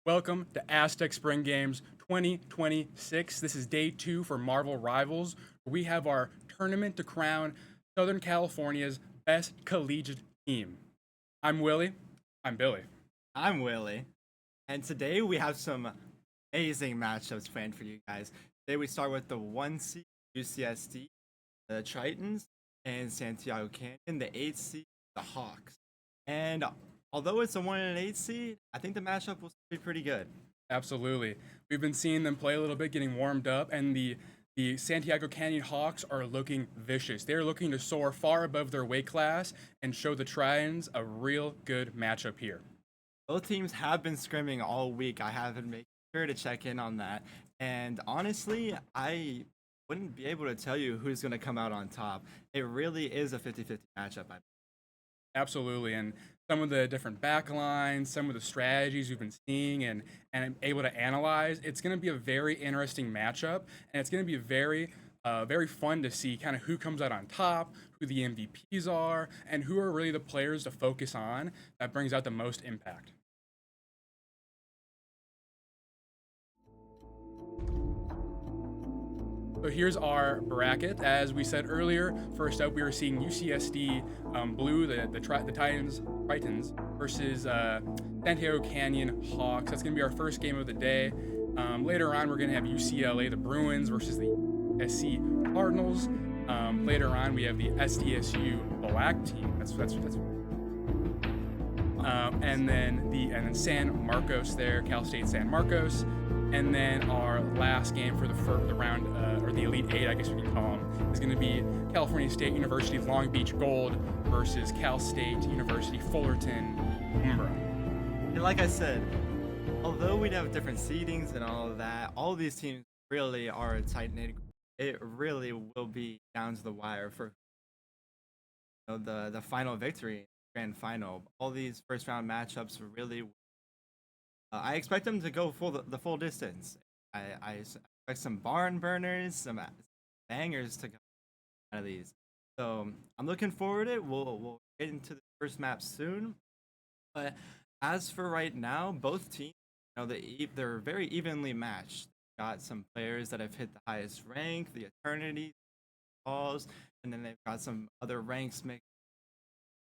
Welcome to Aztec Spring Games 2026. This is day 2 for Marvel Rivals. We have our tournament to crown Southern California's best collegiate team. I'm Willie. I'm Billy. I'm Willie, and today we have some amazing matchups planned for you guys. Today we start with the 1 seed UCSD, the Tritons, and Santiago Canyon, the 8 seed, the Hawks. And although it's a 1 and 8 seed, I think the matchup will be pretty good. Absolutely. We've been seeing them play a little bit, getting warmed up, and the Santiago Canyon Hawks are looking vicious. They're looking to soar far above their weight class and show the Tritons a real good matchup here. Both teams have been scrimming all week. I have been making sure to check in on that. And honestly, I wouldn't be able to tell you who's going to come out on top. It really is a 50-50 matchup. Absolutely, and some of the different backlines, some of the strategies we've been seeing and able to analyze, it's going to be a very interesting matchup, and it's going to be very fun to see kind of who comes out on top, who the MVPs are, and who are really the players to focus on that brings out the most impact. So here's our bracket. As we said earlier, first up we were seeing UCSD Blue, the Titans versus Santiago Canyon Hawks. That's going to be our first game of the day. Later on, we're going to have UCLA, the Bruins versus the SC Cardinals. Later on, we have the SDSU Black team. And then San Marcos there, Cal State San Marcos. And then our last game for the round, or the Elite Eight, I guess we can call them, is going to be California State University Long Beach Gold versus Cal State University Fullerton Umbra. And like I said, although we'd have different seedings and all of that, all of these teams really are a tight-knit. It really will be down to the wire for the final victory, grand final. All these first-round matchups really. I expect them to go the full distance. I expect some barn burners, some bangers to come out of these. So I'm looking forward to it. We'll get into the first map soon. But as for right now, both teams, they're very evenly matched. Got some players that have hit the highest rank, the Eternity, balls, and then they've got some other ranks mixed.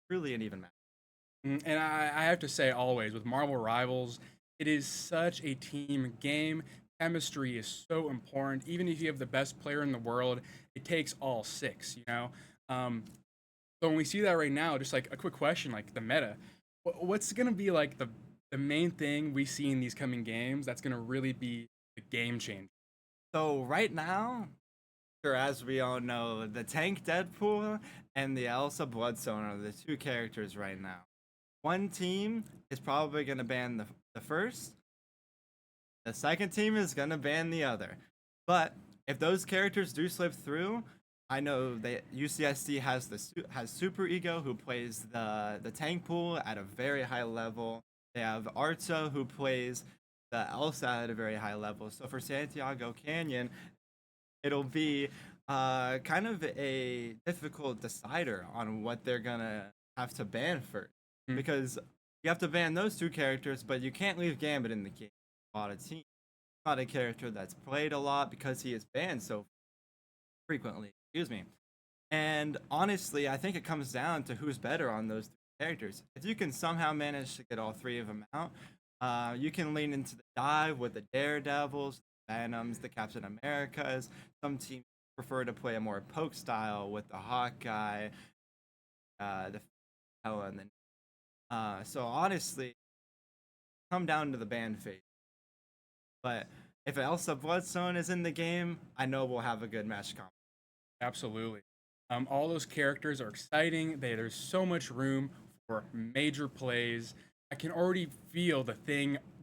Really an even match. And I have to say, always with Marvel Rivals, it is such a team game. Chemistry is so important. Even if you have the best player in the world, it takes all six. So when we see that right now, just like a quick question, like the meta, what's gonna be like the main thing we see in these coming games that's gonna really be the game changer? So right now, sure, as we all know, the Tank Deadpool and the Elsa Bloodstone are the two characters right now. One team is probably going to ban the first. The second team is going to ban the other. But if those characters do slip through, I know that UCSD has Super Ego, who plays the tank pool at a very high level. They have Arta, who plays the Elsa at a very high level. So for Santiago Canyon, it'll be kind of a difficult decider on what they're gonna have to ban first, because you have to ban those two characters, but you can't leave Gambit in the game. A lot of teams, not a character that's played a lot because he is banned so frequently. Excuse me. And honestly, I think it comes down to who's better on those three characters. If you can somehow manage to get all three of them out, you can lean into the dive with the Daredevils, the Venoms, the Captain Americas. Some teams prefer to play a more poke style with the Hawkeye, the Helen. So honestly, come down to the ban phase. But if Elsa Bloodstone is in the game, I know we'll have a good match comp. Absolutely. All those characters are exciting. There's so much room for major plays. I can already feel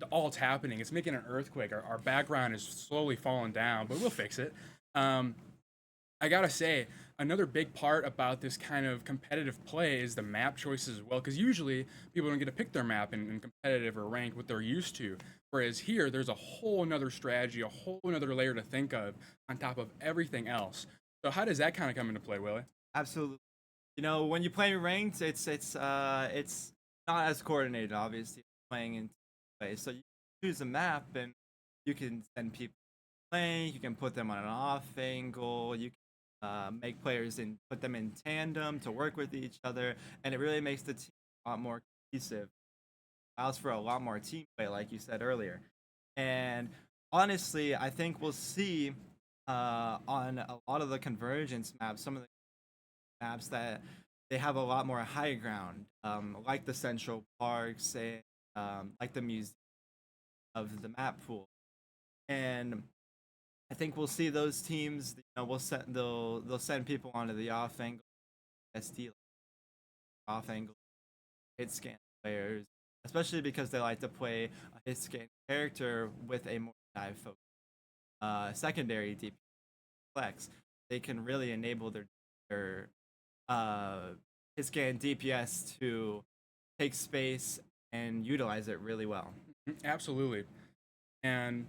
all it's happening. It's making an earthquake. Our background is slowly falling down, but we'll fix it. I gotta say, another big part about this kind of competitive play is the map choices as well, because usually people don't get to pick their map in competitive or ranked what they're used to. Whereas here, there's a whole another strategy, a whole another layer to think of on top of everything else. So how does that kind of come into play, Willie? Absolutely. When you play ranked, it's not as coordinated. Obviously, playing in play, so you choose a map and you can send people playing. You can put them on an off angle. You can make players and put them in tandem to work with each other, and it really makes the team a lot more cohesive. Allows for a lot more team play, like you said earlier. And honestly, I think we'll see on a lot of the convergence maps, some of the maps that they have a lot more high ground, like the Central Parks and like the museum of the map pool. And I think we'll see those teams. They'll send people onto the off angle SD off angle hit scan players, especially because they like to play a hit scan character with a more dive focus. Secondary DP flex, they can really enable their hit scan DPS to take space and utilize it really well. Absolutely. And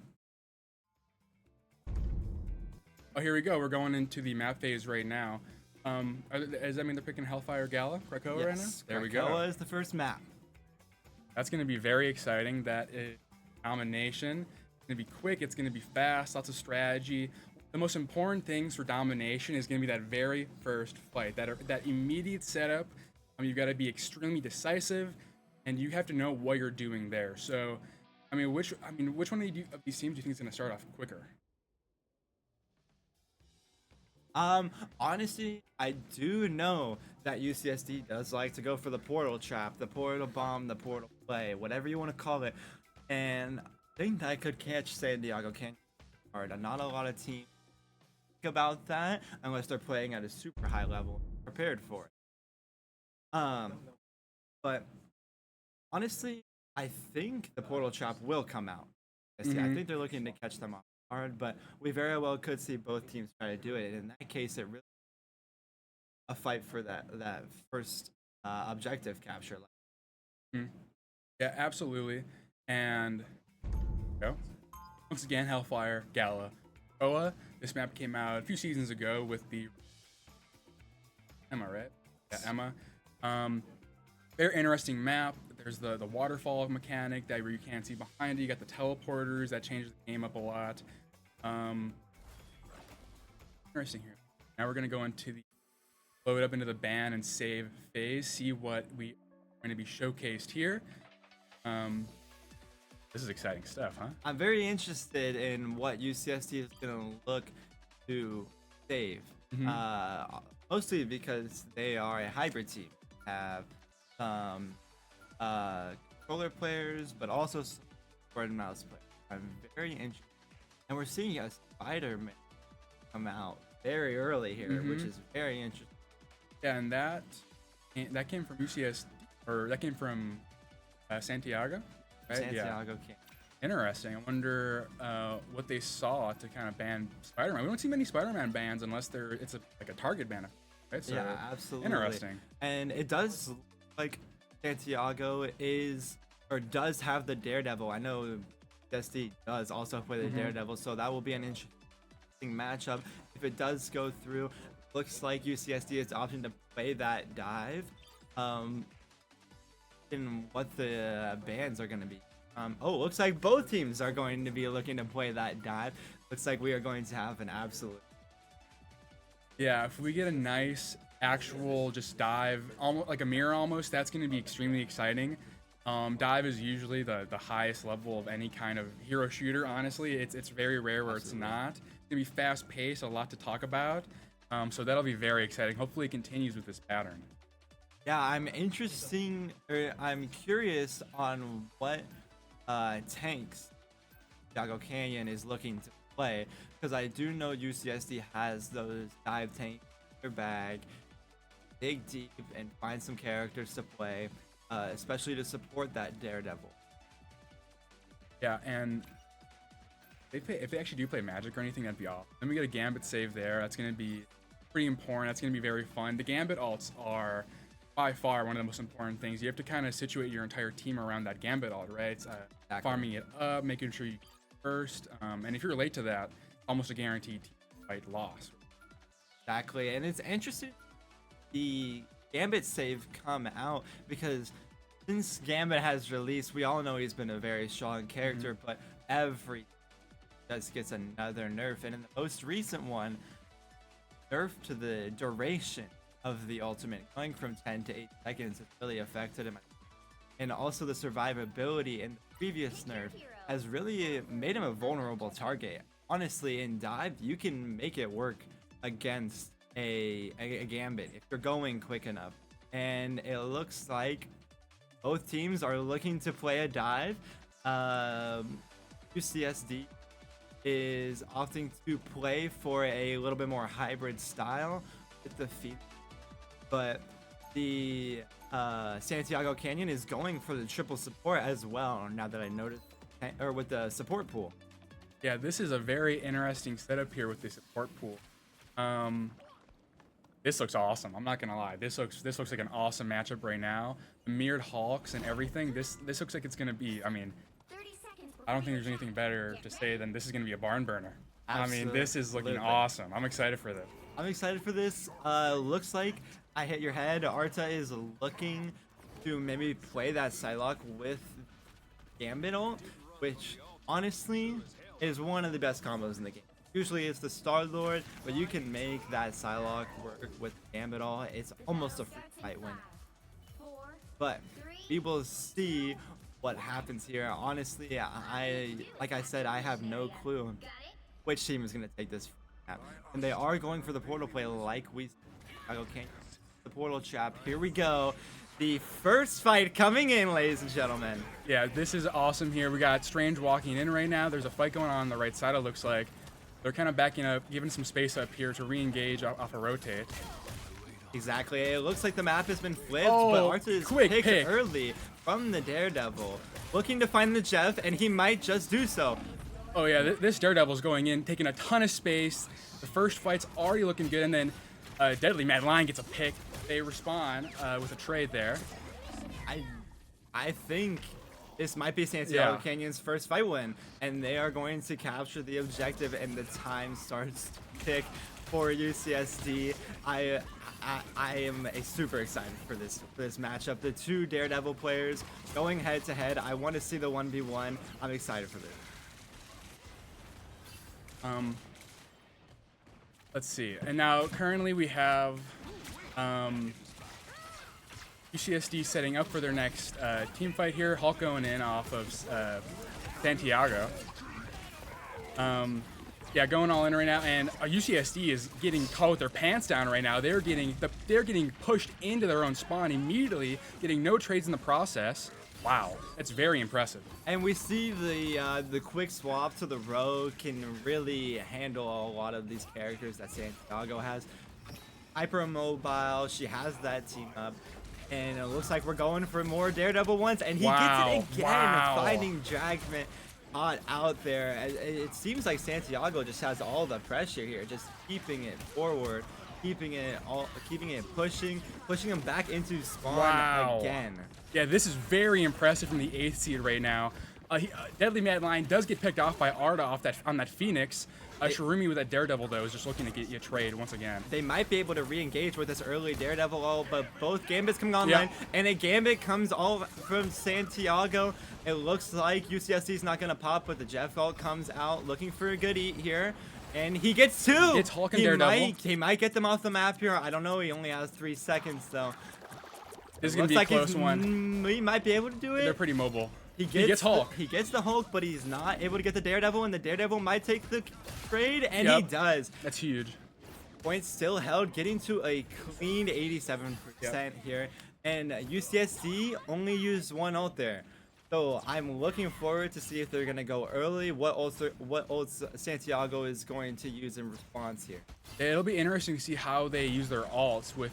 oh, here we go. We're going into the map phase right now. Does that mean they're picking Hellfire Gala, Krakoa right now? There we go. Krakoa is the first map. That's going to be very exciting. That is domination. It's going to be quick. It's going to be fast. Lots of strategy. The most important things for domination is going to be that very first fight. That immediate setup. You've got to be extremely decisive, and you have to know what you're doing there. So, which one of these teams do you think is going to start off quicker? Honestly, I do know that UCSD does like to go for the portal trap, the portal bomb, the portal play, whatever you want to call it. And I think that could catch San Diego Canyon hard. Not a lot of teams think about that unless they're playing at a super high level, prepared for it. But honestly, I think the portal trap will come out. I think they're looking to catch them off hard, but we very well could see both teams try to do it. And in that case, it really a fight for that first objective capture. Yeah, absolutely. And go once again, Hellfire Gala. Oa. This map came out a few seasons ago with the Emma, right? Yeah, Emma. Very interesting map. There's the waterfall mechanic that where you can't see behind you. You got the teleporters that changes the game up a lot. Interesting here. Now we're gonna go into the load up into the ban and save phase. See what we are going to be showcased here. This is exciting stuff, huh? I'm very interested in what UCSD is gonna look to save. Mostly because they are a hybrid team. Have some controller players, but also some keyboard and mouse players. I'm very interested, and we're seeing a Spider-Man come out very early here, which is very interesting. Yeah, and that came from UCS, or that came from Santiago, right? Santiago came. Interesting. I wonder what they saw to kind of ban Spider-Man. We don't see many Spider-Man bans unless it's like a target ban, right? So, yeah, absolutely. Interesting. And it does look like Santiago is or does have the Daredevil. I know SD does also play the Daredevil, so that will be an interesting matchup if it does go through. Looks like UCSD is opting to play that dive. In what the bans are going to be. Looks like both teams are going to be looking to play that dive. Looks like we are going to have an absolute. Yeah, if we get a nice actual just dive, almost like a mirror almost, that's going to be extremely exciting. Dive is usually the highest level of any kind of hero shooter. Honestly, it's very rare where it's not. It's gonna be fast paced, a lot to talk about. So that'll be very exciting. Hopefully, it continues with this pattern. Yeah, I'm curious on what tanks Jago Canyon is looking to play, because I do know UCSD has those dive tanks in their bag. Dig deep and find some characters to play, especially to support that Daredevil. Yeah, and if they actually do play Magic or anything, that'd be awesome. Then we get a Gambit save there. That's going to be pretty important. That's going to be very fun. The Gambit alts are by far one of the most important things. You have to kind of situate your entire team around that Gambit alt, right? Exactly. Farming it up, making sure you first. And if you're late to that, almost a guaranteed fight loss. Exactly, and it's interesting the Gambit save come out because since Gambit has released, we all know he's been a very strong character, but every just gets another nerf, and in the most recent one, nerf to the duration of the ultimate, going from 10 to 8 seconds, has really affected him. And also the survivability in the previous nerf has really made him a vulnerable target. Honestly, in dive, you can make it work against a Gambit if you're going quick enough. And it looks like both teams are looking to play a dive. UCSD is opting to play for a little bit more hybrid style with the feet, but the Santiago Canyon is going for the triple support as well, now that I noticed, or with the support pool. Yeah, this is a very interesting setup here with the support pool. This looks awesome. I'm not gonna lie. This looks like an awesome matchup right now. The mirrored Hawks and everything. This looks like it's gonna be. I mean, I don't think there's anything better to say than this is gonna be a barn burner. Absolutely. I mean, this is looking awesome. I'm excited for this. I'm excited for this. Looks like I hit your head. Arta is looking to maybe play that Psylocke with Gambit ult, which honestly is one of the best combos in the game. Usually it's the Star-Lord, but you can make that Psylocke work with Gambit ult. It's almost a free fight win. But we will see what happens here. Honestly, like I said, I have no clue which team is going to take this. And they are going for the portal play like we said. Okay, the portal trap. Here we go. The first fight coming in, ladies and gentlemen. Yeah, this is awesome here. We got Strange walking in right now. There's a fight going on the right side, it looks like. They're kind of backing up, giving some space up here to re-engage off a rotate. Exactly. It looks like the map has been flipped, Oh, but Arta is quick picked pick. early from the Daredevil. Looking to find the Jeff, and he might just do so. Oh yeah, this Daredevil's going in, taking a ton of space. The first fight's already looking good, and then Deadly Mad Lion gets a pick. They respawn with a trade there. I think this might be Santiago Canyon's first fight win, and they are going to capture the objective, and the time starts to tick for UCSD. I am super excited for this matchup. The two Daredevil players going head to head. I want to see the 1v1. I'm excited for this. Let's see. And now currently we have UCSD setting up for their next team fight here. Hulk going in off of Santiago. Yeah, going all in right now, and UCSD is getting caught with their pants down right now. They're getting pushed into their own spawn immediately, getting no trades in the process. Wow, that's very impressive. And we see the quick swap to the rogue can really handle a lot of these characters that Santiago has. Hyper mobile, she has that team up. And it looks like we're going for more Daredevil ones, and he gets it again, finding Dragman out there. It seems like Santiago just has all the pressure here, just keeping it forward, keeping it pushing him back into spawn again. Yeah, this is very impressive from the 8th seed right now. Deadly Mad Lion does get picked off by Arda on that Phoenix. Shirumi with that Daredevil, though, is just looking to get you a trade once again. They might be able to re-engage with this early Daredevil ult, but both Gambits come online, and a Gambit comes all from Santiago. It looks like UCSD is not going to pop, but the Jeff ult comes out looking for a good eat here. And he gets two! It's Hulk and Daredevil. He might get them off the map here. I don't know. He only has 3 seconds, though. This is going to be a close one. He might be able to do it. They're pretty mobile. He gets Hulk. He gets the Hulk, but he's not able to get the Daredevil, and the Daredevil might take the trade, and he does. That's huge. Points still held, getting to a clean 87% here, and UCSD only used one ult there. So I'm looking forward to see if they're gonna go early. What ults Santiago is going to use in response here. It'll be interesting to see how they use their ults with.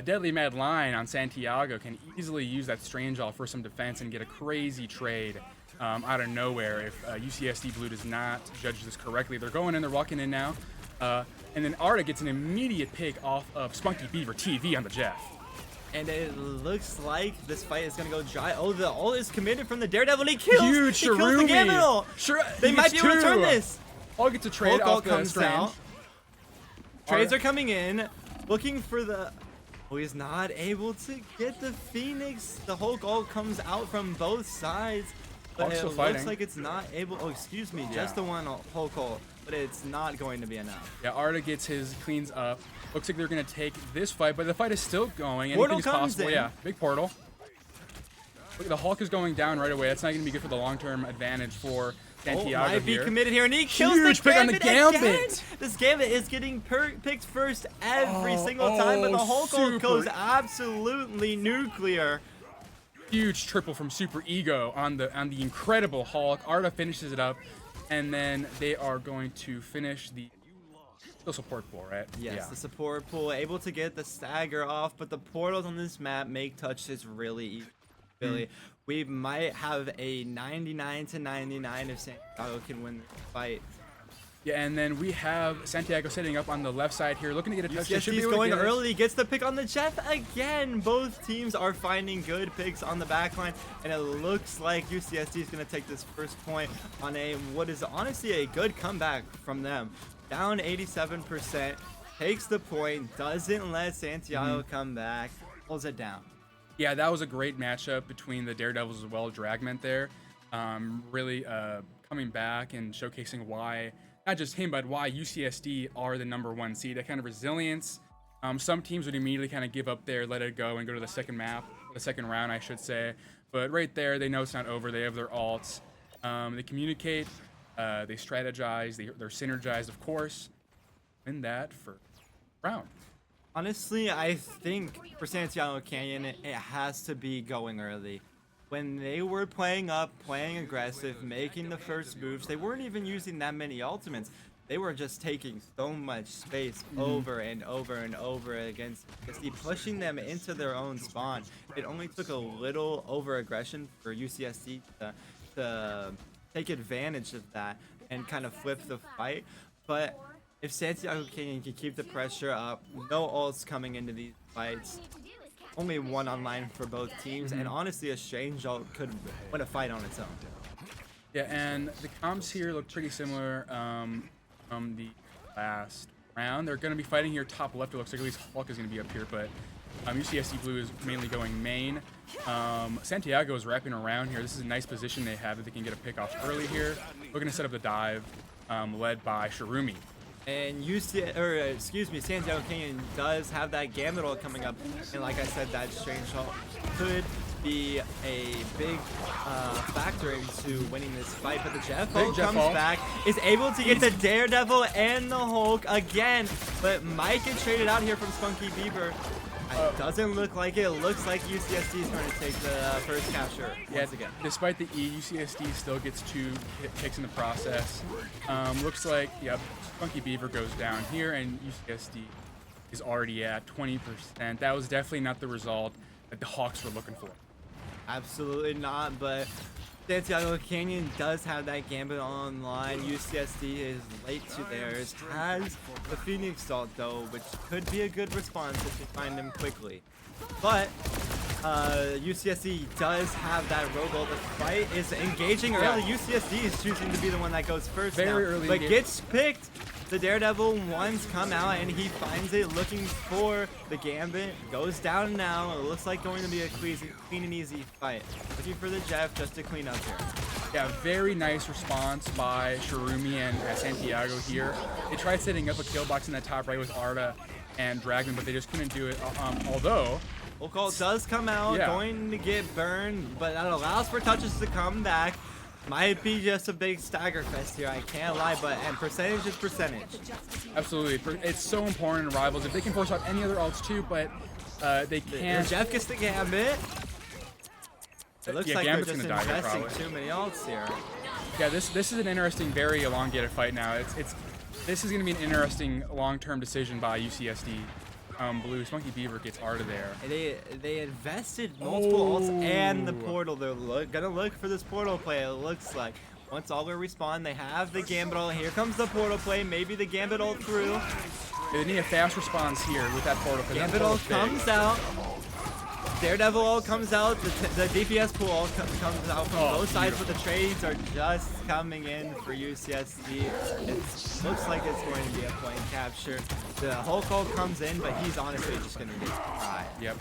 Deadly Mad Lion on Santiago can easily use that Strange ult for some defense and get a crazy trade out of nowhere if UCSD Blue does not judge this correctly. They're going in, they're walking in now. And then Arda gets an immediate pick off of Spunky Beaver TV on the Jeff. And it looks like this fight is going to go dry. Oh, the ult is committed from the Daredevil. He kills the Gambit ult. They might be able to turn this. Hulk gets a trade off the Strange. Trades are coming in. Looking for the Oh, he's not able to get the Phoenix. The Hulk ult comes out from both sides. But Hulk's it still looks fighting. like it's not able. Oh, excuse me. Just the one Hulk ult. But it's not going to be enough. Yeah, Arda gets his cleans up. Looks like they're going to take this fight, but the fight is still going. Portal Anything's comes possible. in. Yeah, big portal. Look, the Hulk is going down right away. That's not going to be good for the long-term advantage for Santiago might be here. committed here, and he kills Huge the pick on the Gambit again. Gambit. This Gambit is getting picked first every single time, but the Hulk ult super. goes absolutely nuclear. Huge triple from Super Ego on the incredible Hulk. Arda finishes it up, and then they are going to finish the support pool, right? Yes, Yeah. the support pool able to get the stagger off, but the portals on this map make touches really easy. Really, we might have a 99 to 99 if Santiago can win this fight. Yeah, and then we have Santiago setting up on the left side here, looking to get a touch. UCSD is going early, gets the pick on the Jeff again. Both teams are finding good picks on the backline, and it looks like UCSD is going to take this first point on what is honestly a good comeback from them. Down 87%, takes the point, doesn't let Santiago come back, pulls it down. Yeah, that was a great matchup between the Daredevils as well as Dragment there. Really coming back and showcasing why, not just him, but why UCSD are the #1 seed. That kind of resilience. Some teams would immediately kind of give up there, let it go, and go to the second round, I should say. But right there, they know it's not over. They have their ults. They communicate. They strategize. They're synergized, of course. Win that for round. Honestly, I think for Santiago Canyon, it has to be going early. When they were playing up, playing aggressive, making the first moves, they weren't even using that many ultimates. They were just taking so much space over and over and over against UCSD, pushing them into their own spawn. It only took a little over-aggression for UCSD to take advantage of that and kind of flip the fight. But if Santiago Canyon can keep the pressure up, no ults coming into these fights, only one online for both teams, and honestly, a Strange ult could win a fight on its own. Yeah, and the comps here look pretty similar from the last round. They're going to be fighting here top left. It looks like at least Hulk is going to be up here, but UCSD Blue is mainly going main. Santiago is wrapping around here. This is a nice position they have that they can get a pick off early here. Looking to set up the dive, led by Shirumi. And Santiago Canyon does have that Gambit ult coming up, and like I said, that Strange ult could be a big factor into winning this fight. But the Jeff ult comes back, is able to get the Daredevil and the Hulk again, but might get traded out here from Spunky Beaver. It doesn't look like it. It looks like UCSD is going to take the first capture once again. Despite the E, UCSD still gets 2 picks in the process. Looks like, yep, Funky Beaver goes down here, and UCSD is already at 20%. That was definitely not the result that the Hawks were looking for. Absolutely not, but Santiago Canyon does have that Gambit online. UCSD is late to theirs. Has the Phoenix ult though, which could be a good response if you find him quickly. But UCSD does have that rogue ult. The fight is engaging early. UCSD is choosing to be the one that goes first Very early but gets picked. The Daredevil one's come out and he finds it, looking for the Gambit. Goes down now. It looks like going to be a clean and easy fight. Looking for the Jeff just to clean up here. Yeah, very nice response by Shirumi and Santiago here. They tried setting up a kill box in the top right with Arda and Dragon, but they just couldn't do it. Although Hulk ult does come out, going to get burned, but that allows for touches to come back. Might be just a big stagger fest here, I can't lie, and percentage is percentage. Absolutely. It's so important in Rivals. If they can force out any other ults too, but they can't. Jeff gets the Gambit. It looks like Gambit's they're just gonna die here, investing probably. too many ults here. Yeah, this is an interesting, very elongated fight now. This is going to be an interesting long-term decision by UCSD. Blue Spunky Beaver gets Arda there. They invested multiple ults and the portal. They're gonna look for this portal play, it looks like. Once all will respawn, they have the Gambit ult. Here comes the portal play. Maybe the Gambit ult through. They need a fast response here with that portal. Gambit ult comes out. Daredevil all comes out, the DPS pool all comes out from both sides, but the trades are just coming in for UCSD. It looks like it's going to be a point capture. The Hulk all comes in, but he's honestly just going to get fried. Yep.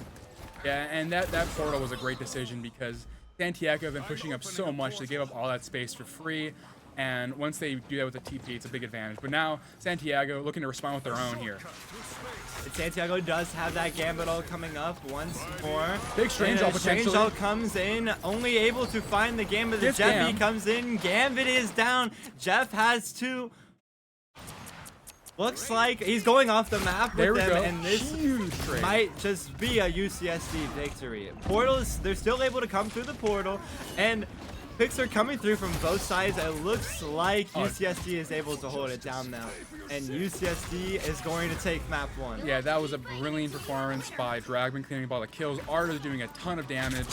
Yeah, and that portal was a great decision because Santiago have been pushing up so much. They gave up all that space for free. And once they do that with the TP, it's a big advantage. But now Santiago looking to respond with their own here. And Santiago does have that Gambit ult coming up once more. Big Strange ult potentially. Strange ult comes in, only able to find the Gambit. The Jeffy comes in, Gambit is down. Jeff has to. Looks like he's going off the map with them, and this might just be a UCSD victory. Portals, they're still able to come through the portal, and picks are coming through from both sides. It looks like UCSD is able to hold it down now, and UCSD is going to take map 1. Yeah, that was a brilliant performance by Dragman, cleaning up all the kills. Art is doing a ton of damage.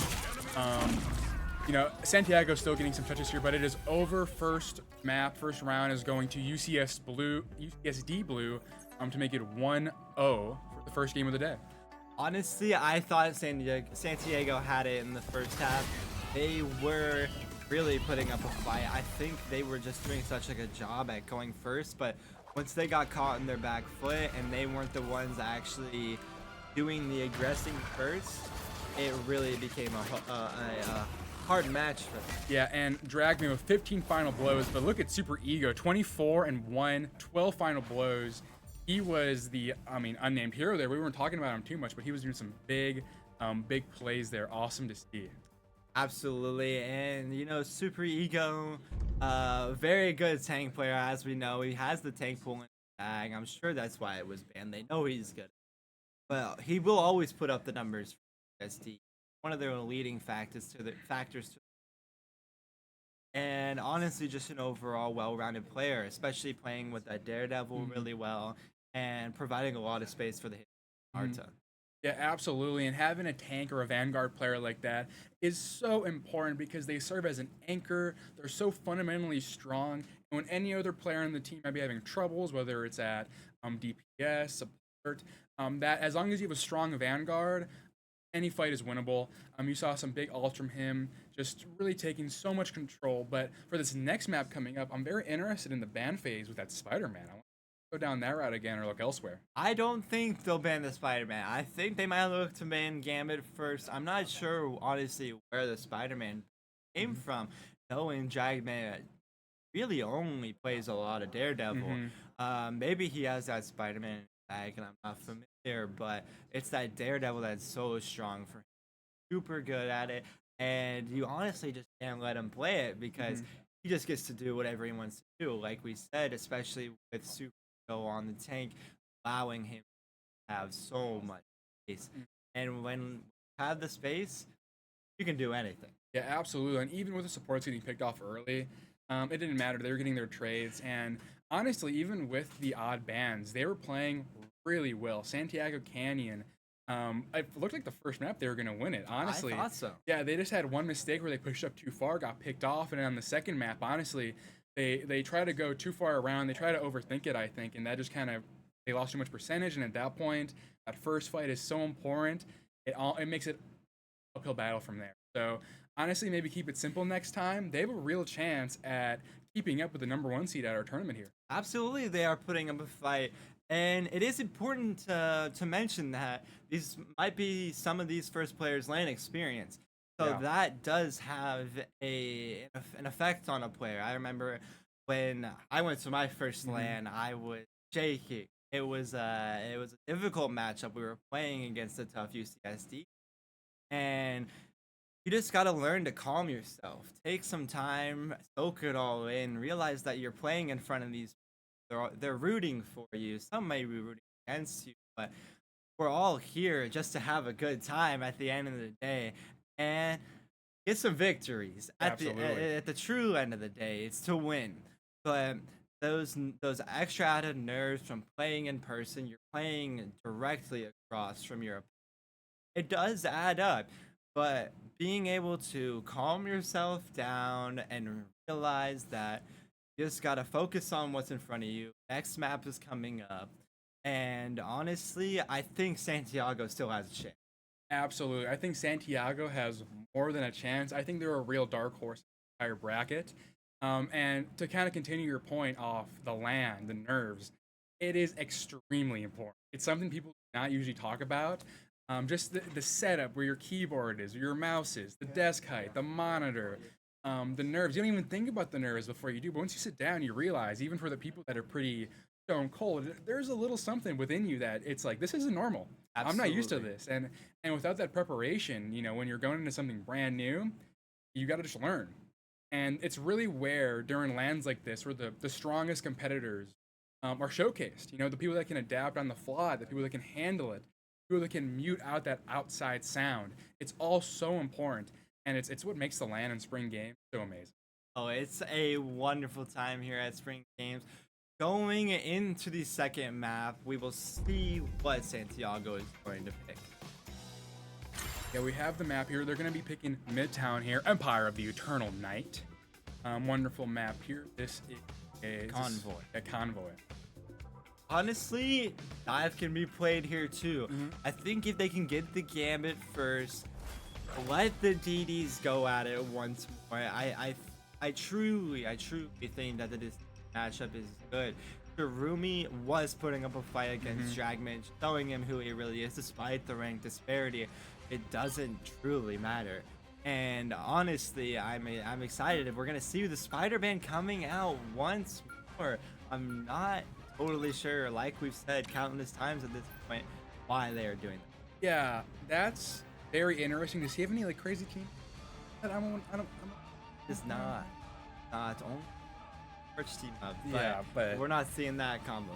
You know, Santiago's still getting some touches here, but it is over. First round is going to UCSD Blue to make it 1-0 for the first game of the day. Honestly, I thought Santiago had it in the first half. They were really putting up a fight. I think they were just doing such a good job at going first, but once they got caught in their back foot and they weren't the ones actually doing the aggressing first, it really became a hard match for them. Yeah, and Dragman with 15 final blows, but look at Super Ego, 24-1, 12 final blows. He was the, unnamed hero there. We weren't talking about him too much, but he was doing some big plays there. Awesome to see. Absolutely, and you know, Super Ego, very good tank player, as we know. He has the tank pool in his bag. I'm sure that's why it was banned. They know he's good. But he will always put up the numbers for SD. One of their leading factors. And honestly, just an overall well-rounded player, especially playing with that Daredevil really well and providing a lot of space for the hit Arta. Yeah, absolutely. And having a tank or a Vanguard player like that is so important because they serve as an anchor. They're so fundamentally strong. And when any other player on the team might be having troubles, whether it's at DPS, support, that as long as you have a strong Vanguard, any fight is winnable. You saw some big ults from him, just really taking so much control. But for this next map coming up, I'm very interested in the ban phase with that Spider-Man. I want to go down that route again or look elsewhere. I don't think they'll ban the Spider-Man. I think they might look to ban Gambit first. I'm not sure, honestly, where the Spider-Man came from. Knowing Dragman really only plays a lot of Daredevil. Maybe he has that Spider-Man bag, and I'm not familiar, but it's that Daredevil that's so strong for him. Super good at it, and you honestly just can't let him play it because he just gets to do whatever he wants to do. Like we said, especially with Super on the tank, allowing him to have so much space. And when you have the space, you can do anything. Yeah, absolutely. And even with the supports getting picked off early, it didn't matter. They were getting their trades, and honestly, even with the odd bans, they were playing really well. Santiago Canyon, it looked like the first map they were going to win it, honestly. I thought so. Yeah, they just had one mistake where they pushed up too far, got picked off, and then on the second map, honestly, they try to go too far around. They try to overthink it, I think, and that just kind of, they lost too much percentage, and at that point, that first fight is so important. It makes it uphill battle from there. So, honestly, maybe keep it simple next time. They have a real chance at keeping up with the #1 seed at our tournament here. Absolutely, they are putting up a fight. And it is important to mention that these might be some of these first players' LAN experience. So that does have an effect on a player. I remember when I went to my first LAN, I was shaking. It was a difficult matchup. We were playing against a tough UCSD. And you just got to learn to calm yourself. Take some time, soak it all in, realize that you're playing in front of these. They're rooting for you. Some may be rooting against you, but we're all here just to have a good time at the end of the day and get some victories. At the true end of the day, it's to win. But those extra added nerves from playing in person, you're playing directly across from your opponent. It does add up, but being able to calm yourself down and realize that you just gotta focus on what's in front of you. Next map is coming up. And honestly, I think Santiago still has a chance. Absolutely. I think Santiago has more than a chance. I think they're a real dark horse in the entire bracket. And to kind of continue your point off the land, the nerves, it is extremely important. It's something people do not usually talk about. Just the setup where your keyboard is, your mouse is, the desk height, the monitor, the nerves. You don't even think about the nerves before you do. But once you sit down, you realize, even for the people that are pretty stone cold, there's a little something within you that it's like, this isn't normal. I'm not used to Absolutely. this. And without that preparation, when you're going into something brand new, you got to just learn. And it's really where during lands like this, where the strongest competitors are showcased. The people that can adapt on the fly, the people that can handle it, people that can mute out that outside sound. It's all so important, and it's what makes the land and spring game so amazing. Oh, it's a wonderful time here at Spring Games. Going into the second map, we will see what Santiago is going to pick. Yeah, we have the map here. They're going to be picking Midtown here, Empire of the Eternal Night. Wonderful map here. This is Convoy. A convoy. Honestly, dive can be played here too. I think if they can get the Gambit first, let the DDs go at it once more. I truly think that this matchup is good. Rumi was putting up a fight against Dragman, showing him who he really is, despite the rank disparity. It doesn't truly matter. And honestly, I'm excited if we're gonna see the Spider-Man coming out once more. I'm not totally sure, like we've said countless times at this point, why they are doing that. Yeah, that's very interesting. Does he have any like crazy team? I don't. It's not only first team up. Yeah, but we're not seeing that combo.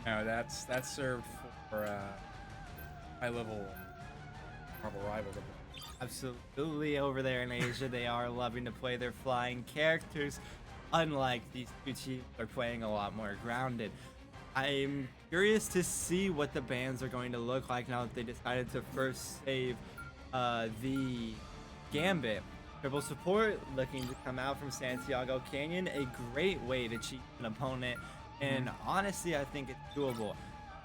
No, that's served for high level Marvel rivals. Absolutely, over there in Asia, they are loving to play their flying characters. Unlike these two teams, are playing a lot more grounded. I'm curious to see what the bans are going to look like now that they decided to first save the Gambit. Triple support looking to come out from Santiago Canyon, a great way to cheat an opponent, and honestly, I think it's doable.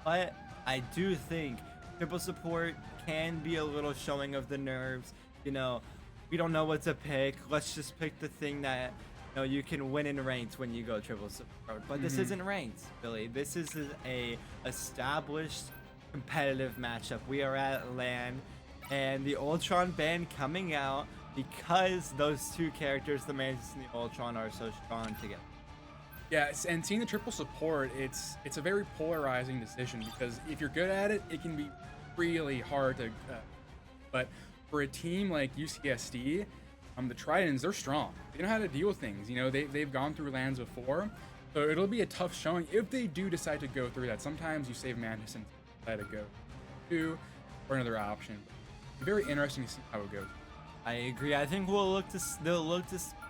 But I do think triple support can be a little showing of the nerves. We don't know what to pick. Let's just pick the thing that you can win in ranked when you go triple support. But this isn't ranked, Billy. This is a established competitive matchup. We are at LAN, and the Ultron ban coming out because those two characters, the Mantis and the Ultron, are so strong together. Yeah, and seeing the triple support, it's a very polarizing decision because if you're good at it, it can be really hard to. But for a team like UCSD, the Tridents, they're strong. They know how to deal with things. They've gone through lands before, so it'll be a tough showing if they do decide to go through that. Sometimes you save Mantis and decide to go to or another option. Very interesting to see how it goes. I agree. I think they'll look to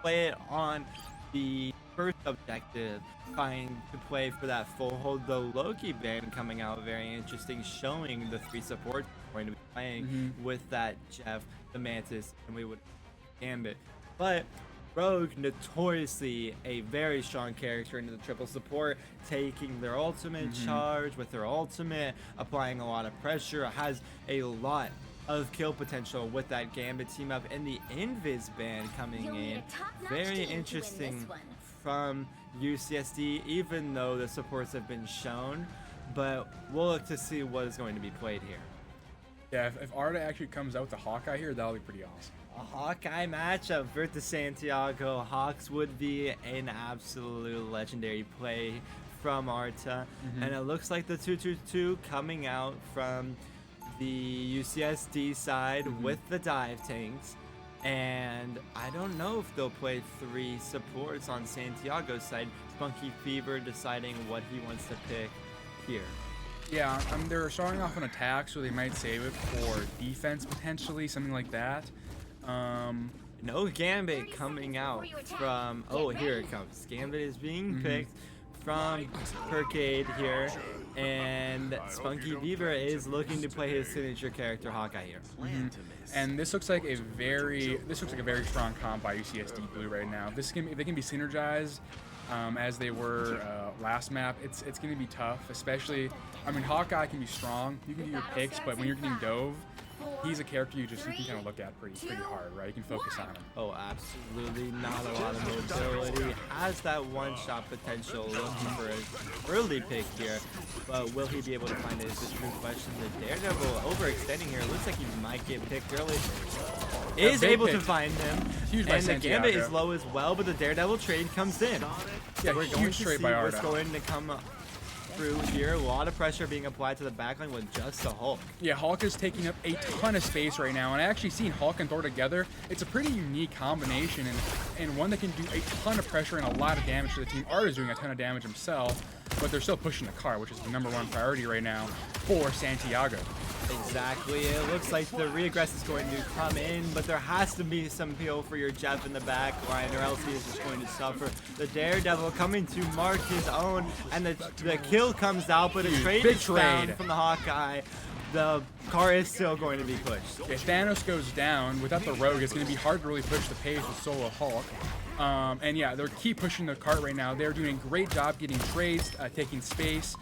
play it on the first objective, trying to play for that full hold. The Loki ban coming out very interesting, showing the three supports going to be playing with that Jeff, the Mantis, and we would Gambit. But Rogue, notoriously a very strong character into the triple support, taking their ultimate charge with their ultimate, applying a lot of pressure, has a lot of kill potential with that Gambit team up, and the Invis ban coming in. Very interesting from UCSD, even though the supports have been shown, but we'll look to see what is going to be played here. Yeah, if Arda actually comes out with the Hawkeye here, that'll be pretty awesome. A Hawkeye matchup versus Santiago. Hawks would be an absolute legendary play from Arta, and it looks like the 2-2-2 coming out from the UCSD side with the dive tanks, and I don't know if they'll play three supports on Santiago's side. Spunky Fever deciding what he wants to pick here. Yeah, they're starting off on attack, so they might save it for defense potentially, something like that. No Gambit coming out from. Oh, here it comes. Gambit is being picked from Percade here, and Spunky Beaver is looking to play his signature character Hawkeye here. And this looks like a very strong comp by UCSD Blue right now. If they can be synergized as they were last map, it's going to be tough. Especially, Hawkeye can be strong. You can do your picks, but when you're getting dove, he's a character you can kind of look at pretty hard, right? You can focus on him. Oh, absolutely not a lot of mobility. Has that one-shot potential, looking for an early pick here, but will he be able to find it is the true question. The Daredevil overextending here. Looks like he might get picked early. Is able to find him, and the Gambit is low as well, but the Daredevil trade comes in. Yeah, we're going to see what's Arda. going to come through here. A lot of pressure being applied to the backline with just a Hulk. Yeah, Hulk is taking up a ton of space right now, and I actually seen Hulk and Thor together. It's a pretty unique combination, and one that can do a ton of pressure and a lot of damage to the team. Arda is doing a ton of damage himself, but they're still pushing the car, which is the #1 priority right now for Santiago. Exactly. It looks like the reaggress is going to come in, but there has to be some peel for your Jeff in the back line, or else he is just going to suffer. The Daredevil coming to mark his own, and the kill comes out, but a trade is found from the Hawkeye. The car is still going to be pushed. If Thanos goes down, without the Rogue, it's going to be hard to really push the pace with solo Hulk. And yeah, they keep pushing the cart right now. They're doing a great job getting trades, taking space.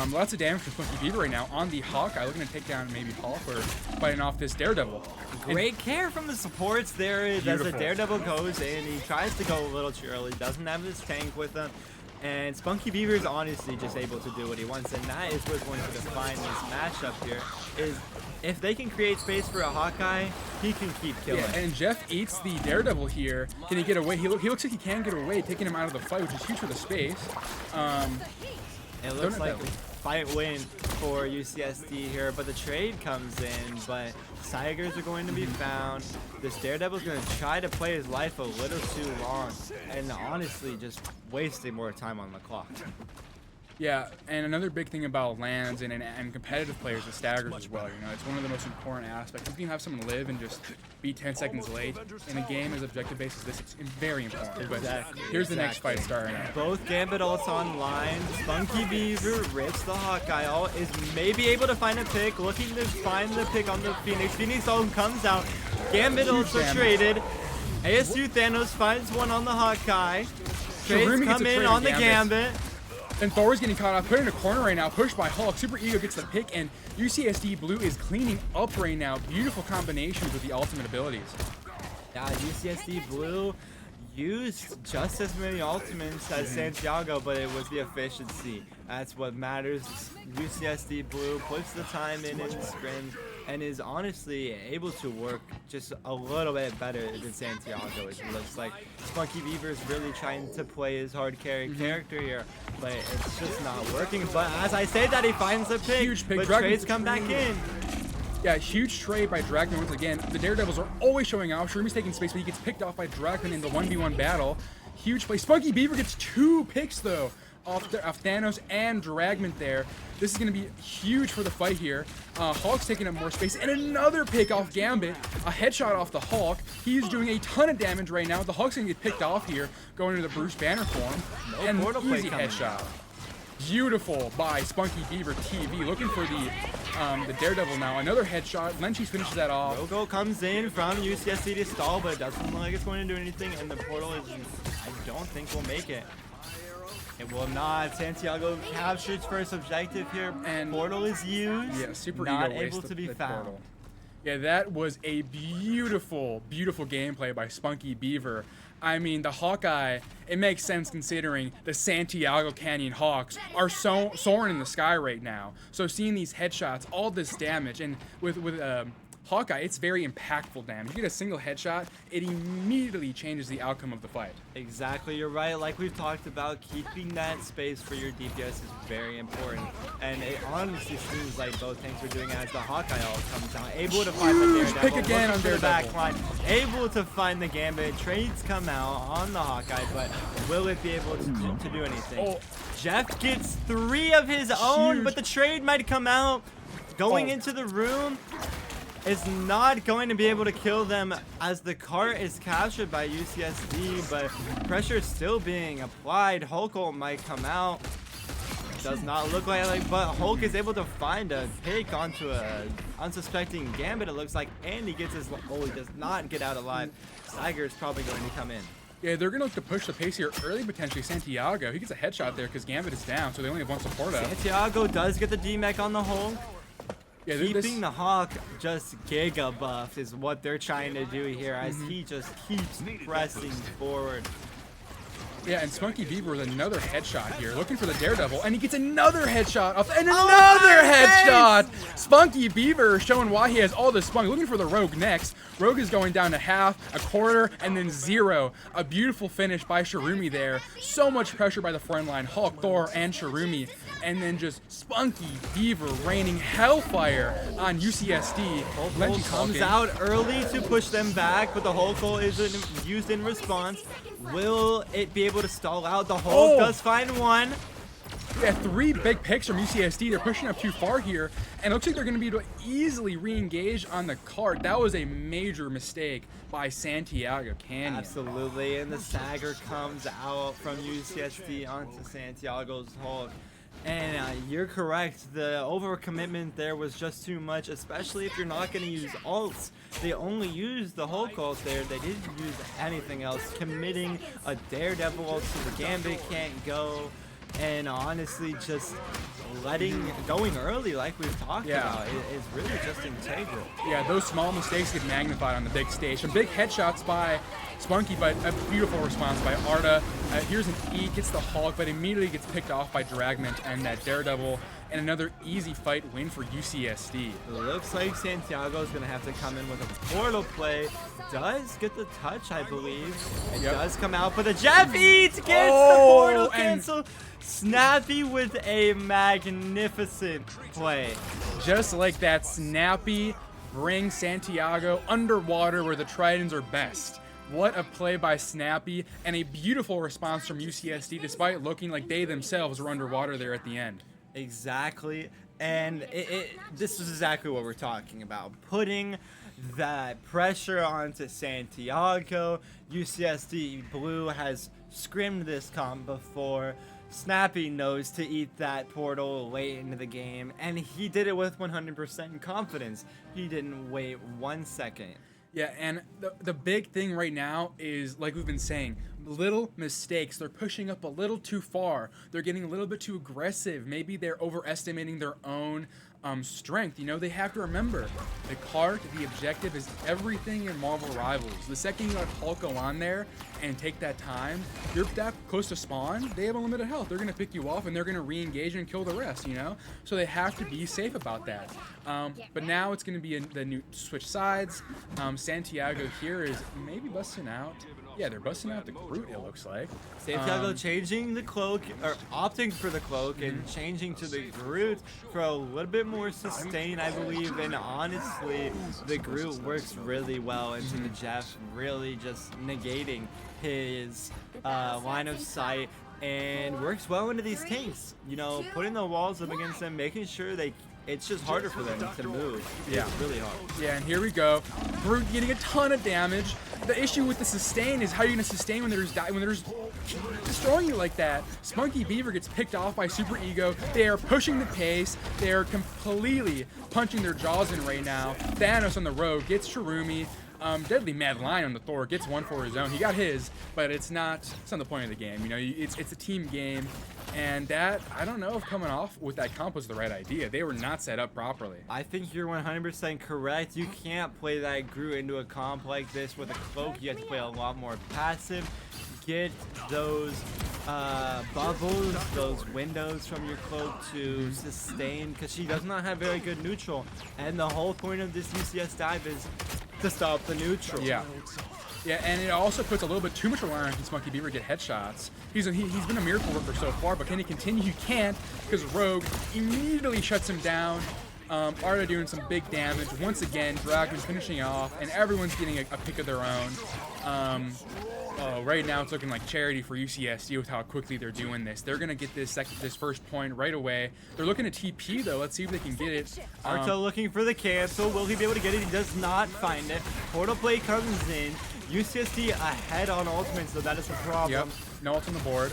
Lots of damage from Spunky Beaver right now on the Hawkeye, looking to take down maybe Hulk or fighting off this Daredevil. Great care from the supports there as the Daredevil goes in. He tries to go a little too early, doesn't have his tank with him. And Spunky Beaver is honestly just able to do what he wants, and that is what's going to define this matchup here, is if they can create space for a Hawkeye, he can keep killing. Yeah, and Jeff eats the Daredevil here. Can he get away? He looks like he can get away, taking him out of the fight, which is huge for the space. It looks like a fight win for UCSD here, but the trade comes in, but Tigers are going to be found. This Daredevil's going to try to play his life a little too long, and honestly just wasting more time on the clock. Yeah, and another big thing about lands and competitive players is staggers as well. You know, it's one of the most important aspects. If you can have someone live and just be 10 seconds late in a game as objective basis, this is very important. But here's the next fight starting out. Both Gambit ults online. Spunky Beaver rips the Hawkeye ult, is maybe able to find a pick, looking to find the pick on the Phoenix. Phoenix ult comes out. Gambit ults are traded. ASU Thanos finds one on the Hawkeye. Trades come in on the Gambit. And Thor's getting caught off, put in a corner right now, pushed by Hulk. Super Ego gets the pick, and UCSD Blue is cleaning up right now. Beautiful combinations with the ultimate abilities. Yeah, UCSD Blue used just as many ultimates as Santiago, but it was the efficiency. That's what matters. UCSD Blue puts the time in the scrims and is honestly able to work just a little bit better than Santiago. It looks like Spunky Beaver is really trying to play his hard carry character here, but it's just not working. But as I say that, he finds the pick. Huge pick. But trades come back in. Yeah, huge trade by Dragman once again. The Daredevils are always showing off. Shroomi's taking space, but he gets picked off by Dragman in the 1v1 battle. Huge play. Spunky Beaver gets 2 picks, though, off Thanos and Dragman there. This is going to be huge for the fight here. Hulk's taking up more space, and another pick off Gambit. A headshot off the Hulk. He's doing a ton of damage right now. The Hulk's going to get picked off here, going into the Bruce Banner form. And easy headshot. Beautiful by Spunky Beaver TV. Looking for the Daredevil now. Another headshot. Lenchis finishes that off. Rogo comes in from UCSD to stall, but it doesn't look like it's going to do anything. And the portal is, I don't think will make it. It will not. Santiago captures first objective here. And portal is used. Yeah, Super not Ego able to be found. Portal. Yeah, that was a beautiful, beautiful gameplay by Spunky Beaver. I mean, the Hawkeye, it makes sense considering the Santiago Canyon Hawks are soaring in the sky right now. So seeing these headshots, all this damage, and with Hawkeye, it's very impactful damage. You get a single headshot, it immediately changes the outcome of the fight. Exactly, you're right. Like we've talked about, keeping that space for your DPS is very important. And it honestly seems like both tanks are doing it as the Hawkeye all comes down. Able to find the Daredevil. Pick again on Daredevil. Back line. Able to find the Gambit. Trades come out on the Hawkeye, but will it be able to do anything? Oh. Jeff gets 3 of his own, but the trade might come out. Going into the room is not going to be able to kill them as the cart is captured by UCSD, but pressure is still being applied. Hulk ult might come out. Does not look like, but Hulk is able to find a pick onto a unsuspecting Gambit, it looks like, and he gets his, he does not get out alive. Tiger is probably going to come in. Yeah, they're going to look to push the pace here early, potentially. Santiago, he gets a headshot there because Gambit is down, so they only have one support up. Santiago does get the D-Mech on the Hulk. Yeah, Keeping the Hawk just giga buffed is what they're trying to do here as he just keeps pressing forward. Yeah, and Spunky Beaver with another headshot here, looking for the Daredevil, and he gets another headshot off, and another headshot! Spunky Beaver showing why he has all this spunk, looking for the Rogue next. Rogue is going down to half, a quarter, and then 0. A beautiful finish by Shirumi there. So much pressure by the front line, Hulk, Thor, and Shirumi. And then just Spunky Beaver raining hellfire on UCSD. Hulk comes out early to push them back, but the Hulk isn't used in response. Will it be able to stall out? The Hulk does find one. Yeah, 3 big picks from UCSD. They're pushing up too far here, and it looks like they're going to be able to easily re-engage on the cart. That was a major mistake by Santiago Canyon. Absolutely, and the stagger comes out from UCSD onto Santiago's Hulk. And you're correct, the overcommitment there was just too much, especially if you're not going to use ults. They only used the Hulk ult there, they didn't use anything else. Committing a Daredevil ult so the Gambit can't go, and honestly just going early like we've talked about is really just integral. Yeah, those small mistakes get magnified on the big stage. Some big headshots by Spunky, but a beautiful response by Arda. Here's an E, gets the Hulk, but immediately gets picked off by Dragment and that Daredevil, and another easy fight win for UCSD. It looks like Santiago's going to have to come in with a portal play. Does get the touch, I believe. It does come out, but the Jeff Eats gets the portal cancel. Snappy with a magnificent play. Just like that, Snappy brings Santiago underwater where the Tridents are best. What a play by Snappy, and a beautiful response from UCSD despite looking like they themselves were underwater there at the end. Exactly, and this is exactly what we're talking about. Putting that pressure onto Santiago. UCSD Blue has scrimmed this comp before. Snappy knows to eat that portal late into the game, and he did it with 100% confidence. He didn't wait 1 second. Yeah, and the big thing right now is, like we've been saying, little mistakes. They're pushing up a little too far. They're getting a little bit too aggressive. Maybe they're overestimating their own strength. You know, they have to remember, the cart, the objective is everything in Marvel Rivals. The second you let Hulk go on there and take that time, you're that close to spawn, they have unlimited health. They're going to pick you off and they're going to re-engage and kill the rest, you know? So they have to be safe about that. But now it's going to be the new switch sides. Santiago here is maybe busting out. Yeah, they're busting out the Groot, it looks like. Santiago changing the cloak, or opting for the cloak and changing to the Groot for a little bit more sustain, I believe. And honestly, the Groot works really well into the Jeff, really just negating his line of sight, and works well into these tanks. You know, putting the walls up against them, making sure it's just harder for them to move. Yeah. It's really hard. Yeah, and here we go. Groot getting a ton of damage. The issue with the sustain is how you're gonna sustain when there's destroying you like that. Spunky Beaver gets picked off by Super Ego. They are pushing the pace. They are completely punching their jaws in right now. Thanos on the Rogue gets Shirumi. Deadly Mad Lion on the Thor gets one for his own. He got his, but it's not the point of the game. You know, it's a team game, and that, I don't know if coming off with that comp was the right idea. They were not set up properly. I think you're 100% correct. You can't play that Groot into a comp like this with a cloak. You have to play a lot more passive. Get those bubbles, those windows from your cloak to sustain, because she does not have very good neutral. And the whole point of this UCS dive is to stop the neutral. Yeah. Yeah, and it also puts a little bit too much reliance on Spunky Beaver to get headshots. He's been a miracle worker so far, but can he continue? He can't, because Rogue immediately shuts him down. Arda doing some big damage. Once again, Dragon's finishing off, and everyone's getting a pick of their own. Right now it's looking like charity for UCSD with how quickly they're doing this. They're going to get this first point right away. They're looking to TP, though. Let's see if they can get it. Arto looking for the cancel. Will he be able to get it? He does not find it. Portal play comes in. UCSD ahead on ultimate, so that is the problem. Yep, no ult on the board.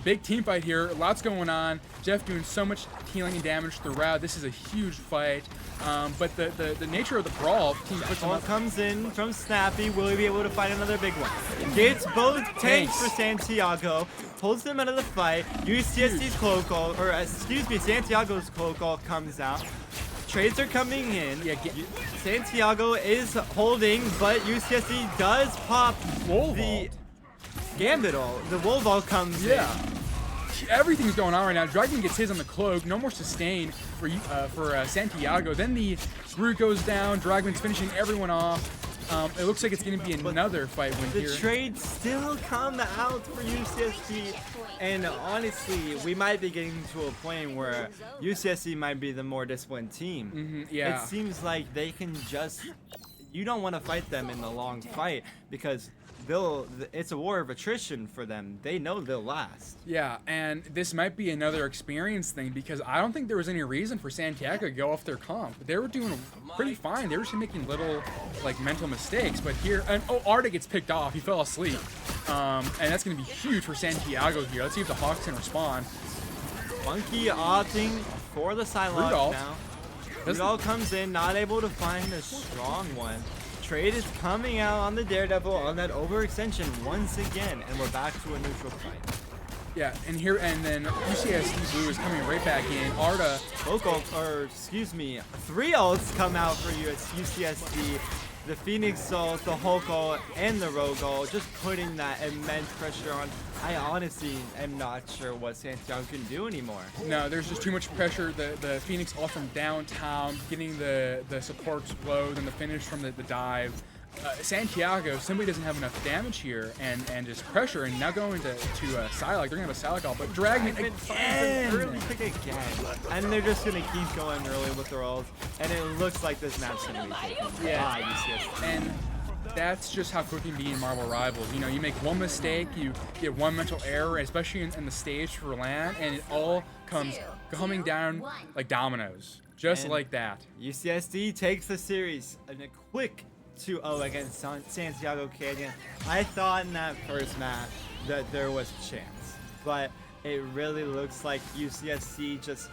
Big team fight here. Lots going on. Jeff doing so much healing and damage throughout. This is a huge fight. But the nature of the brawl, team puts them up. Comes in from Snappy. Will he be able to find another big one? Gets both tanks for Santiago. Pulls them out of the fight. UCSD's cloak ult, or excuse me, Santiago's cloak ult comes out. trades are coming in. Yeah, Santiago is holding, but UCSD does pop the Gambit ult. The Wolval comes in. Everything's going on right now. Dragon gets his on the cloak. No more sustain for Santiago. Then the Groot goes down. Dragon's finishing everyone off. It looks like it's going to be another fight win here. The trades still come out for UCSD, and honestly, we might be getting to a point where UCSD might be the more disciplined team. Yeah. It seems like they can just. You don't want to fight them in the long fight because it's a war of attrition for them. They know they'll last. Yeah, and this might be another experience thing because I don't think there was any reason for Santiago to go off their comp. They were doing pretty fine. They were just making little like mental mistakes. But here, and Arda gets picked off. He fell asleep, and that's going to be huge for Santiago here. Let's see if the Hawks can respond. Monkey opting for the Psylocke now. Rudolph comes in, not able to find a strong one. Trade is coming out on the Daredevil on that overextension once again, and we're back to a neutral fight. Yeah, and then UCSD Blue is coming right back in. Arda, excuse me, 3 ults come out for UCSD. The Phoenix ult, the Hulk ult, and the Rogue ult, just putting that immense pressure on. I honestly am not sure what Santiago can do anymore. No, there's just too much pressure. The Phoenix ult from downtown, getting the supports low, then the finish from the dive. Santiago simply doesn't have enough damage here and just pressure, and now going to Psylocke. They're going to have a Psylocke ult, but Dragon again! Early pick again. And they're just going to keep going early with their ults, and it looks like this map's going to be taken by UCSD. And that's just how quick it can be in Marvel Rivals. You know, you make one mistake, you get one mental error, especially in the stage for LAN, and it all comes coming down like dominoes, just like that. UCSD takes the series in a quick 2-0 against Santiago Canyon. I thought in that first match that there was a chance, but it really looks like UCSD just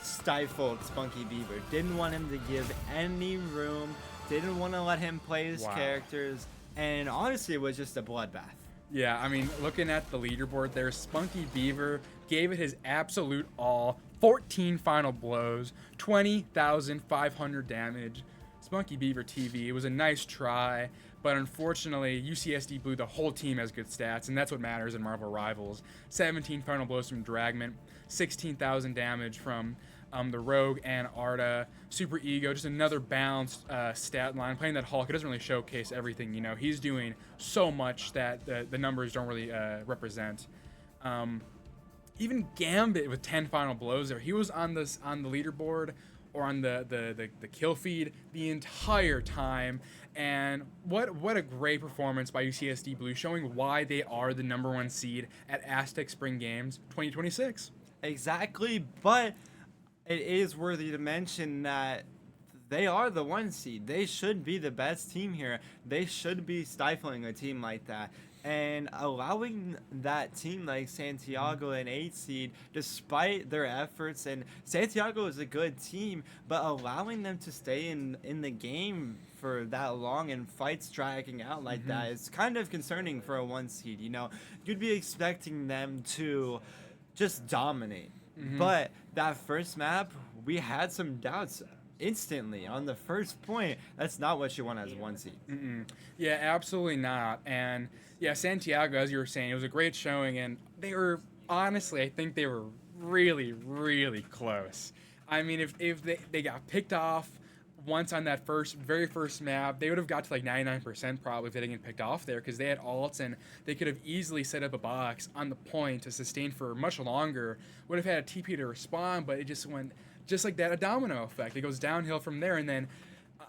stifled Spunky Beaver. Didn't want him to give any room, didn't want to let him play his characters, and honestly it was just a bloodbath. Yeah, I mean, looking at the leaderboard there, Spunky Beaver gave it his absolute all. 14 final blows, 20,500 damage. Spunky Beaver TV. It was a nice try, but unfortunately, UCSD Blue, the whole team has good stats, and that's what matters in Marvel Rivals. 17 final blows from Dragman, 16,000 damage from the Rogue and Arda. Super Ego, just another balanced stat line. Playing that Hulk, it doesn't really showcase everything, you know. He's doing so much that the numbers don't really represent. Even Gambit with 10 final blows there. He was on the leaderboard or on the kill feed the entire time, and what a great performance by UCSD Blue, showing why they are the #1 seed at Aztec Spring Games 2026. Exactly, but it is worthy to mention that they are the 1 seed. They should be the best team here. They should be stifling a team like that. And allowing that team like Santiago an 8 seed, despite their efforts, and Santiago is a good team, but allowing them to stay in the game for that long and fights dragging out like that is kind of concerning for a 1 seed. You know, you'd be expecting them to just dominate. But that first map, we had some doubts instantly on the first point. That's not what you want as a 1 seed. Yeah, absolutely not. And yeah, Santiago, as you were saying, it was a great showing, and they were, honestly, I think they were really, really close. I mean, if they got picked off once on that very first map, they would have got to like 99% probably if they didn't get picked off there, because they had ults and they could have easily set up a box on the point to sustain for much longer. Would have had a TP to respond, but it just went just like that, a domino effect. It goes downhill from there, and then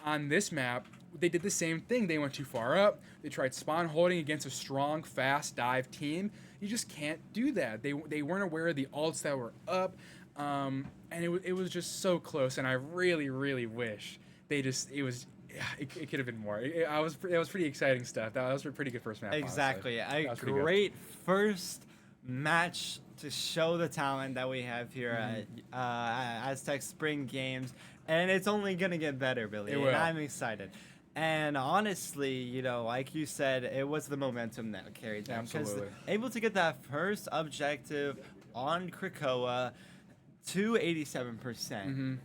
on this map, they did the same thing. They went too far up. They tried spawn holding against a strong, fast dive team. You just can't do that. They weren't aware of the ults that were up, and it was just so close. And I really, really wish it could have been more. It was pretty exciting stuff. That was a pretty good first map. Exactly, a great first match to show the talent that we have here at Aztec Spring Games, and it's only gonna get better, Billy. And I'm excited. And honestly, you know, like you said, it was the momentum that carried them. Absolutely. Able to get that first objective on Krakoa to 87%.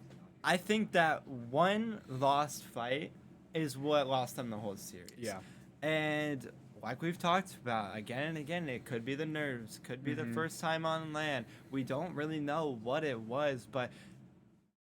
I think that one lost fight is what lost them the whole series. Yeah. And like we've talked about again and again, it could be the nerves, could be the first time on land. We don't really know what it was, but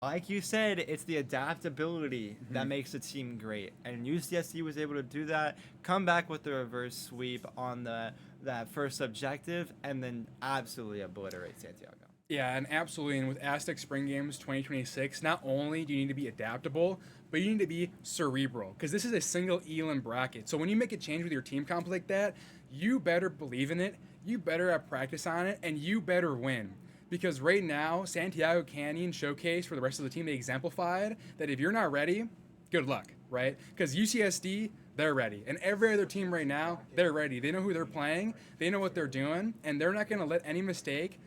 like you said, it's the adaptability that makes the team great. And UCSD was able to do that, come back with the reverse sweep on that first objective, and then absolutely obliterate Santiago. Yeah, and absolutely. And with Aztec Spring Games 2026, not only do you need to be adaptable, but you need to be cerebral because this is a single elim bracket. So when you make a change with your team comp like that, you better believe in it, you better have practice on it, and you better win. Because right now, Santiago Canyon Showcase for the rest of the team, they exemplified that if you're not ready, good luck, right? Because UCSD, they're ready. And every other team right now, they're ready. They know who they're playing, they know what they're doing, and they're not going to let any mistake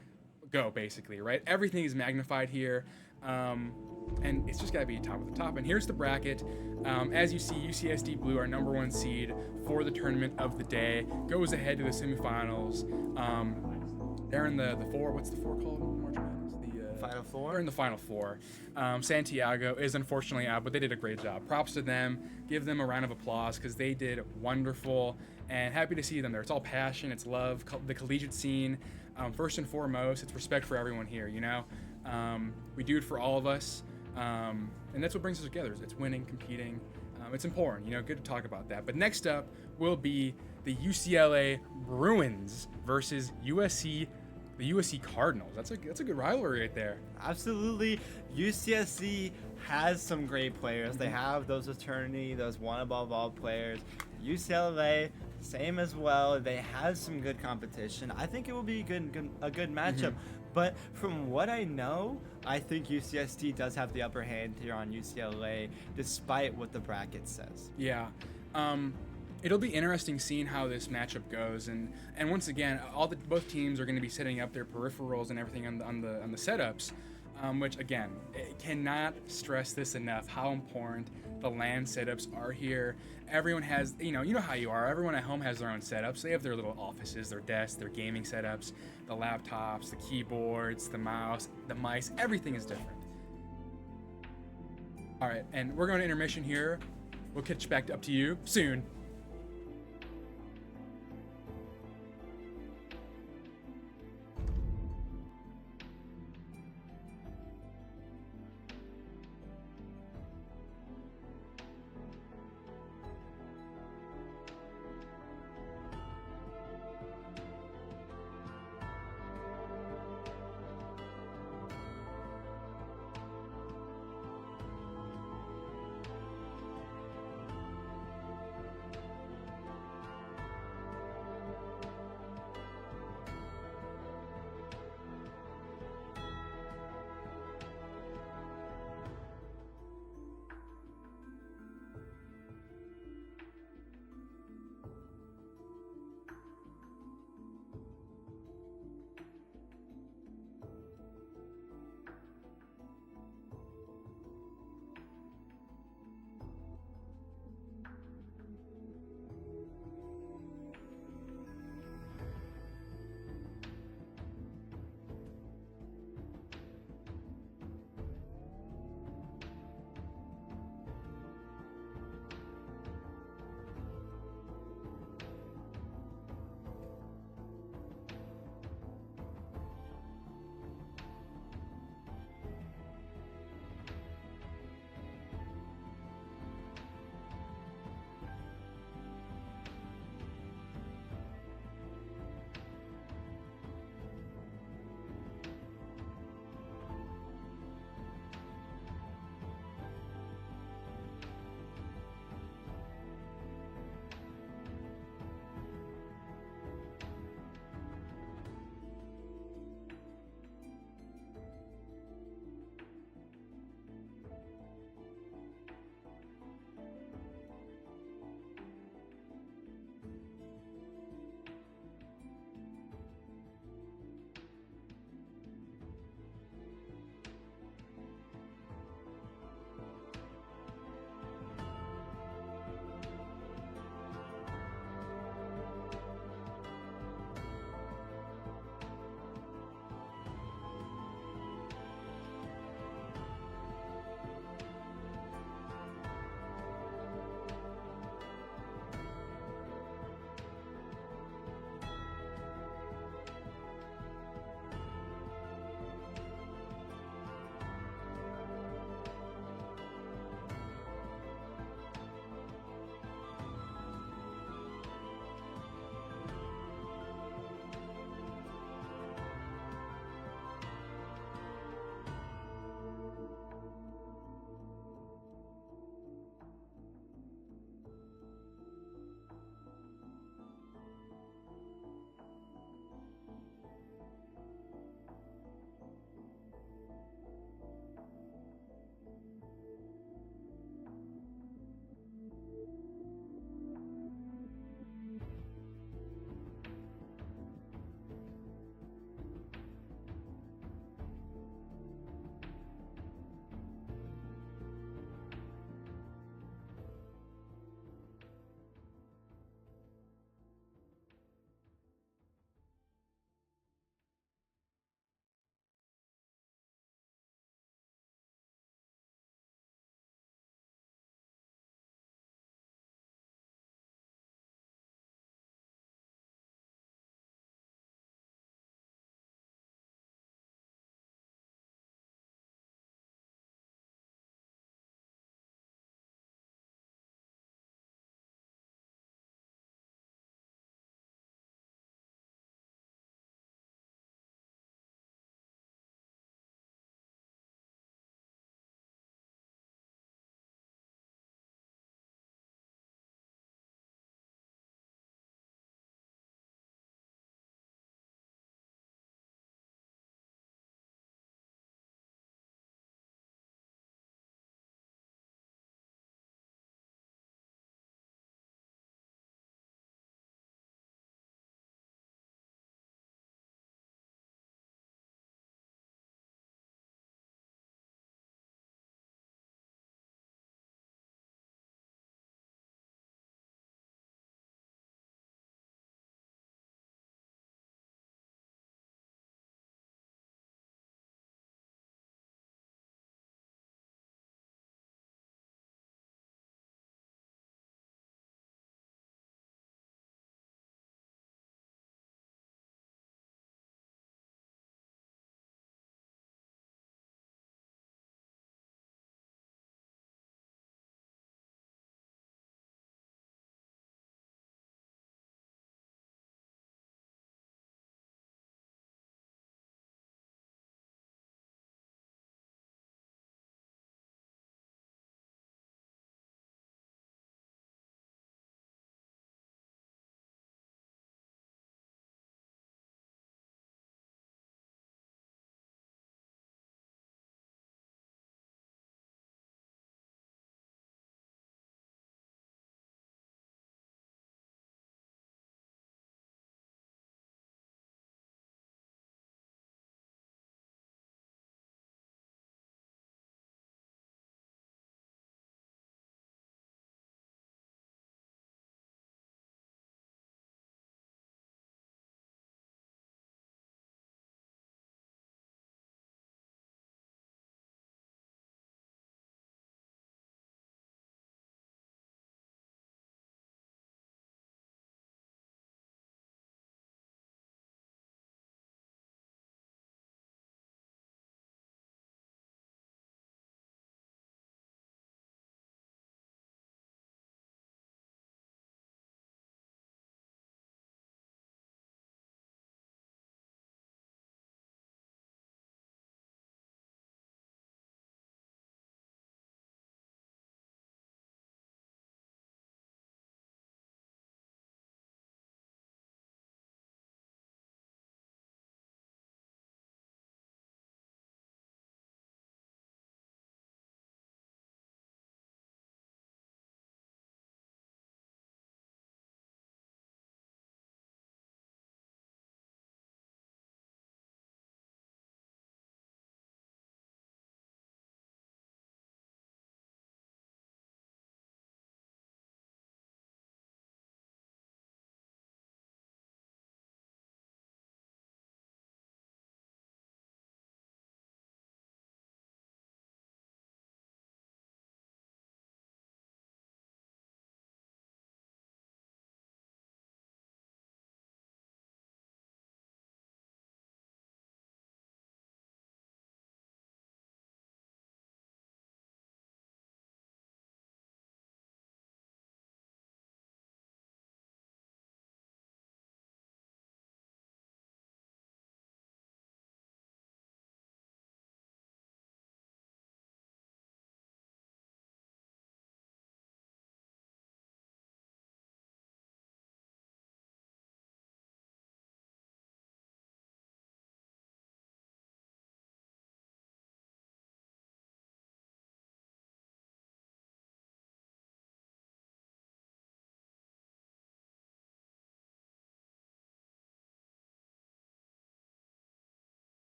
go, basically, right? Everything is magnified here. And it's just got to be top of the top. And here's the bracket. As you see, UCSD Blue, our number 1 seed for the tournament of the day, goes ahead to the semifinals. They're in the four. What's the four called? March Madness? Final four? They're in the final four. Santiago is unfortunately out, but they did a great job. Props to them. Give them a round of applause because they did wonderful. And happy to see them there. It's all passion. It's love. The collegiate scene. First and foremost, it's respect for everyone here. You know, we do it for all of us, and that's what brings us together. It's winning, competing. It's important. You know, good to talk about that. But next up will be the UCLA Bruins versus USC, the USC Cardinals. That's a good rivalry right there. Absolutely. UCSC has some great players. They have those eternity, those one above all players. UCLA, same as well. They have some good competition. I think it will be a good matchup. But from what I know, I think UCSD does have the upper hand here on UCLA, despite what the bracket says. Yeah. It'll be interesting seeing how this matchup goes, and once again, both teams are going to be setting up their peripherals and everything on the setups, which again, cannot stress this enough how important the LAN setups are here. Everyone has, you know how you are. Everyone at home has their own setups. They have their little offices, their desks, their gaming setups, the laptops, the keyboards, the mouse, the mice. Everything is different. All right, and we're going to intermission here. We'll catch back up to you soon.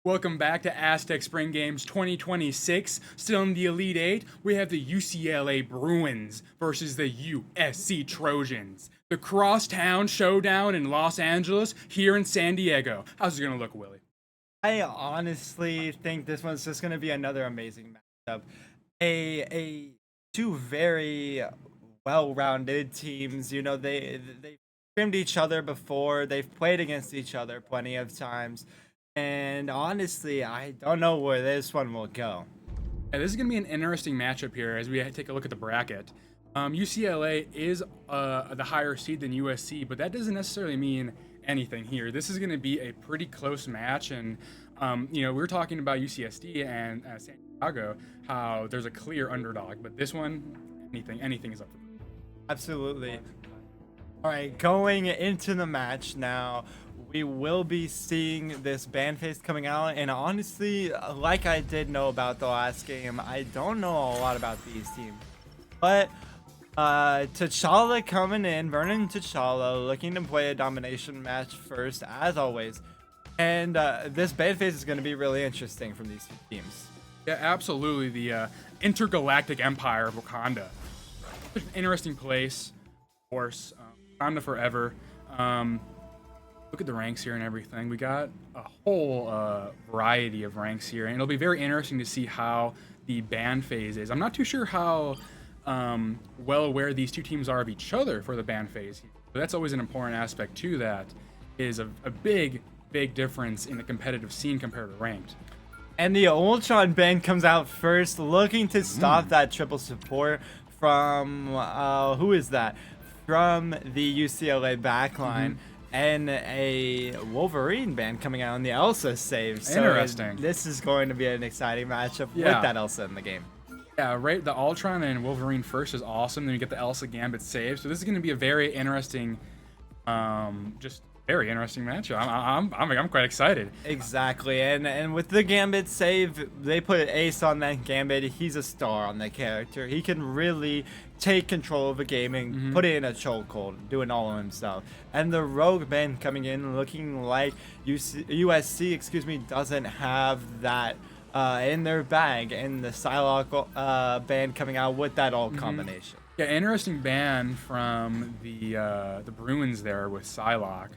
Welcome back to Aztec Spring Games 2026. Still in the Elite Eight, we have the UCLA Bruins versus the USC Trojans. The crosstown showdown in Los Angeles, here in San Diego. How's it gonna look, Willie? I honestly think this one's just going to be another amazing matchup. A two very well-rounded teams. You know, they trimmed each other before. They've played against each other plenty of times. And honestly, I don't know where this one will go. Yeah, this is gonna be an interesting matchup here as we take a look at the bracket. UCLA is the higher seed than USC, but that doesn't necessarily mean anything here. This is going to be a pretty close match, and we were talking about UCSD and San Diego, how there's a clear underdog, but this one, anything is up for grabs. Absolutely. All right, going into the match now, we will be seeing this band face coming out, and honestly, like I did know about the last game, I don't know a lot about these teams, but T'Challa coming in, Vernon T'Challa looking to play a domination match first, as always. And this band phase is going to be really interesting from these two teams. Yeah, absolutely. The intergalactic empire of Wakanda. Such an interesting place, of course. Wakanda forever. Look at the ranks here and everything. We got a whole variety of ranks here, and it'll be very interesting to see how the band phase is. I'm not too sure how well aware these two teams are of each other for the band phase. But that's always an important aspect to that, is a big difference in the competitive scene compared to ranked. And the Ultron band comes out first, looking to stop that triple support from, who is that? From the UCLA backline. And a Wolverine band coming out on the Elsa save. So interesting. This is going to be an exciting matchup with that Elsa in the game. Yeah, right. The Ultron and Wolverine first is awesome. Then you get the Elsa Gambit save. So this is going to be a very interesting, very interesting matchup. I'm quite excited. Exactly, and with the Gambit save, they put Ace on that Gambit. He's a star on that character. He can really take control of a game and put it in a chokehold, doing all himself. And the Rogue band coming in, looking like USC, doesn't have that in their bag, and the Psylocke band coming out with that ult combination. Yeah, interesting ban from the Bruins there with Psylocke.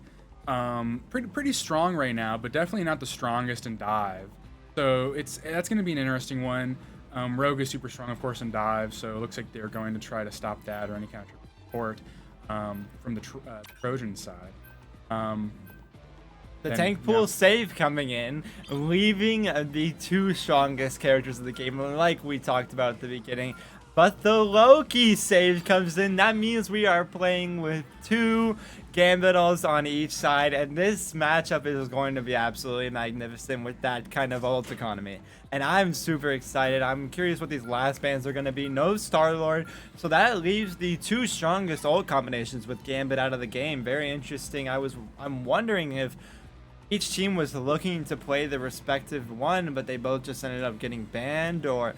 Pretty strong right now, but definitely not the strongest in dive. So that's going to be an interesting one. Rogue is super strong, of course, in dive, so it looks like they're going to try to stop that or any kind of support from the Trojan side. The tank pool save coming in, leaving the two strongest characters of the game, like we talked about at the beginning. But the Loki save comes in. That means we are playing with two Gambitals on each side, and this matchup is going to be absolutely magnificent with that kind of ult economy. And I'm super excited. I'm curious what these last bands are going to be. No Star-Lord, so that leaves the two strongest ult combinations with Gambit out of the game. Very interesting. I'm wondering if each team was looking to play the respective one, but they both just ended up getting banned, or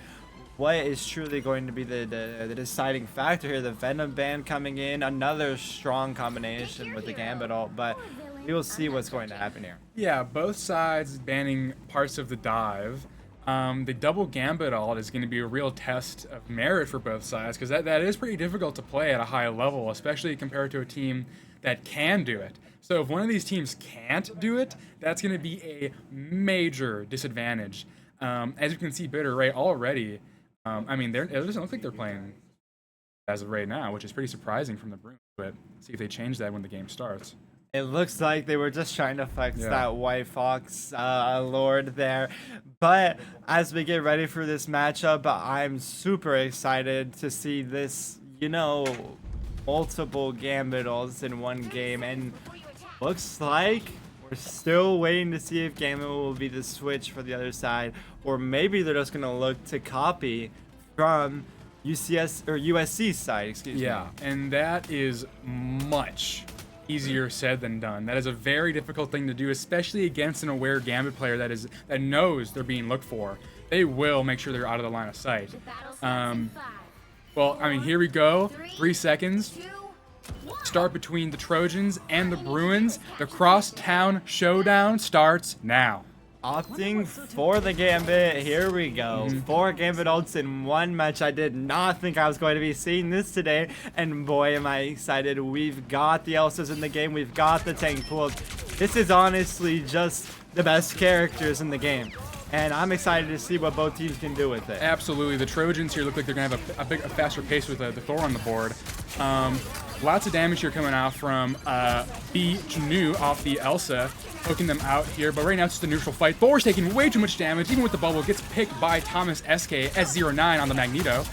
what is truly going to be the deciding factor here. The Venom band coming in, another strong combination with the Gambit ult, but we will see what's going to happen here. Yeah, both sides banning parts of the dive. The double Gambit ult is going to be a real test of merit for both sides, because that is pretty difficult to play at a high level, especially compared to a team that can do it. So if one of these teams can't do it, that's going to be a major disadvantage. As you can see, Bitter Ray already, it doesn't look like they're playing as of right now, which is pretty surprising from the Bruins, but see if they change that when the game starts. It looks like they were just trying to flex that White Fox Lord there. But as we get ready for this matchup, I'm super excited to see this, multiple Gambit ults in one game. And looks like we're still waiting to see if Gambit will be the switch for the other side, or maybe they're just going to look to copy from USC's side, excuse me. Yeah, and that is much easier said than done. That is a very difficult thing to do, especially against an aware Gambit player that knows they're being looked for. They will make sure they're out of the line of sight. Here we go. 3 seconds. Start between the Trojans and the Bruins. The crosstown showdown starts now. opting for the Gambit. Here we go. 4 Gambit ults in one match. I did not think I was going to be seeing this today. And boy, am I excited. We've got the Elsas in the game. We've got the tank pool. This is honestly just the best characters in the game. And I'm excited to see what both teams can do with it. Absolutely. The Trojans here look like they're going to have a faster pace with the Thor on the board. Lots of damage here coming out from B. Janu off the Elsa, poking them out here. But right now it's just a neutral fight. Thor's taking way too much damage, even with the bubble. Gets picked by Thomas SK, S09 on the Magneto.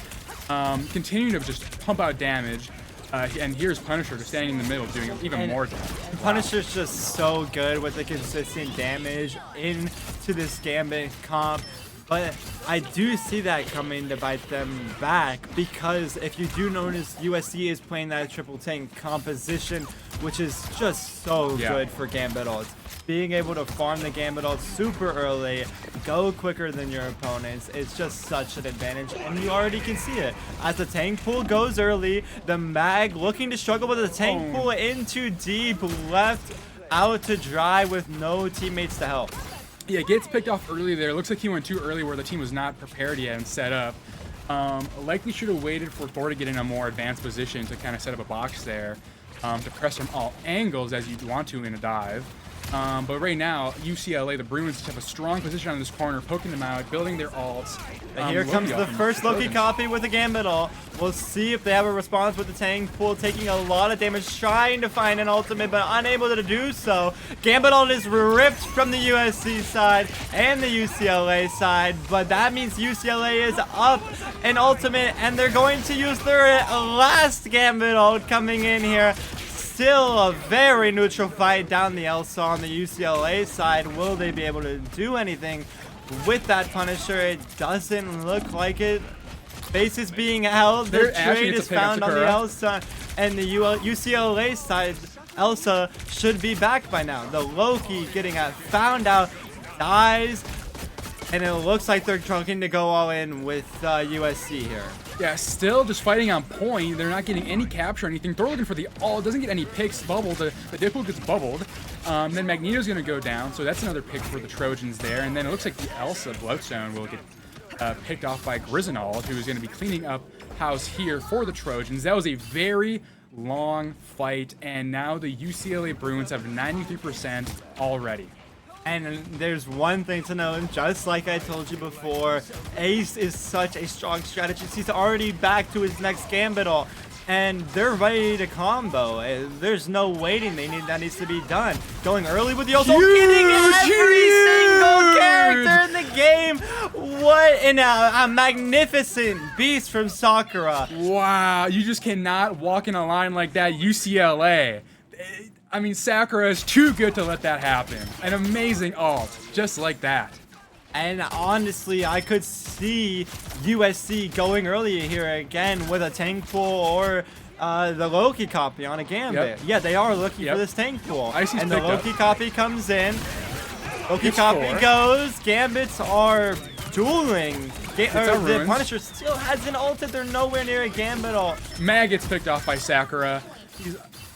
Continuing to just pump out damage. And here's Punisher just standing in the middle doing even more damage. Punisher's just so good with the consistent damage into this Gambit comp. But I do see that coming to bite them back, because if you do notice, USC is playing that triple tank composition, which is just so good for Gambit ults. Being able to farm the Gambit ults super early, go quicker than your opponents, is just such an advantage, and you already can see it. As the tank pool goes early, the Mag looking to struggle with the tank pool in too deep, left out to dry with no teammates to help. Yeah, gets picked off early there. Looks like he went too early where the team was not prepared yet and set up. Likely should have waited for Thor to get in a more advanced position to kind of set up a box there to press from all angles as you'd want to in a dive. But right now, UCLA, the Bruins have a strong position on this corner, poking them out, building their ults. Here comes the first Loki copy with a Gambit ult. We'll see if they have a response with the tank pool, taking a lot of damage, trying to find an ultimate, but unable to do so. Gambit ult is ripped from the USC side and the UCLA side, but that means UCLA is up an ultimate, and they're going to use their last Gambit ult coming in here. Still a very neutral fight down the Elsa on the UCLA side. Will they be able to do anything with that Punisher? It doesn't look like it. Base is being held. The trade is found on the Elsa, and the UCLA side, Elsa should be back by now. The Loki getting found out, dies, and it looks like they're trying to go all in with USC here. Yeah, still just fighting on point. They're not getting any capture or anything. They're looking for the ult. Doesn't get any picks. Bubbled. The Deadpool gets bubbled. Then Magneto's going to go down. So that's another pick for the Trojans there. And then it looks like the Elsa Bloodstone will get picked off by Grisenold, who is going to be cleaning up house here for the Trojans. That was a very long fight. And now the UCLA Bruins have 93% already. And there's one thing to know, just like I told you before, Ace is such a strong strategist. He's already back to his next Gambit ult, and they're ready to combo. There's no waiting that needs to be done. Going early with the ult, getting every single character in the game. What a magnificent beast from Sakura. Wow, you just cannot walk in a line like that, UCLA. I mean, Sakura is too good to let that happen. An amazing ult, just like that. And honestly, I could see USC going early here again with a tank pool or the Loki copy on a Gambit. Yeah, they are looking for this tank pool. And the Loki copy comes in. Loki copy goes. Gambits are dueling. The Punisher still hasn't ulted. They're nowhere near a Gambit ult. Mag gets picked off by Sakura.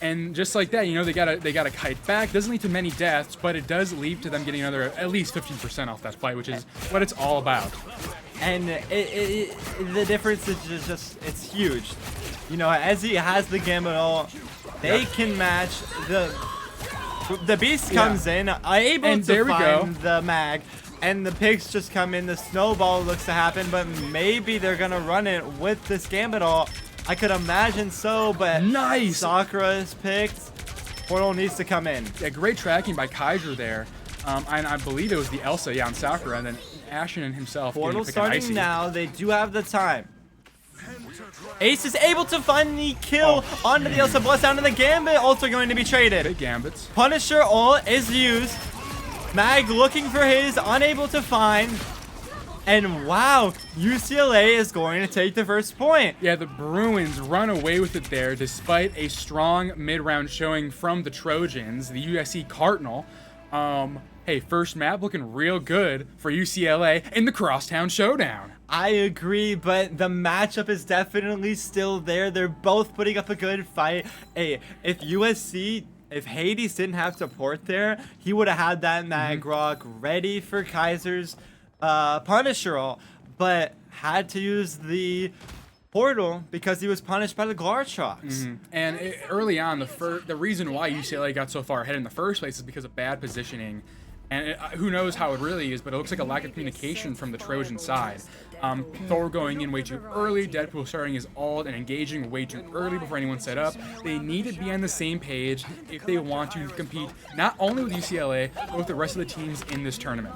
And just like that, you know, they gotta kite back. Doesn't lead to many deaths, but it does lead to them getting another at least 15% off that fight, which is what it's all about. And the difference is just, it's huge. You know, as he has the Gambit ult, they can match the Beast comes in, able to find the Mag, and the picks just come in. The snowball looks to happen, but maybe they're gonna run it with this Gambit ult. I could imagine so, but nice. Sakura is picked. Portal needs to come in. Yeah, great tracking by Kaiser there. And I believe it was the Elsa, on Sakura, and then Ashen himself. Portal starting now. They do have the time. Ace is able to finally kill onto the Elsa Bloodstone, and the Gambit also going to be traded. Big Gambits. Punisher ult is used. Mag looking for his, unable to find. And wow, UCLA is going to take the first point. Yeah, the Bruins run away with it there despite a strong mid-round showing from the Trojans, the USC Cardinal. Hey, first map looking real good for UCLA in the Crosstown Showdown. I agree, but the matchup is definitely still there. They're both putting up a good fight. Hey, if USC If Hades didn't have to port there, he would have had that Magrok ready for Kaiser's Punisher ult, but had to use the portal because he was punished by the Glartrox. And early on, the reason why UCLA got so far ahead in the first place is because of bad positioning. And who knows how it really is, but it looks like a lack of communication from the Trojan side. Thor going in way too early, Deadpool starting his ult and engaging way too early before anyone set up. They need to be on the same page if they want to compete not only with UCLA, but with the rest of the teams in this tournament.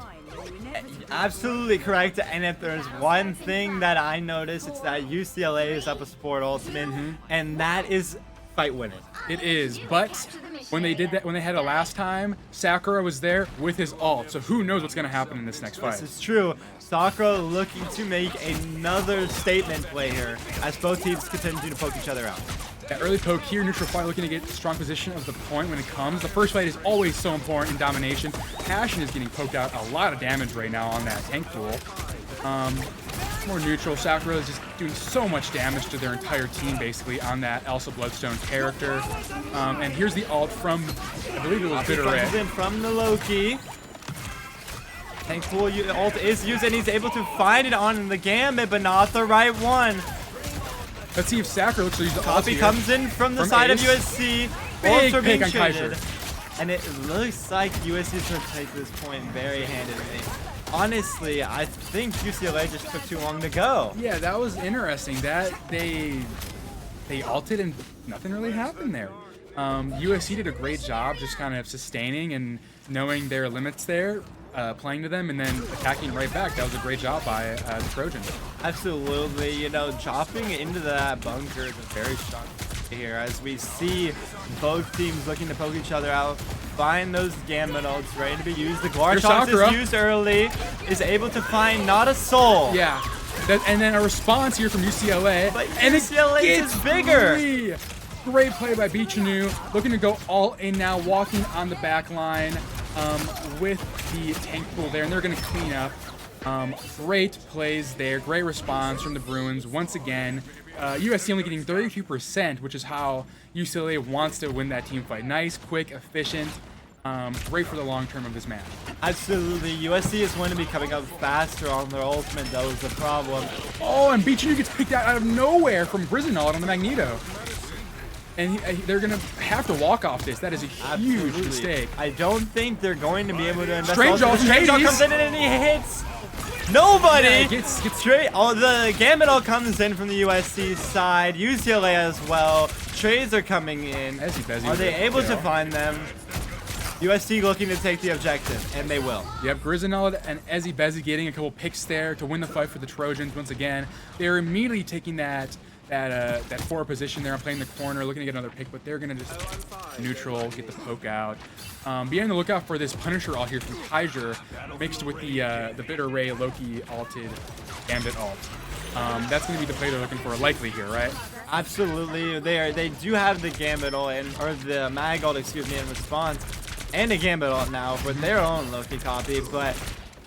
Absolutely correct. And if there's one thing that I noticed, it's that UCLA is up a Sport Ultimate, and that is fight winning. It is, but when they did that, when they had it last time, Sakura was there with his ult, so who knows what's going to happen in this next fight. This is true. Sakura looking to make another statement play here as both teams continue to poke each other out. That early poke here, neutral fight looking to get strong position of the point when it comes. The first fight is always so important in domination. Passion is getting poked out a lot of damage right now on that tank pool. More neutral. Sakura is just doing so much damage to their entire team basically on that Elsa Bloodstone character. And here's the ult from, I believe it was Bitter Comes in from the Loki. Tank pool ult is used and he's able to find it on the Gambit, but not the right one. Let's see if Sakura looks to use the ult Copy here. comes in from the side of USC. Big Ults are being pick on Kaiser. traded. And it looks like USC is going to take this point very handedly. Honestly, I think UCLA just took too long to go. Yeah, that was interesting. That they ulted and nothing really happened there. USC did a great job just kind of sustaining and knowing their limits there, playing to them, and then attacking right back. That was a great job by the Trojans. Absolutely, you know, dropping into that bunker is a very strong here as we see both teams looking to poke each other out, find those Gambit ults ready to be used. The Glartrox is used early, is able to find not a soul. Yeah, and then a response here from UCLA. But and UCLA is bigger. Free. Great play by Bichanu, looking to go all in now, walking on the back line with the tank pool there, and they're going to clean up. Great plays there, great response from the Bruins once again. USC only getting 32%, which is how UCLA wants to win that team fight. Nice, quick, efficient. Great for the long term of this match. Absolutely. USC is going to be coming up faster on their ultimate, though, is the problem. Oh, and Bichanu gets picked out of nowhere from Grizzanod on the Magneto. And they're going to have to walk off this. That is a huge mistake. I don't think they're going to be able to invest. Strange ult comes in and he hits nobody. Yeah, gets straight. Oh, the Gambit ult comes in from the USC side. UCLA as well. Trades are coming in. Are they able to find them? USC looking to take the objective, and they will. Yep, Grizzanod and Ezzy Bezzy getting a couple picks there to win the fight for the Trojans once again. They're immediately taking that forward position there and playing the corner, looking to get another pick, but they're going to just neutral, get the poke out. Be on the lookout for this Punisher ult here from Kaiser, mixed with the Bitter Ray Loki ulted Gambit ult. That's going to be the play they're looking for, likely here, right? Absolutely. They do have the Gambit ult, or the Mag ult, excuse me, in response, and a Gambit ult now with their own Loki copy, but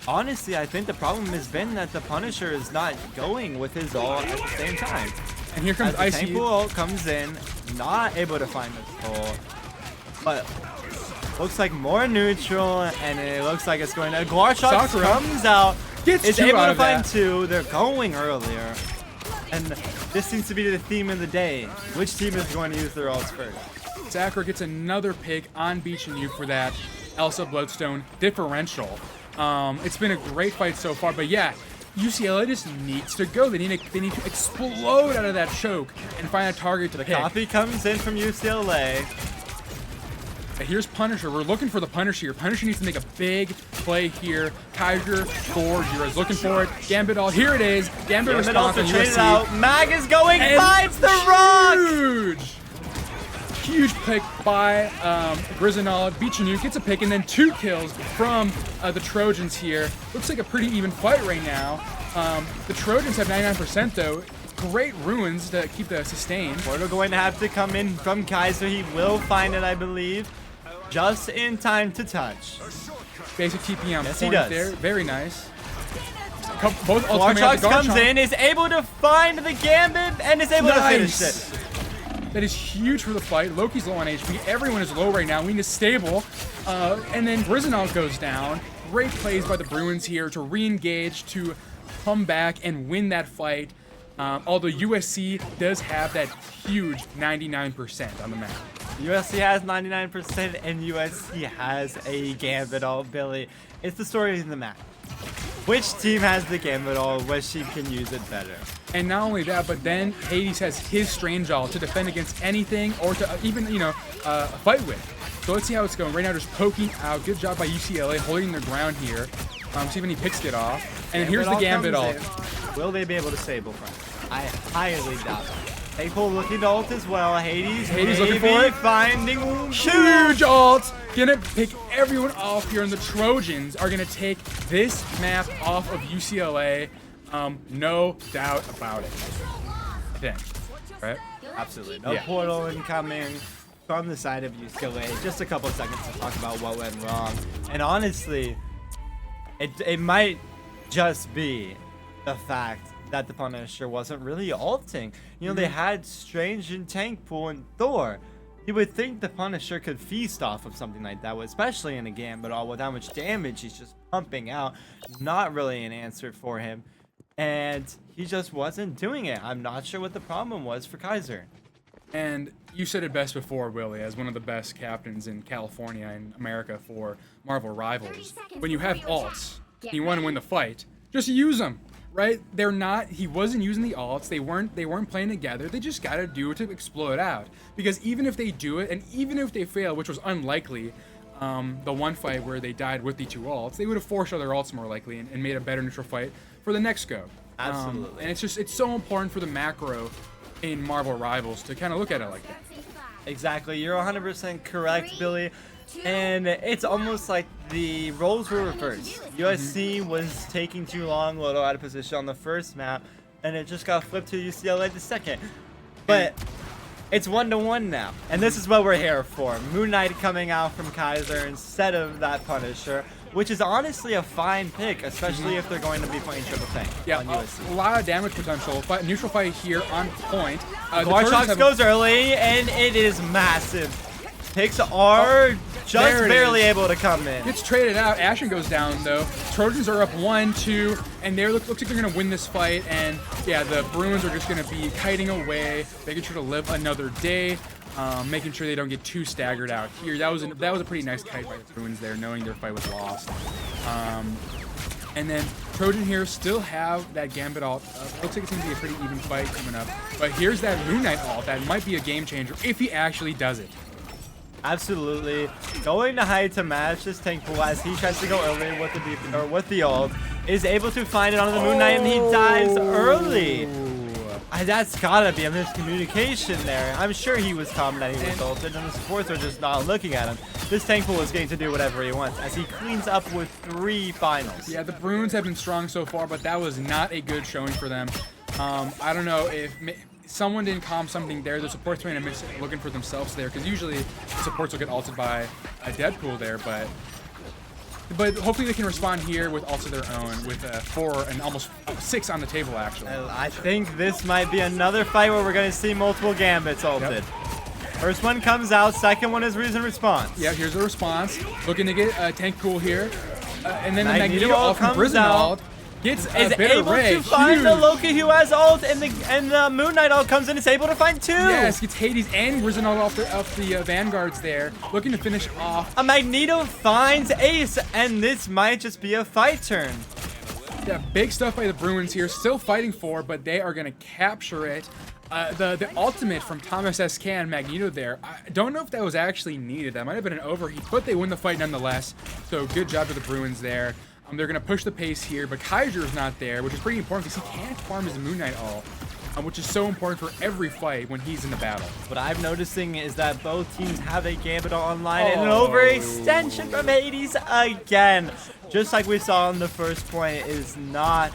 honestly, I think the problem has been that the Punisher is not going with his ult at the same time. And here comes As the tank pool ult comes in, not able to find the ult, but looks like more neutral, and it looks like it's going to. Glartrox comes out, is able to find two. They're going earlier, and this seems to be the theme of the day. Which team is going to use their ults first? Sakura gets another pick on Bichanu for that Elsa Bloodstone differential. It's been a great fight so far, but yeah, UCLA just needs to go. They need to explode out of that choke and find a target to pick. The copy comes in from UCLA. Here's Punisher. We're looking for the Punisher here. Punisher needs to make a big play here. Kaiser, Thor, Jira's looking for it. Gambit ult. Here it is. Gambit response on USC. Out. Mag is going, finds the rock! Huge pick by Grizzanod. Bichanu gets a pick and then 2 kills from the Trojans here. Looks like a pretty even fight right now. The Trojans have 99% though. Great ruins to keep the sustain. Portal going to have to come in from Kaiser. He will find it, I believe, just in time to touch. Basic TP on yes, point he does. there. Very nice. Both Glartrox comes in, is able to find the Gambit, and is able to finish it. That is huge for the fight. Loki's low on HP. Everyone is low right now. We need a stable. And then Grizzanov goes down. Great plays by the Bruins here to re-engage, to come back and win that fight. Although USC does have that huge 99% on the map. USC has 99% and USC has a Gambit all, Billy. It's the story of the map. Which team has the Gambit all? Which team can use it better? And not only that, but then Hades has his Strange All to defend against anything or to even, fight with. So let's see how it's going. Right now, just poking out. Good job by UCLA holding their ground here. See if he picks it off. And here's the Gambit All. Will they be able to Sable from it? I highly doubt it. April looking to ult as well. Hades looking for it. Finding huge ult. Gonna pick everyone off here, and the Trojans are gonna take this map off of UCLA. No doubt about it. I think. Right? Absolutely. No portal incoming from the side of UCLA. Just a couple of seconds to talk about what went wrong. And honestly, it might just be the fact that the Punisher wasn't really ulting. They had Strange and Tank Pool and Thor. You would think the Punisher could feast off of something like that, especially in a Gambit all with how much damage he's just pumping out. Not really an answer for him. And he just wasn't doing it. I'm not sure what the problem was for Kaiser. And you said it best before, Willie, as one of the best captains in California and America for Marvel Rivals. When you have alts, and you want to win the fight, just use them. Right? He wasn't using the alts. They weren't playing together. They just got to do it to explode out. Because even if they do it, and even if they fail, which was unlikely, the one fight where they died with the 2 alts, they would have forced other alts more likely and made a better neutral fight for the next go. Absolutely. And it's so important for the macro in Marvel Rivals to kind of look at it like that. Exactly. You're 100% correct, Billy. And it's almost like the roles were reversed. USC was taking too long, a little out of position on the first map, and it just got flipped to UCLA the second. But it's 1-1 now, and this is what we're here for. Moon Knight coming out from Kaiser instead of that Punisher, which is honestly a fine pick, especially if they're going to be playing triple tank on USC. A lot of damage potential. Neutral fight here on point. Gorchox goes early, and it is massive. Picks are just barely able to come in. Gets traded out. Ashen goes down, though. Trojans are up 1-2, and they looks like they're going to win this fight. And, yeah, the Bruins are just going to be kiting away, making sure to live another day, making sure they don't get too staggered out here. That was a pretty nice kite by the Bruins there, knowing their fight was lost. And then Trojan here still have that Gambit ult. Looks like it's going to be a pretty even fight coming up. But here's that Moon Knight ult. That might be a game changer if he actually does it. Absolutely. Going to hide to match this tank pool as he tries to go early with the ult. Is able to find it on the Moon Knight, and he dies early. That's gotta be a miscommunication there. I'm sure he was calm that he was ulted, and the supports are just not looking at him. This tank pool is getting to do whatever he wants as he cleans up with 3 finals. Yeah, the Bruins have been strong so far, but that was not a good showing for them. I don't know if someone didn't calm something there. The supports may have missed looking for themselves there, because usually supports will get ulted by a Deadpool there, but hopefully they can respond here with ults of their own, with 4 and almost 6 on the table, actually. I think this might be another fight where we're going to see multiple Gambits ulted. Yep. First one comes out, second one is reason response. Yeah, here's the response. Looking to get a tank pool here. And then the Magneto ult from Grizzanov gets a is bit able array. to find the Loki who has ult, and the Moon Knight ult comes in, is able to find 2. Yes, gets Hades and Grizzanov off the Vanguards there, looking to finish off. A Magneto finds Ace, and this might just be a fight turn. Yeah, big stuff by the Bruins here, still fighting for, but they are going to capture it. The ultimate from Thomas SK and Magneto there, I don't know if that was actually needed. That might have been an overheat, but they win the fight nonetheless. So good job to the Bruins there. They're going to push the pace here, but Kaiser is not there, which is pretty important because he can't farm his Moon Knight ult, which is so important for every fight when he's in the battle. What I'm noticing is that both teams have a Gambit online and an overextension from Hades again. Just like we saw in the first point, is not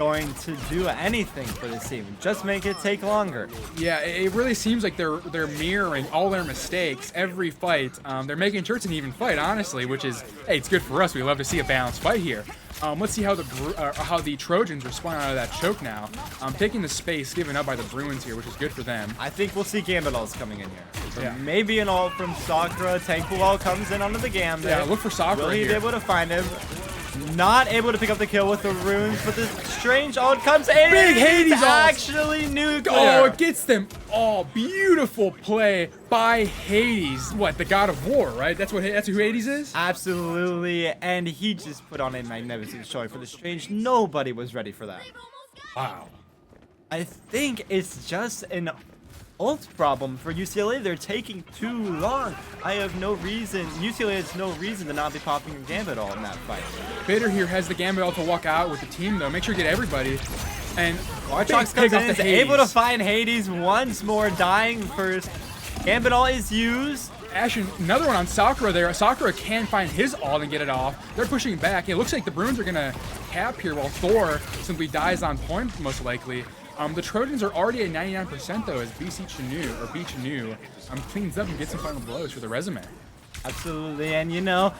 going to do anything for this team. Just make it take longer. Yeah, it really seems like they're mirroring all their mistakes every fight. They're making sure it's an even fight, honestly, which is, hey, it's good for us. We love to see a balanced fight here. Let's see how the Trojans respond out of that choke now. Taking the space given up by the Bruins here, which is good for them. I think we'll see Gambit ults coming in here. So Yeah. maybe an ult from Sakura. Tank ult comes in onto the Gambit. Yeah, look for Sakura Will he be here. able to find him? Not able to pick up the kill with the runes, but the strange ult comes in. Big Hades It's ult. actually nuclear. Oh, it gets them. Oh, beautiful play by Hades. What, the god of war, right? That's who Hades is? Absolutely, and he just put on a magnificent showing for the strange. Nobody was ready for that. Wow. I think it's just an ult problem for UCLA. They're taking too long. I have no reason. UCLA has no reason to not be popping a Gambit ult in that fight. Bitter here has the Gambit ult to walk out with the team, though. Make sure you get everybody. And Warchox comes in, is able to find Hades once more, dying first. Gambit ult is used. Ashen, another one on Sakura there. Sakura can find his ult and get it off. They're pushing back. It looks like the Bruins are going to cap here while Thor simply dies on point, most likely. The Trojans are already at 99% though, as BC Chanu, or B Chanu, cleans up and gets some final blows for the resume. Absolutely, and you know,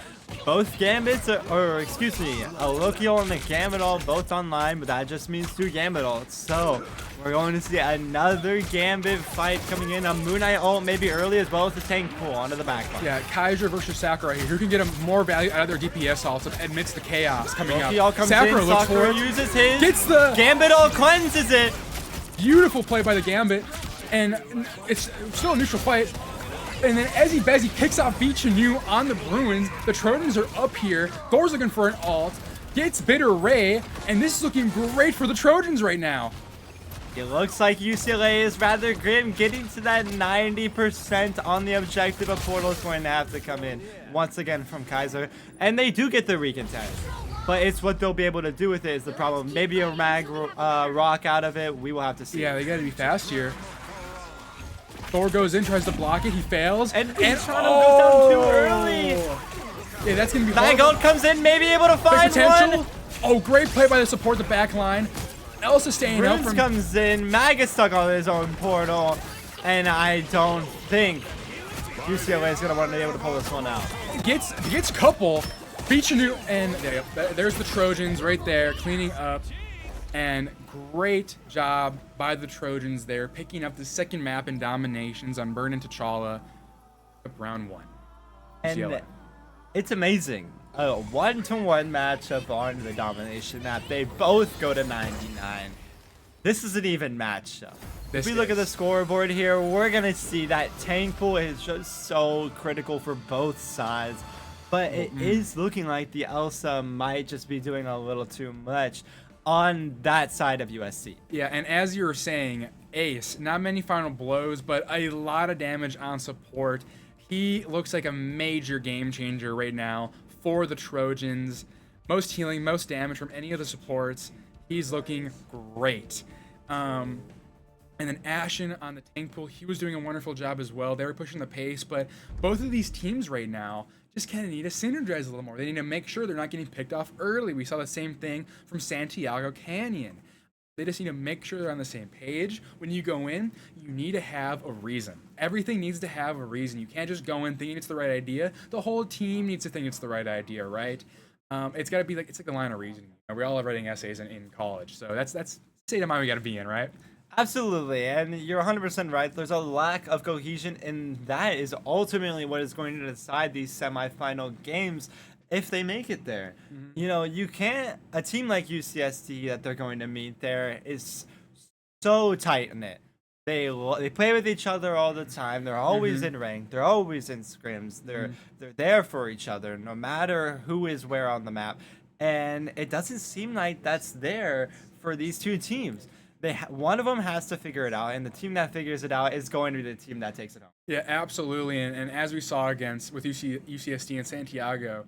both Gambits, excuse me, a Loki ult and a Gambit ult both online, but that just means 2 Gambit ults. So, we're going to see another Gambit fight coming in. A Moon Knight ult maybe early, as well as the tank pool onto the back line. Yeah, Kaiser versus Sakura here. Who can get more value out of their DPS ults amidst the chaos coming Loki up? ult comes Sakura in, looks for Sakura it. uses his, Gets the Gambit ult cleanses it. Beautiful play by the Gambit, and it's still a neutral fight. And then Ezzy Bezzy picks off Beach and You on the Bruins. The Trojans are up here. Thor's looking for an ult. Gets Bitter Ray, and this is looking great for the Trojans right now. It looks like UCLA is rather grim, getting to that 90% on the objective. A portal is going to have to come in once again from Kaiser, and they do get the recontest. But it's what they'll be able to do with it is the problem. Maybe a mag rock out of it. We will have to see. Yeah, they got to be fast here. Thor goes in, tries to block it. He fails. And goes down too early. Yeah, that's going to be Mag horrible. ult comes in, maybe able to Big find potential. one. Oh, great play by the support, the back line. Elsa staying up Runes from... comes in, Mag is stuck on his own portal. And I don't think UCLA is going to want to be able to pull this one out. Gets couple. Beach and New, and there's the Trojans right there cleaning up, and great job by the Trojans there, picking up the second map in dominations on Burn and T'Challa. Round 1. And UCLA. it's amazing. A 1-to-1 matchup on the domination map. They both go to 99. This is an even matchup. If we look at the scoreboard here, we're going to see that tank pool is just so critical for both sides. But it is looking like the Elsa might just be doing a little too much on that side of USC. Yeah, and as you were saying, Ace, not many final blows, but a lot of damage on support. He looks like a major game changer right now for the Trojans. Most healing, most damage from any of the supports. He's looking great. And then Ashen on the tank pool, he was doing a wonderful job as well. They were pushing the pace, but both of these teams right now just kind of need to synergize a little more. They need to make sure they're not getting picked off early. We saw the same thing from Santiago Canyon. They just need to make sure they're on the same page. When you go in, you need to have a reason. Everything needs to have a reason. You can't just go in thinking it's the right idea. The whole team needs to think it's the right idea, right? It's got to be like, it's like a line of reasoning. We all have writing essays in college. So that's the state of mind we got to be in, right? Absolutely, and you're 100% right. There's a lack of cohesion, and that is ultimately what is going to decide these semifinal games if they make it there. You know, you can't. A team like UCSD that they're going to meet there is so tight knit. They play with each other all the time. They're always in rank. They're always in scrims. They're there for each other, no matter who is where on the map. And it doesn't seem like that's there for these two teams. One of them has to figure it out, and the team that figures it out is going to be the team that takes it home. Yeah, absolutely. And as we saw with UCSD and Santiago,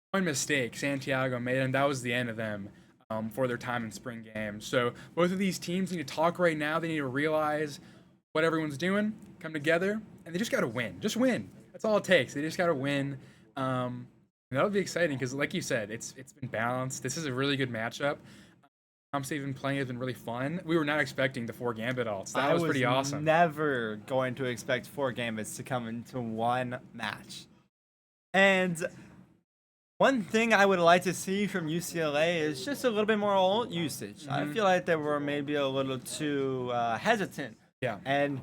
one mistake Santiago made, and that was the end of them for their time in spring games. So both of these teams need to talk right now. They need to realize what everyone's doing, come together, and they just got to win. Just win. That's all it takes. They just got to win. And that'll be exciting because, like you said, it's been balanced. This is a really good matchup. comps they've been playing has been really fun. We were not expecting the 4 Gambit ults. That I was pretty awesome. Never going to expect 4 gambits to come into one match. And one thing I would like to see from UCLA is just a little bit more ult usage. I feel like they were maybe a little too hesitant. Yeah. And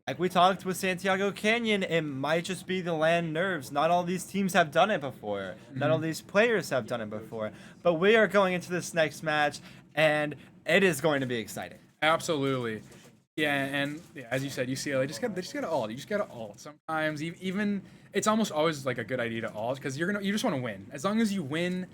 like we talked with Santiago Canyon, it might just be the land nerves. Not all these teams have done it before. Not all these players have done it before. But we are going into this next match, and it is going to be exciting. Absolutely. Yeah, and yeah, as you said, UCLA they just got to ult. You just got to ult. Sometimes even it's almost always like a good idea to ult because you just want to win. As long as you win,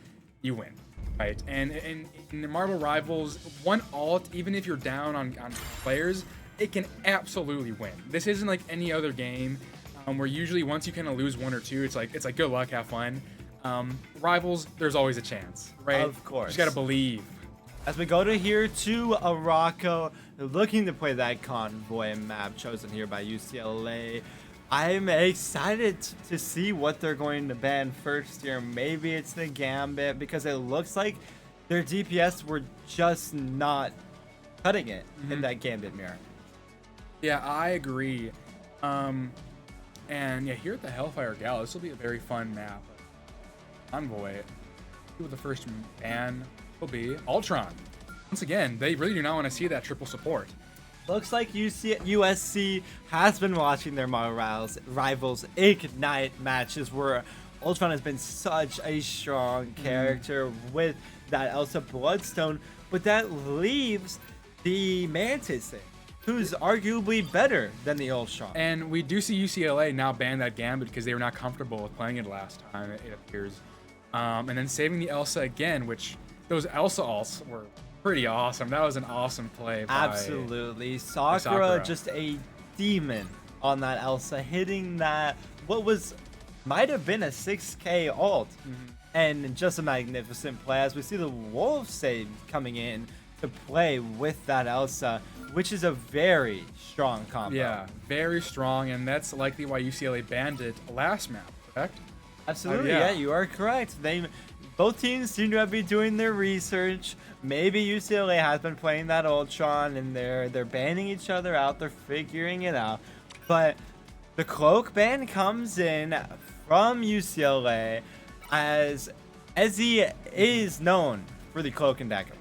right? And in the Marble Rivals, one ult, even if you're down on players, it can absolutely win. This isn't like any other game where usually once you kind of lose 1 or 2, it's like good luck, have fun. Rivals, there's always a chance, right? Of course. You just gotta believe. As we go to here to Araco, looking to play that convoy map chosen here by UCLA. I'm excited to see what they're going to ban first here. Maybe it's the Gambit because it looks like their DPS were just not cutting it in that Gambit mirror. Yeah, I agree. And yeah, here at the Hellfire Gala, this will be a very fun map. Convoy. Who the first ban will be? Ultron. Once again, they really do not want to see that triple support. Looks like USC has been watching their Rivals Ignite matches where Ultron has been such a strong character with that Elsa Bloodstone, but that leaves the Mantis thing, who's arguably better than the Ultron. And we do see UCLA now ban that Gambit because they were not comfortable with playing it last time, it appears. And then saving the Elsa again, which those Elsa ults were pretty awesome. That was an awesome play by Absolutely. Sakura just a demon on that Elsa, hitting that might have been a 6k ult. And just a magnificent play as we see the Wolf save coming in to play with that Elsa, which is a very strong combo. Yeah, very strong, and that's likely why UCLA banned it last map, correct? Absolutely, yeah, you are correct. Both teams seem to be doing their research. Maybe UCLA has been playing that Ultron, and they're banning each other out. They're figuring it out. But the cloak ban comes in from UCLA, as Ezzy is known for the cloak and dagger.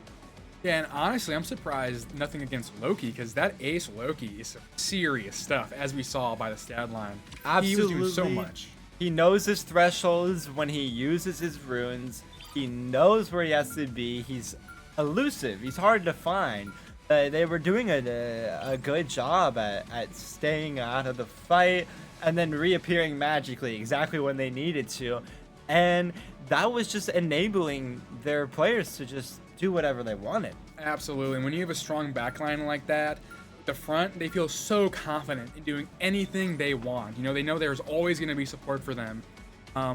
Yeah, and honestly, I'm surprised nothing against Loki, because that ace Loki is some serious stuff, as we saw by the stat line. Absolutely. He was doing so much. He knows his thresholds when he uses his runes. He knows where he has to be. He's elusive. He's hard to find. They were doing a good job at staying out of the fight and then reappearing magically exactly when they needed to. And that was just enabling their players to just do whatever they wanted. Absolutely. And when you have a strong backline like that, the front, they feel so confident in doing anything they want. You know, they know there's always going to be support for them,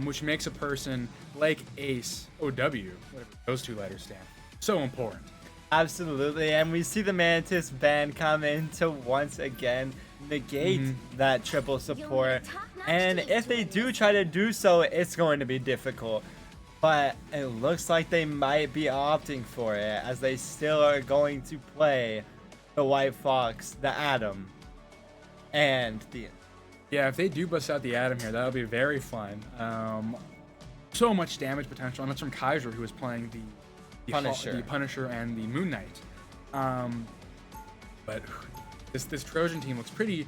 which makes a person like Ace, OW, whatever those 2 letters stand, so important. Absolutely. And we see the Mantis ban come in to once again negate that triple support. And if they do try to do so, it's going to be difficult. But it looks like they might be opting for it, as they still are going to play the White Fox, the Atom, and the... Yeah, if they do bust out the Atom here, that'll be very fun. So much damage potential, and that's from Kaiser, who is playing the Punisher and the Moon Knight. But this Trojan team looks pretty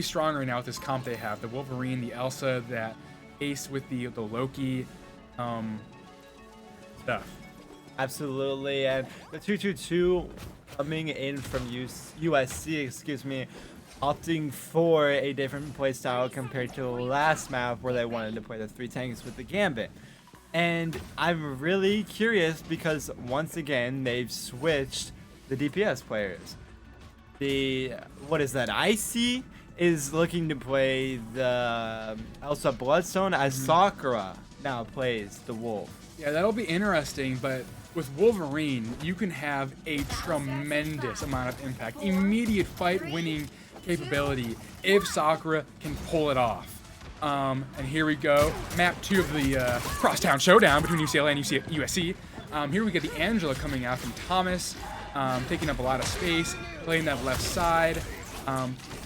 strong right now with this comp they have. The Wolverine, the Elsa, that Ace with the Loki stuff. Absolutely, and the 222 coming in from USC, opting for a different playstyle compared to the last map where they wanted to play the 3 tanks with the Gambit. And I'm really curious because once again they've switched the DPS players. What is that? Icy is looking to play the Elsa Bloodstone as Sakura now plays the Wolf. Yeah, that'll be interesting, but with Wolverine, you can have a tremendous amount of impact, immediate fight-winning capability if Sakura can pull it off. And here we go, map 2 of the crosstown showdown between UCLA and USC. Here we get the Angela coming out from Thomas. taking up a lot of space, playing that left side,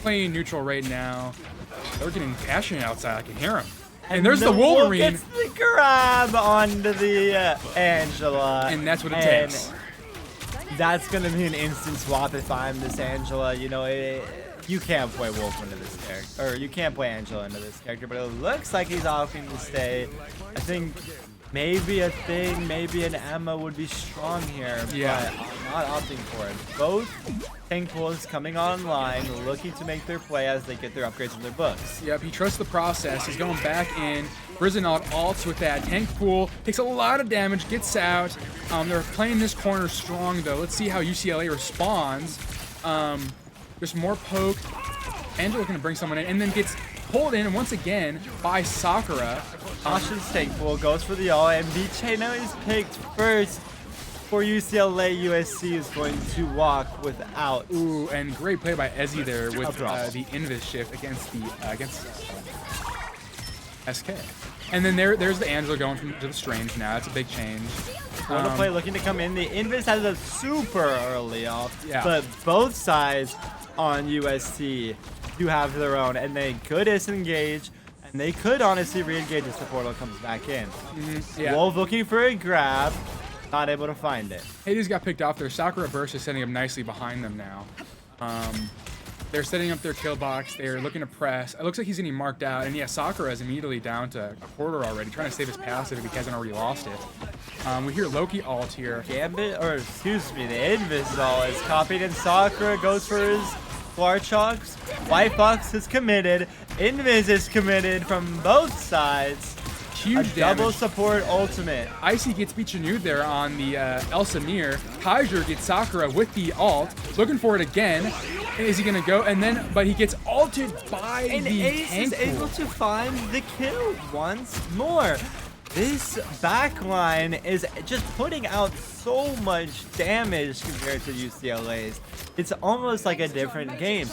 playing neutral right now. They're getting passionate outside. I can hear them. And there's the Wolverine. Gets the grab onto the Angela. And that's what it takes. That's going to be an instant swap if I'm this Angela. You know, you can't play Wolf into this character. Or you can't play Angela into this character. But it looks like he's opting to stay. I think maybe a thing, maybe an Emma would be strong here. Yeah. But I'm not opting for it. Both tank pools coming online, looking to make their play as they get their upgrades in their books. Yep, he trusts the process. He's going back in. Brizonaut ults with that. Tank pool takes a lot of damage, gets out. They're playing this corner strong, though. Let's see how UCLA responds. There's more poke. Angela's going to bring someone in and then gets pulled in once again by Sakura. Asha's tank pool goes for the all, and Vicheno is picked first for UCLA. USC is going to walk without. Ooh, and great play by Ezzy there with the Invis shift against SK. And then there's the Angela going to the Strange now. That's a big change. Photo play looking to come in. The Invis has a super early off, yeah. But both sides on USC do have their own, and they could disengage, and they could honestly re-engage as the portal comes back in. Yeah. Wolf looking for a grab, not able to find it. Hades got picked off there. Sakura Burst is setting up nicely behind them now. They're setting up their kill box. They're looking to press. It looks like he's getting marked out. And yeah, Sakura is immediately down to a quarter already, trying to save his passive if he hasn't already lost it. We hear Loki ult here. Gambit, or excuse me, the Invis ult is copied, and Sakura goes for his Larchocks. White Fox is committed. Invis is committed from both sides. Huge double damage. Support ultimate. Icy gets Bichanu there on the Elsa Mir. Kaiser gets Sakura with the ult, looking for it again. Is he gonna go? And then, but he gets ulted by the Ace tank is able to find the kill once more. This backline is just putting out so much damage compared to UCLA's. It's almost like a different game.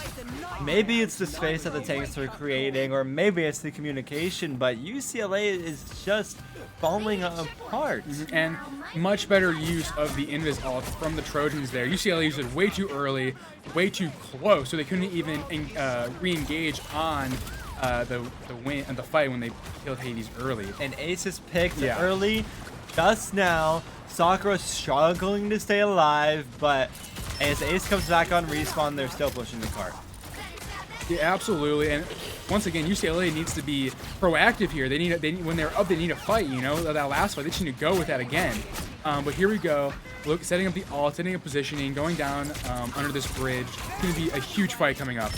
Maybe it's the space that the tanks are creating, or maybe it's the communication, but UCLA is just falling apart. And much better use of the Invis ult from the Trojans there. UCLA used it way too early, way too close, so they couldn't even re-engage on the fight when they killed Hades early. And Ace is picked early just now. Sakura struggling to stay alive, but as Ace comes back on respawn, they're still pushing the cart. Yeah, absolutely. And once again, UCLA needs to be proactive here. They need when they're up, they need a fight. You know, that last fight, they just need to go with that again. But here we go. Look, setting up the ult, setting up positioning, going down under this bridge. It's going to be a huge fight coming up.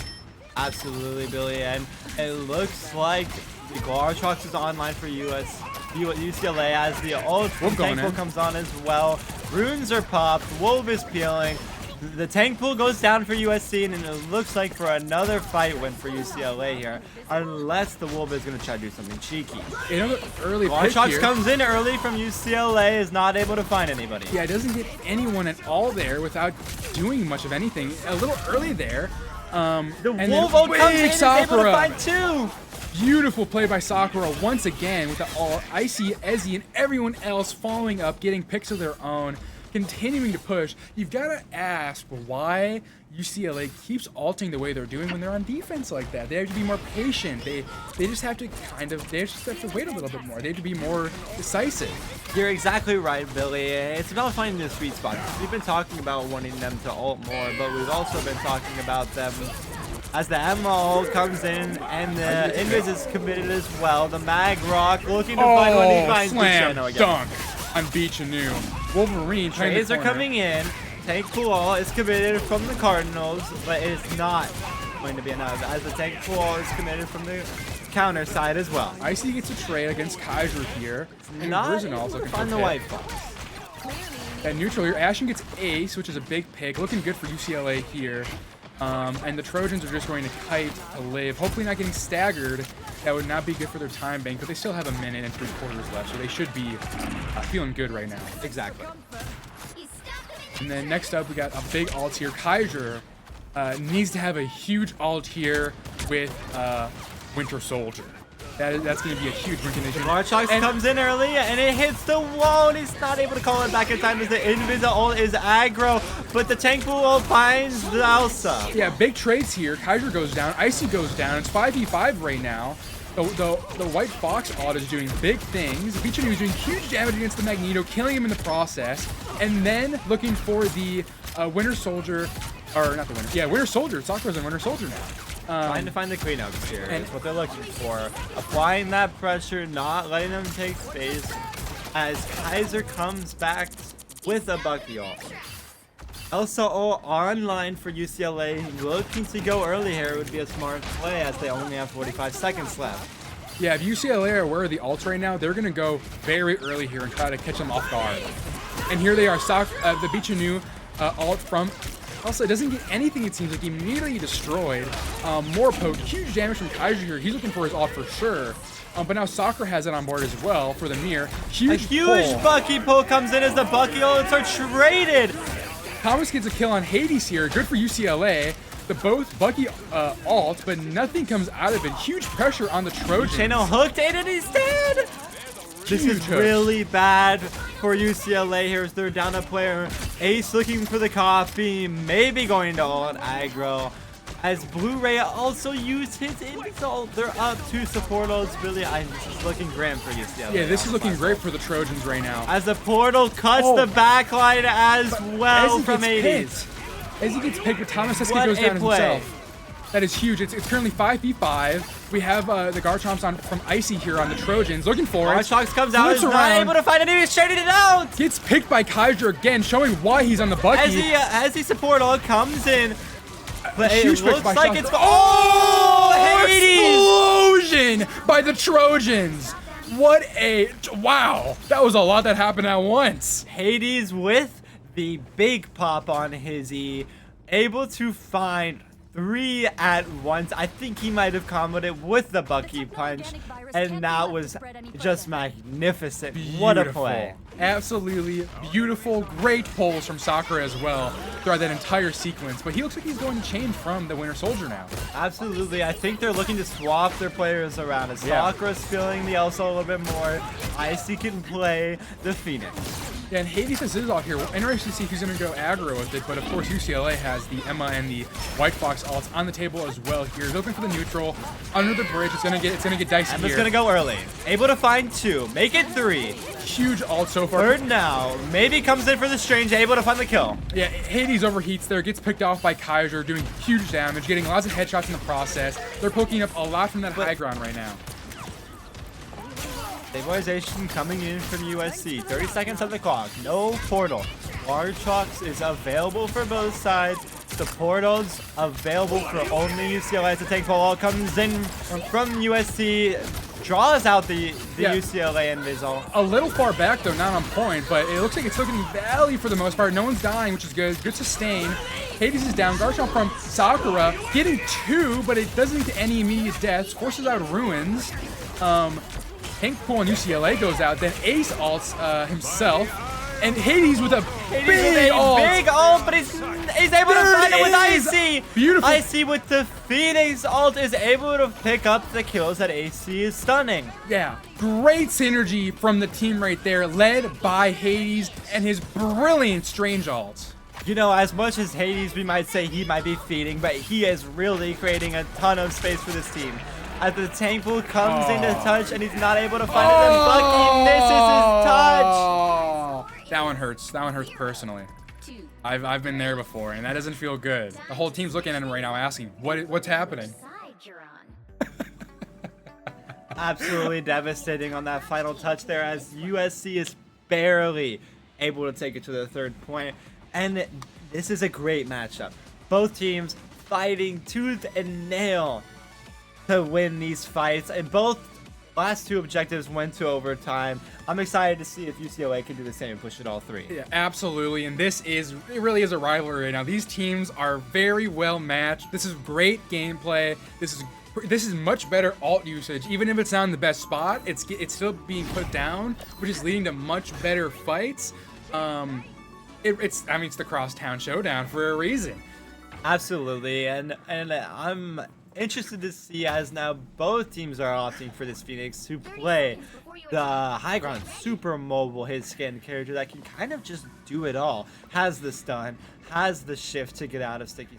Absolutely, Billy, and it looks like the Gartrox is online for UCLA as the ult tank pool comes on as well. Runes are popped, Wolf is peeling. The tank pool goes down for USC, and it looks like for another fight win for UCLA here, unless the Wolf is going to try to do something cheeky. Another early Gartrox comes in early from UCLA, is not able to find anybody. Yeah, it doesn't get anyone at all there without doing much of anything. A little early there. The Wolf comes in and is able to find two. Beautiful play by Sakura once again with the all Icy, Ezzy, and everyone else following up, getting picks of their own, continuing to push. You've got to ask why UCLA keeps ulting the way they're doing when they're on defense like that. They have to be more patient. They just have to wait a little bit more. They have to be more decisive. You're exactly right, Billy. It's about finding the sweet spot. We've been talking about wanting them to ult more, but we've also been talking about them as the Emma ult comes in, and the Invis is committed as well. The Mag Rock looking to find when he finds slam Bicheno again. dunk on Bichanu. Wolverine trying Trades are coming in. Tank pool is committed from the Cardinals, but it's not going to be enough as the tank pool is committed from the counter side as well. Icy gets a trade against Kaiser here. And Not Brizonaut's looking on for the White Fox. At neutral here, Ashen gets Ace, which is a big pick. Looking good for UCLA here. And the Trojans are just going to kite to live. Hopefully not getting staggered. That would not be good for their time bank, but they still have a minute and 3/4 left, so they should be feeling good right now. Exactly. And then next up, we got a big ult here. Kaiser needs to have a huge ult here with Winter Soldier. That's going to be a huge win condition. Marchox comes in early and it hits the wall, and he's not able to call it back in time as the Invisible ult is aggro, but the tank pool ult finds the Elsa. Yeah, big trades here. Kaiser goes down, Icy goes down. It's 5v5 right now. The White Fox ult is doing big things. Bichanu is doing huge damage against the Magneto, killing him in the process, and then looking for the Winter Soldier, or not the Winter, yeah, Winter Soldier. Sakura's in Winter Soldier now. Trying to find the cleanups here is what they're looking for. Applying that pressure, not letting them take space as Kaiser comes back with a Bucky ult. Elsa ult online for UCLA. Looking to go early here would be a smart play as they only have 45 seconds left. Yeah, if UCLA are aware of the ults right now, they're going to go very early here and try to catch them off guard. And here they are, the Bichanu ult from Elsa doesn't get anything, it seems like, immediately destroyed. More poke, huge damage from Kaiser here. He's looking for his ult for sure. But now Sakura has it on board as well for the mirror. Huge pull. Bucky pull comes in as the Bucky ults are traded. Thomas gets a kill on Hades here. Good for UCLA. The both Bucky ult, but nothing comes out of it. Huge pressure on the Trojans. Channel hooked and he's dead. This is really bad for UCLA here as they're down a player. Ace looking for the coffee, maybe going to ult aggro. As Blu-ray also used his insult, they're up 2 support ults. Really, this is looking grim for UCLA. Yeah, this is looking great for the Trojans right now. As the portal cuts the backline as well from Hades. As he gets picked, but Thomas Sasuke goes down himself. That is huge. It's currently 5v5. We have the Garchomps on from Icy here on the Trojans, looking for it. Garchomps comes out, is not able to find it, he's traded it out! Gets picked by Kaiser again, showing why he's on the Bucky. As he support ult comes in, but huge it looks by like it's... Oh! Hades! Explosion by the Trojans! What a... Wow! That was a lot that happened at once. Hades with the big pop on his E, able to find 3 at once. I think he might have comboed it with the Bucky punch, and that was just magnificent. Beautiful. What a play. Absolutely beautiful. Great pulls from Sakura as well throughout that entire sequence. But he looks like he's going to change from the Winter Soldier now. Absolutely. I think they're looking to swap their players around. As Sakura's feeling the Elsa a little bit more, Icy can play the Phoenix. Yeah, and Hades has his ult here. Well, interesting to see who's going to go aggro with it, but of course UCLA has the Emma and the White Fox ults on the table as well here. Looking for the neutral under the bridge. It's gonna get dicey Emma's here. gonna go early. Able to find 2, make it 3. Huge ult so far. Third now, maybe comes in for the Strange, able to find the kill. Yeah, Hades overheats there, gets picked off by Kaiser, doing huge damage, getting lots of headshots in the process. They're poking up a lot from that high ground right now. Stabilization coming in from USC. 30 seconds on the clock. No portal. Warchalks is available for both sides. The portal's available for only UCLA as the tank ball comes in from USC. Draws out the UCLA Invisible. A little far back though, not on point, but it looks like it's looking valley for the most part. No one's dying, which is good. Good sustain. Hades is down. Garchomp from Sakura getting 2, but it doesn't lead to any immediate deaths. Forces out Ruins. Tank pool on UCLA goes out. Then Ace ults himself. And Hades with a big ult. But he's able to find it with Icy. Beautiful. Icy with the Phoenix ult is able to pick up the kills that AC is stunning. Yeah, great synergy from the team right there, led by Hades and his brilliant Strange ult. You know, as much as Hades, we might say he might be feeding, but he is really creating a ton of space for this team. As the tank pool comes into touch and he's not able to find it, and Bucky misses his touch. That one hurts. That one hurts personally. I've been there before, and that doesn't feel good. The whole team's looking at him right now, asking, what's happening? Absolutely devastating on that final touch there, as USC is barely able to take it to the 3rd point. And this is a great matchup. Both teams fighting tooth and nail to win these fights, and both last 2 objectives went to overtime. I'm excited to see if UCLA can do the same and push it all 3. Yeah, absolutely. And it really is a rivalry right now. These teams are very well matched. This is great gameplay. This is much better ult usage. Even if it's not in the best spot, it's still being put down, which is leading to much better fights. It's the Crosstown Showdown for a reason. Absolutely, and I'm interested to see, as now both teams are opting for this Phoenix to play the high ground super mobile hit scan character that can kind of just do it all. Has the stun, has the shift to get out of sticky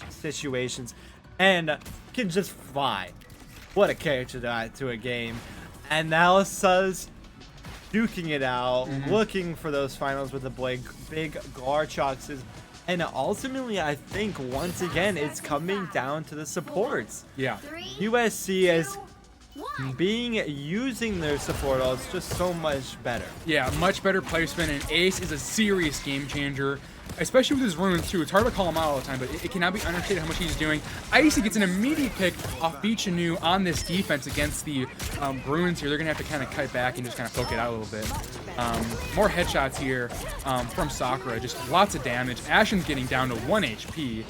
situations, and can just fly. What a character to add to a game. And now Suz duking it out, looking for those finals with the big Garchoxes. And ultimately, I think once again, it's coming down to the supports. Yeah. USC is using their support ults just so much better. Yeah, much better placement, and Ace is a serious game changer, especially with his runes too. It's hard to call him out all the time, but it cannot be understated how much he's doing. Icy gets an immediate pick off Bichanu on this defense against the Bruins here. They're going to have to kind of cut back and just kind of poke it out a little bit. More headshots here from Sakura, just lots of damage. Ashen's getting down to 1 HP.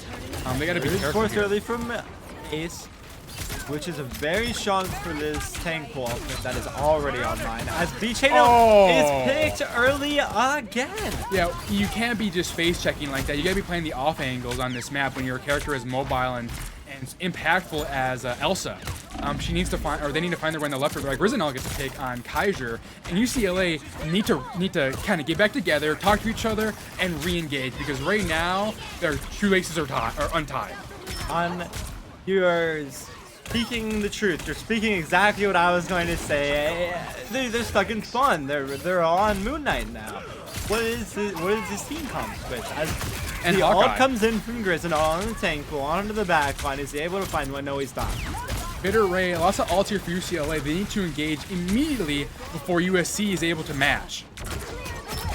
They got to be careful Force here. early from Ace, which is a very strong for this tank pull that is already online. As Bichanu is picked early again. Yeah, you can't be just face checking like that. You gotta be playing the off angles on this map when your character is mobile and impactful as Elsa. She needs to find, or they need to find their way on the left or the right. Grizzanol gets a pick on Kaiser, and UCLA need to kind of get back together, talk to each other, and re-engage, because right now their shoelaces are untied. On yours. Speaking the truth, you're speaking exactly what I was going to say. They're stuck in spawn. They're on Moon Knight now. What is this team comps with? As the ult comes in from Grizzanol on the tank pool onto the back line, is he able to find one? No, he's not. Bitter Ray, lots of ults here for UCLA. They need to engage immediately before USC is able to match.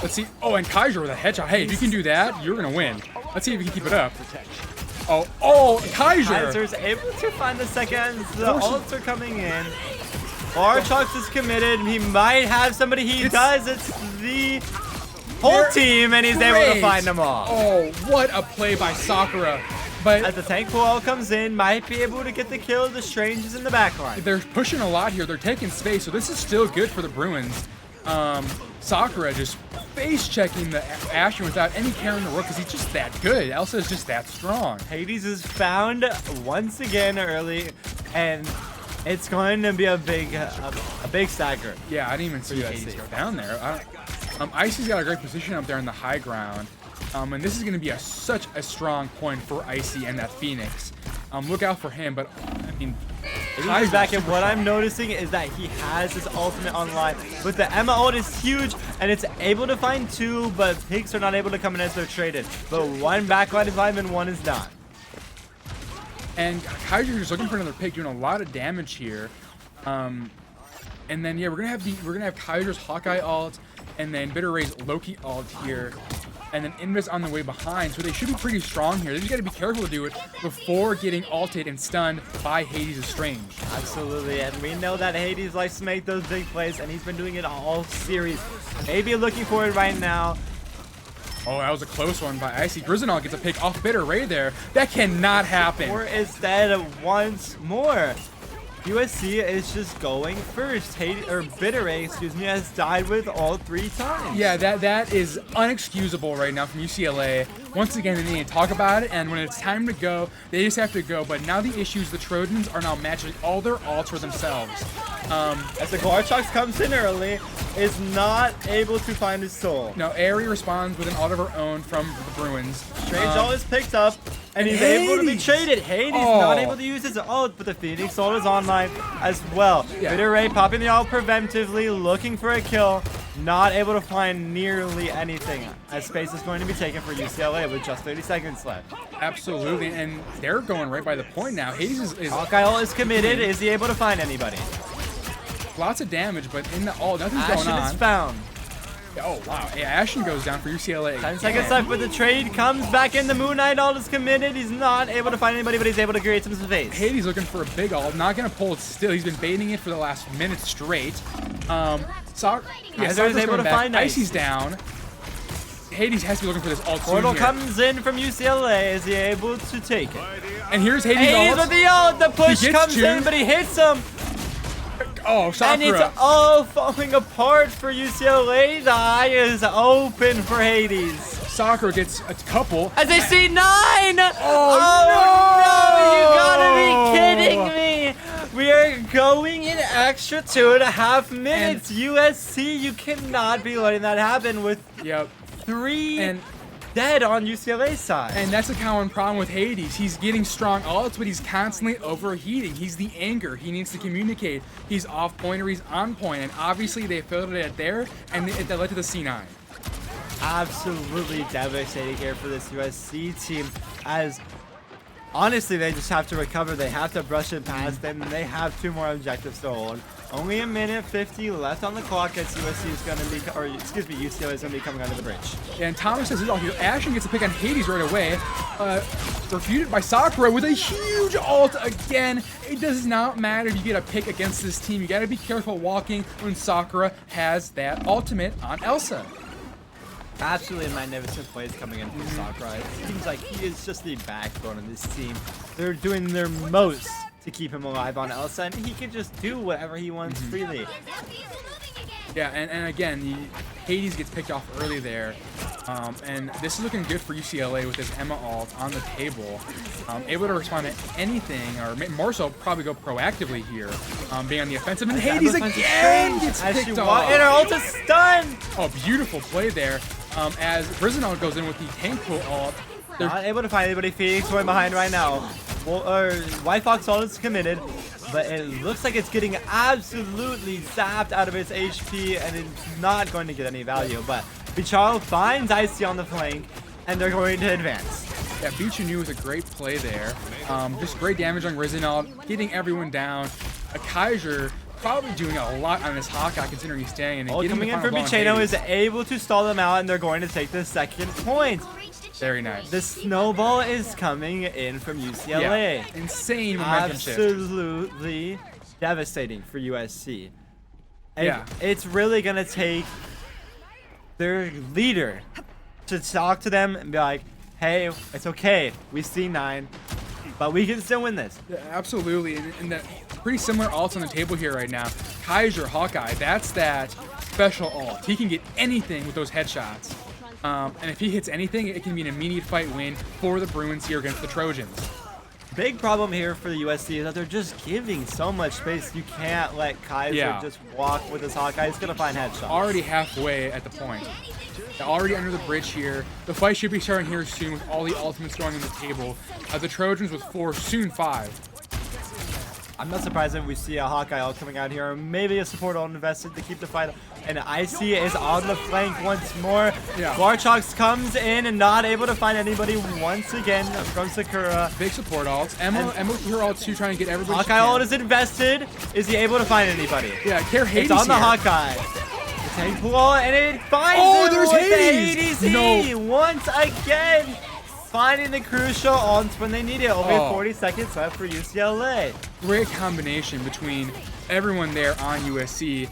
Let's see. Oh, and Kaiser with a headshot. Hey, if you can do that, you're gonna win. Let's see if you can keep it up. Oh, Kaiser! Kaiser's able to find the seconds. The ults are coming in. Garchox is committed. He might have somebody. He does. It's the whole team, and he's able to find them all. Oh, what a play by Sakura. But as the tank pool comes in, might be able to get the kill. The Strange is in the back line. They're pushing a lot here. They're taking space, so this is still good for the Bruins. Sakura just face checking the Ashen without any care in the world because he's just that good. Elsa is just that strong. Hades is found once again early, and it's going to be a big stagger. Yeah, I didn't even see Hades go down there. Icy's got a great position up there in the high ground, and this is going to be such a strong point for Icy and that Phoenix. Look out for him, but I mean, He's back, and what I'm noticing is that he has his ultimate online. But the Emma ult is huge, and it's able to find two, but picks are not able to come in as they're traded. But one backline is live and one is not. And Kaiser is looking for another pick, doing a lot of damage here. And then yeah, we're gonna have Kaiser's Hawkeye ult, and then Bitter Ray's Loki ult here. And then Invis on the way behind, so they should be pretty strong here. They just got to be careful to do it before getting ulted and stunned by Hades' Strange. Absolutely, and we know that Hades likes to make those big plays, and he's been doing it all series. Maybe looking for it right now. Oh, that was a close one by Icy. Grizzanol gets a pick off Bitter Ray there. That cannot happen. Or is dead once more. USC is just going first. Bitter Ray, excuse me, has died with all 3 times. Yeah, that is unexcusable right now from UCLA. Once again, they need to talk about it, and when it's time to go, they just have to go. But now the issue is the Trojans are now matching all their ults for themselves. As the Garchox comes in early, is not able to find his soul. No, Aerie responds with an ult of her own from the Bruins. Strange ult is picked up, and he's able to be traded. Hades not able to use his ult, but the Phoenix ult is online as well. Yeah. Bitter Ray popping the ult preventively, looking for a kill. Not able to find nearly anything, as space is going to be taken for UCLA with just 30 seconds left. Absolutely, and they're going right by the point now. Hades is Hawkeye ult is committed. Is he able to find anybody? lots of damage, but in the nothing's going on. Ashen is found. Oh wow, yeah, Ashen goes down for UCLA. 10 seconds left with the trade, comes back in, the Moon Knight ult is committed. He's not able to find anybody, but he's able to create some space. Hades looking for a big ult, not gonna pull it still. He's been baiting it for the last minute straight. Kaiser is able to find Icy's down. Hades has to be looking for this ult soon Portal here. comes in from UCLA. Is he able to take it? And here's Hades' Hades ult. with the ult. The push He gets comes two. in, but he hits him. Oh, And it's Sakura. all falling apart for UCLA. The eye is open for Hades. Sakura gets a couple. As they see 9! Oh, no! You gotta be kidding me! We are going an extra 2.5 minutes. USC, you cannot be letting that happen with Yep. 3 dead on UCLA's side. And that's a common problem with Hades. He's getting strong ults, but he's constantly overheating. He's the anchor. He needs to communicate. He's off point or he's on point. And obviously they filtered it there, and that led to the C9. Absolutely devastating here for this USC team, as honestly they just have to recover. They have to brush it past them. They have 2 more objectives to hold. Only 1:50 left on the clock as USC is going to be, or excuse me, UCLA is going to be coming under the bridge. And Thomas says, Ashen gets a pick on Hades right away. Refuted by Sakura with a huge ult again. It does not matter if you get a pick against this team. You got to be careful walking when Sakura has that ultimate on Elsa. Absolutely magnificent plays coming in from Sakura. It seems like he is just the backbone of this team. They're doing their most to keep him alive on Elsa, and he can just do whatever he wants freely. Yeah, and again, Hades gets picked off early there. And this is looking good for UCLA with his Emma ult on the table. Able to respond to anything, or more so probably go proactively here, being on the offensive. And Hades again gets picked off. And her ult is stunned! Oh, beautiful play there. As Rizanol goes in with the tank pool ult. They're not able to find anybody. Phoenix going behind right now. Well, White Fox ult is committed, but it looks like it's getting absolutely zapped out of its HP, and it's not going to get any value. But Bicharo finds Icy on the flank, and they're going to advance. Yeah, Bichanu with a great play there. Just great damage on Rizanol, getting everyone down. A Kaiser probably doing a lot on this Hawkeye considering he's staying. And coming in for Bichano is able to stall them out, and they're going to take the 2nd point. Very nice. The snowball is coming in from UCLA. Yeah. Insane momentum shift. Absolutely devastating for USC. And yeah. It's really going to take their leader to talk to them and be like, hey, it's okay. We see 9, but we can still win this. Yeah, absolutely. And that pretty similar ults on the table here right now. Kaiser, Hawkeye, that's that special ult. He can get anything with those headshots. And if he hits anything, it can be an immediate fight win for the Bruins here against the Trojans. Big problem here for the USC is that they're just giving so much space. You can't let Kaiser just walk with his Hawkeye. He's going to find headshots. Already halfway at the point. They're already under the bridge here. The fight should be starting here soon with all the ultimates going on the table. The Trojans with 4, soon 5. I'm not surprised if we see a Hawkeye ult coming out here, or maybe a support ult invested to keep the fight. And Icy is on the flank once more. Yeah. Barchox comes in and not able to find anybody once again from Sakura. Big support ults. Emma with her ult too, trying to get everybody. Hawkeye ult is invested. Is he able to find anybody? Yeah, Hades it's on the here. Hawkeye. The tank pool, and it finds him there's with Hades! the ADC No. once again. Finding the crucial ults when they need it. Only 40 seconds left for UCLA. Great combination between everyone there on USC.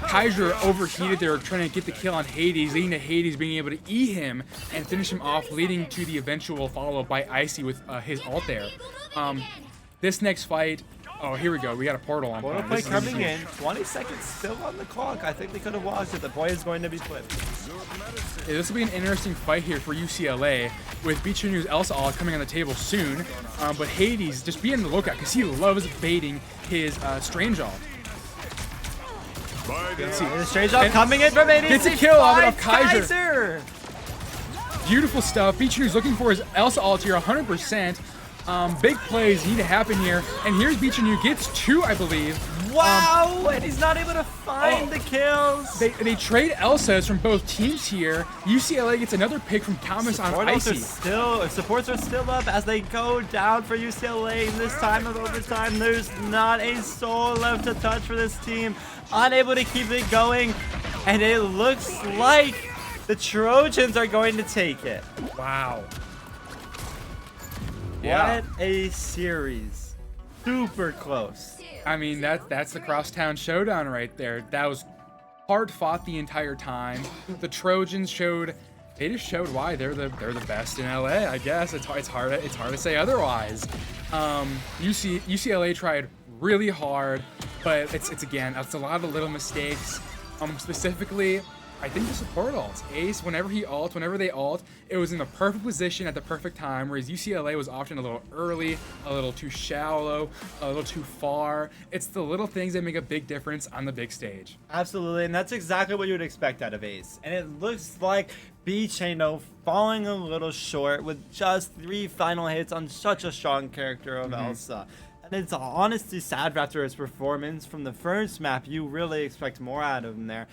Kaiser overheated. They were trying to get the kill on Hades, leading to Hades being able to E him and finish him off, leading to the eventual follow-up by Icy with his ult there. This next fight, oh, here we go. We got a portal on. Portal play coming in. 20 seconds still on the clock. I think they could have watched it. The boy is going to be flipped. Yeah, this will be an interesting fight here for UCLA with Bichanu's Elsa ult coming on the table soon. But Hades, just be on the lookout because he loves baiting his Strange ult. Let's see. The Strange ult coming in from ADC. Gets a kill off Kaiser. Kaiser. Beautiful stuff. Bichanu's looking for his Elsa ult here 100%. Big plays need to happen here. And here's Bichanu, gets 2, I believe. Wow, and he's not able to find the kills. They trade Elsas from both teams here. UCLA gets another pick from Thomas on Icy. Supports are still up as they go down for UCLA. In this time of overtime, there's not a soul left to touch for this team. Unable to keep it going, and it looks like the Trojans are going to take it. Wow. Yeah. What a series. Super close. I mean, that's the crosstown showdown right there. That was hard fought the entire time. The Trojans they just showed why they're the best in LA. I guess it's hard to say otherwise. UCLA tried really hard, but it's a lot of little mistakes. Specifically, I think the support ults. Ace, whenever they ult, it was in the perfect position at the perfect time, whereas UCLA was often a little early, a little too shallow, a little too far. It's the little things that make a big difference on the big stage. Absolutely, and that's exactly what you would expect out of Ace. And it looks like Chano falling a little short with just 3 final hits on such a strong character of Elsa. And it's honestly sad after his performance from the first map. You really expect more out of him there.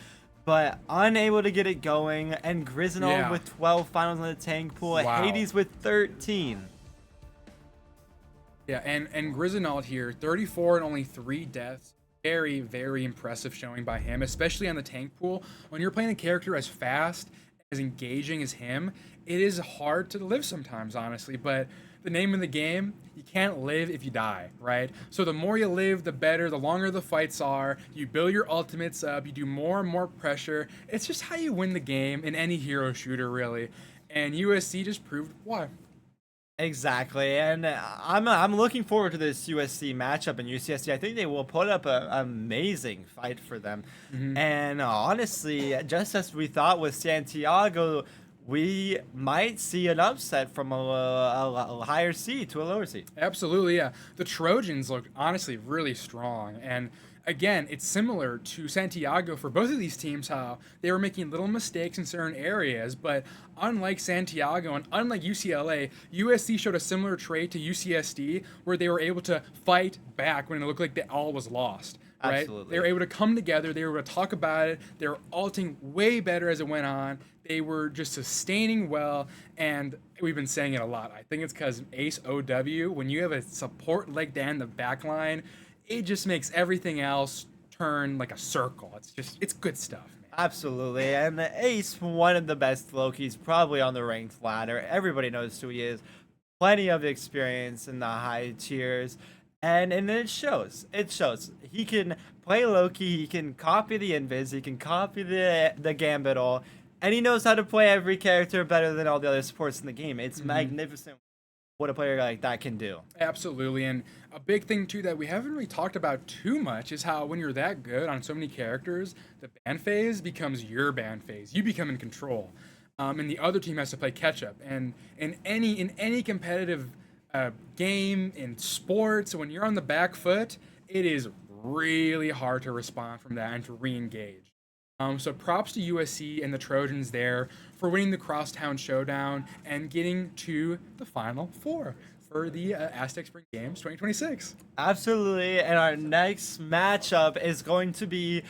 But unable to get it going, and Grizzinold with 12 finals in the tank pool, Wow. Hades with 13. Yeah, and Grizzinold here, 34 and only 3 deaths. Very, very impressive showing by him, especially on the tank pool. When you're playing a character as fast, as engaging as him, it is hard to live sometimes, honestly. But the name of the game, you can't live if you die, right? So the more you live, the better, the longer the fights are. You build your ultimates up, you do more and more pressure. It's just how you win the game in any hero shooter, really. And USC just proved why. Exactly, and I'm looking forward to this USC matchup in UCSC. I think they will put up an amazing fight for them. And honestly, just as we thought with Santiago, we might see an upset from a higher seed to a lower seed. Absolutely, yeah. The Trojans look honestly really strong. And again, it's similar to Santiago for both of these teams, how they were making little mistakes in certain areas. But unlike Santiago and unlike UCLA, USC showed a similar trait to UCSD where they were able to fight back when it looked like the all was lost. Right? Absolutely. They were able to come together. They were able to talk about it. They were ulting way better as it went on. They were just sustaining well, and we've been saying it a lot. I think it's because Ace OW, when you have a support like that in the back line, it just makes everything else turn like a circle. It's good stuff, man. Absolutely, and Ace, one of the best Lokis, probably on the ranked ladder. Everybody knows who he is. Plenty of experience in the high tiers, and it shows. It shows. He can play Loki. He can copy the Invis. He can copy the Gambit all, and he knows how to play every character better than all the other supports in the game. It's magnificent what a player like that can do. Absolutely, and a big thing too that we haven't really talked about too much is how when you're that good on so many characters, the ban phase becomes your ban phase. You become in control, and the other team has to play catch up. And in any competitive game in sports, when you're on the back foot, it is really hard to respond from that and to re-engage. So props to USC and the Trojans there for winning the Crosstown Showdown and getting to the Final Four for the Aztec Spring Games 2026. Absolutely, and our next matchup is going to be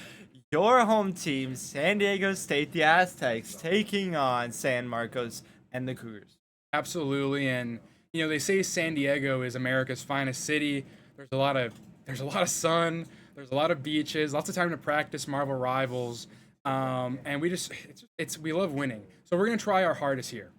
your home team, San Diego State, the Aztecs, taking on San Marcos and the Cougars. Absolutely, and you know they say San Diego is America's finest city. There's a lot of sun. There's a lot of beaches, lots of time to practice Marvel Rivals, and we love winning. So we're gonna try our hardest here.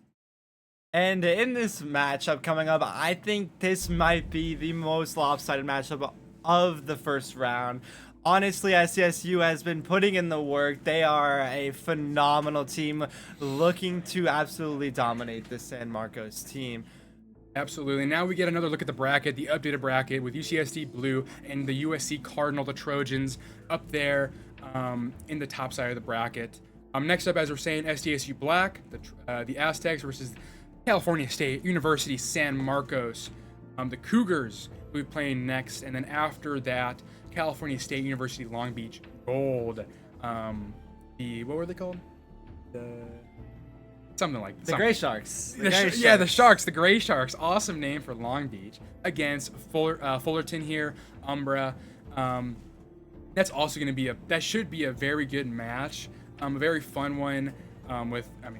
And in this matchup coming up, I think this might be the most lopsided matchup of the first round. Honestly, SCSU has been putting in the work. They are a phenomenal team looking to absolutely dominate the San Marcos team. Absolutely. Now we get another look at the bracket, the updated bracket with UCSD Blue and the USC Cardinal, the Trojans, up there in the top side of the bracket. Next up, as we're saying, SDSU Black, the Aztecs versus California State University San Marcos. The Cougars will be playing next, and then after that, California State University Long Beach Gold. What were they called? Something like the Gray Sharks. The Sharks, the Gray Sharks. Awesome name for Long Beach against Fullerton here, Umbra. That's also going to be that should be a very good match, a very fun one.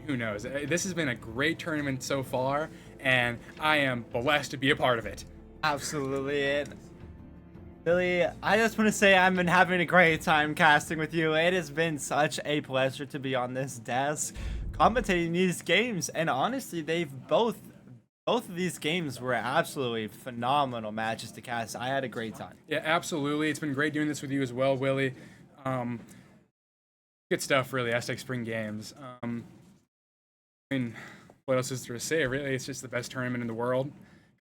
Who knows? This has been a great tournament so far, and I am blessed to be a part of it. Absolutely. And Billy, I just want to say I've been having a great time casting with you. It has been such a pleasure to be on this desk commentating these games, and honestly, both of these games were absolutely phenomenal matches to cast. I had a great time. Yeah, absolutely. It's been great doing this with you as well, Willie. Good stuff, really. Aztec Spring Games. What else is there to say? Really, it's just the best tournament in the world.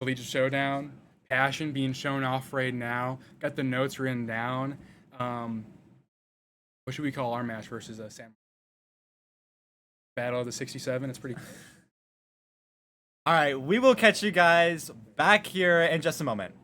Collegiate Showdown, passion being shown off right now. Got the notes written down. What should we call our match versus Sam? Battle of the 67. It's pretty. All right, we will catch you guys back here in just a moment.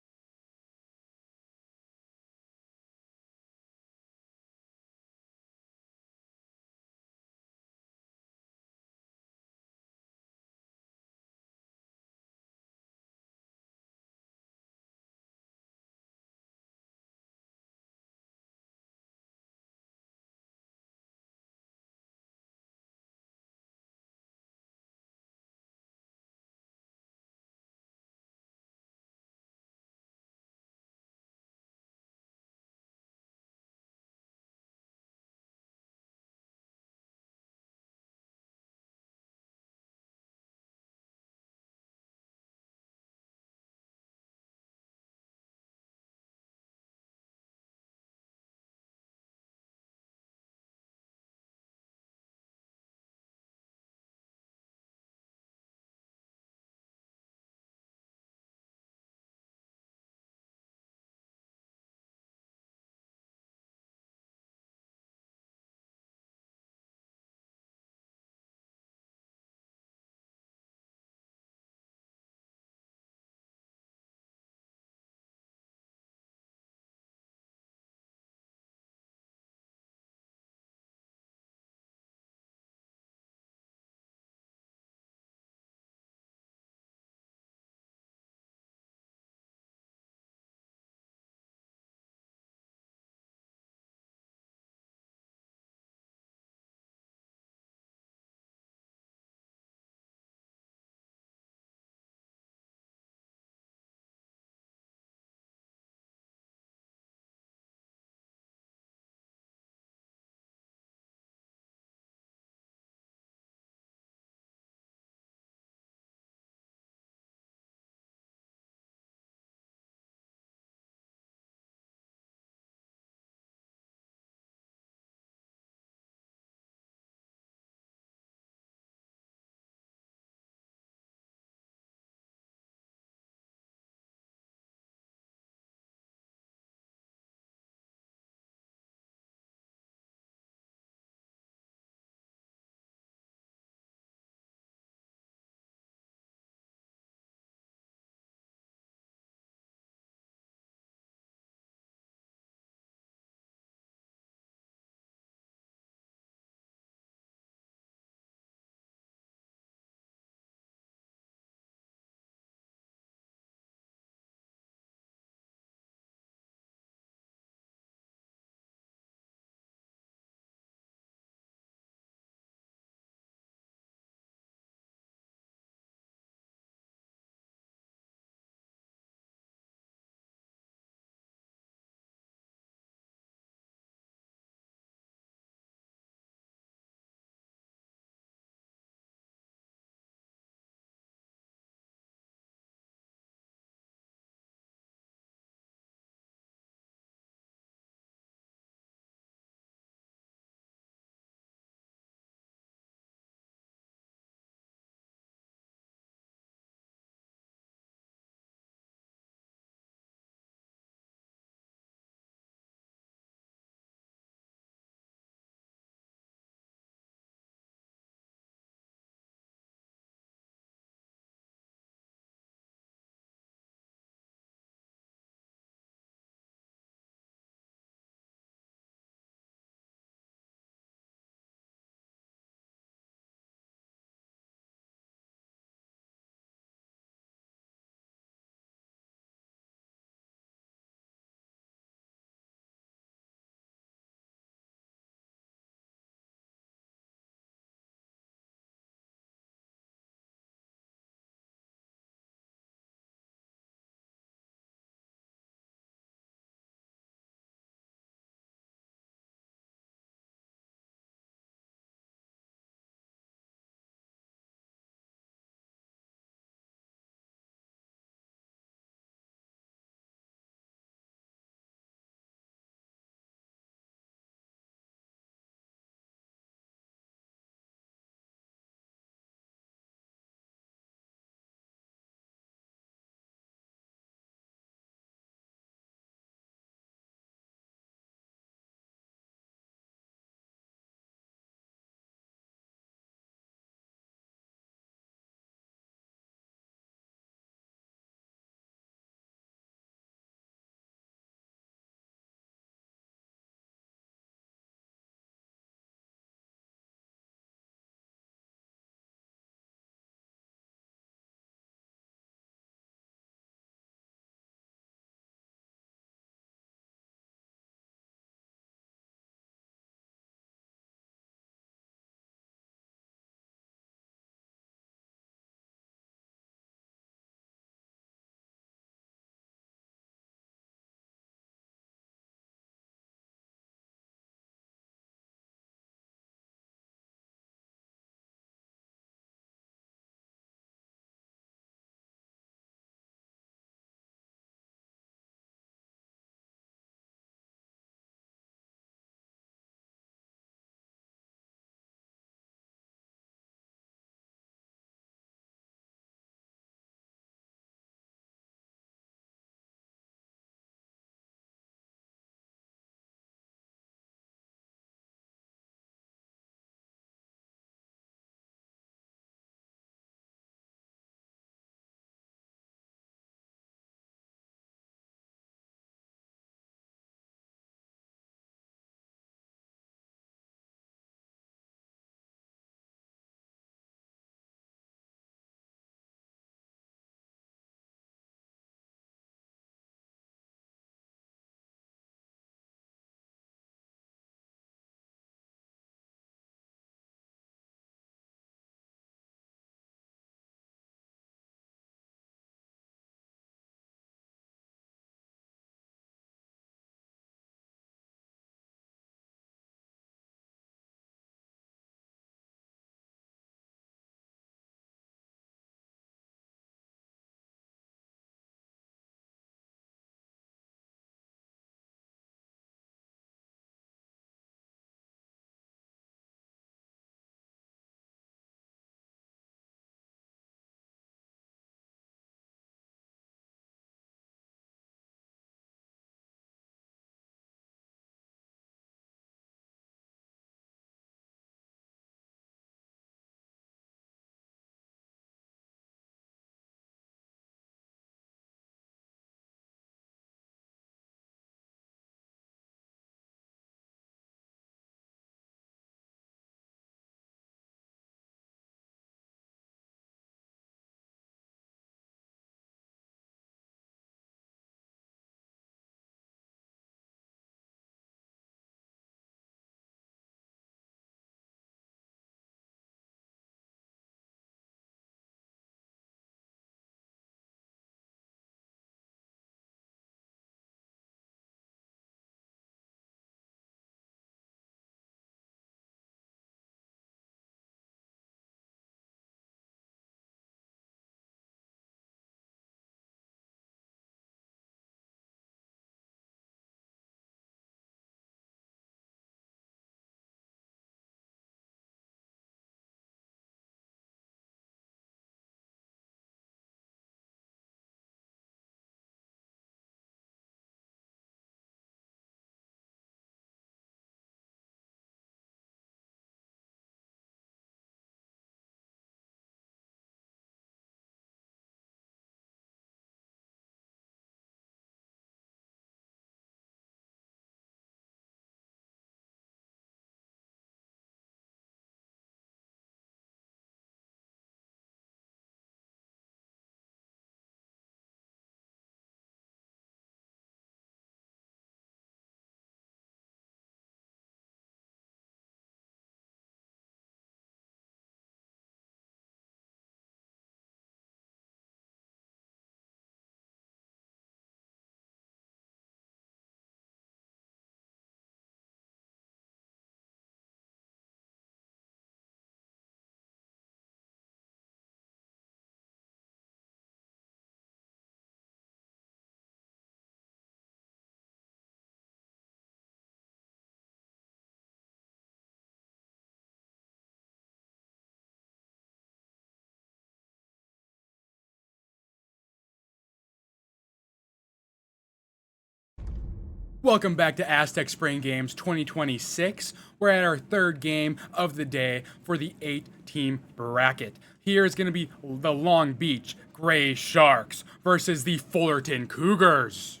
Welcome back to Aztec Spring Games 2026. We're at our third game of the day for the 8-team bracket. Here is going to be the Long Beach Gray Sharks versus the Fullerton Cougars.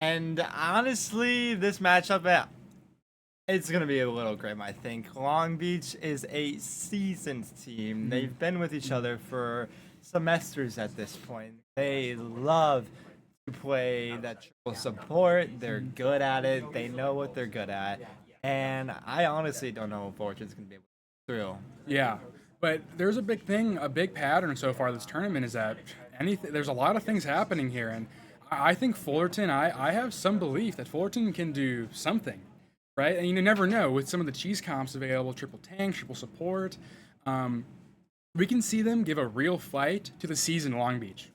And honestly, this matchup, it's going to be a little grim, I think. Long Beach is a seasoned team. They've been with each other for semesters at this point. They love to play that triple support. They're good at it. They know what they're good at. And I honestly don't know if Fortune's going to be able to get through. Yeah, but there's a big pattern so far this tournament is that there's a lot of things happening here. And I think Fullerton, I have some belief that Fullerton can do something, right? And you never know with some of the cheese comps available, triple tank, triple support. We can see them give a real fight to the seasoned Long Beach.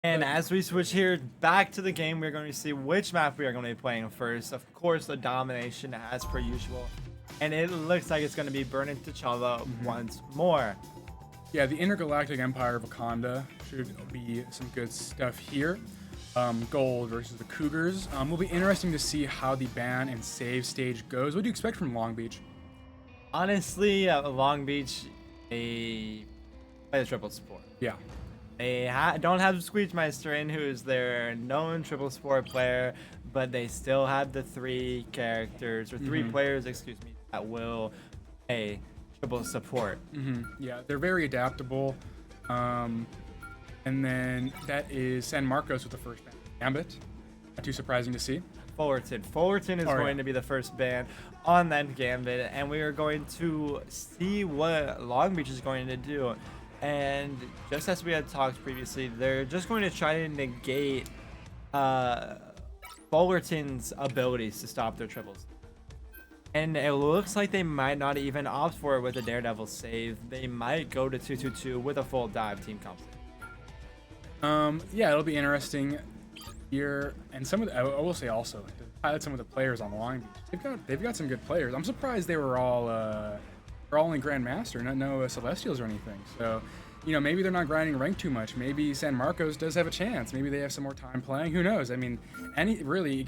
And as we switch here back to the game, we're going to see which map we are going to be playing first. Of course, the domination as per usual. And it looks like it's going to be Burning T'Challa once more. Yeah, the Intergalactic Empire of Wakanda should be some good stuff here. Gold versus the Cougars. Will be interesting to see how the ban and save stage goes. What do you expect from Long Beach? Honestly, Long Beach, they play the triple support. Yeah. They don't have Squeechmeister in, who is their known triple support player, but they still have the three characters, or three players, excuse me, that will play triple support. Yeah, they're very adaptable. And then that is San Marcos with the first ban. Gambit. Not too surprising to see. Fullerton is going to be the first ban on that Gambit, and we are going to see what Long Beach is going to do. And just as we had talked previously, they're just going to try to negate Fullerton's abilities to stop their triples. And it looks like they might not even opt for it with a Daredevil save. They might go to 2-2-2 with a full dive team comp. Yeah, it'll be interesting here. And some of the, I will say also, to highlight some of the players on Long Beach. They've got some good players. I'm surprised they were all in Grandmaster, no Celestials or anything. So, maybe they're not grinding rank too much. Maybe San Marcos does have a chance. Maybe they have some more time playing. Who knows? I mean, really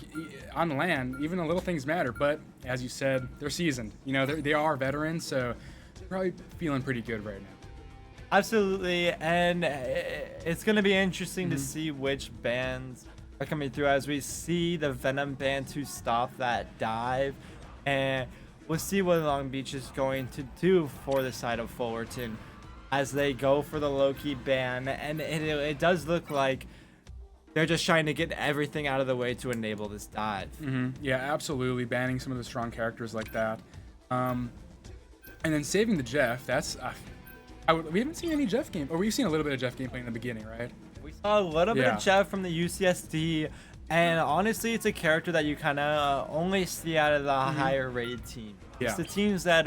on land, even the little things matter. But as you said, they're seasoned. They are veterans, so they're probably feeling pretty good right now. Absolutely, and it's going to be interesting to see which bans are coming through as we see the Venom ban to stop that dive, and we'll see what Long Beach is going to do for the side of Fullerton as they go for the Loki ban, and it does look like they're just trying to get everything out of the way to enable this dive. Yeah, absolutely, banning some of the strong characters like that, and then saving the Jeff. That's we haven't seen any Jeff game, or we've seen a little bit of Jeff gameplay in the beginning, right? We saw a little bit of Jeff from the UCSD, and honestly, it's a character that you kind of only see out of the higher rated team. Yeah. It's the teams that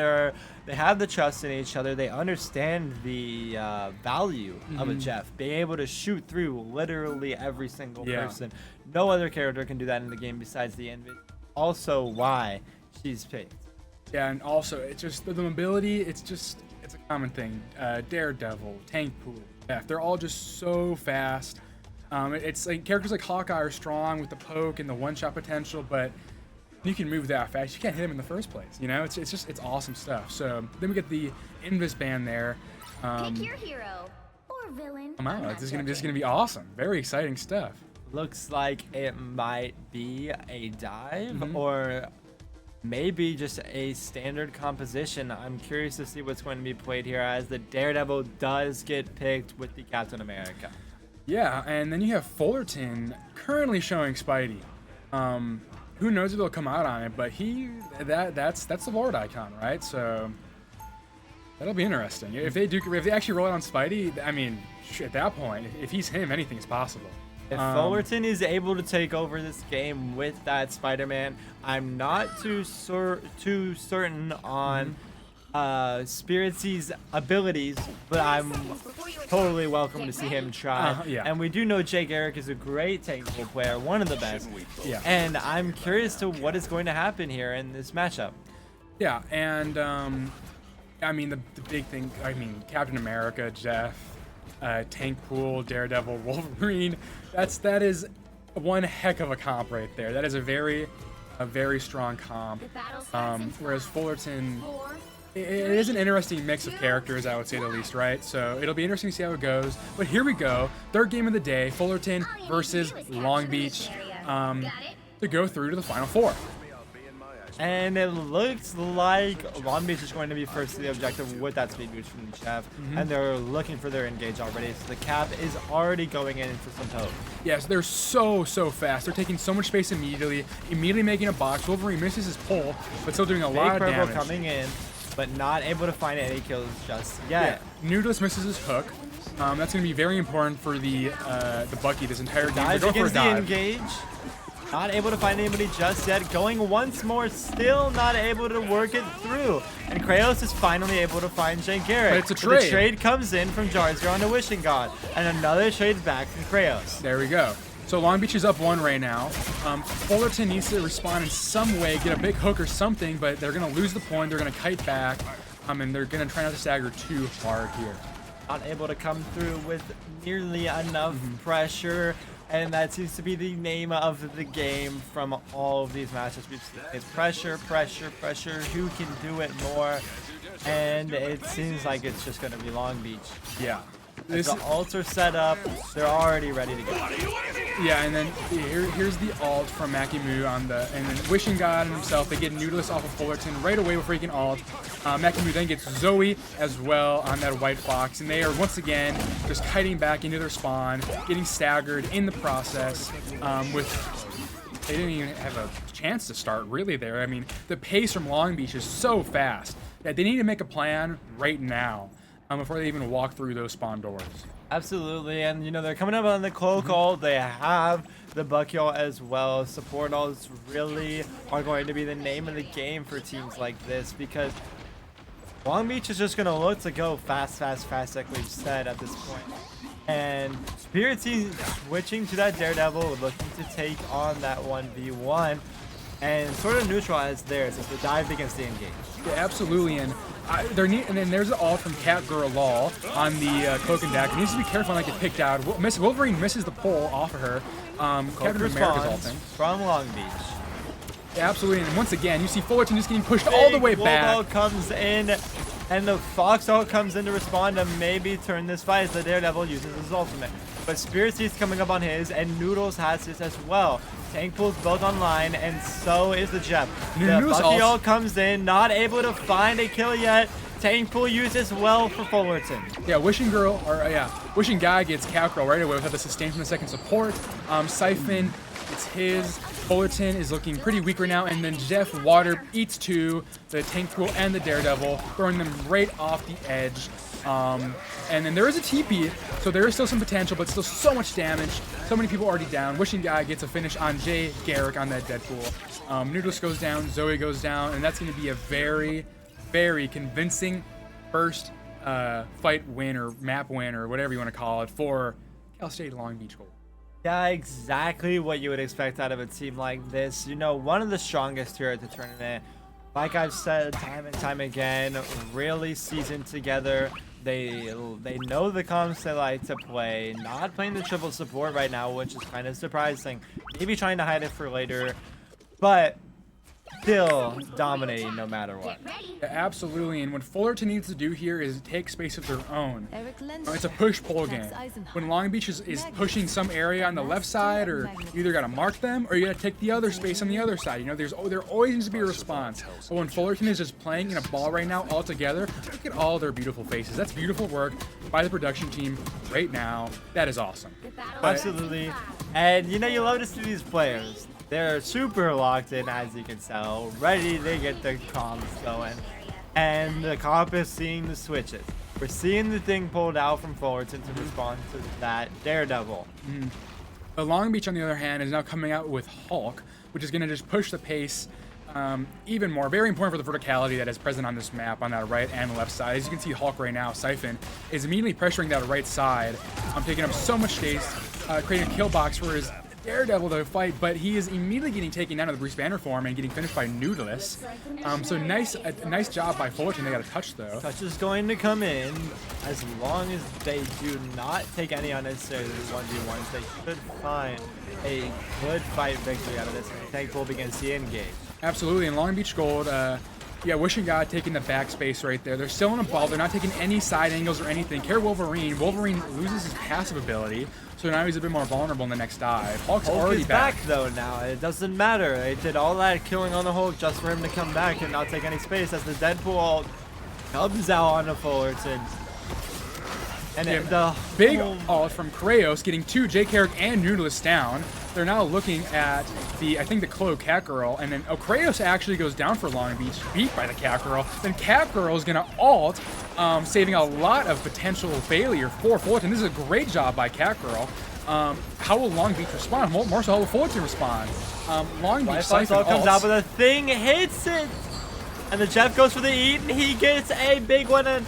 they have the trust in each other. They understand the value of a Jeff, being able to shoot through literally every single person. No other character can do that in the game besides the Envy. Also, why she's picked. Yeah, and also it's just the mobility. It's a common thing. Daredevil, Tank Pool, Jeff. They're all just so fast. It's like characters like Hawkeye are strong with the poke and the one-shot potential, but you can move that fast. You can't hit him in the first place. It's awesome stuff. So then we get the Invis ban there. Pick your hero or villain. Come on, this is gonna be awesome. Very exciting stuff. Looks like it might be a dive or maybe just a standard composition. I'm curious to see what's going to be played here as the Daredevil does get picked with the Captain America. Yeah, and then you have Fullerton currently showing Spidey. Who knows if he'll come out on it, but that's the Lord icon, right? So that'll be interesting. If they actually roll it on Spidey, I mean, at that point, if he's him, anything is possible. If Fullerton is able to take over this game with that Spider-Man, I'm not too certain on Spiritsy's abilities, but I'm totally welcome to see him try. And we do know Jake Eric is a great technical player, one of the best. And I'm curious to what is going to happen here in this matchup. Yeah, and I mean the big thing. I mean Captain America, Jeff, Tank Pool, Daredevil, Wolverine. That is one heck of a comp right there. That is a very strong comp. Whereas Fullerton, it is an interesting mix of characters, I would say the least, right? So it'll be interesting to see how it goes. But here we go, third game of the day, Fullerton versus Long Beach, to go through to the final four. And it looks like Long Beach is going to be first to the objective with that speed boost from the chef. And they're looking for their engage already. So the cap is already going in for some poke. Yes, they're so fast. They're taking so much space immediately making a box. Wolverine misses his pull, but still doing a lot of damage. Coming in, but not able to find any kills just yet. Yeah. Noodles misses his hook. That's going to be very important for the Bucky this entire game. Dive against the engage. Not able to find anybody just yet. Going once more, still not able to work it through. And Kraos is finally able to find Jay Garrett. But it's a trade. The trade comes in from Jarzgar on the Wishing God. And another trade back from Kraos. There we go. So Long Beach is up 1 right now. Fullerton needs to respond in some way, get a big hook or something, but they're going to lose the point. They're going to kite back. And they're going to try not to stagger too hard here. Not able to come through with nearly enough pressure. And that seems to be the name of the game from all of these matches we've seen. It's pressure, pressure, pressure. Who can do it more? And it seems like it's just going to be Long Beach. Yeah. The ults are set up. They're already ready to go. Yeah, and then here's the ult from Makimu and then Wishing God and himself. They get Noodless off of Fullerton right away before he can ult. Makimu then gets Zoe as well on that white fox, and they are once again just kiting back into their spawn, getting staggered in the process. They didn't even have a chance to start really there. I mean, the pace from Long Beach is so fast that they need to make a plan right now. Before they even walk through those spawn doors. Absolutely, and you know, they're coming up on the cloak ult. They have the Bucky ult as well. Support ults really are going to be the name of the game for teams like this, because Long Beach is just going to look to go fast, like we've said at this point. And Spirit Team switching to that Daredevil, looking to take on that 1v1 and sort of neutralize theirs as they dive against the engage. Yeah, absolutely, and then there's an ult from Catgirl Law on the Cloak and Dagger. Needs to be careful not to get picked out. Wolverine misses the pull off of her. Captain America's ulting. From Long Beach. Yeah, absolutely, and once again, you see Fullerton just getting pushed all the way back. Ult comes in, and the Fox ult comes in to respond to maybe turn this fight as the Daredevil uses his ultimate. But Spirit Seed's coming up on his, and Noodles has his as well. Tank pulls both online, and so is the Jep. The Bucky ult comes in, not able to find a kill yet. Tank pull used as well for Fullerton. Yeah, Wishing Guy gets Catgirl right away without the sustain from the second support. Siphon, it's his. Fullerton is looking pretty weak right now, and then Jeff Water eats 2, the Tank Pool and the Daredevil, throwing them right off the edge. And then there is a TP, so there is still some potential, but still so much damage. So many people already down. Wishing Guy gets a finish on Jay Garrick on that Deadpool. Noodles goes down, Zoe goes down, and that's going to be a very, very convincing first fight win or map win or whatever you want to call it for Cal State Long Beach Gold. Yeah, exactly what you would expect out of a team like this. You know, one of the strongest here at the tournament. Like I've said time and time again, really seasoned together. They know the comps they like to play. Not playing the triple support right now, which is kind of surprising. Maybe trying to hide it for later, but still dominating no matter what. Yeah, absolutely, and what Fullerton needs to do here is take space of their own. It's a push-pull game. When Long Beach is pushing some area on the left side, or you either got to mark them, or you got to take the other space on the other side. You know, there always needs to be a response. But when Fullerton is just playing in a ball right now all together, look at all their beautiful faces. That's beautiful work by the production team right now. That is awesome. Absolutely. And you know, you love to see these players. They're super locked in, as you can tell, ready to get their comms going. And the comp is seeing the switches. We're seeing the thing pulled out from Fullerton to respond to that Daredevil. The Long Beach, on the other hand, is now coming out with Hulk, which is going to just push the pace even more. Very important for the verticality that is present on this map on that right and left side. As you can see, Hulk right now, Siphon, is immediately pressuring that right side, taking up so much space, creating a kill box for his Daredevil to fight, but he is immediately getting taken down to the Bruce Banner form and getting finished by Noodless. So nice job by Fullerton. They got a touch though. Touch is going to come in as long as they do not take any unnecessary 1v1s. They should find a good fight victory out of this, and Tank will begin to engage. Absolutely, and Long Beach Gold, yeah, Wishing God taking the backspace right there. They're still in a ball. They're not taking any side angles or anything. Care Wolverine. Wolverine loses his passive ability, so now he's a bit more vulnerable in the next dive. Hulk's Hulk already is back though now. It doesn't matter. They did all that killing on the Hulk just for him to come back and not take any space as the Deadpool ult comes out on the Fullerton. And Yeah, the big whole- ult from Kraos getting 2 J Carrick and Noodless down. They're now looking at I think the Clo Cat Girl, and then Kraos actually goes down for Long Beach, beat by the Cat Girl. Then Cat Girl is gonna ult, saving a lot of potential failure for Fullerton. This is a great job by Cat Girl. How will Long Beach respond? More so, how will Fullerton respond? Long Beach Wi-Fi all comes ults. out, but the thing hits it, and the Jeff goes for the eat, and he gets a big one. And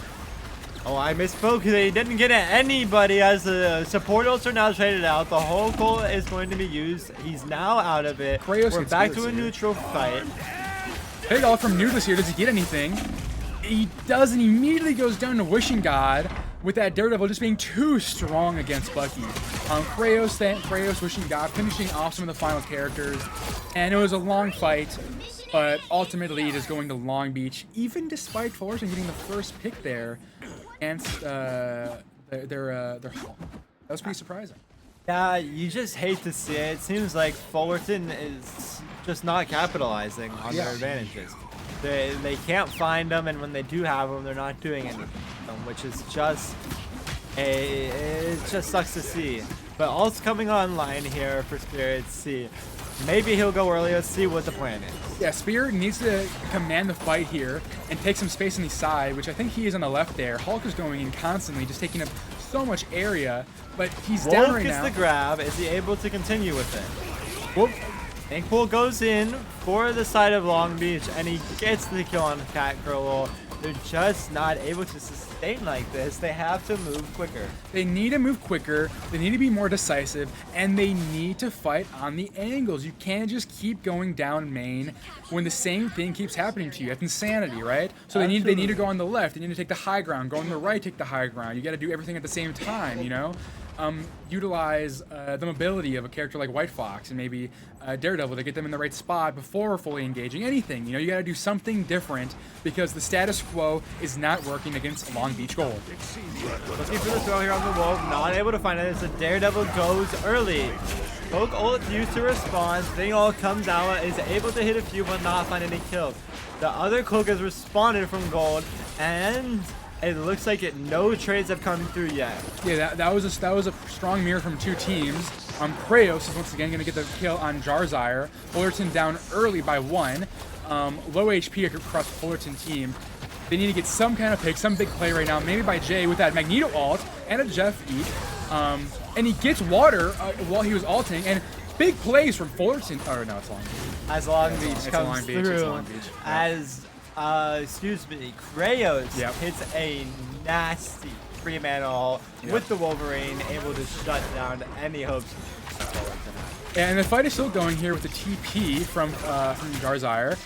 oh, I misspoke. They didn't get anybody as the support ults are now traded out. The whole goal is going to be used. He's now out of it. Kraos We're gets back Noodless to a here. neutral fight. Big ult from Noodless here. Does he get anything? He doesn't. Immediately goes down to Wishing God with that Daredevil just being too strong against Bucky. Kraos, Wishing God, finishing off some of the final characters. And it was a long fight, but ultimately it is going to Long Beach, even despite Fullerton getting the first pick there against their Hulk. That was pretty surprising. Yeah, you just hate to see it. It seems like Fullerton is just not capitalizing on Yeah. their advantages. They can't find them, and when they do have them, they're not doing anything, which is just it just sucks to see. But all's coming online here for Spirit C. Maybe he'll go early. Let's see what the plan is. Yeah, Spirit needs to command the fight here and take some space on the side, which I think he is on the left there. Hulk is going in constantly, just taking up so much area, but he's down Wolf right gets now. the grab. Is he able to continue with it? Whoop. Inkpool goes in for the side of Long Beach, and he gets the kill on Cat Girl. They're just not able to sustain like this. They have to move quicker. They need to move quicker, they need to be more decisive, and they need to fight on the angles. You can't just keep going down main when the same thing keeps happening to you. That's insanity, right? So they need to go on the left, they need to take the high ground, go on the right, take the high ground. You gotta do everything at the same time, you know? Utilize the mobility of a character like White Fox and maybe Daredevil to get them in the right spot before fully engaging anything. You know, you got to do something different because the status quo is not working against Long Beach Gold. Looking for the throw here on the Wolf, not able to find it as the Daredevil goes early. Poke ult used to respond, thing all comes out, is able to hit a few but not find any kills. The other Cloak has responded from Gold, and it looks like no trades have come through yet. Yeah, that was a strong mirror from two teams. Kraos is once again going to get the kill on Jarzire. Fullerton down early by 1. Low HP across the Fullerton team. They need to get some kind of pick, some big play right now, maybe by Jay with that Magneto ult and a Jeff eat. And he gets water while he was ulting, and big plays from Fullerton. Oh no, it's Long Beach. As Long Beach It's comes Long Beach, it's through, Long Beach. as excuse me, Kraos Yep. hits a nasty 3-man ult with the Wolverine, able to shut down any hopes. And the fight is still going here with the TP from Jarzire.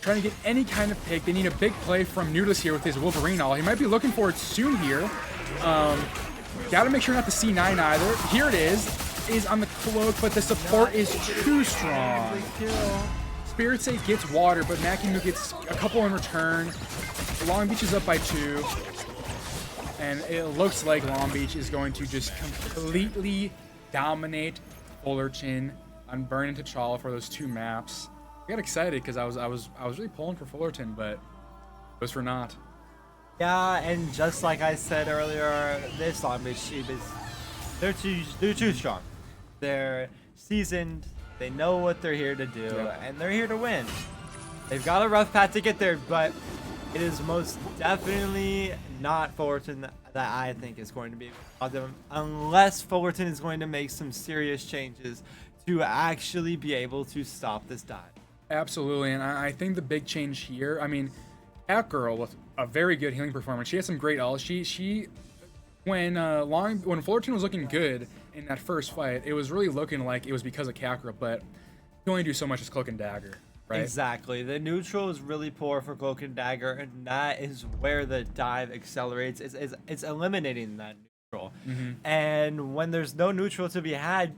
Trying to get any kind of pick. They need a big play from Noodless here with his Wolverine ult. He might be looking for it soon here. Gotta make sure not to C9 either. Here it is on the Cloak, but the support is too strong. Spirit State gets water, but Makinu gets a couple in return. Long Beach is up by 2. And it looks like Long Beach is going to just completely dominate Fullerton on Burn and T'Challa for those 2 maps. I got excited because I was really pulling for Fullerton, but it was for naught. Yeah, and just like I said earlier, this Long Beach team they're too strong. They're seasoned. They know what they're here to do, and they're here to win. They've got a rough path to get there, but it is most definitely not Fullerton that I think is going to be about them, unless Fullerton is going to make some serious changes to actually be able to stop this dive. Absolutely, and I think the big change here, I mean, Cat Girl with a very good healing performance. She had some great ults. When Fullerton was looking good in that first fight, it was really looking like it was because of Kakarot, but you only do so much as Cloak and Dagger, right? Exactly. The neutral is really poor for Cloak and Dagger, and that is where the dive accelerates. It's eliminating that neutral. And when there's no neutral to be had,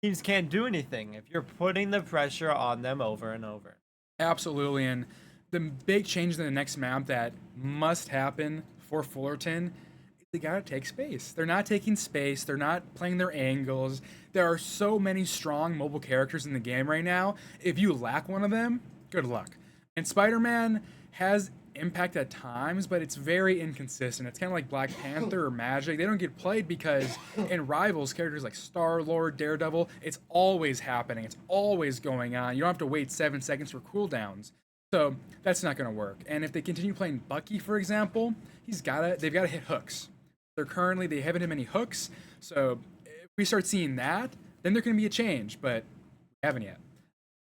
teams can't do anything if you're putting the pressure on them over and over. Absolutely, and the big change in the next map that must happen for Fullerton, they gotta take space. They're not taking space. They're not playing their angles. There are so many strong mobile characters in the game right now. If you lack one of them, good luck. And Spider-Man has impact at times, but it's very inconsistent. It's kind of like Black Panther or Magic. They don't get played because in Rivals, characters like Star-Lord, Daredevil, it's always happening. It's always going on. You don't have to wait 7 seconds for cooldowns. So that's not going to work. And if they continue playing Bucky, for example, they've got to hit hooks. They haven't hit many hooks. So if we start seeing that, then there can be a change, but we haven't yet.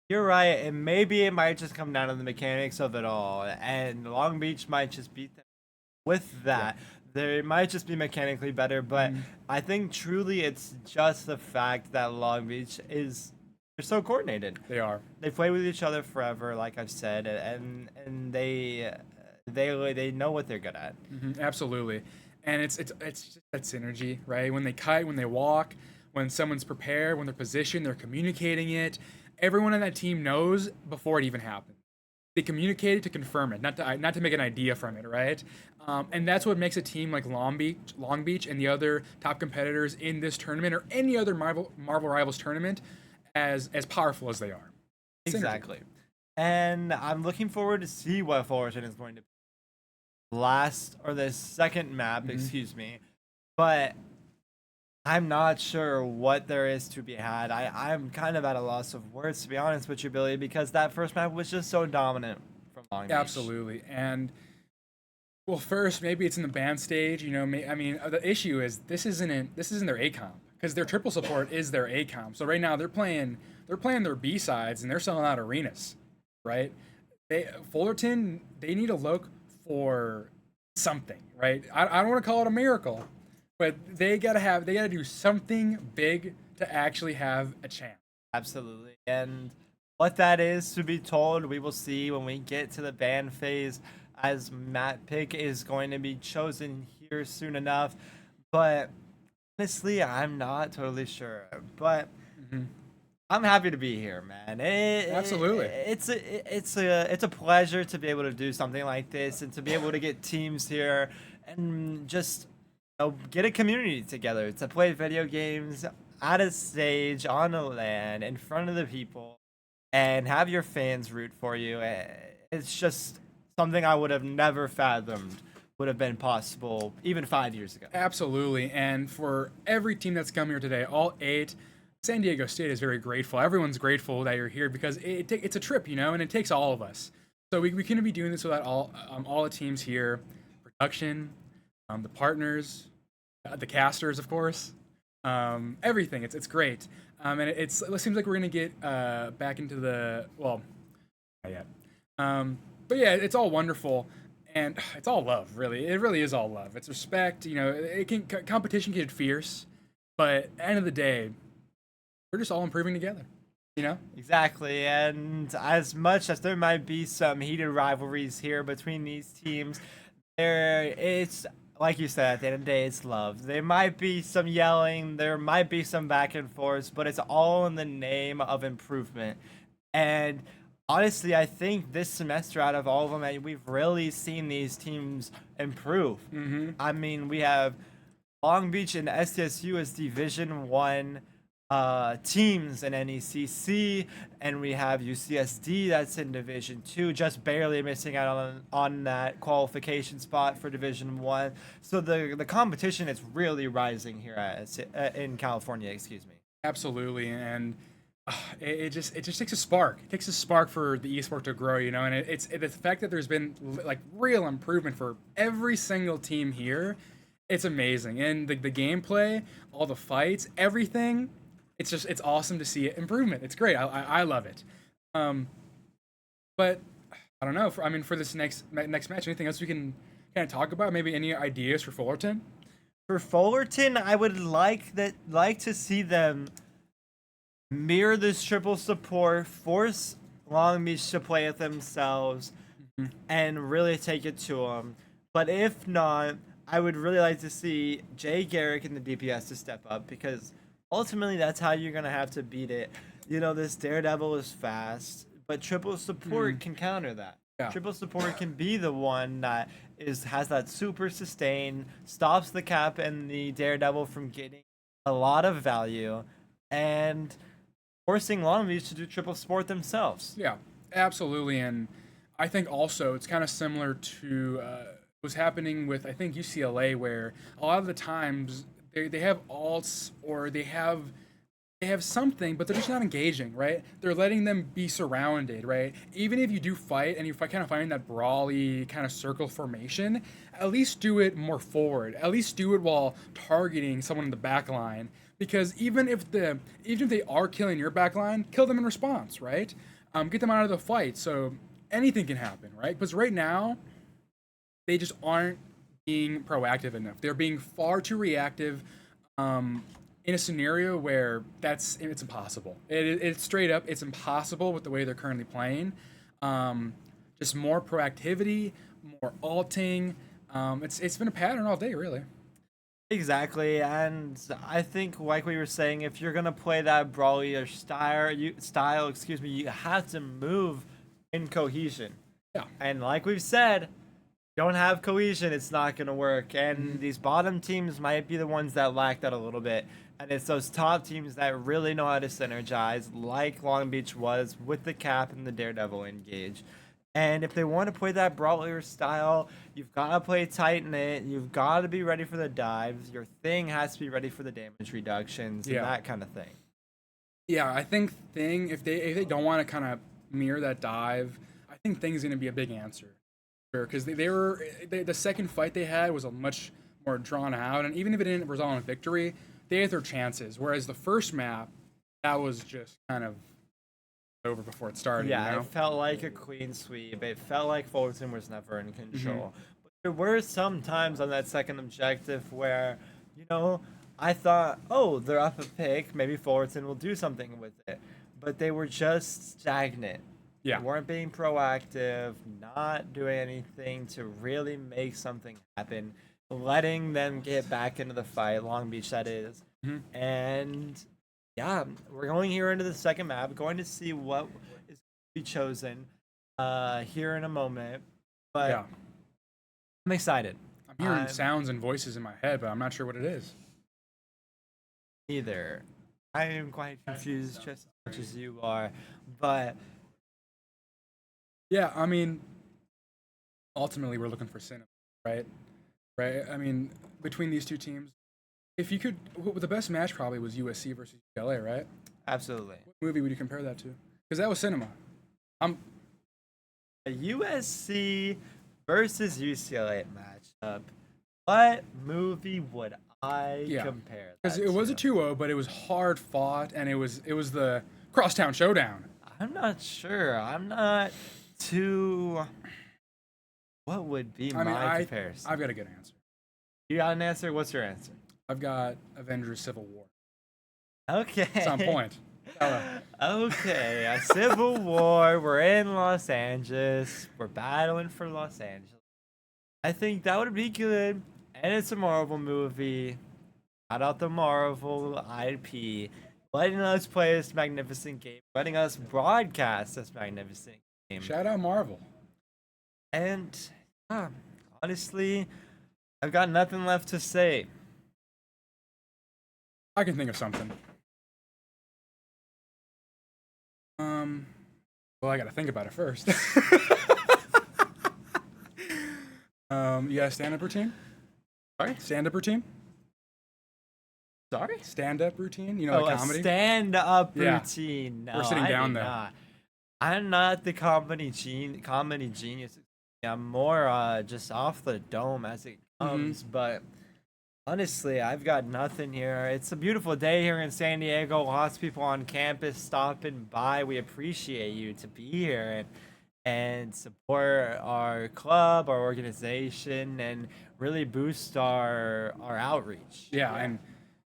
You're right, and maybe it might just come down to the mechanics of it all, and Long Beach might just beat them with that. They might just be mechanically better, but I think truly it's just the fact that Long Beach they're so coordinated. They are. They play with each other forever, like I've said, and they know what they're good at. Absolutely. And it's just that synergy, right? When they kite, when they walk, when someone's prepared, when they're positioned, they're communicating it. Everyone on that team knows before it even happens. They communicate it to confirm it, not to make an idea from it, right? And that's what makes a team like Long Beach, and the other top competitors in this tournament or any other Marvel Rivals tournament as powerful as they are. Synergy. Exactly. And I'm looking forward to see what Fullerton is going to be. The second map, excuse me. But I'm not sure what there is to be had. I'm kind of at a loss of words, to be honest with you, Billy, because that first map was just so dominant from Long Beach. Absolutely. And well, first, maybe it's in the band stage. The issue is this isn't their A comp, because their triple support is their A comp. So right now they're playing their B sides and they're selling out arenas, right? Fullerton, they need to look for something, right? I don't want to call it a miracle, but they gotta do something big to actually have a chance. Absolutely. And what that is to be told, we will see when we get to the ban phase, as Matt Pick is going to be chosen here soon enough. But honestly, I'm not totally sure. But I'm happy to be here, man. Absolutely. It's a pleasure to be able to do something like this and to be able to get teams here and just get a community together to play video games at a stage on a LAN in front of the people and have your fans root for you. It's just something I would have never fathomed would have been possible even 5 years ago. Absolutely. And for every team that's come here today, all 8, San Diego State is very grateful. Everyone's grateful that you're here because it's a trip, and it takes all of us. So we couldn't be doing this without all the teams here, production, the partners, the casters, of course, everything. It's great, and it seems like we're gonna get back into not yet, but yeah, it's all wonderful. And it's all love, really. It really is all love. It's respect. Competition can get fierce, but at the end of the day, we're just all improving together, Exactly, and as much as there might be some heated rivalries here between these teams, it's like you said, at the end of the day, it's love. There might be some yelling, there might be some back and forth, but it's all in the name of improvement. And honestly, I think this semester, out of all of them, we've really seen these teams improve. I mean, we have Long Beach and SDSU as Division 1 teams in NECC, and we have UCSD that's in Division 2, just barely missing out on that qualification spot for Division 1. So the competition is really rising here in California, excuse me. Absolutely, and it just takes a spark. It takes a spark for the esport to grow, and it's the fact that there's been like real improvement for every single team here. It's amazing, and the gameplay, all the fights, everything. It's awesome to see it improvement. It's great. I love it. But I don't know. For this next match, anything else we can kind of talk about? Maybe any ideas for Fullerton? For Fullerton, I would like to see them mirror this triple support, force Long Beach to play it themselves, and really take it to them. But if not, I would really like to see Jay Garrick in the DPS to step up because ultimately that's how you're gonna have to beat it. You know, this Daredevil is fast, but triple support can counter that. Yeah. Triple support can be the one that has that super sustain, stops the Cap and the Daredevil from getting a lot of value, and forcing Long Beach to do triple support themselves. Yeah, absolutely. And I think also it's kind of similar to what's happening with, I think, UCLA, where a lot of the times they have alts or they have something, but they're just not engaging, right? They're letting them be surrounded, right? Even if you do fight and you kind of find that brawly kind of circle formation, at least do it more forward. At least do it while targeting someone in the back line. Because even if they are killing your back line, kill them in response, right? Get them out of the fight. So anything can happen, right? Because right now, they just aren't being proactive enough. They're being far too reactive. In a scenario where it's impossible. It's straight up, it's impossible with the way they're currently playing. Just more proactivity, more alting. It's been a pattern all day, really. Exactly, and I think, like we were saying, if you're gonna play that brawlier style, excuse me, you have to move in cohesion. Yeah. And like we've said, don't have cohesion, it's not gonna work. And these bottom teams might be the ones that lack that a little bit. And it's those top teams that really know how to synergize, like Long Beach was with the Cap and the Daredevil engage. And if they want to play that brawler style, you've got to play tight knit. You've got to be ready for the dives. Your thing has to be ready for the damage reductions and that kind of thing. Yeah, I think Thing, if they don't want to kind of mirror that dive, I think Thing's going to be a big answer. Because the second fight they had was a much more drawn out, and even if it didn't result in victory, they had their chances. Whereas the first map, that was just kind of over before it started. Yeah, you know? it felt like a clean sweep. It felt like Fullerton was never in control. But there were some times on that second objective where, I thought, oh, they're up a pick. Maybe Fullerton will do something with it. But they were just stagnant. Yeah. They weren't being proactive, not doing anything to really make something happen, letting them get back into the fight, Long Beach that is. And yeah, we're going here into the second map, going to see what is going to be chosen here in a moment. But Yeah. I'm excited. I'm hearing sounds and voices in my head, but I'm not sure what it is. Either. I am quite confused just as much as you are. But Yeah, I mean, ultimately we're looking for cinema, right? Right. I mean, between these two teams, if you could, the best match probably was USC versus UCLA, right? absolutely. What movie would you compare that to? Because that was cinema. I'm A USC versus UCLA matchup. What movie would I compare that because it was a to? 2-0, but it was hard fought, and it was the crosstown showdown. I'm not sure. I'm not too. What would be I mean, my comparison? I've got a good answer. You got an answer? What's your answer? I've got Avengers: Civil War. Okay. It's on point. Okay, a civil war. We're in Los Angeles. We're battling for Los Angeles. I think that would be good. And it's a Marvel movie. Shout out the Marvel IP. Letting us play this magnificent game. Letting us broadcast this magnificent game. Shout out Marvel. And honestly, I've got nothing left to say. I can think of something. Well, I gotta think about it first. You got a stand-up routine? Sorry? Stand-up routine? Sorry? Stand-up routine? You know, like comedy? A stand-up Yeah. routine. No, We're sitting I down do there. not. I'm not the comedy genius. I'm more just off the dome as it comes. But honestly, I've got nothing here. It's a beautiful day here in San Diego. Lots of people on campus stopping by. We appreciate you to be here. and support our club, our organization, and really boost our outreach. Yeah, and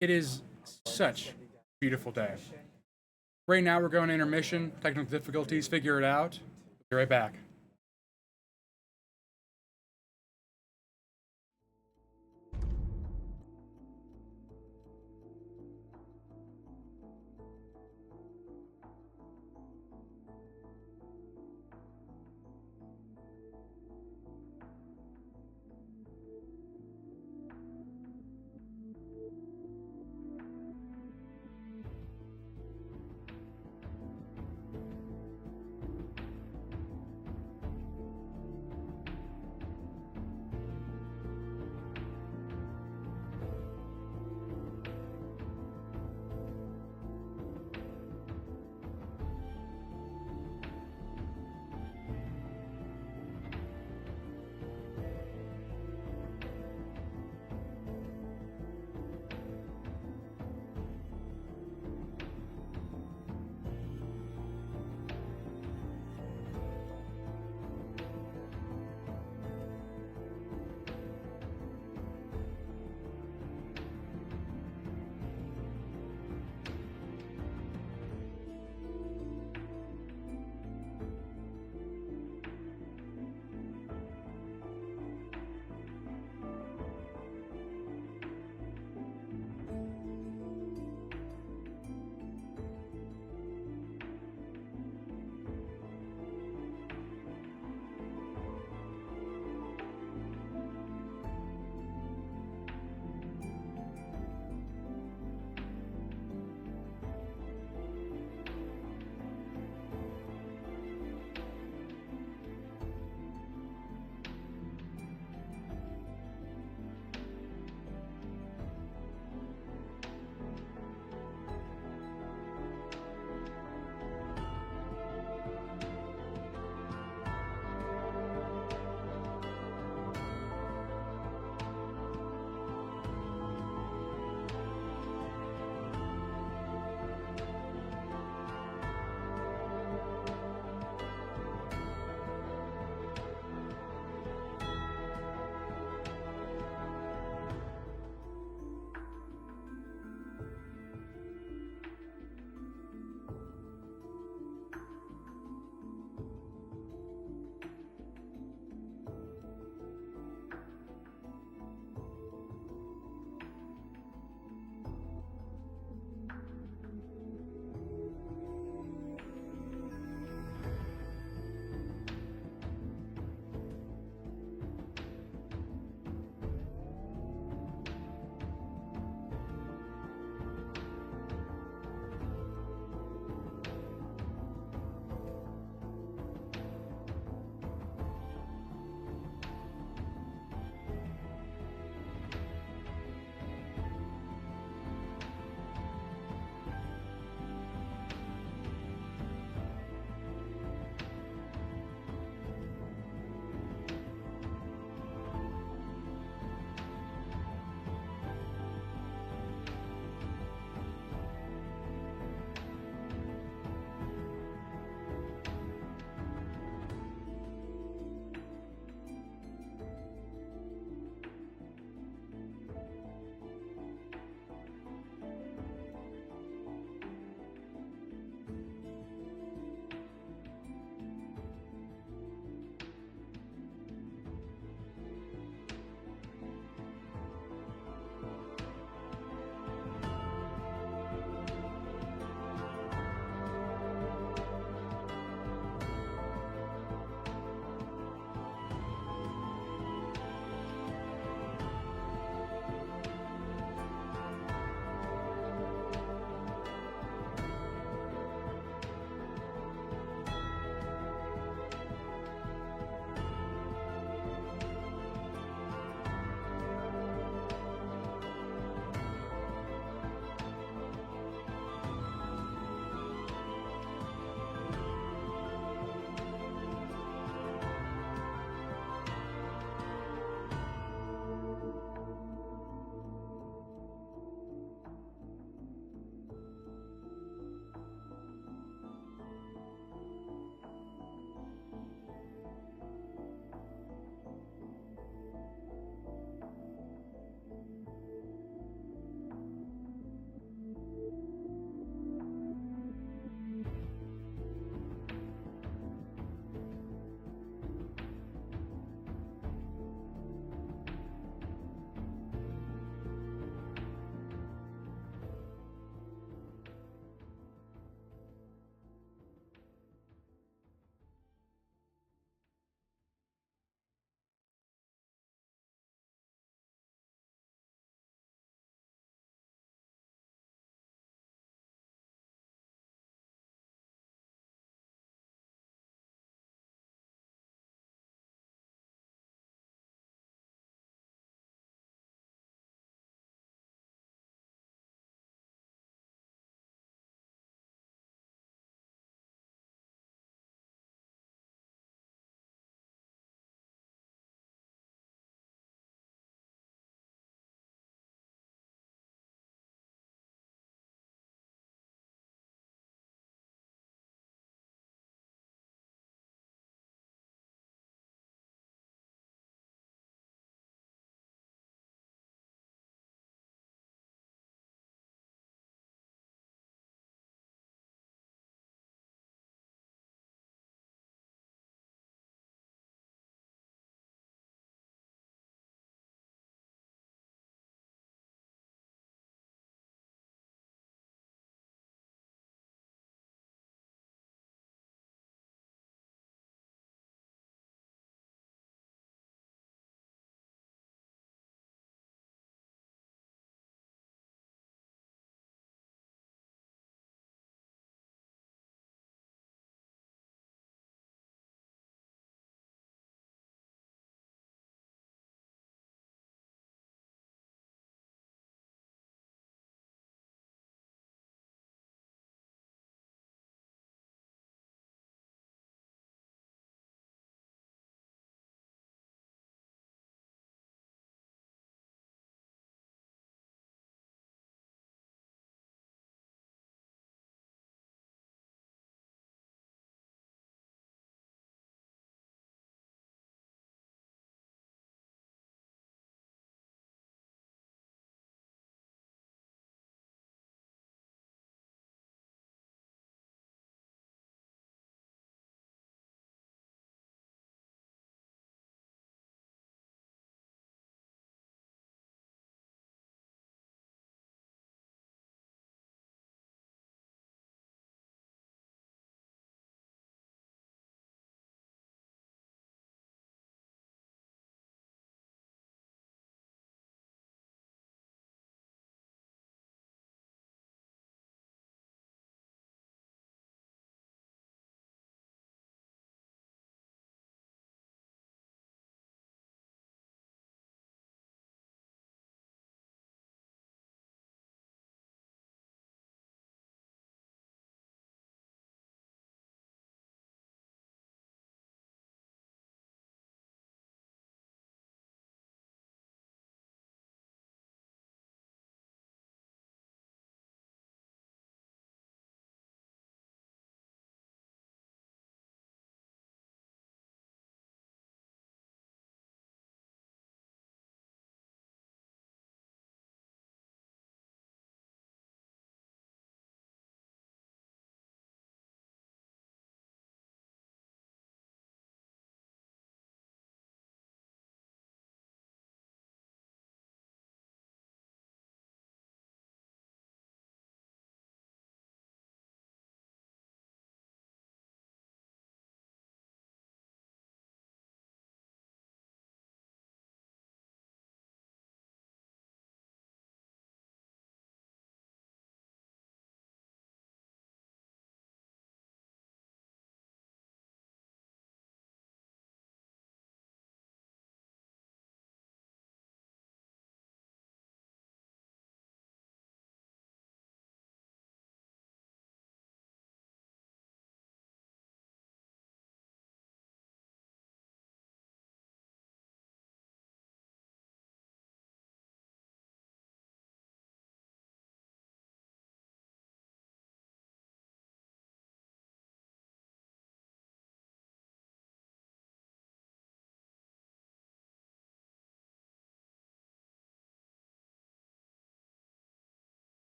it is such a beautiful day. Right now, we're going to intermission. Technical difficulties, figure it out. Be right back.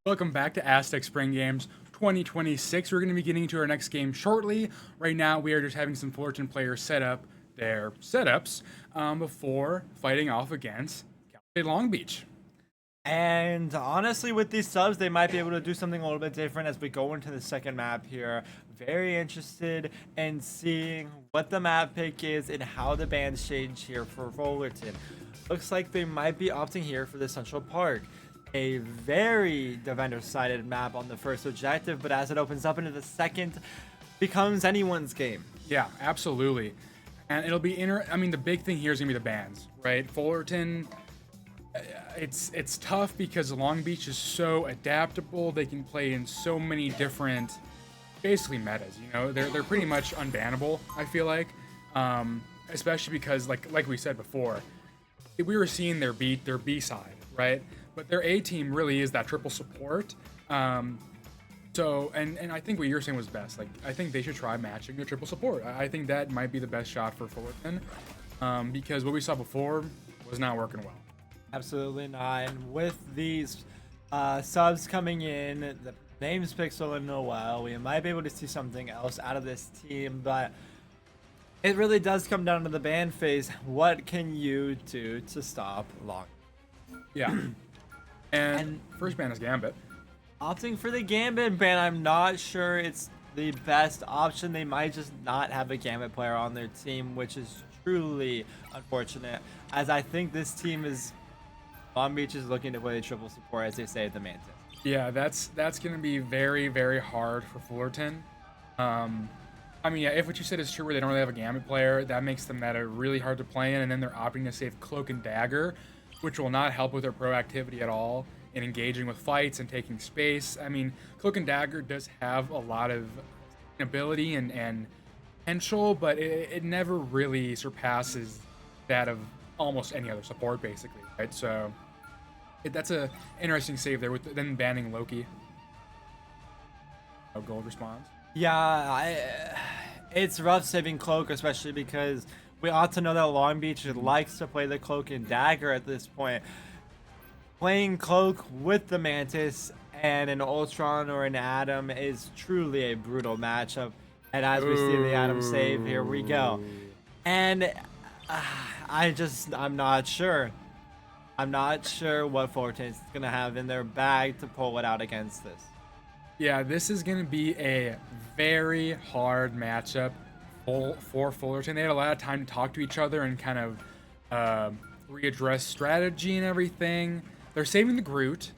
Welcome back to Aztec Spring Games 2026. We're going to be getting into our next game shortly. Right now, we are just having some Fullerton players set up their setups before fighting off against Cal State Long Beach. And honestly, with these subs, they might be able to do something a little bit different as we go into the second map here. Very interested in seeing what the map pick is and how the bands change here for Fullerton. Looks like they might be opting here for the Central Park. A very defender-sided map on the first objective, but as it opens up into the second, becomes anyone's game. Yeah, absolutely. And it'll be I mean, the big thing here is going to be the bans, right? Fullerton, it's tough because Long Beach is so adaptable. They can play in so many different, basically metas. You know, they're pretty much unbannable, I feel like, especially because like we said before, we were seeing their B side, right? But their A team really is that triple support. So I think what you're saying was best. Like, I think they should try matching their triple support. I think that might be the best shot for Fullerton, because what we saw before was not working well. Absolutely not. And with these subs coming in, the names Pixel and Noel, we might be able to see something else out of this team, but it really does come down to the ban phase. What can you do to stop Long? Yeah. And first ban is Gambit. Opting for the Gambit ban, I'm not sure it's the best option. They might just not have a Gambit player on their team, which is truly unfortunate, as I think this team is, Long Beach is looking to play triple support, as they say at the Mantis. Yeah, that's going to be very, very hard for Fullerton. I mean, yeah, if what you said is true, where they don't really have a Gambit player, that makes the meta really hard to play in, and then they're opting to save Cloak and Dagger, which will not help with their proactivity at all in engaging with fights and taking space. I mean, Cloak and Dagger does have a lot of ability and potential, but it never really surpasses that of almost any other support, basically, right? So that's a interesting save there with them banning Loki. No gold response. Yeah, it's rough saving Cloak, especially because we ought to know that Long Beach likes to play the Cloak and Dagger at this point. Playing Cloak with the Mantis and an Ultron or an Atom is truly a brutal matchup. And as we see the Atom save, here we go. And I'm not sure. I'm not sure what Fullerton is going to have in their bag to pull it out against this. Yeah, this is going to be a very hard matchup for Fullerton. They had a lot of time to talk to each other and kind of readdress strategy and everything. They're saving the Groot,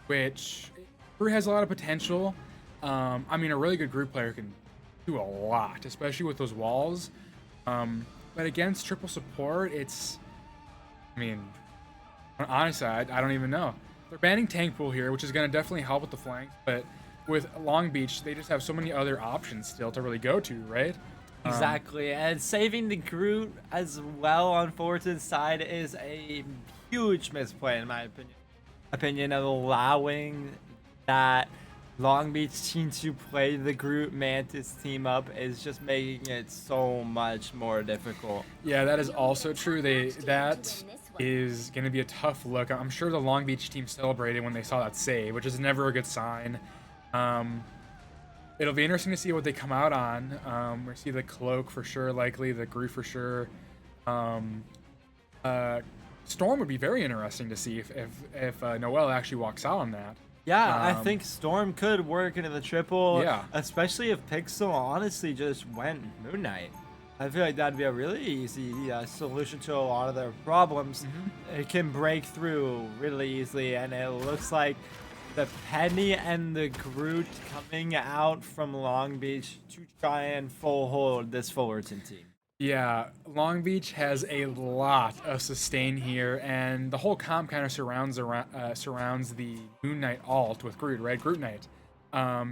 which Groot has a lot of potential. I mean, a really good Groot player can do a lot, especially with those walls. But against triple support, I mean, honestly, I don't even know. They're banning Tank Pool here, which is going to definitely help with the flanks, but with Long Beach, they just have so many other options still to really go to, right? Exactly, and saving the Groot as well on Fullerton's side is a huge misplay in my opinion of allowing that Long Beach team to play the Groot Mantis team up is just making it so much more difficult. Yeah, that is also true. That is going to be a tough look. I'm sure the Long Beach team celebrated when they saw that save, which is never a good sign. It'll be interesting to see what they come out on. We see the Cloak for sure, likely the Groot for sure. Storm would be very interesting to see if Noel actually walks out on that. Yeah, I think Storm could work into the triple, yeah, especially if Pixel honestly just went Moon Knight. I feel like that'd be a really easy solution to a lot of their problems. It can break through really easily, and it looks like the Penny and the Groot coming out from Long Beach to try and full hold this Fullerton team. Yeah, Long Beach has a lot of sustain here, and the whole comp kind of surrounds the Moon Knight alt with Groot, right? Groot Knight.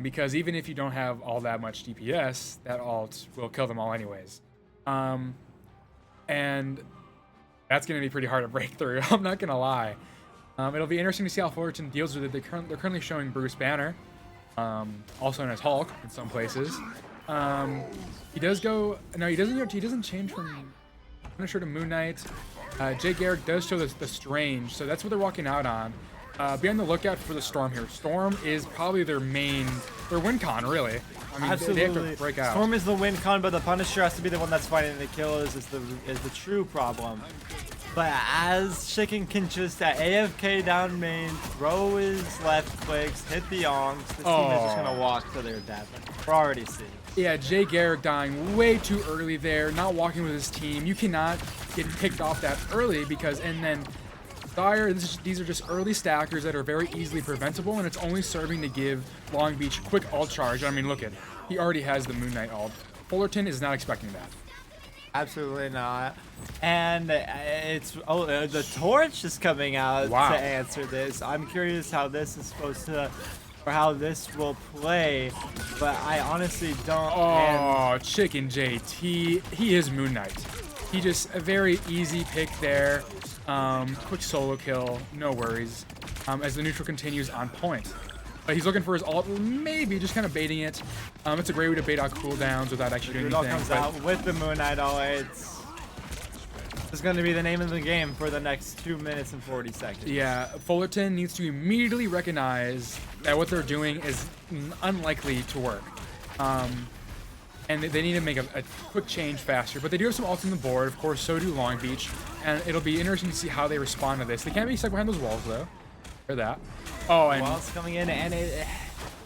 Because even if you don't have all that much DPS, that alt will kill them all anyways. And that's going to be pretty hard to break through, I'm not going to lie. It'll be interesting to see how Fullerton deals with it. They're currently showing Bruce Banner, also known as Hulk in some places. He does go. No, he doesn't. He doesn't change from Punisher to Moon Knight. Jay Garrick does show the Strange, so that's what they're walking out on. Be on the lookout for the Storm here. Storm is probably their win con, really. I mean, they have to break out. Storm is the win con, but the Punisher has to be the one that's fighting the kills is the true problem. But as Chicken can just AFK down main, throw his left clicks, hit the ongs, this team is just gonna walk to their death. We're already seeing. Yeah, Jay Garrick dying way too early there, not walking with his team. You cannot get picked off that early because, and then Dire, these are just early stackers that are very easily preventable, and it's only serving to give Long Beach quick ult charge. I mean, look at, he already has the Moon Knight ult. Fullerton is not expecting that. Absolutely not. And it's the torch is coming out to answer this. I'm curious how this is supposed to, or how this will play, but I honestly don't. Oh, Chicken JT, he is Moon Knight. He just a very easy pick there. Quick solo kill, no worries. As the neutral continues on point. He's looking for his ult, maybe just kind of baiting it. It's a great way to bait out cooldowns without actually doing anything. Comes out with the Moon Knight ult. It's going to be the name of the game for the next 2 minutes and 40 seconds. Yeah, Fullerton needs to immediately recognize that what they're doing is unlikely to work. And they need to make a quick change faster. But they do have some ults on the board, of course, so do Long Beach. And it'll be interesting to see how they respond to this. They can't be stuck behind those walls, though. Hear that. Oh, and walls coming in, and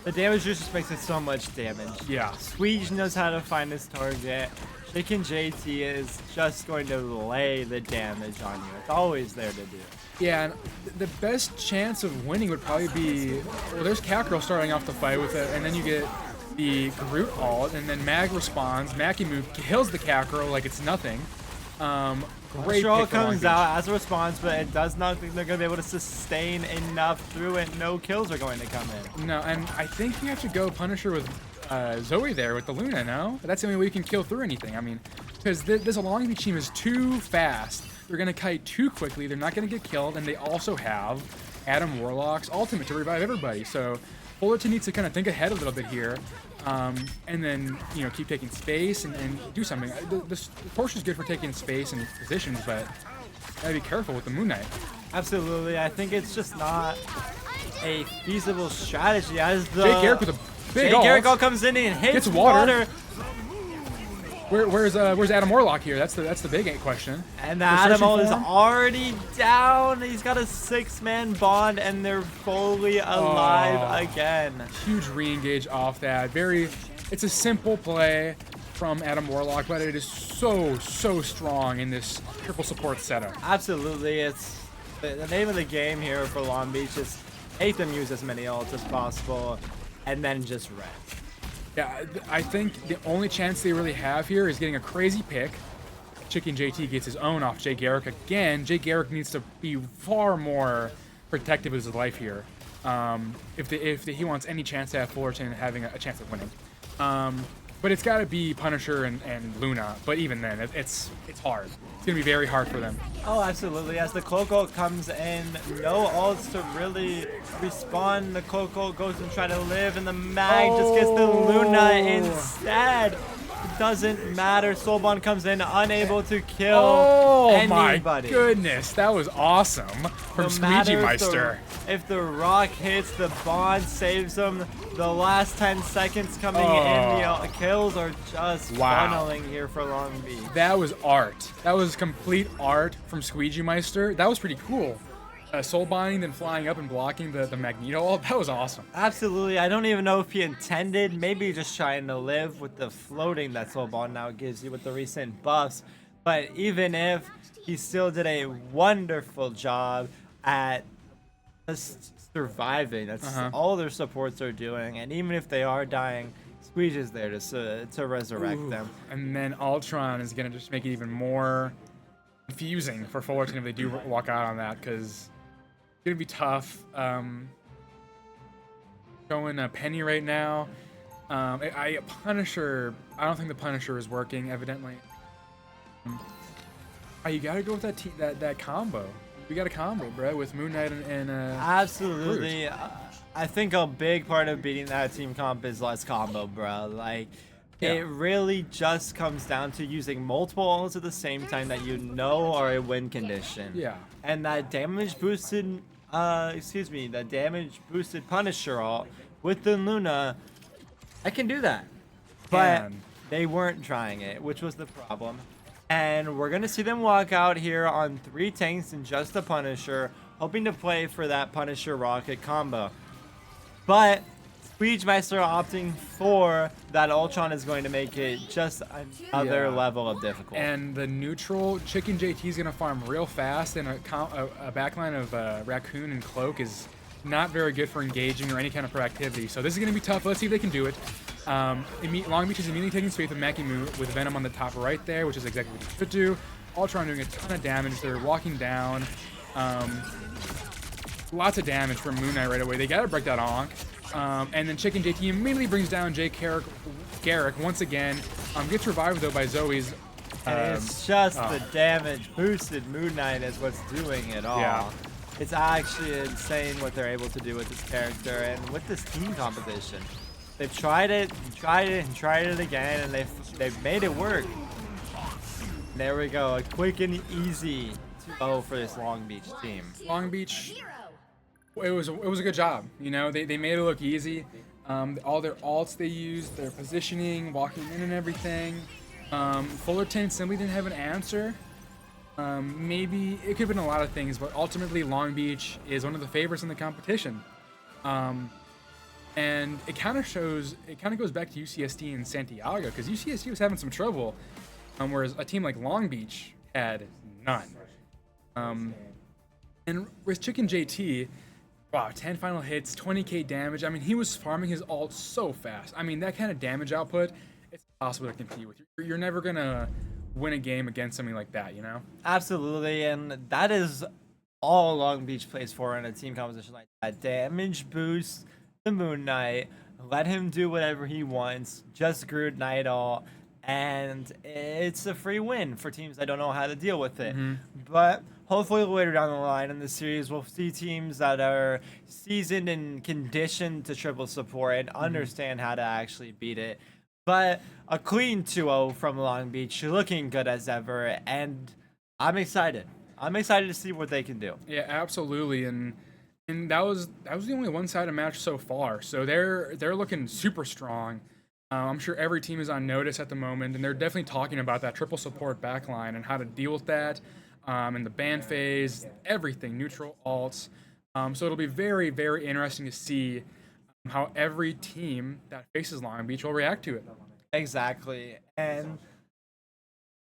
the damage just makes it so much damage. Yeah. Squeege knows how to find his target. Chicken JT is just going to lay the damage on you. It's always there to do. Yeah, and the best chance of winning would probably be, well, there's Kakarot starting off the fight with it, and then you get the Groot ult, and then Mag responds. Makimu kills the Kakarot like it's nothing. Great Stroll pick for comes Long out as a response, but it does not think they're going to be able to sustain enough through it. No kills are going to come in. Beach. No, and I think you have to go Punisher with Zoe there with the Luna, no? That's the only way you can kill through anything. I mean, because this Long Beach team is too fast. They're going to kite too quickly. They're not going to get killed, and they also have Adam Warlock's ultimate to revive everybody. So Fullerton needs to kind of think ahead a little bit here. And then, you know, keep taking space and do something. The Porsche is good for taking space and positions, but gotta be careful with the Moon Knight. Absolutely. I think it's just not a feasible strategy as the Jay Garrick with a big Jay Garrick ult. comes in and hits Gets water. Where's Adam Warlock here? That's the big question. And the Adam is already down. He's got a 6-man bond, and they're fully alive again. Huge re-engage off that. It's a simple play from Adam Warlock, but it is so strong in this triple support setup. Absolutely, it's the name of the game here for Long Beach is make them use as many ults as possible, and then just rest. Yeah, I think the only chance they really have here is getting a crazy pick. Chicken JT gets his own off Jay Garrick again. Jay Garrick needs to be far more protective of his life here if he wants any chance to have Fullerton having a chance at winning. But it's got to be Punisher and Luna. But even then, it's hard. It's going to be very hard for them. Oh, absolutely. As the Cloak ult comes in, no ults to really respawn. The Cloak ult goes and try to live, and the Mag just gets the Luna instead. It doesn't matter. Soulbond comes in, unable to kill anybody. My goodness, that was awesome from Squeegee Meister. If the rock hits, the bond saves them. The last 10 seconds coming in, the kills are just funneling here for Long Beach. That was art. That was complete art from Squeegee Meister. That was pretty cool. Soul binding, then flying up and blocking the Magneto ult. That was awesome. Absolutely. I don't even know if he intended. Maybe just trying to live with the floating that Soulbond now gives you with the recent buffs. But even if, he still did a wonderful job at just surviving. That's all their supports are doing. And even if they are dying, Squeege is there to resurrect them. And then Ultron is going to just make it even more confusing for Fullerton if they do walk out on that, because it's going to be tough. Showing a Penny right now. Punisher, I don't think the Punisher is working, evidently. You got to go with that combo. We got a combo, bro, with Moon Knight and Absolutely. Groot. I think a big part of beating that team comp is less combo, bro. Like, it really just comes down to using multiple ults at the same time that you know are a win condition. Yeah. And that damage boosted excuse me, the damage boosted Punisher ult with the Luna, I can do that. But And they weren't trying it, which was the problem. And we're going to see them walk out here on 3 tanks and just the Punisher, hoping to play for that Punisher Rocket combo. But Speechmeister opting for that Ultron is going to make it just another Yeah. level of difficulty. And the neutral Chicken JT is gonna farm real fast, and a backline of Raccoon and Cloak is not very good for engaging or any kind of proactivity. So this is gonna be tough. Let's see if they can do it. Long Beach is immediately taking space with Makimu with Venom on the top right there, which is exactly what he should do. Ultron doing a ton of damage. They're walking down. Lots of damage from Moon Knight right away. They gotta break that Ankh. And then Chicken JT immediately brings down Garrick once again. Gets revived though by Zoe's. And it's just the damage boosted Moon Knight is what's doing it all. Yeah. It's actually insane what they're able to do with this character and with this team composition. They've tried it, and tried it again, and they've made it work. There we go, a quick and easy 2-0 for this Long Beach team. Long Beach. It was a good job. You know, they made it look easy. All their ults they used, their positioning, walking in and everything. Fullerton simply didn't have an answer. Maybe it could have been a lot of things, but ultimately Long Beach is one of the favorites in the competition. And it kind of goes back to UCSD and Santiago, because UCSD was having some trouble, whereas a team like Long Beach had none. And with Chicken JT, wow, 10 final hits, 20k damage. I mean, he was farming his ult so fast. I mean, that kind of damage output, it's impossible to compete with. You're never gonna win a game against something like that, you know? Absolutely, and that is all Long Beach plays for in a team composition like that. Damage boost the Moon Knight, let him do whatever he wants, just Groot Knight all, and it's a free win for teams that don't know how to deal with it. But hopefully later down the line in the series, we'll see teams that are seasoned and conditioned to triple support and understand how to actually beat it. But a clean 2-0 from Long Beach, looking good as ever, and I'm excited. I'm excited to see what they can do. Yeah, absolutely. And that was the only one-sided match so far. So they're looking super strong. I'm sure every team is on notice at the moment, and they're definitely talking about that triple support backline and how to deal with that, and the ban phase, everything, neutral alts. So it'll be very, very interesting to see how every team that faces Long Beach will react to it. Exactly, and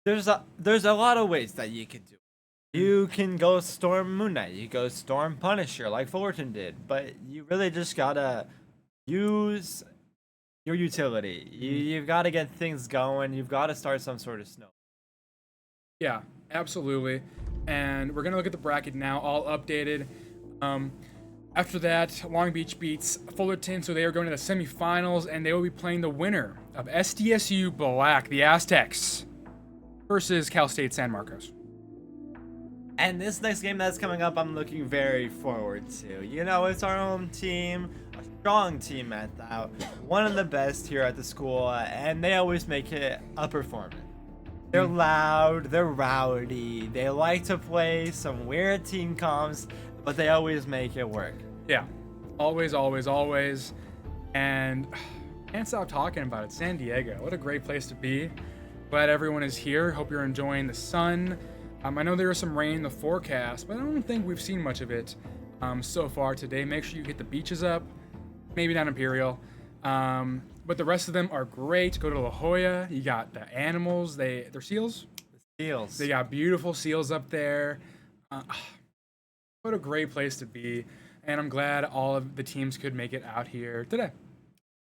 there's a lot of ways that you can do it. You can go storm Moon Knight, you go storm Punisher like Fullerton did, but you really just gotta use your utility. You've got to get things going. You've got to start some sort of snow. Yeah, absolutely. And we're going to look at the bracket now, all updated. After that, Long Beach beats Fullerton, so they are going to the semifinals, and they will be playing the winner of SDSU Black, the Aztecs, versus Cal State San Marcos. And this next game that's coming up, I'm looking very forward to. You know, it's our own team, a strong team at that, one of the best here at the school, and they always make it a performance. They're loud, they're rowdy, they like to play some weird team comps, but they always make it work. Yeah, always, always, always. And can't stop talking about it. San Diego, what a great place to be. Glad everyone is here. Hope you're enjoying the sun. I know there is some rain in the forecast, but I don't think we've seen much of it so far today. Make sure you hit the beaches up. Maybe not Imperial. But the rest of them are great. Go to La Jolla. You got the animals. They're seals? Seals. They got beautiful seals up there. What a great place to be. And I'm glad all of the teams could make it out here today.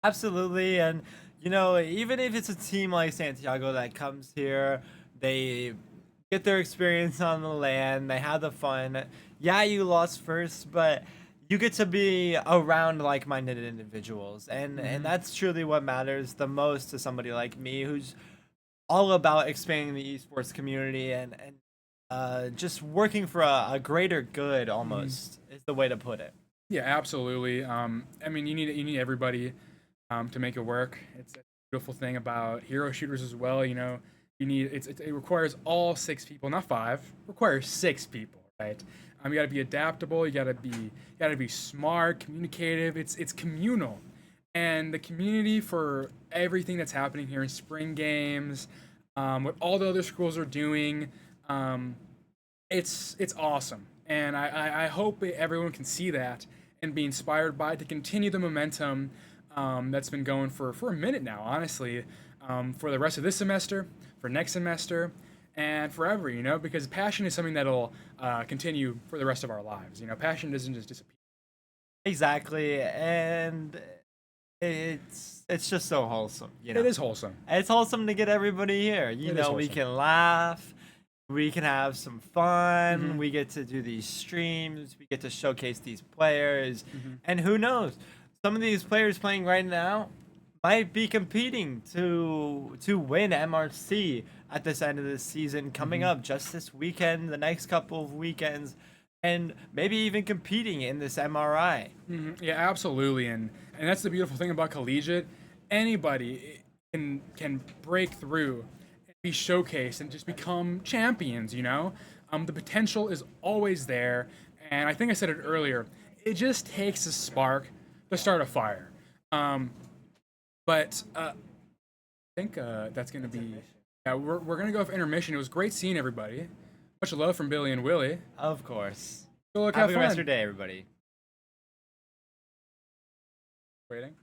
Absolutely, and you know, even if it's a team like Santiago that comes here, they get their experience on the land, they have the fun. Yeah, you lost first, but you get to be around like-minded individuals, and that's truly what matters the most to somebody like me, who's all about expanding the esports community and just working for a greater good. Almost is the way to put it. Yeah, absolutely. I mean, you need everybody to make it work. It's a beautiful thing about hero shooters as well. You know, it requires all 6 people, not 5. Requires 6 people, right? You got to be adaptable. You got to be smart, communicative. It's communal, and the community for everything that's happening here in spring games, what all the other schools are doing, um, it's awesome, and I hope everyone can see that and be inspired by it to continue the momentum that's been going for a minute now, honestly, for the rest of this semester, for next semester, and forever, because passion is something that'll continue for the rest of our lives. Passion doesn't just disappear. Exactly, and it's just so wholesome, It is wholesome. It's wholesome to get everybody here. It is We wholesome. can laugh, we can have some fun, Mhm. we get to do these streams, we get to showcase these players, Mhm. and who knows, some of these players playing right now might be competing to win MRC at this end of the season coming up just this weekend, the next couple of weekends, and maybe even competing in this MRI. Yeah, absolutely, and that's the beautiful thing about collegiate. Anybody can break through, and be showcased, and just become champions. The potential is always there, and I think I said it earlier. It just takes a spark to start a fire. But I think that's gonna be. Yeah, we're gonna go for intermission. It was great seeing everybody. Much love from Billy and Willie. Of course. Go look, Have have a good rest of fun. your day, everybody. Waiting.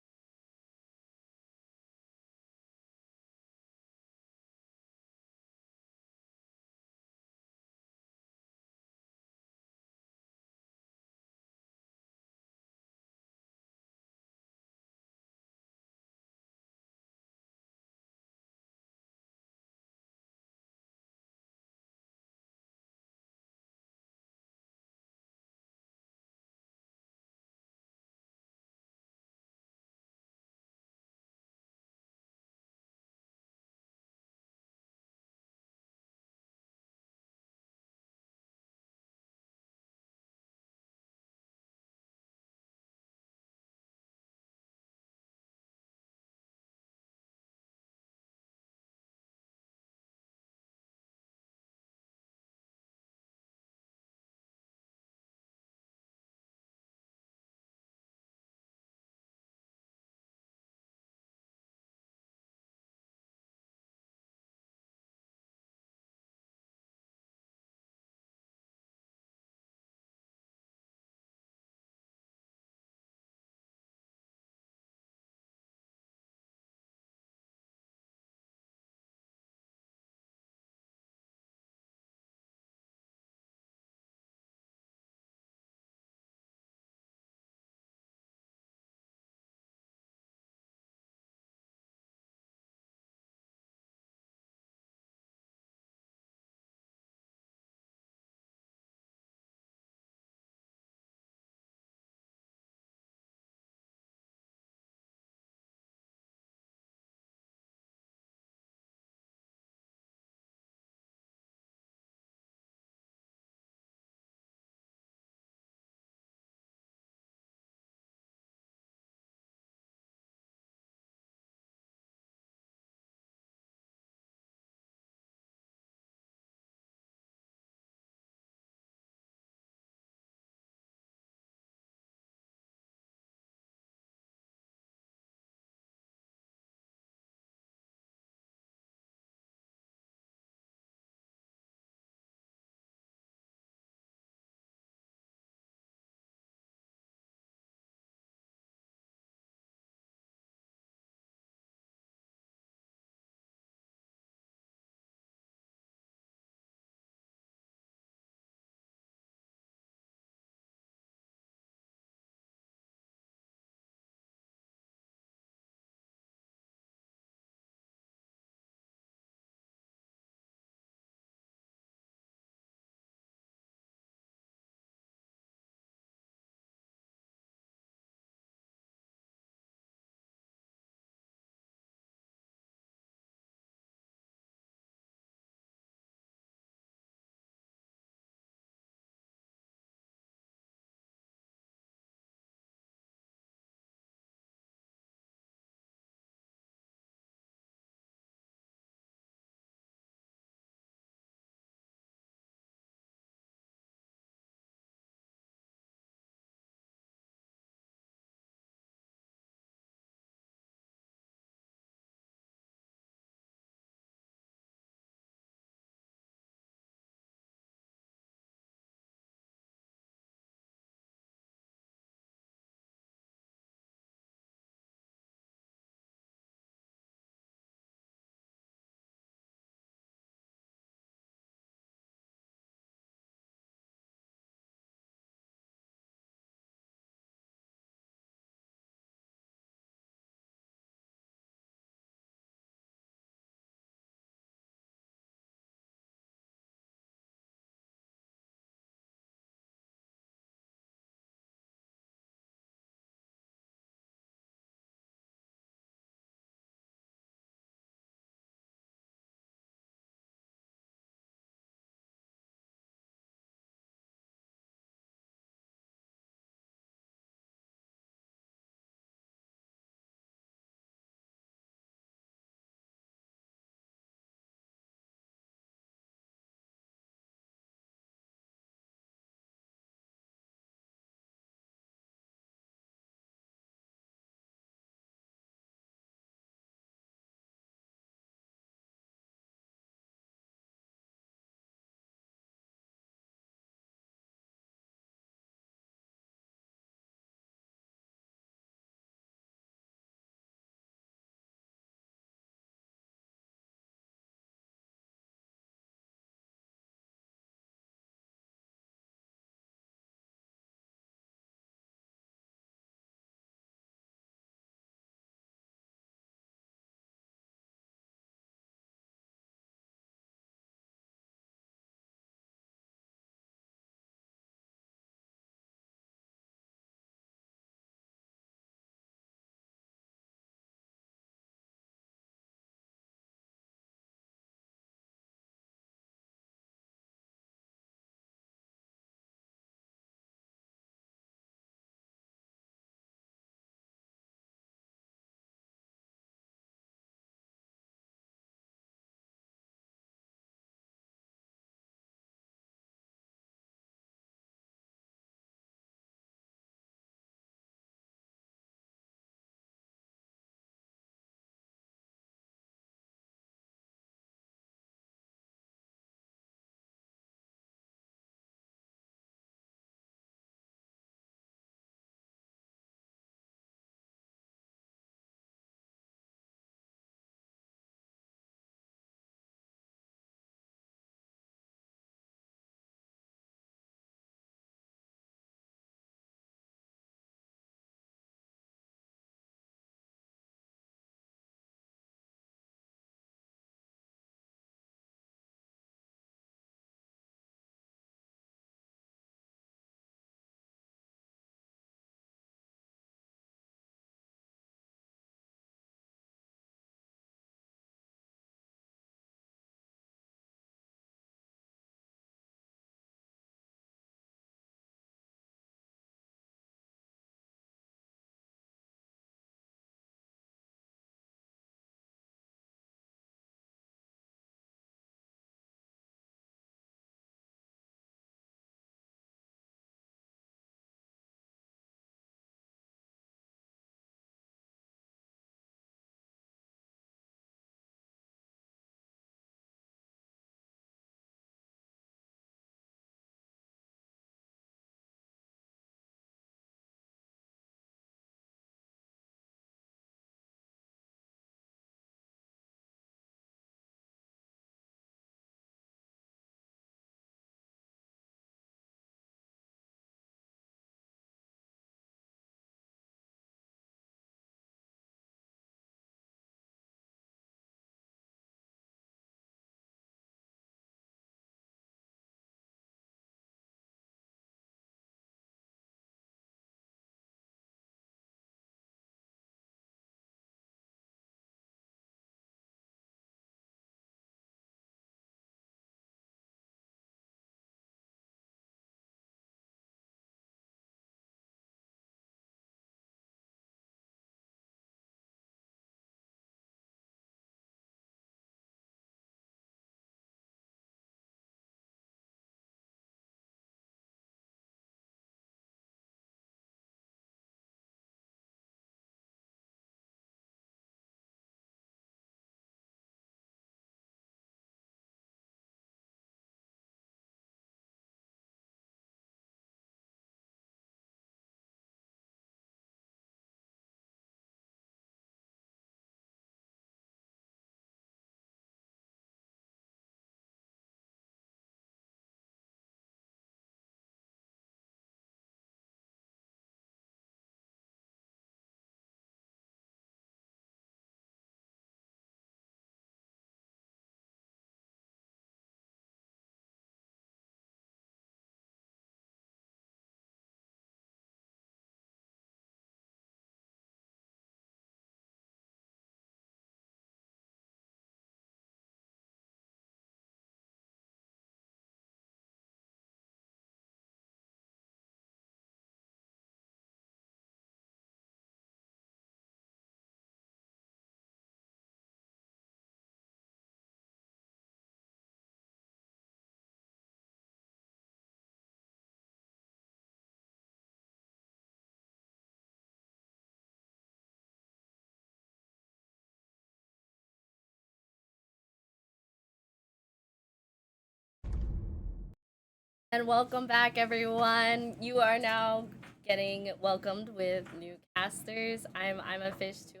And welcome back, everyone. You are now getting welcomed with new casters. I'm a fish too,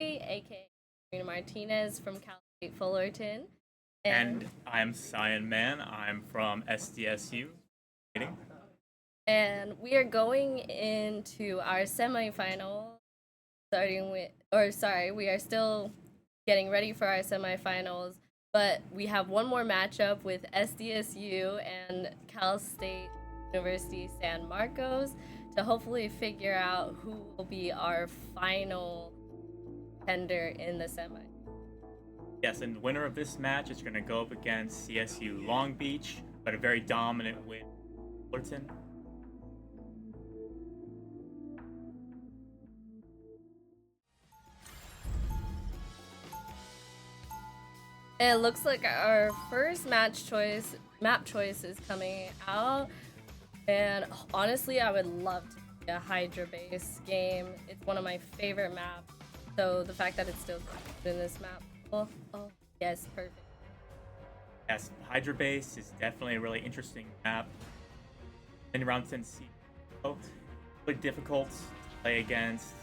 aka Karina Martinez from Cal State Fullerton, And I'm Cyan Man. I'm from SDSU. and we are going into our semifinal. Starting with, or sorry, we are still getting ready for our semifinals. But we have one more matchup with SDSU and Cal State University San Marcos to hopefully figure out who will be our final contender in the semi. Yes, and the winner of this match is going to go up against CSU Long Beach, but a very dominant win. Fullerton. And it looks like our first map choice is coming out. And honestly, I would love to see a Hydra base game. It's one of my favorite maps. So the fact that it's still in this map. Oh, yes, perfect. Yes, Hydra Base is definitely a really interesting map. And around since really difficult to play against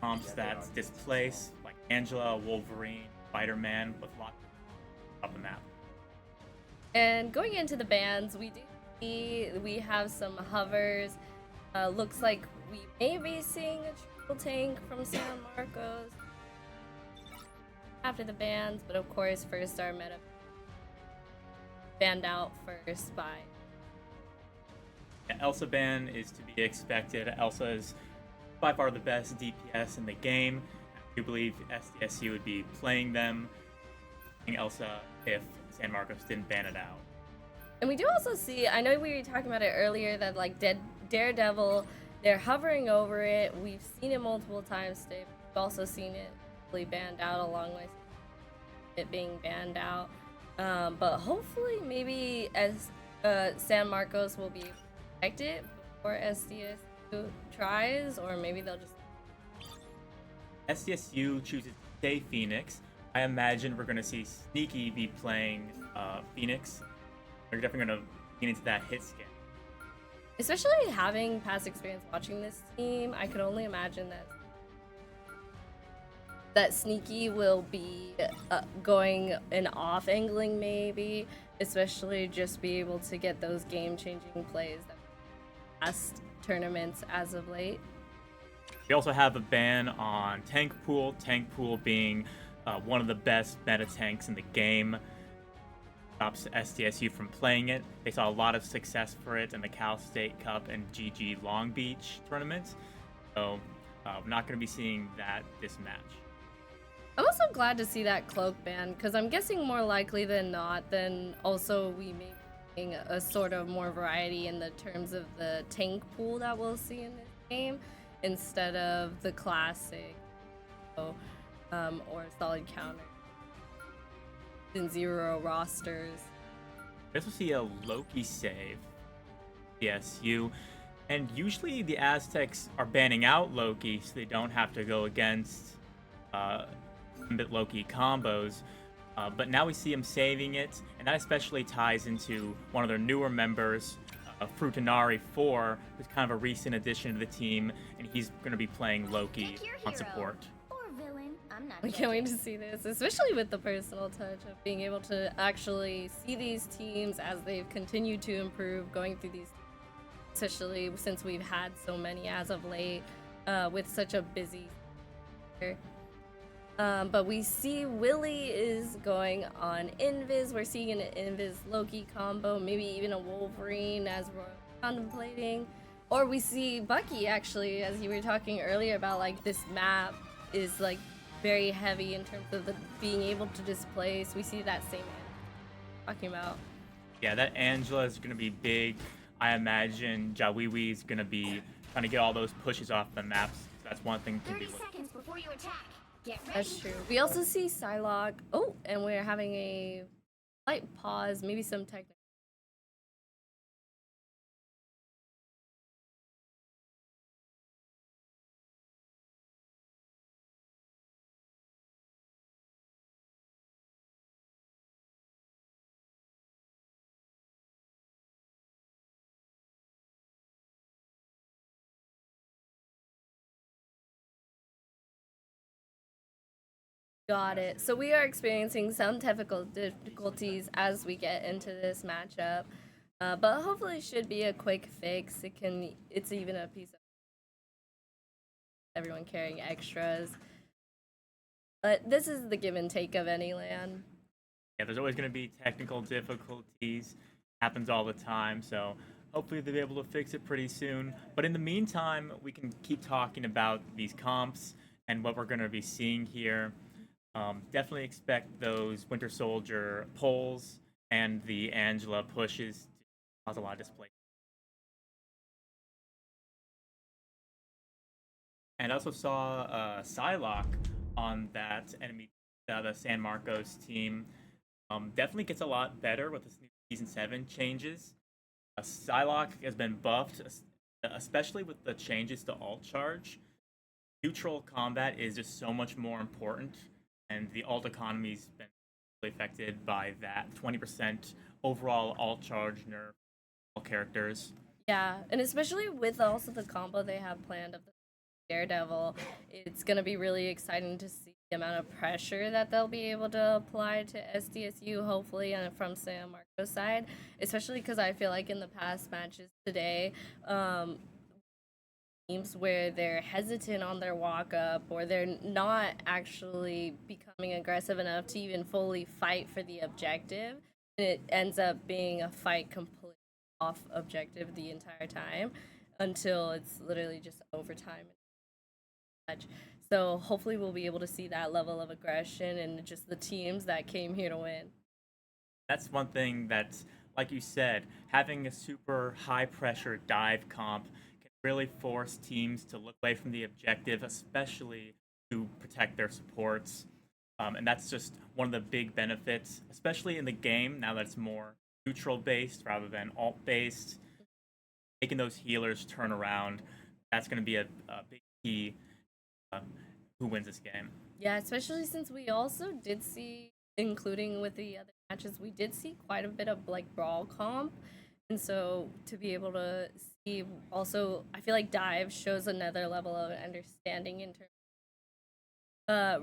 comps that displace, like Angela, Wolverine, Spider-Man, with lots of the map. And going into the bans, we do see we have some hovers. Looks like we may be seeing a triple tank from San Marcos after the bans, but of course, first our meta banned out first by. Yeah, Elsa ban is to be expected. Elsa is by far the best DPS in the game. I do believe SDSU would be playing them, Elsa, if San Marcos didn't ban it out. And we do also see, I know we were talking about it earlier, that like Daredevil, they're hovering over it. We've seen it multiple times today. We've also seen it really banned out along with it being banned out. But hopefully maybe as San Marcos will be protected before SDSU tries, or maybe they'll just... SDSU chooses to stay Phoenix. I imagine we're going to see Sneaky be playing Phoenix. They're definitely going to get into that hit scan. Especially having past experience watching this team, I could only imagine that Sneaky will be going and off angling maybe, especially just be able to get those game-changing plays that past tournaments as of late. We also have a ban on Tank Pool. Tank Pool being one of the best meta tanks in the game. Stops SDSU from playing it. They saw a lot of success for it in the Cal State Cup and GG Long Beach tournaments. So we're not going to be seeing that this match. I'm also glad to see that cloak ban, because I'm guessing more likely than not, then also we may be seeing a sort of more variety in the terms of the tank pool that we'll see in this game, instead of the classic or solid counter in zero rosters. We also see a Loki save, CSU, and usually the Aztecs are banning out Loki so they don't have to go against Loki combos, but now we see him saving it, and that especially ties into one of their newer members, Frutinari 4, who's kind of a recent addition to the team, and he's going to be playing Loki on support. Or villain. I'm not We can't wait to see this, especially with the personal touch of being able to actually see these teams as they've continued to improve, going through these, especially since we've had so many as of late, with such a busy year. But we see Willie is going on Invis. We're seeing an Invis Loki combo, maybe even a Wolverine as we're contemplating. Or we see Bucky, actually, as you were talking earlier about, like, this map is like very heavy in terms of the being able to displace. We see that same talking about. Yeah, that Angela is going to be big. I imagine Jawiwi is going to be trying to get all those pushes off the maps. So that's one thing to be 30 looking. seconds before you attack. Get ready. That's true. We also see Psylocke. Oh, and we're having a slight pause, maybe some technical Got it. So we are experiencing some technical difficulties as we get into this matchup, but hopefully it should be a quick fix. It's even a piece of everyone carrying extras. But this is the give and take of any LAN. Yeah, there's always going to be technical difficulties. Happens all the time, so hopefully they'll be able to fix it pretty soon. But in the meantime, we can keep talking about these comps and what we're going to be seeing here. Definitely expect those Winter Soldier pulls and the Angela pushes to cause a lot of display. And I also saw Psylocke on that enemy, the San Marcos team. Definitely gets a lot better with this new Season 7 changes. Psylocke has been buffed, especially with the changes to alt charge. Neutral combat is just so much more important, and the alt economy's been really affected by that 20% overall alt charge nerf all characters. Yeah, and especially with also the combo they have planned of the Daredevil, it's going to be really exciting to see the amount of pressure that they'll be able to apply to SDSU, hopefully, and from San Marcos' side, especially because I feel like in the past matches today, teams where they're hesitant on their walk up or they're not actually becoming aggressive enough to even fully fight for the objective, and it ends up being a fight completely off objective the entire time until it's literally just overtime. So hopefully we'll be able to see that level of aggression and just the teams that came here to win. That's one thing that's, like you said, having a super high pressure dive comp can really force teams to look away from the objective, especially to protect their supports. And that's just one of the big benefits, especially in the game now that it's more neutral based rather than alt based. Making those healers turn around, that's going to be a big key who wins this game. Yeah, especially since we also did see, including with the other matches, we did see quite a bit of like brawl comp, and so to be able to see also, I feel like dive shows another level of understanding in terms,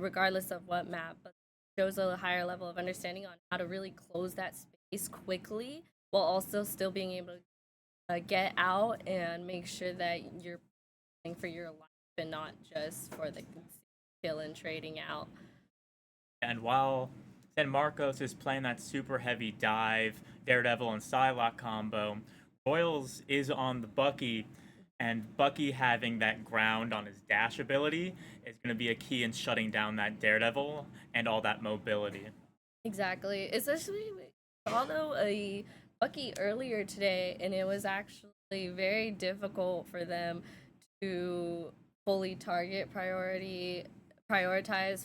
regardless of what map, but shows a higher level of understanding on how to really close that space quickly while also still being able to get out and make sure that you're playing for your life and not just for the kill and trading out. And while San Marcos is playing that super heavy dive, Daredevil and Psylocke combo, Royals is on the Bucky, and Bucky having that ground on his dash ability is going to be a key in shutting down that Daredevil and all that mobility. Exactly. Especially, although a Bucky earlier today, and it was actually very difficult for them to fully prioritize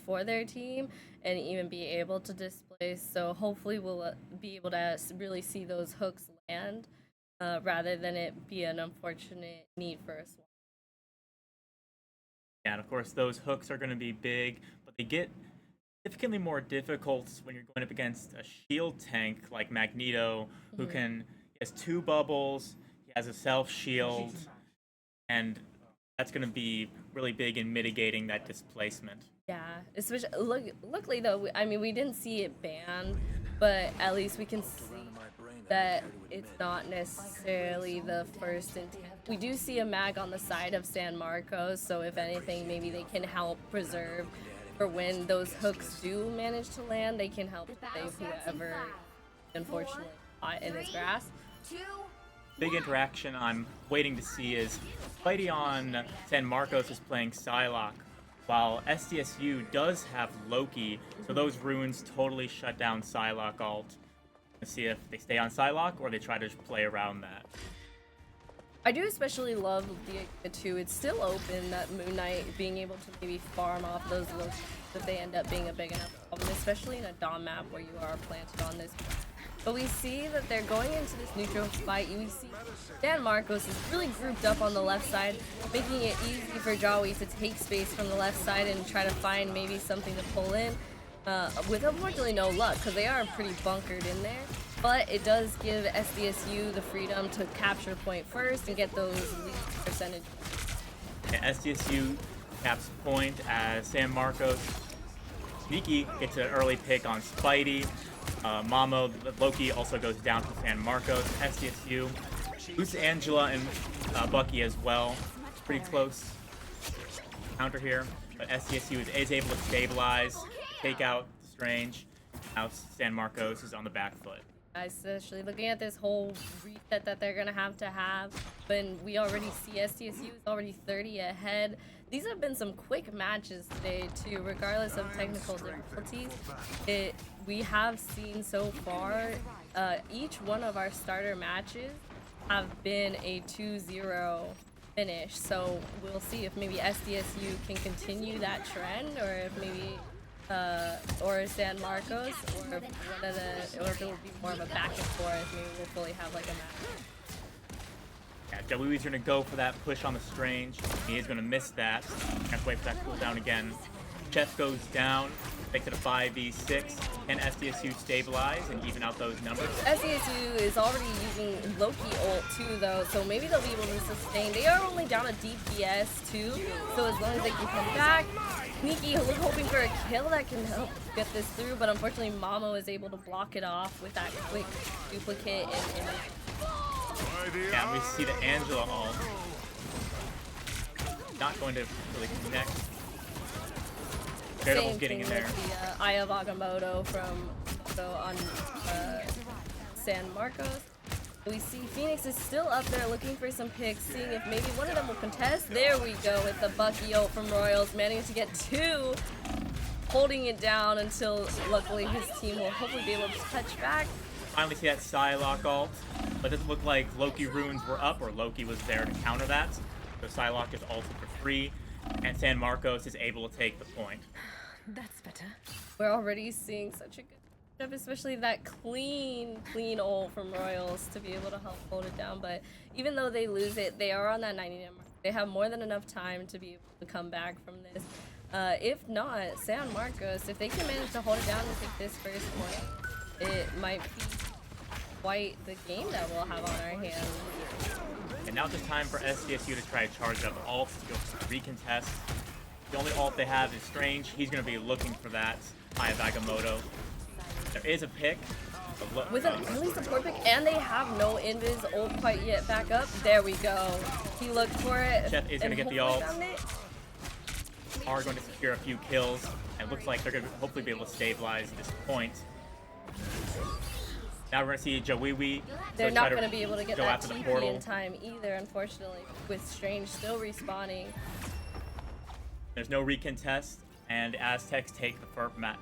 for their team and even be able to displace. So hopefully we'll be able to really see those hooks land rather than it be an unfortunate need for a swap. Yeah, and of course those hooks are going to be big, but they get significantly more difficult when you're going up against a shield tank like Magneto, who he has 2 bubbles, he has a self shield, and that's going to be really big in mitigating that displacement. Yeah, especially luckily though, I mean we didn't see it banned, but at least we can see that it's not necessarily the first intent. We do see a mag on the side of San Marcos, so if anything, maybe they can help preserve for when those hooks do manage to land, they can help save whoever unfortunately caught in his grasp. Big interaction I'm waiting to see is Spidey on San Marcos is playing Psylocke, while SDSU does have Loki, so those runes totally shut down Psylocke ult. Let's see if they stay on Psylocke or they try to just play around that. I do especially love the 2. It's still open, that Moon Knight being able to maybe farm off those Lokis if they end up being a big enough problem, especially in a Dom map where you are planted on this. But we see that they're going into this neutral fight. We see San Marcos is really grouped up on the left side, making it easy for Jawi to take space from the left side and try to find maybe something to pull in. With unfortunately no luck, because they are pretty bunkered in there. But it does give SDSU the freedom to capture point first and get those lead percentage. Yeah, SDSU caps point as San Marcos Sneaky gets an early pick on Spidey. Mamo, Loki also goes down to San Marcos. SDSU loses Angela and Bucky as well. Pretty close counter here, but SDSU is able to stabilize, take out Strange. Now San Marcos is on the back foot. Especially looking at this whole reset that they're gonna have to have, when we already see SDSU is already 30 ahead. These have been some quick matches today too, regardless of technical difficulties. We have seen so far, each one of our starter matches have been a 2-0 finish. So we'll see if maybe SDSU can continue that trend, or if maybe or San Marcos, or if it will be more of a back and forth. Maybe we'll fully have like a match. Yeah, Joey's gonna go for that push on the Strange. He is gonna miss that. Have to wait for that cooldown again. Chef goes down, makes it a 5v6. Can SDSU stabilize and even out those numbers? SDSU is already using Loki ult too, though, so maybe they'll be able to sustain. They are only down a DPS too, so as long as they can come back. Sneaky hoping for a kill that can help get this through, but unfortunately Mamo is able to block it off with that quick duplicate and yeah, we see the Angela ult. Not going to really connect. Daredevil's getting in there. The Eye of Agamotto from on San Marcos. We see Phoenix is still up there looking for some picks, seeing if maybe one of them will contest. There we go with the Bucky ult from Royals, managing to get two, holding it down until luckily his team will hopefully be able to touch back. Finally see that Psylocke ult, but it doesn't look like Loki runes were up, or Loki was there to counter that. So Psylocke is ulted for free, and San Marcos is able to take the point. That's better. We're already seeing such a good matchup, especially that clean ult from Royals to be able to help hold it down. But even though they lose it, they are on that 90 mark. They have more than enough time to be able to come back from this. If not, San Marcos, if they can manage to hold it down and take this first point, it might be quite the game that we'll have on our hands. And now it's just time for SDSU to try to charge up ult to go for the recontest. The only ult they have is Strange. He's going to be looking for that Eye of Agamotto. There is a pick. With an early support pick, and they have no invis ult quite yet back up. There we go. He looked for it. Chef is going to get the ult. Are going to secure a few kills, and it looks like they're going to hopefully be able to stabilize this point. Now we're going to see Jawiwi. They're not going to be able to get that after the TP portal in time either, unfortunately, with Strange still respawning. There's no recontest, and Aztecs take the first match.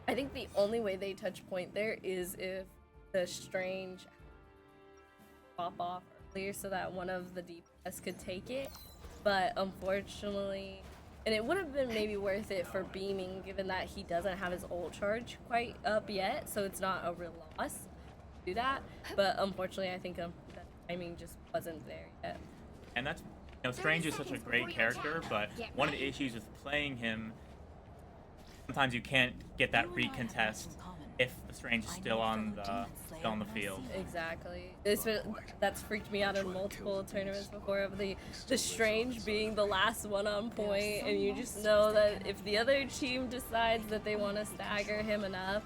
I think the only way they touch point there is if the Strange pop off earlier so that one of the DPS could take it. But unfortunately, and it would have been maybe worth it for Beaming, given that he doesn't have his ult charge quite up yet, so it's not a real loss to do that. But unfortunately, I think that timing just wasn't there yet. And that's, you know, Strange is such a great character, but one of the issues with playing him, sometimes you can't get that recontest if the Strange is still on the field. Exactly. That's freaked me out in multiple tournaments before, of the Strange being the last one on point, and you just know that if the other team decides that they want to stagger him enough,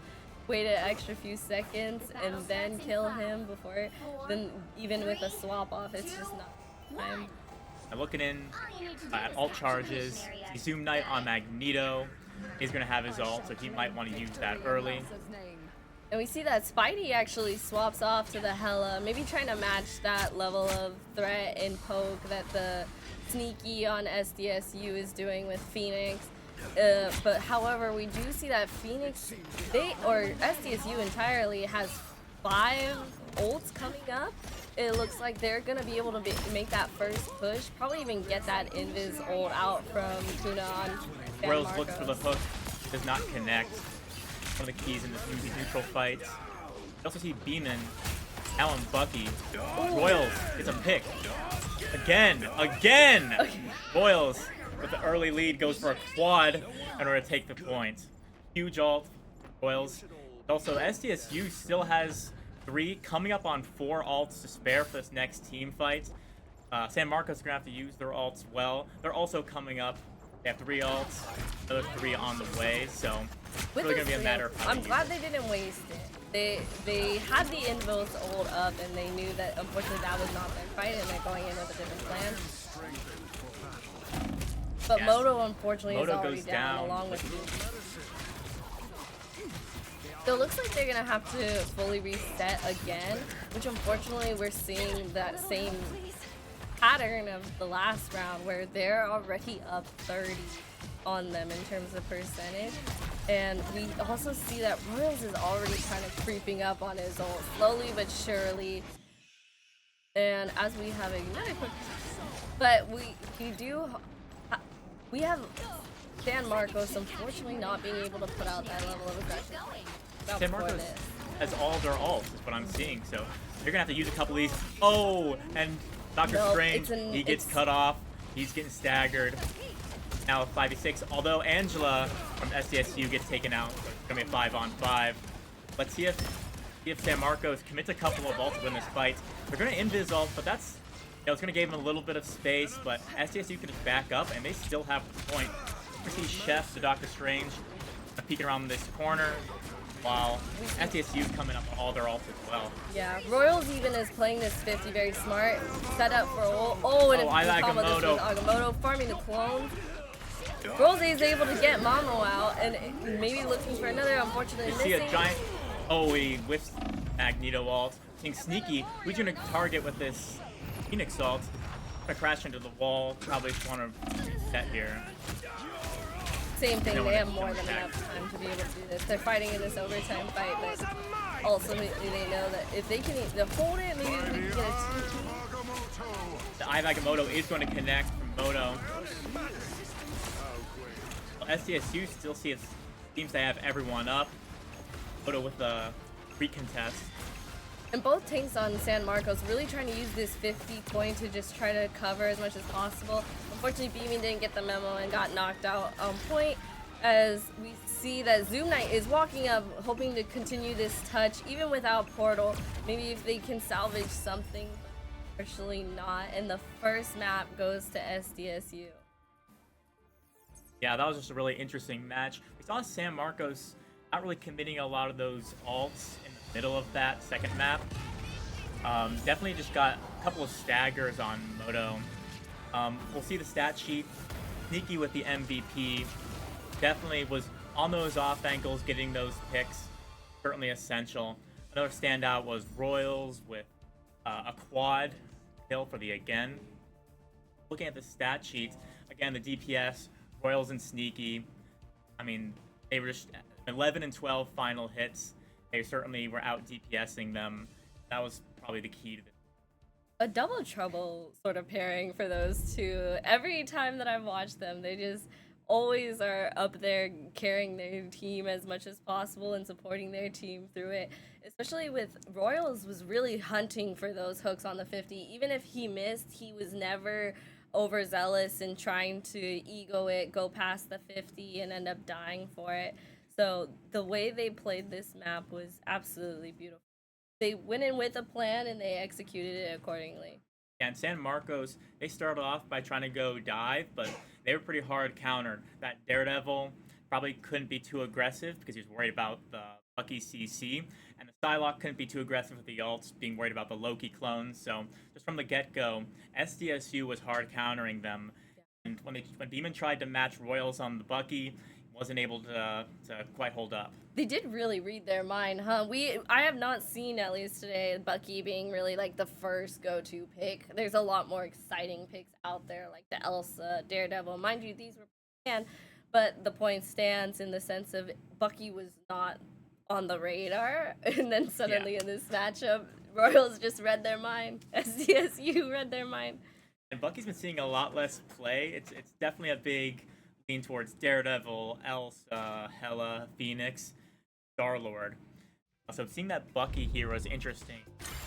wait an extra few seconds and then kill him before, then even with a swap off, it's just not time. And looking in at ult charges, the Zoom Knight on Magneto is going to have his ult, so he might want to use that early. And we see that Spidey actually swaps off to the Hela, maybe trying to match that level of threat and poke that the Sneaky on SDSU is doing with Phoenix. But however, we do see that Phoenix, SDSU entirely has 5 ults coming up. It looks like they're going to be able to make that first push, probably even get that invis ult out from Kuna on San Royals Marcos. looks for the hook, does not connect. One of the keys in this neutral fight. You also see Beeman, Alan Bucky. Royals, it's a pick. Again! Okay. Royals, with the early lead, goes for a quad in order to take the point. Huge ult, Royals. Also, SDSU still has 3, coming up on 4 ults to spare for this next team fight. San Marcos is going to have to use their ults well. They're also coming up They have 3 ults, another 3 on the way, so it's With really the gonna be a matter of how I'm they use glad it. they didn't waste it. They had the invos ult up, and they knew that unfortunately that was not their fight, and they're going in with a different plan. But Yes. Moto unfortunately Moto is already goes down, down. along with you. So it looks like they're gonna have to fully reset again, which unfortunately we're seeing that same pattern of the last round where they're already up 30 on them in terms of percentage. And we also see that Royals is already kind of creeping up on his ult, slowly but surely. And as we have another quick, but we have San Marcos unfortunately not being able to put out that level of aggression. San Marcos has all their ults, is what I'm seeing, so they're gonna have to use a couple of these. Oh, and Dr. Nope, Strange, he gets cut off. He's getting staggered. Now 5v6, although Angela from SDSU gets taken out, so it's gonna be a 5-on-5. Let's see if San Marcos commits a couple of ults to win this fight. They're gonna invis ult, but that's, it's gonna give them a little bit of space, but SDSU can just back up, and they still have the point. We see Chef, the Dr. Strange, peeking around this corner, while SDSU is coming up on all their ults as well. Yeah, Royals even is playing this 50 very smart. Set up for ult. Oh, and I combo this with Agamotto, farming the clone. Royals is able to get Mamo out, and maybe looking for another, unfortunately You missing. see a giant, he whiffs Magneto ult. Being sneaky, who's gonna target with this Phoenix ult? Gonna crash into the wall, probably just wanna reset here. Same thing, No they one have has more jump than attack. enough time to be able to do this. They're fighting in this overtime fight, but ultimately they know that if they can hold it, maybe they can get a 2-2. The Agamotto is going to connect from Moto. Well, SDSU still seems to have everyone up. Moto with the recontest. And both tanks on San Marcos really trying to use this 50 point to just try to cover as much as possible. Unfortunately, Beaming didn't get the memo and got knocked out on point, as we see that Zoom Knight is walking up, hoping to continue this touch, even without Portal. Maybe if they can salvage something, actually not. And the first map goes to SDSU. Yeah, that was just a really interesting match. We saw San Marcos not really committing a lot of those ults in the middle of that second map. Definitely just got a couple of staggers on Moto. We'll see the stat sheet. Sneaky with the MVP. Definitely was on those off angles, getting those picks. Certainly essential. Another standout was Royals with a quad kill for the again. Looking at the stat sheet, again, the DPS, Royals and Sneaky. I mean, they were just 11 and 12 final hits. They certainly were out DPSing them. That was probably the key to this. A double trouble sort of pairing for those two. Every time that I've watched them, they just always are up there carrying their team as much as possible and supporting their team through it. Especially with Royals was really hunting for those hooks on the 50. Even if he missed, he was never overzealous in trying to ego it, go past the 50 and end up dying for it. So the way they played this map was absolutely beautiful. They went in with a plan and they executed it accordingly. Yeah, and San Marcos, they started off by trying to go dive, but they were pretty hard countered. That Daredevil probably couldn't be too aggressive because he was worried about the Bucky CC, and the Psylocke couldn't be too aggressive with the ults, being worried about the Loki clones. So just from the get-go, SDSU was hard countering them. And when Demon tried to match Royals on the Bucky, wasn't able to quite hold up. They did really read their mind, huh? I have not seen, at least today, Bucky being really like the first go-to pick. There's a lot more exciting picks out there, like the Elsa, Daredevil. Mind you, these were planned, but the point stands in the sense of Bucky was not on the radar, and then suddenly in this matchup, Royals just read their mind. SDSU read their mind. And Bucky's been seeing a lot less play. It's definitely a big lean towards Daredevil, Elsa, Hela, Phoenix, Star-Lord. So seeing that Bucky hero is interesting.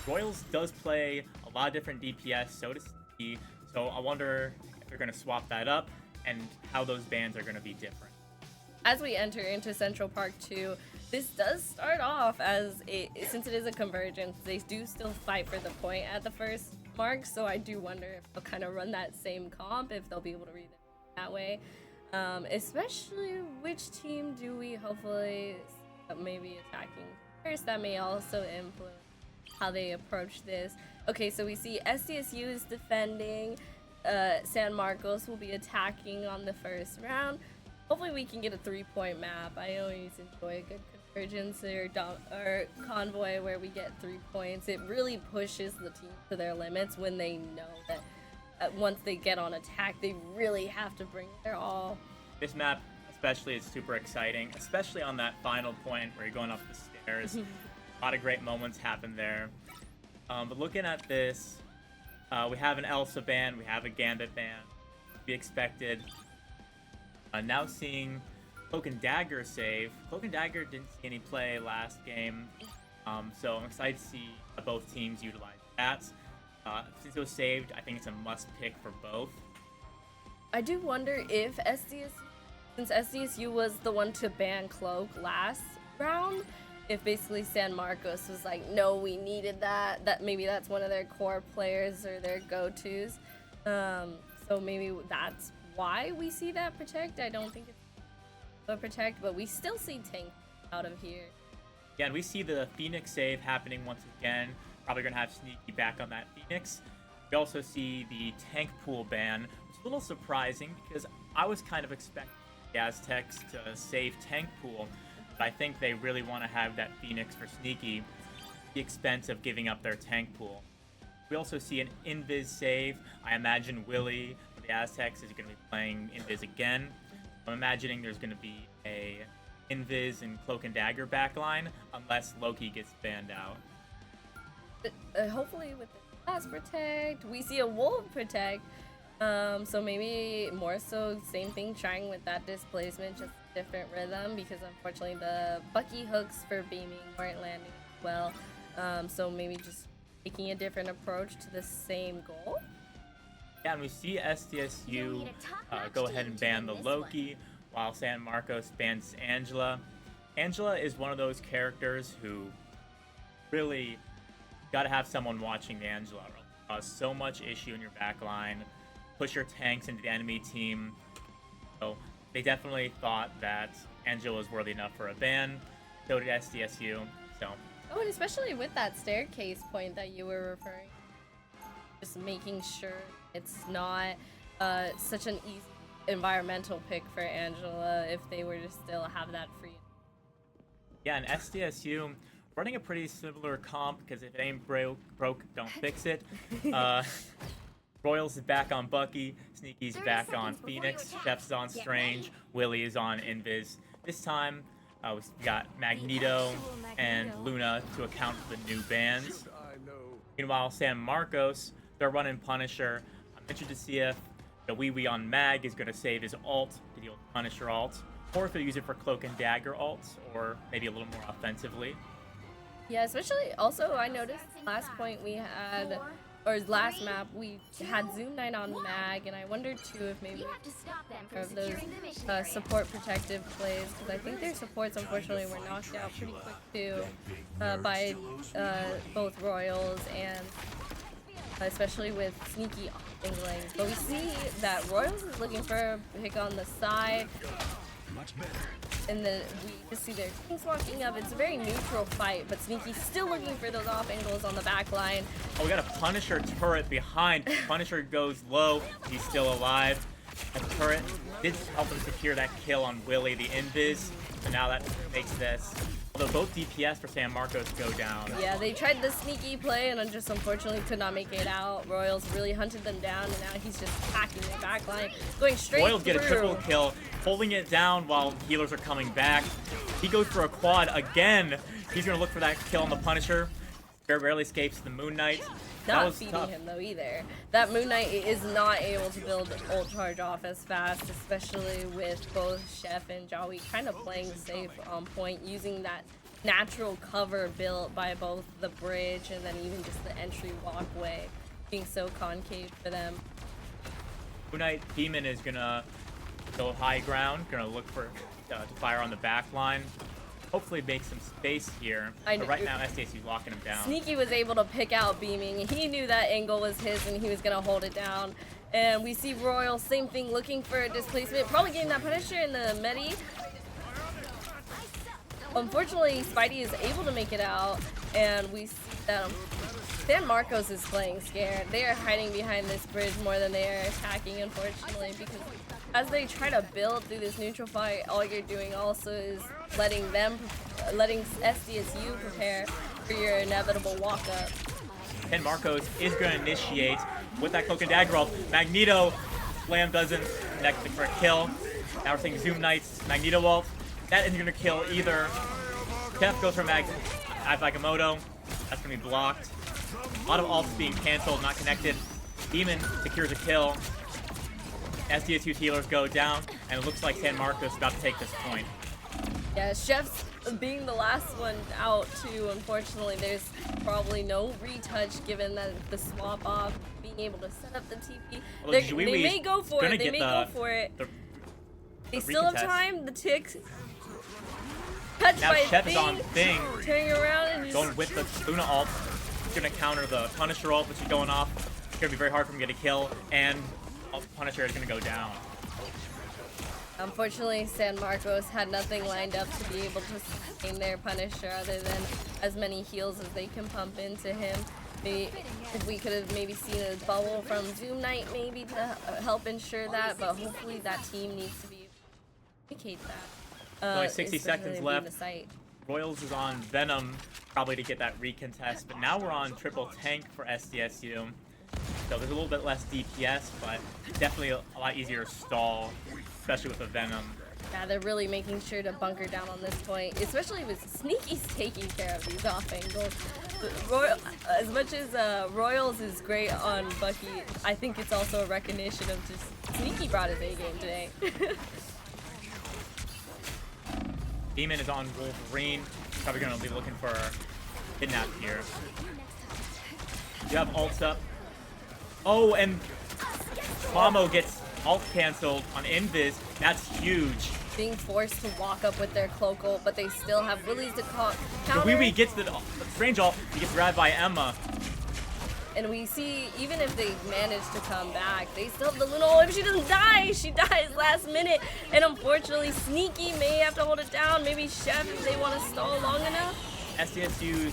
Royals does play a lot of different DPS, so to speak. So I wonder if they're going to swap that up and how those bans are going to be different. As we enter into Central Park 2, this does start off as since it is a convergence, they do still fight for the point at the first mark, so I do wonder if they'll kind of run that same comp, if they'll be able to read it that way. Especially which team do we hopefully maybe attacking first? That may also influence how they approach this. Okay, so we see SDSU is defending. San Marcos will be attacking on the first round. Hopefully we can get a 3-point map. I always enjoy a good convergence or convoy where we get 3 points. It really pushes the team to their limits when they know that once they get on attack, they really have to bring their all. This map especially is super exciting, especially on that final point where you're going up the stairs. A lot of great moments happen there. But looking at this, we have an Elsa ban, we have a Gambit ban, to be expected. Now seeing Cloak and Dagger save. Cloak and Dagger didn't see any play last game, so I'm excited to see both teams utilize that. Since it was saved, I think it's a must pick for both. I do wonder if since SDSU was the one to ban Cloak last round, if basically San Marcos was like, no, we needed that maybe that's one of their core players or their go-tos. So maybe that's why we see that protect. I don't think it's a protect, but we still see Tank out of here. Yeah, and we see the Phoenix save happening once again. Probably going to have Sneaky back on that Phoenix. We also see the tank pool ban, which is a little surprising because I was kind of expecting the Aztecs to save tank pool, but I think they really want to have that Phoenix for Sneaky at the expense of giving up their tank pool. We also see an Invis save. I imagine Willie for the Aztecs is going to be playing Invis again. I'm imagining there's going to be a Invis and Cloak and Dagger backline unless Loki gets banned out. Hopefully with the last protect, we see a wolf protect. So maybe more so same thing, trying with that displacement, just different rhythm, because unfortunately the Bucky hooks for beaming weren't landing well. So maybe just taking a different approach to the same goal. Yeah, and we see SDSU go ahead and ban the Loki, while San Marcos bans Angela. Angela is one of those characters who really got to have someone watching the Angela. It'll cause so much issue in your back line, push your tanks into the enemy team. So they definitely thought that Angela was worthy enough for a ban. So did SDSU. So. Oh, and especially with that staircase point that you were referring to, just making sure it's not such an easy environmental pick for Angela if they were to still have that free. Yeah, and SDSU running a pretty similar comp, because if it ain't broke, don't fix it. Royals is back on Bucky, Sneaky's back on Phoenix, Chef's is on Strange, Willie is on Invis. This time, we got Magneto and Luna to account for the new bans. Meanwhile, San Marcos, they're running Punisher. I'm interested to see if the Wee on Mag is going to save his ult to deal with Punisher ult, or if they use it for Cloak and Dagger ults, or maybe a little more offensively. Yeah, especially also I noticed last point we had, or last map we had Zoom Night on Mag, and I wondered too if maybe of those support protective plays, because I think their supports unfortunately were knocked out pretty quick too by both Royals, and especially with Sneaky angling. But we see that Royals is looking for a pick on the side. And then we just see their teams walking up. It's a very neutral fight, but Sneaky's still looking for those off angles on the back line. Oh, we got a Punisher turret behind. Punisher goes low. He's still alive. A turret did help him secure that kill on Willie, the Invis. So now that makes this. Although both DPS for San Marcos go down. Yeah, they tried the sneaky play and just unfortunately could not make it out. Royals really hunted them down, and now he's just attacking the back line, going straight Royals through. get a triple kill, holding it down while healers are coming back. He goes for a quad again. He's going to look for that kill on the Punisher. Barely escapes the Moon Knight. Not feeding him though either. That Moon Knight is not able to build ult charge off as fast, especially with both Chef and Jawi kind of playing safe on point, using that natural cover built by both the bridge and then even just the entry walkway being so concave for them. Moon Knight Demon is gonna go high ground, gonna look for to fire on the back line. Hopefully make some space here. But right now, SDSU's locking him down. Sneaky was able to pick out beaming. He knew that angle was his and he was going to hold it down. And we see Royal, same thing, looking for a displacement, probably getting that Punisher in the medi. Unfortunately, Spidey is able to make it out, and we see that San Marcos is playing scared. They are hiding behind this bridge more than they are attacking, unfortunately, because as they try to build through this neutral fight, all you're doing also is letting SDSU prepare for your inevitable walk-up. And Marcos is going to initiate with that Cloak and Dagger ult. Magneto, Slam doesn't connect for a kill. Now we're seeing Zoom Knight's Magneto ult. That isn't going to kill either. Chef goes for Agamotto. That's going to be blocked. A lot of ults being canceled, not connected. Demon secures a kill. SDSU's healers go down, and it looks like San Marcos is about to take this point. Yeah, Chef's being the last one out too. Unfortunately, there's probably no retouch given that the swap off, being able to set up the TP. They may go for it. They may go for it. They still have time. The tick. Touched now by Chef is on Thing. Turning around and just going with the Luna ult. He's going to counter the Punisher ult, which is going off. It's going to be very hard for him to get a kill, and Punisher is going to go down. Unfortunately, San Marcos had nothing lined up to be able to sustain their Punisher other than as many heals as they can pump into him. If we could have maybe seen a bubble from Zoom Knight maybe to help ensure that, but hopefully that team needs to be able to communicate that. Only 60 seconds left. Royals is on Venom, probably to get that recontest, but now we're on triple tank for SDSU. So there's a little bit less DPS, but definitely a lot easier to stall, especially with the Venom. Yeah, they're really making sure to bunker down on this point, especially with Sneaky's taking care of these off angles. As much as Royals is great on Bucky, I think it's also a recognition of just Sneaky brought his A game today. Demon is on Wolverine. Probably going to be looking for a kidnap here. You have ults up. Oh, and Mamo gets ult canceled on Invis. That's huge. Being forced to walk up with their cloak ult, but they still have Willies to counter. Wee gets the strange ult. He gets grabbed by Emma. And we see, even if they manage to come back, they still have the Luna ult. If she doesn't die, she dies last minute. And unfortunately, Sneaky may have to hold it down. Maybe Chef if they want to stall long enough. SDSU's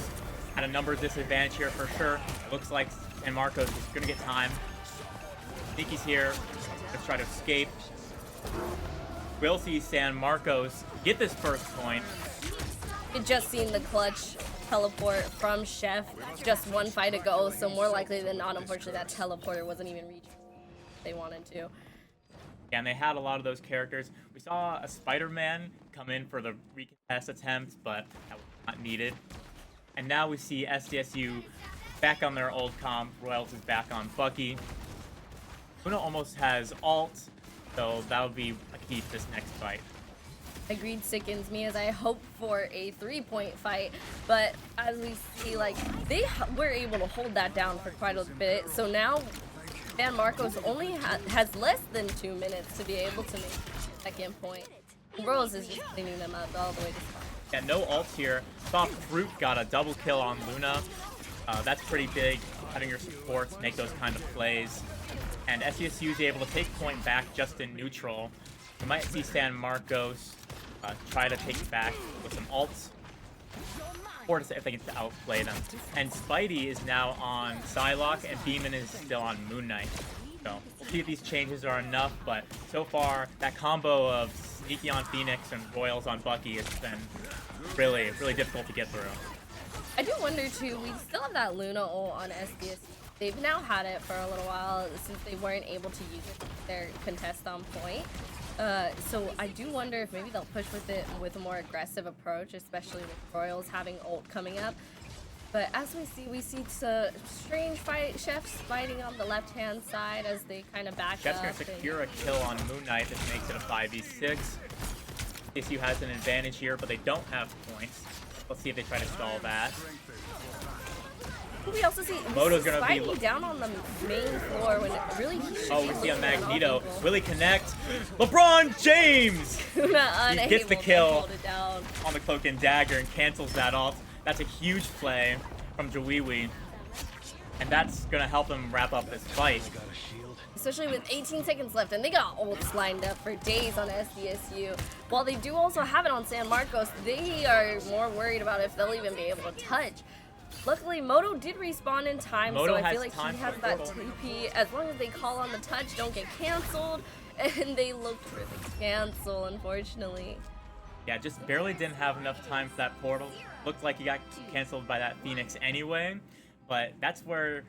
at a numbers disadvantage here for sure. It looks like San Marcos is going to get time. Sneaky's here. Let's try to escape. We'll see San Marcos get this first point. We just seen the clutch teleport from Chef. Just one fight to go, so more likely than not, unfortunately, that teleporter wasn't even reaching they wanted to. Yeah, and they had a lot of those characters. We saw a Spider-Man come in for the recontest attempt, but that was not needed. And now we see SDSU back on their old comp. Royals is back on Bucky. Luna almost has ult, so that'll be a key to this next fight. Agreed, sickens me as I hope for a 3-point fight, but as we see, like, they were able to hold that down for quite a bit, so now San Marcos only has less than 2 minutes to be able to make the second point. Rose is just cleaning them up all the way to spot. Yeah, no ults here. Soft Fruit got a double kill on Luna. That's pretty big, having your supports make those kind of plays. And SDSU is able to take point back just in neutral. We might see San Marcos try to take it back with some ults, or if they get to outplay them. And Spidey is now on Psylocke, and Demon is still on Moon Knight. So we'll see if these changes are enough, but so far, that combo of Sneaky on Phoenix and Royals on Bucky has been really, really difficult to get through. I do wonder too, we still have that Luna ult on SDS. They've now had it for a little while since they weren't able to use it with their contest on point. So I do wonder if maybe they'll push with it with a more aggressive approach, especially with Royals having ult coming up. But as we see strange chefs fighting on the left-hand side as they kind of back Chef's up. going to secure a kill on Moon Knight. This makes it a 5v6. SDSU has an advantage here, but they don't have points. Let's see if they try to stall that. We also see Moto's gonna Spidey be down on the main floor when it really he should Oh, be we see a looking at Magneto. all people. Will he connect? LeBron James! He gets the kill. hold it down. On the Cloak and Dagger and cancels that off. That's a huge play from Jawiwi. And that's going to help him wrap up this fight. especially with 18 seconds left, and they got ults lined up for days on SDSU. While they do also have it on San Marcos, they are more worried about if they'll even be able to touch. Luckily, Moto did respawn in time, Moto so I feel has like time he for has a that portal. TP. As long as they call on the touch, don't get canceled, and they looked for the cancel, unfortunately. Yeah, just barely didn't have enough time for that portal. Looked like he got canceled by that Phoenix anyway, but that's where,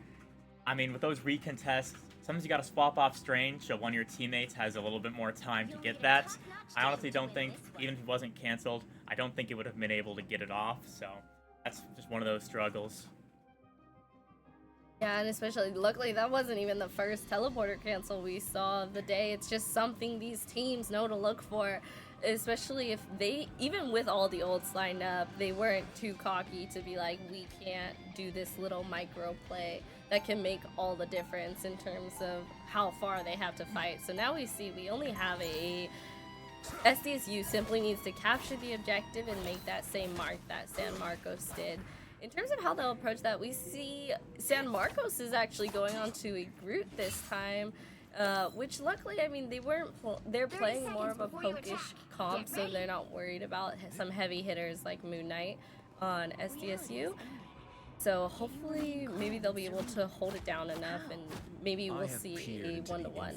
I mean, with those recontests, sometimes you gotta swap off Strange so one of your teammates has a little bit more time to get that. I honestly don't think, even if it wasn't canceled, I don't think it would have been able to get it off, so that's just one of those struggles. Yeah, and especially, luckily, that wasn't even the first teleporter cancel we saw of the day. It's just something these teams know to look for, especially if they, even with all the ults lined up, they weren't too cocky to be like, we can't do this little micro play that can make all the difference in terms of how far they have to fight. So now we see we only have a SDSU simply needs to capture the objective and make that same mark that San Marcos did. In terms of how they'll approach that, we see San Marcos is actually going on to a Groot this time, which luckily, I mean, they're playing more of a pokish comp, so they're not worried about some heavy hitters like Moon Knight on SDSU. So hopefully, maybe they'll be able to hold it down enough, and maybe we'll see a 1-to-1.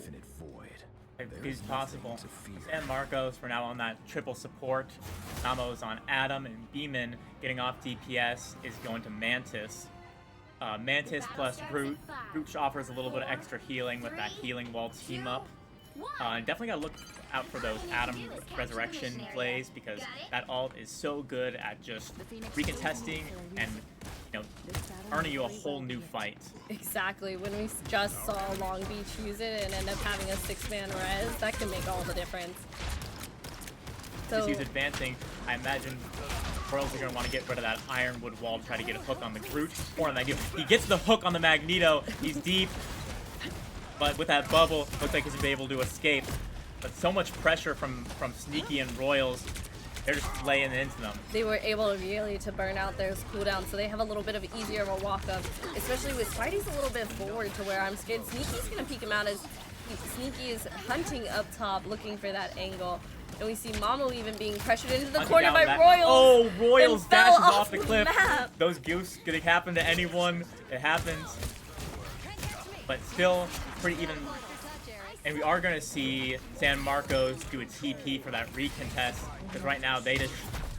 It's possible. San Marcos, we're now on that triple support. Namo's on Adam, and Beeman getting off DPS is going to Mantis. Mantis plus Root. Root offers a little bit of extra healing with that healing wall team up. Definitely gotta look out for those Adam Resurrection plays because that ult is so good at just recontesting and, you know, earning you a whole new fight. Exactly. When we just saw Long Beach use it and end up having a 6-man res, that can make all the difference. So Just use advancing. I imagine Royals are going to want to get rid of that Ironwood wall to try to get a hook on the Groot or on the Magneto. He gets the hook on the Magneto. He's deep. But with that bubble, looks like he's going to be able to escape. But so much pressure from Sneaky and Royals. They're just laying into them. they were able really to burn out their cooldown, so they have a little bit of easier of a walk up, especially with Spidey's a little bit forward to where I'm scared Sneaky's gonna peek him out as Sneaky is hunting up top looking for that angle. And we see Mamo even being pressured into the Hunting corner down by that- Royals. Oh, Royals and fell dashes off the the cliff. map. Those goose could happen to anyone. It happens. But still pretty even. And we are going to see San Marcos do a TP for that recontest because right now they just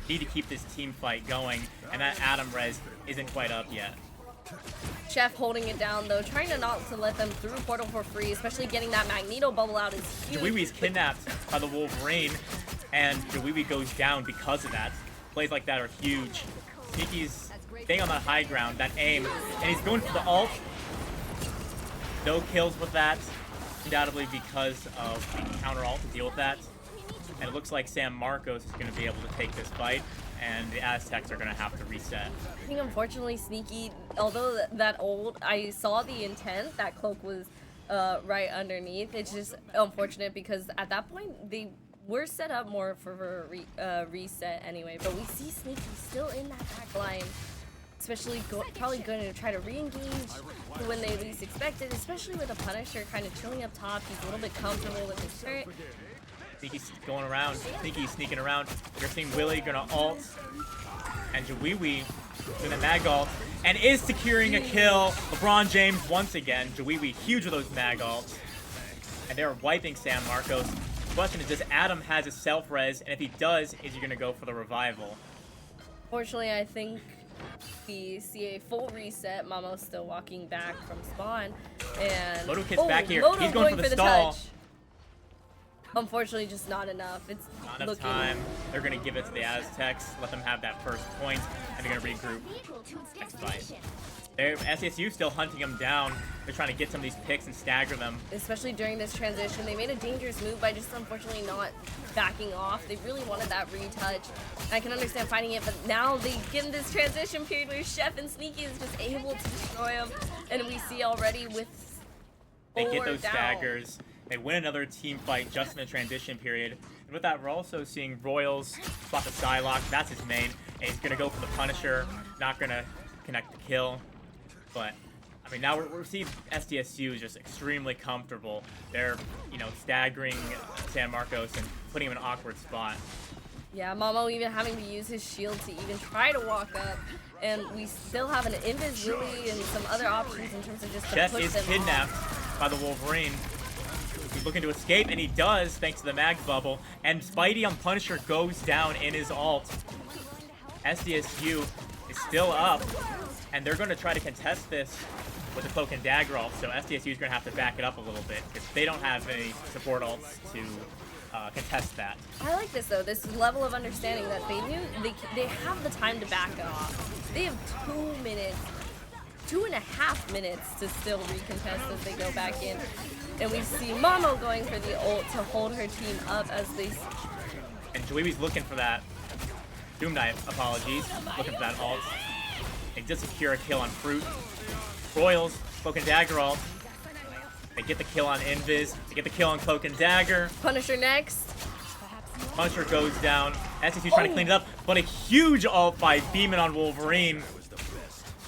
need to keep this team fight going, and that Adam res isn't quite up yet. Chef holding it down though, trying to not to let them through portal for free, especially getting that Magneto bubble out is huge. Jawiwi's kidnapped by the Wolverine, and Jawiwi goes down because of that. Plays like that are huge. Sneaky's staying on that high ground, that aim, and he's going for the ult. No kills with that, undoubtedly because of the counter ult to deal with that. And it looks like San Marcos is going to be able to take this fight, and the Aztecs are going to have to reset. I think unfortunately Sneaky, although that old, I saw the intent, that cloak was right underneath. It's just unfortunate because at that point they were set up more for a reset anyway, but we see Sneaky still in that back line. Especially probably going to try to re-engage when they least expect it, especially with the Punisher kind of chilling up top. He's a little bit comfortable with his turret. Sneaky's going around. Sneaky's sneaking around. You're seeing Willie gonna ult. And Jawiwi doing a mag ult. And is securing a kill. LeBron James once again. Jawiwi huge with those mag ults. And they're wiping San Marcos. The question is, does Adam has a self-res? And if he does, is he gonna go for the revival? Fortunately, I think we see a full reset. Mamo's still walking back from spawn. And Moto Kid's back here. Moto He's going for the stall. touch. Unfortunately, just not enough. It's Not enough looking time. They're gonna give it to the Aztecs, let them have that first point, and they're gonna regroup. Next fight. SSU still hunting them down. They're trying to get some of these picks and stagger them. especially during this transition. They made a dangerous move by just unfortunately not backing off. They really wanted that retouch. I can understand finding it, but now they get in this transition period where Chef and Sneaky is just able to destroy them. And we see already with They get 4 those down. staggers. They win another team fight just in the transition period. And with that, we're also seeing Royals spot the Psylocke. That's his main. And he's going to go for the Punisher. Not going to connect the kill. But, I I mean, now we're seeing SDSU is just extremely comfortable. They're, staggering San Marcos and putting him in an awkward spot. Yeah, Momo even having to use his shield to even try to walk up, and we still have an Invis Lily and some other options in terms of just to Jess push is them kidnapped off. by the Wolverine. He's looking to escape, and he does, thanks to the mag bubble. And Spidey on Punisher goes down in his ult. SDSU is still up, and they're going to try to contest this with the Cloak and Dagger ult, so SDSU is going to have to back it up a little bit, because they don't have any support ults to contest that. I like this though, this level of understanding that they knew they have the time to back it off. They have 2.5 minutes to still recontest as they go back in. And we see Momo going for the ult to hold her team up as they... And Juiwi's looking for that. Doom Knife, apologies. Looking for that ult. They did secure a kill on Fruit. Royals, Cloak and Dagger ult. They get the kill on Invis. They get the kill on Cloak and Dagger. Punisher next. Punisher goes down. SDSU trying to clean it up, but a huge ult by Beeman on Wolverine.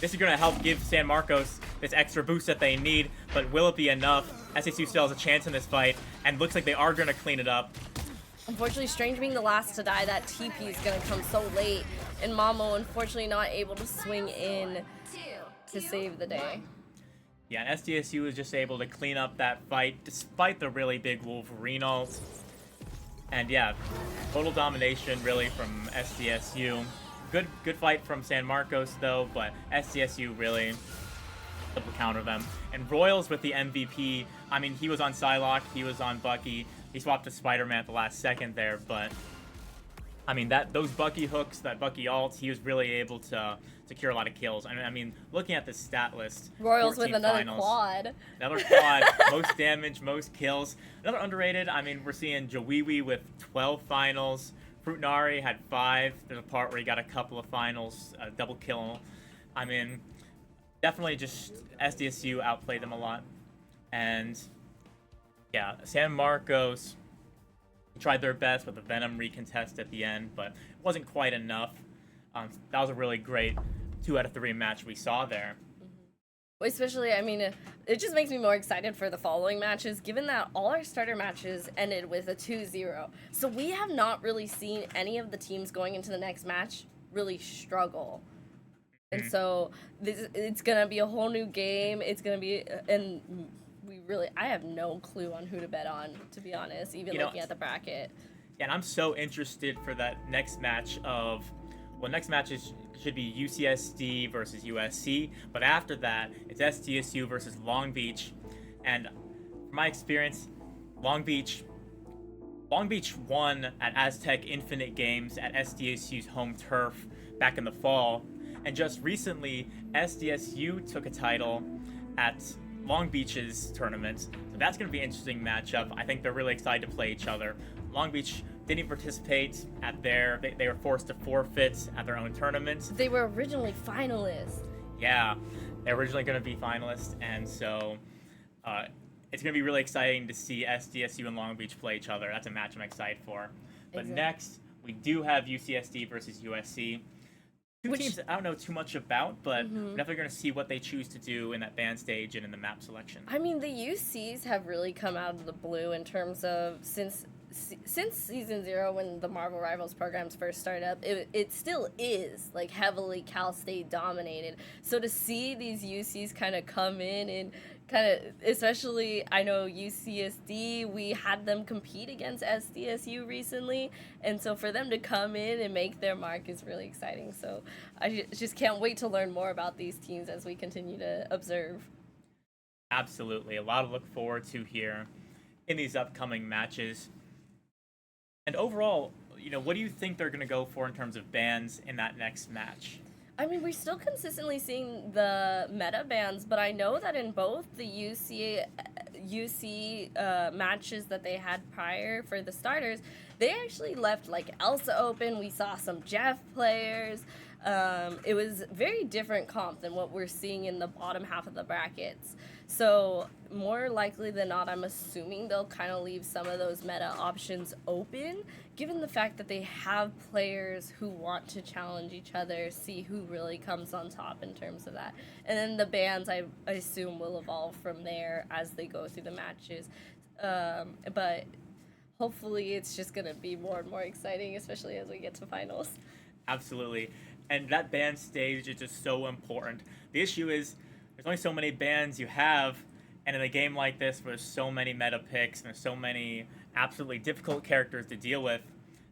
This is going to help give San Marcos this extra boost that they need, but will it be enough? SDSU still has a chance in this fight, and looks like they are going to clean it up. Unfortunately, Strange being the last to die, that TP is going to come so late, and Momo unfortunately not able to swing in to save the day. Yeah, and SDSU was just able to clean up that fight despite the really big Wolverine ult. And yeah, total domination really from SDSU. Good fight from San Marcos though, but SDSU really able to counter them. And Royals with the MVP, I mean, he was on Psylocke, he was on Bucky. He swapped to Spider-Man at the last second there, but I mean, those Bucky hooks, that Bucky ult, he was really able to secure a lot of kills. I mean, looking at the stat list, Royals with 14 another finals, quad. Another quad, most damage, most kills. Another underrated, I mean, we're seeing Jawiwi with 12 finals. Fruitnari had 5. There's a part where he got a couple of finals, a double kill. I mean, definitely just SDSU outplayed them a lot. And yeah, San Marcos tried their best with the Venom recontest at the end, but it wasn't quite enough. That was a really great 2 out of 3 match we saw there. Especially, I mean, it just makes me more excited for the following matches, given that all our starter matches ended with a 2-0. So we have not really seen any of the teams going into the next match really struggle. And so it's going to be a whole new game. It's going to be, and I have no clue on who to bet on, to be honest, even looking at the bracket. Yeah, and I'm so interested for that next match next match should be UCSD versus USC, but after that, it's SDSU versus Long Beach. And from my experience, Long Beach won at Aztec Infinite Games at SDSU's home turf back in the fall. And just recently, SDSU took a title at Long Beach's tournament. So that's going to be an interesting matchup. I think they're really excited to play each other. Long Beach didn't participate at they were forced to forfeit at their own tournament. They were originally finalists. Yeah, they're originally going to be finalists, and so it's going to be really exciting to see SDSU and Long Beach play each other. That's a match I'm excited for. But next, we do have UCSD versus USC. Two teams I don't know too much about, but we're definitely going to see what they choose to do in that band stage and in the map selection. I mean, the UCs have really come out of the blue in terms of since Season 0, when the Marvel Rivals programs first started up, it still is like heavily Cal State dominated. So to see these UCs kind of come in and kind of, especially I know UCSD, we had them compete against SDSU recently, and so for them to come in and make their mark is really exciting. So I just can't wait to learn more about these teams as we continue to observe. Absolutely, a lot to look forward to here in these upcoming matches. And overall, what do you think they're going to go for in terms of bans in that next match? I mean, we're still consistently seeing the meta bans, but I know that in both the UC matches that they had prior for the starters, they actually left like Elsa open. We saw some Jeff players. It was very different comp than what we're seeing in the bottom half of the brackets. So more likely than not, I'm assuming they'll kind of leave some of those meta options open, given the fact that they have players who want to challenge each other, see who really comes on top in terms of that. And then the bans, I assume, will evolve from there as they go through the matches. But hopefully it's just going to be more and more exciting, especially as we get to finals. Absolutely. And that band stage is just so important. The issue is there's only so many bands you have, and in a game like this where there's so many meta picks and there's so many absolutely difficult characters to deal with,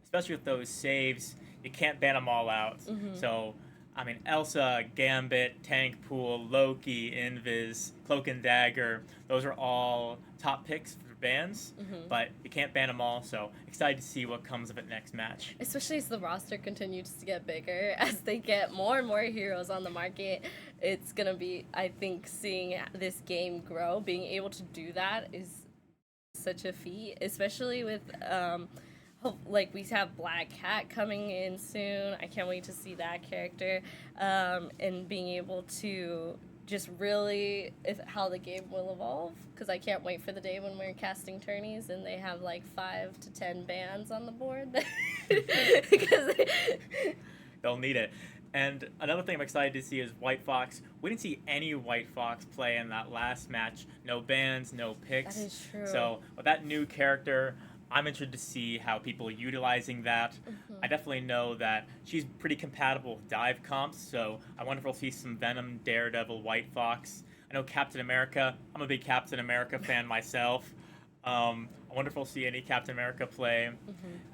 especially with those saves, you can't ban them all out. So, I mean, Elsa, Gambit, Tank Pool, Loki, Invis, Cloak and Dagger, those are all top picks for bans, but you can't ban them all, so excited to see what comes of it next match. Especially as the roster continues to get bigger, as they get more and more heroes on the market, it's gonna be, I think, seeing this game grow, being able to do that is such a feat, especially with like we have Black Cat coming in soon. I can't wait to see that character, and being able to just really how the game will evolve, because I can't wait for the day when we're casting tourneys and they have like 5 to 10 bans on the board. Because They'll need it. And another thing I'm excited to see is White Fox. We didn't see any White Fox play in that last match. No bans, no picks. That is true. So with that new character, I'm interested to see how people are utilizing that. I definitely know that she's pretty compatible with dive comps, so I wonder if we'll see some Venom, Daredevil, White Fox. I know Captain America. I'm a big Captain America fan myself. I wonder if we'll see any Captain America play,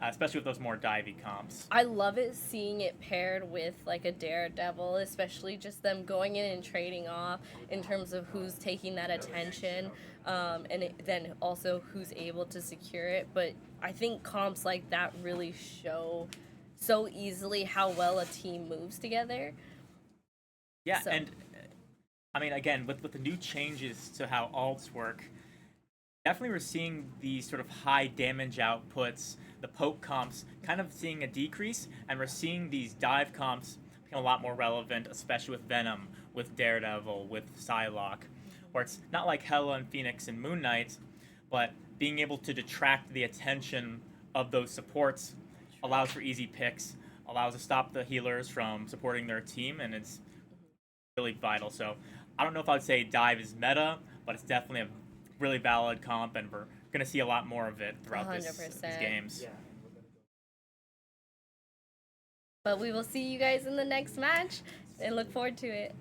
especially with those more divey comps. I love it seeing it paired with like a Daredevil, especially just them going in and trading off in terms of who's taking that attention, then also who's able to secure it. But I think comps like that really show so easily how well a team moves together. Yeah, So- and I mean, again, with the new changes to how alts work, definitely we're seeing these sort of high damage outputs, the poke comps, kind of seeing a decrease, and we're seeing these dive comps become a lot more relevant, especially with Venom, with Daredevil, with Psylocke, where it's not like Hela and Phoenix and Moon Knight, but being able to detract the attention of those supports allows for easy picks, allows to stop the healers from supporting their team, and it's really vital. So I don't know if I would say dive is meta, but it's definitely a really valid comp, and we're going to see a lot more of it throughout these 100%. games. But we will see you guys in the next match and look forward to it.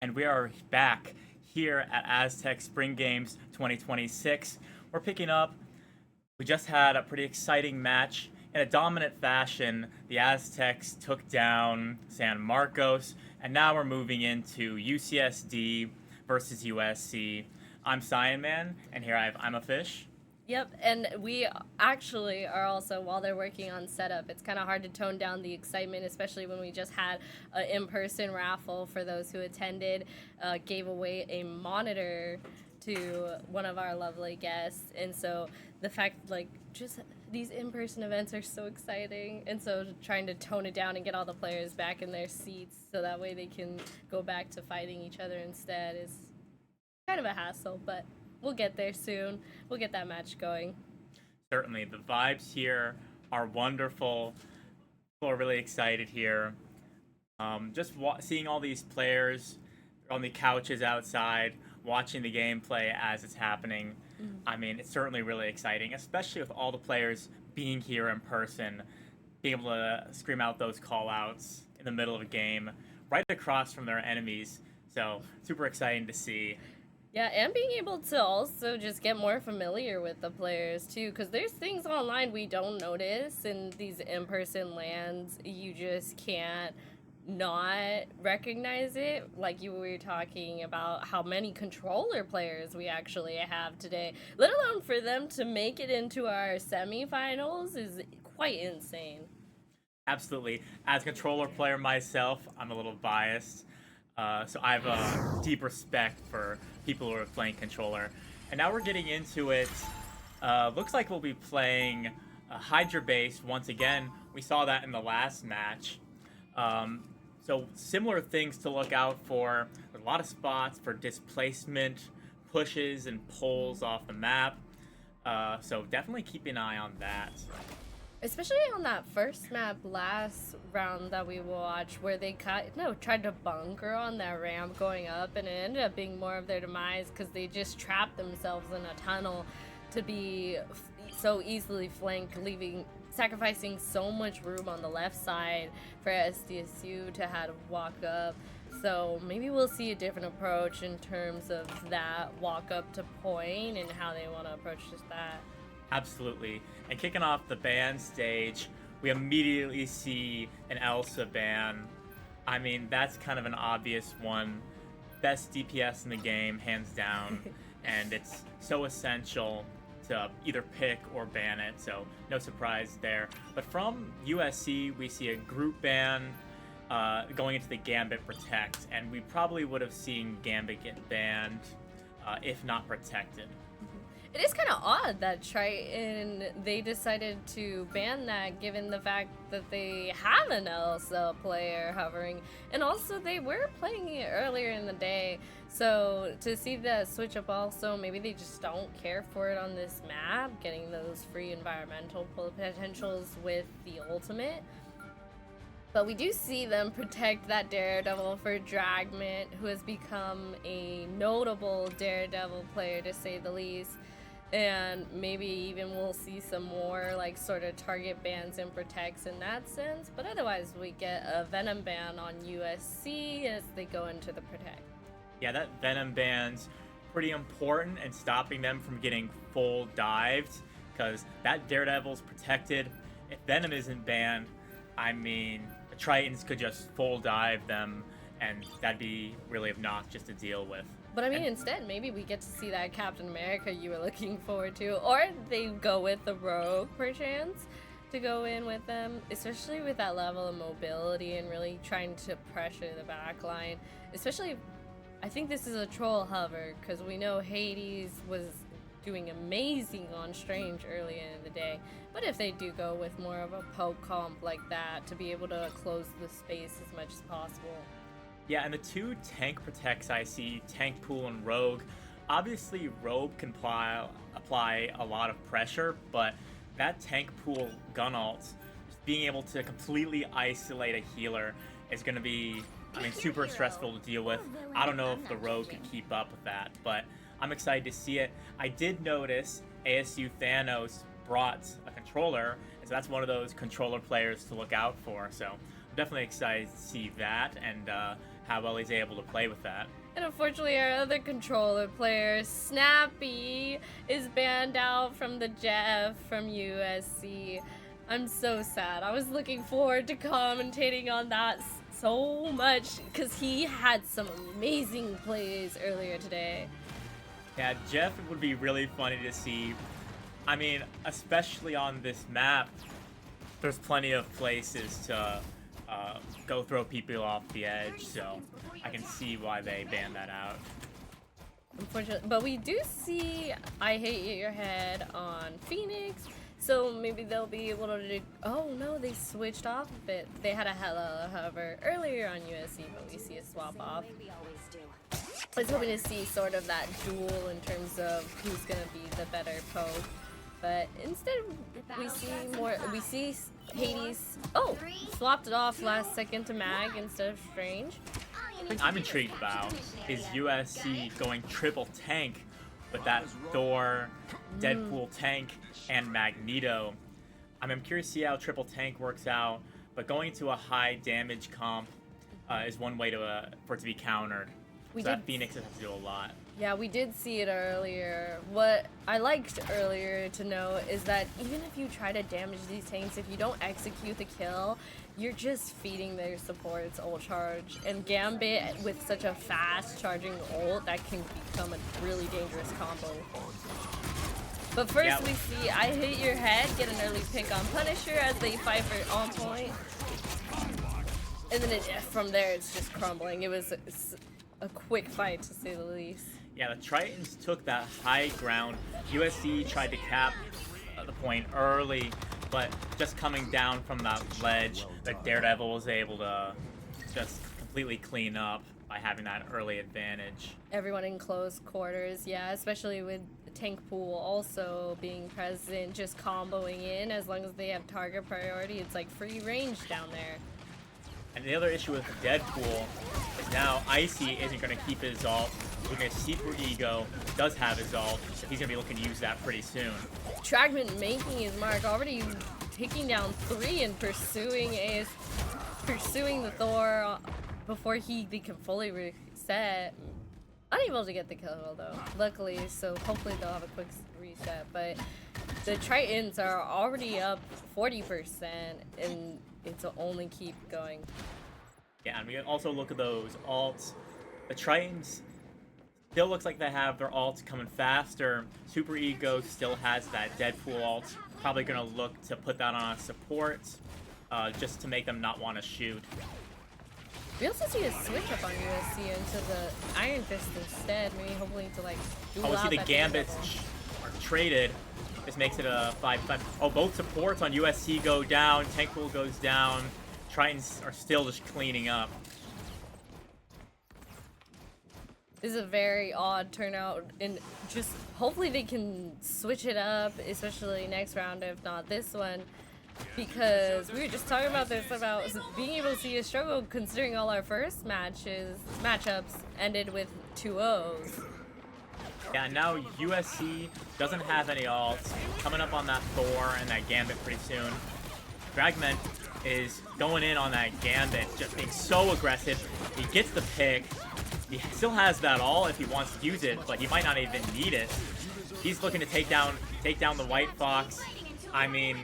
and we are back here at Aztec Spring Games 2026. We're picking up. We just had a pretty exciting match. In a dominant fashion, the Aztecs took down San Marcos, and now we're moving into UCSD versus USC. I'm Cyan Man, and here I'm a Fish. Yep, and we actually are also, while they're working on setup, it's kind of hard to tone down the excitement, especially when we just had an in-person raffle for those who attended, gave away a monitor to one of our lovely guests. And so the fact, like, just these in-person events are so exciting. And so trying to tone it down and get all the players back in their seats so that way they can go back to fighting each other instead is kind of a hassle, but we'll get there soon. We'll get that match going. Certainly, the vibes here are wonderful. People are really excited here. Just seeing all these players on the couches outside, watching the gameplay as it's happening. I mean, it's certainly really exciting, especially with all the players being here in person, being able to scream out those call-outs in the middle of a game, right across from their enemies. So, super exciting to see. Yeah, and being able to also just get more familiar with the players too, because there's things online we don't notice in these in-person lands. You just can't not recognize it. Like you were talking about how many controller players we actually have today, let alone for them to make it into our semifinals is quite insane. Absolutely. As a controller player myself, I'm a little biased. So I have a deep respect for people who are playing controller. And now we're getting into it. Looks like we'll be playing Hydra base once again. We saw that in the last match. So similar things to look out for. There's a lot of spots for displacement, pushes, and pulls off the map. So definitely keep an eye on that. Especially on that first map last round that we watched where they tried to bunker on that ramp going up, and it ended up being more of their demise because they just trapped themselves in a tunnel to be so easily flanked, sacrificing so much room on the left side for SDSU to have to walk up. So maybe we'll see a different approach in terms of that walk up to point and how they want to approach just that. Absolutely. And kicking off the ban stage, we immediately see an Elsa ban. I mean, that's kind of an obvious one. Best DPS in the game, hands down. And it's so essential to either pick or ban it, so no surprise there. But from USC, we see a group ban going into the Gambit Protect, and we probably would have seen Gambit get banned if not protected. It is kind of odd that Triton, they decided to ban that given the fact that they have an Elsa player hovering. And also they were playing it earlier in the day. So to see that switch up also, maybe they just don't care for it on this map, getting those free environmental potentials with the ultimate. But we do see them protect that Daredevil for Dragmint, who has become a notable Daredevil player to say the least. And maybe even we'll see some more like sort of target bans and protects in that sense. But otherwise we get a Venom ban on USC as they go into the protect. Yeah, that Venom ban's pretty important in stopping them from getting full dived, because that Daredevil's protected. If Venom isn't banned, I mean, the Tritons could just full dive them, and that'd be really obnoxious to deal with. But I mean, instead, maybe we get to see that Captain America you were looking forward to. Or they go with the Rogue, perchance, to go in with them. Especially with that level of mobility and really trying to pressure the back line. Especially, I think this is a troll hover, because we know Hades was doing amazing on Strange early in the day. But if they do go with more of a poke comp like that, to be able to close the space as much as possible. Yeah, and the two tank protects I see, Tank Pool and Rogue. Obviously, Rogue can apply a lot of pressure, but that Tank Pool gun ult, just being able to completely isolate a healer is going to be, I mean, super stressful to deal with. I don't know if the Rogue could keep up with that, but I'm excited to see it. I did notice ASU Thanos brought a controller, and so that's one of those controller players to look out for. So Definitely excited to see that and how well he's able to play with that. And unfortunately, our other controller player, Snappy, is banned out from the Jeff from USC. I'm so sad. I was looking forward to commentating on that so much because he had some amazing plays earlier today. Yeah, Jeff would be really funny to see. I mean, especially on this map, there's plenty of places to go throw people off the edge, so I can see why they banned that out. Unfortunately, but we do see I Hate Your Head on Phoenix, so maybe they'll be able to do. Oh no, they switched off a bit. They had a Hello Hover earlier on USC, but we see a swap off. I was hoping to see sort of that duel in terms of who's gonna be the better poke, but instead we see Hades. Oh, swapped it off last second to Mag instead of Strange. The thing I'm intrigued about is USC going triple tank with that Thor, Deadpool tank, and Magneto. I'm curious to see how triple tank works out, but going to a high damage comp is one way to for it to be countered. So that Phoenix has to do a lot. Yeah, we did see it earlier. What I liked earlier to know is that even if you try to damage these tanks, if you don't execute the kill, you're just feeding their supports ult charge. And Gambit with such a fast charging ult, that can become a really dangerous combo. But first we see I Hate Your Head get an early pick on Punisher as they fight for on point. And then from there it's just crumbling. It was a quick fight to say the least. Yeah, the Tritons took that high ground. USC tried to cap the point early, but just coming down from that ledge, the Daredevil was able to just completely clean up by having that early advantage. Everyone in close quarters, yeah, especially with the tank pool also being present, just comboing in as long as they have target priority. It's like free range down there. And the other issue with the Deadpool is now Icy isn't going to keep his ult. We're going to see Super Ego does have his ult, so he's going to be looking to use that pretty soon. Tragman making his mark, already taking down 3 and pursuing the Thor before they can fully reset. Unable to get the kill though, luckily, so hopefully they'll have a quick reset. But the Tritons are already up 40%, and it'll only keep going. Yeah, and we can also look at those ults. The Tritons still looks like they have their ults coming faster. Super Ego still has that Deadpool ult. Probably gonna look to put that on a support, just to make them not want to shoot. We also see a switch up on USC into the Iron Fist instead, maybe hoping to like do we see the Gambits are traded. This makes it a 5-5. Oh, both supports on USC go down. Tank pool goes down. Tritons are still just cleaning up. This is a very odd turnout, and just hopefully they can switch it up, especially next round, if not this one, because we were just talking about this, about being able to see a struggle considering all our first matchups ended with 2-0s. Yeah, now USC doesn't have any ults. Coming up on that Thor and that Gambit pretty soon. Fragment is going in on that Gambit, just being so aggressive. He gets the pick. He still has that ult if he wants to use it, but he might not even need it. He's looking to take down the White Fox. I mean,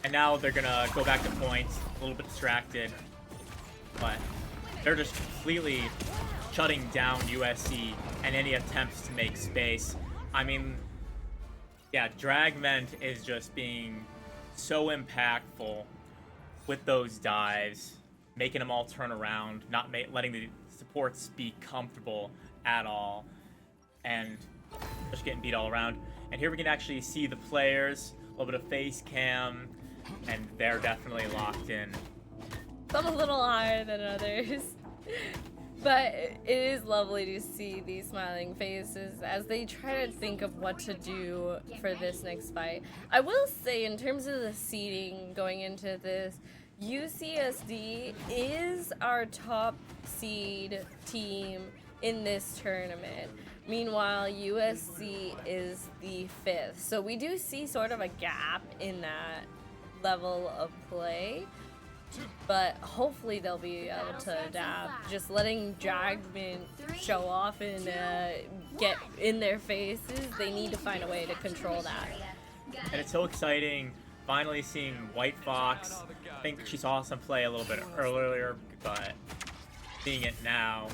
and now they're gonna go back to points, a little bit distracted, but they're just completely shutting down USC and any attempts to make space. I mean, yeah, Dragment is just being so impactful with those dives, making them all turn around, not letting the supports be comfortable at all, and just getting beat all around. And here we can actually see the players, a little bit of face cam, and they're definitely locked in. Some a little higher than others. But it is lovely to see these smiling faces as they try to think of what to do for this next fight. I will say, in terms of the seeding going into this, UCSD is our top seed team in this tournament. Meanwhile, USC is the 5th. So we do see sort of a gap in that level of play. but hopefully they'll be able to adapt. Just letting Dragman show off and get in their faces, they need to find a way to control that. And it's so exciting finally seeing White Fox. I think she saw some play a little bit earlier, but seeing it now,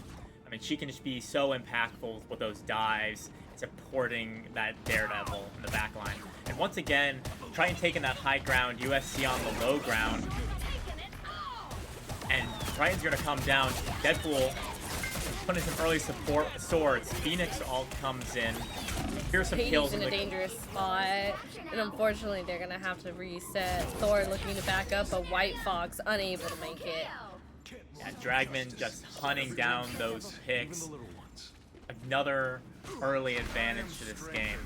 I mean, she can just be so impactful with those dives, supporting that Daredevil in the back line. And once again, Triton taking that high ground, USC on the low ground. And Triton's gonna come down. Deadpool putting some early support with swords. Phoenix all comes in. Here's some kills Hades in a dangerous spot, and unfortunately they're gonna have to reset. Thor looking to back up, but White Fox unable to make it. Yeah, Dragman just hunting down those picks. Another early advantage to this game.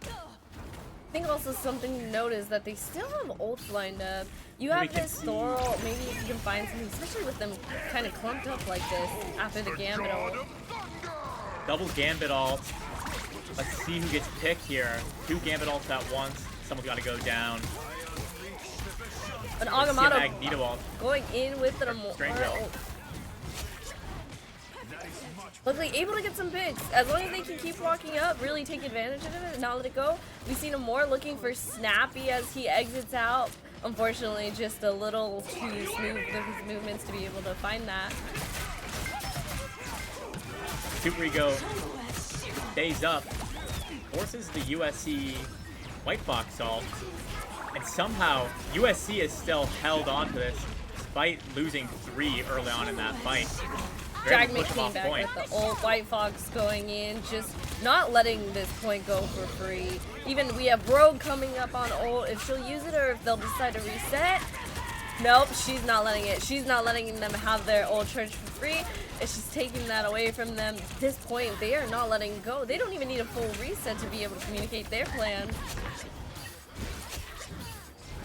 I think also something to note is that they still have ults lined up. You We have can this see- Thor ult, maybe if you can find something, especially with them kind of clumped up like this after the Gambit ult. Double Gambit ult. Let's see who gets picked here. 2 Gambit ults at once. Someone's got to go down. An Let's see a Agamotto Magneto ult. going in with the Strange ult. Luckily, able to get some picks. As long as they can keep walking up, really take advantage of it and not let it go. We've seen him more looking for Snappy as he exits out. Unfortunately, just a little too smooth with his movements to be able to find that. Super Ego stays up, forces the USC White Fox ult, and somehow USC is still held on to this despite losing 3 early on in that fight. They're able to Dragman push them came off back point. with the old White Fox going in, just not letting this point go for free. Even we have Rogue coming up on ult. If she'll use it or if they'll decide to reset. Nope, she's not letting it. She's not letting them have their ult charged for free. And she's taking that away from them. At this point, they are not letting go. They don't even need a full reset to be able to communicate their plan.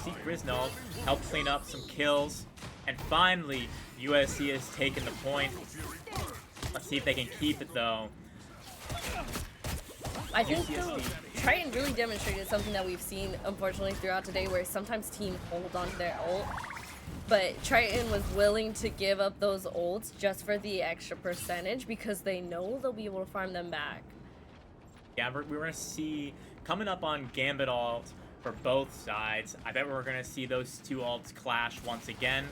See Grisnold help clean up some kills, and finally USC has taken the point. Let's see if they can keep it though. I think UCSD. Triton really demonstrated something that we've seen, unfortunately, throughout today, where sometimes teams hold on to their ult. But Triton was willing to give up those ults just for the extra percentage because they know they'll be able to farm them back. Yeah, we're gonna see coming up on Gambit ult for both sides. I bet we're gonna see those 2 ults clash once again.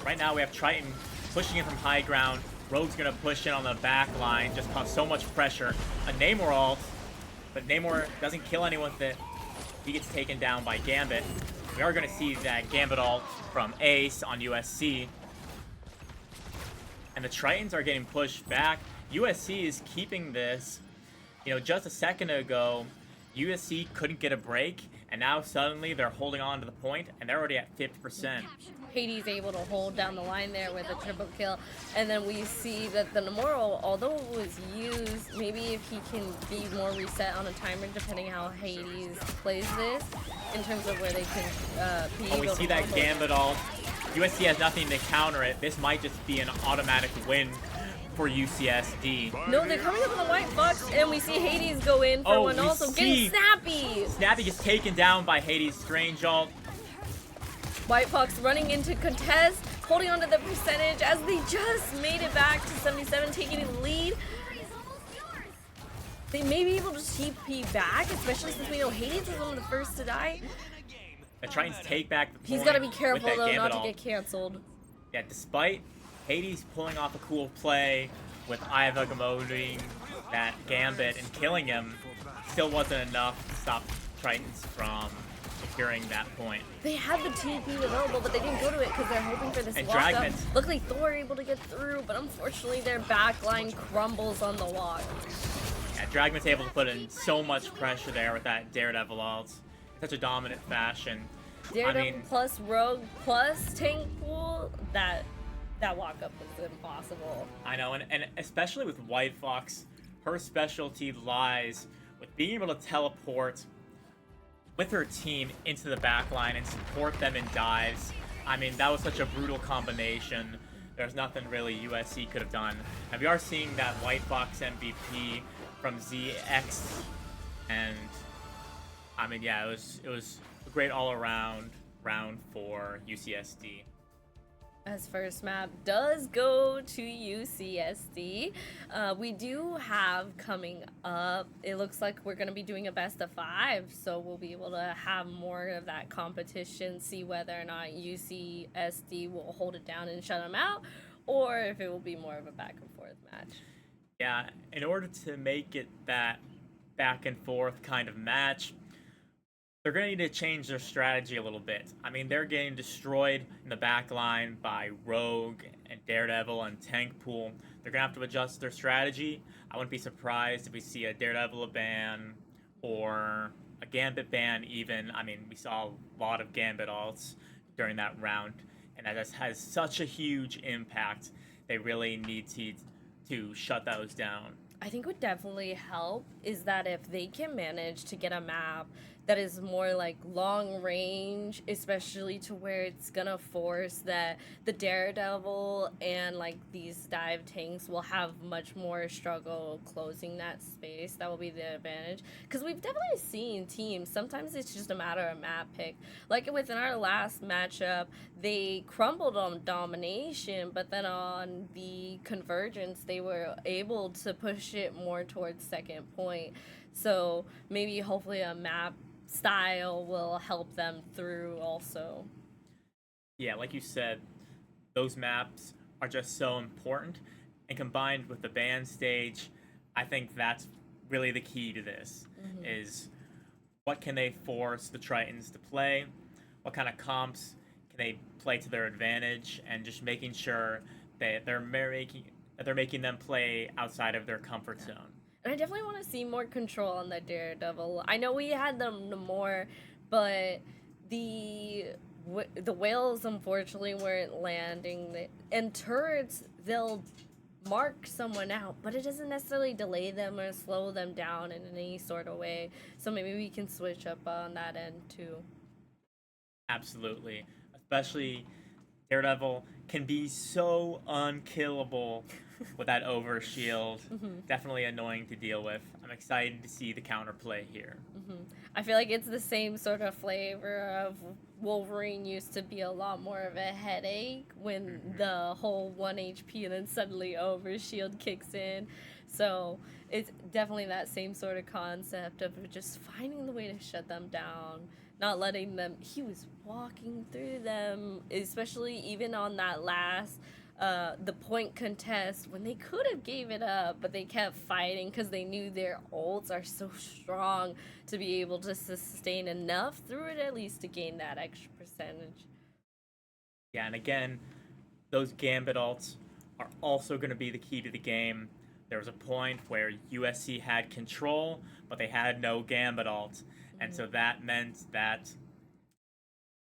Right now we have Triton pushing in from high ground. Rogue's gonna push in on the back line, just cause so much pressure. A Namor ult, but Namor doesn't kill anyone with it. He gets taken down by Gambit. We are gonna see that Gambit ult from Ace on USC. And the Tritons are getting pushed back. USC is keeping this. You know, just a second ago, USC couldn't get a break, and now suddenly they're holding on to the point, and they're already at 50%. Hades able to hold down the line there with a triple kill, and then we see that the Namoro, although it was used, maybe if he can be more reset on a timer, depending how Hades plays this, in terms of where they can be Oh, we able see to that combo. Gambit ult. USC has nothing to counter it. This might just be an automatic win for UCSD. No, they're coming up with a White Fox, and we see Hades go in for Oh, one we also. see- Getting Snappy! Snappy gets taken down by Hades' strange ult. White Fox running into contest, holding on to the percentage as they just made it back to 77, taking the lead. They may be able to TP back, especially since we know Hades was one of the first to die. They're trying to take back the point. He's got to be with careful, that though, Gambit not to ult. get canceled. Yeah, despite Hades pulling off a cool play with Iva Gamoting that Gambit and killing him, still wasn't enough to stop Tritons from securing that point. They had the TP available, but they didn't go to it because they're hoping for this And walk up. Dragman. Luckily, Thor able to get through, but unfortunately, their backline crumbles on the walk. Yeah, Dragman's able to put in so much pressure there with that Daredevil ult in such a dominant fashion. Daredevil I mean, plus Rogue plus Tank Pool, that walk up was impossible. I know, and especially with White Fox, her specialty lies with being able to teleport with her team into the backline and support them in dives. I mean, that was such a brutal combination. There's nothing really USC could have done. And we are seeing that White Fox MVP from ZX, and I mean, yeah, it was a great all-around round for UCSD. As first map does go to UCSD, we do have coming up. It looks like we're going to be doing a best of 5, so we'll be able to have more of that competition, see whether or not UCSD will hold it down and shut them out, or if it will be more of a back and forth match. Yeah, in order to make it that back and forth kind of match, they're going to need to change their strategy a little bit. I mean, they're getting destroyed in the back line by Rogue and Daredevil and Tank Pool. They're going to have to adjust their strategy. I wouldn't be surprised if we see a Daredevil ban or a Gambit ban even. I mean, we saw a lot of Gambit ults during that round, and that has such a huge impact. They really need to shut those down. I think would definitely help is that if they can manage to get a map that is more like long range, especially to where it's gonna force that the Daredevil and like these dive tanks will have much more struggle closing that space. That will be the advantage. Because we've definitely seen teams, sometimes it's just a matter of map pick. Like within our last matchup, they crumbled on domination, but then on the convergence, they were able to push it more towards second point. So maybe hopefully a map style will help them through also. Yeah, like you said, those maps are just so important, and combined with the ban stage, I think that's really the key to this. Is what can they force the Tritons to play? What kind of comps can they play to their advantage? And just making sure that they're making them play outside of their comfort zone. And I definitely want to see more control on the Daredevil. I know we had them more, but the whales unfortunately weren't landing. And turrets, they'll mark someone out, but it doesn't necessarily delay them or slow them down in any sort of way. So maybe we can switch up on that end too. Absolutely. Especially Daredevil can be so unkillable with that overshield. Definitely annoying to deal with. I'm excited to see the counterplay here. I feel like it's the same sort of flavor of Wolverine used to be a lot more of a headache when the whole 1 HP and then suddenly overshield kicks in. So it's definitely that same sort of concept of just finding the way to shut them down, not letting them. He was walking through them, especially even on that last the point contest when they could have gave it up, but they kept fighting because they knew their ults are so strong to be able to sustain enough through it at least to gain that extra percentage. Yeah, and again, those Gambit ults are also going to be the key to the game. There was a point where USC had control, but they had no Gambit ult. And so that meant that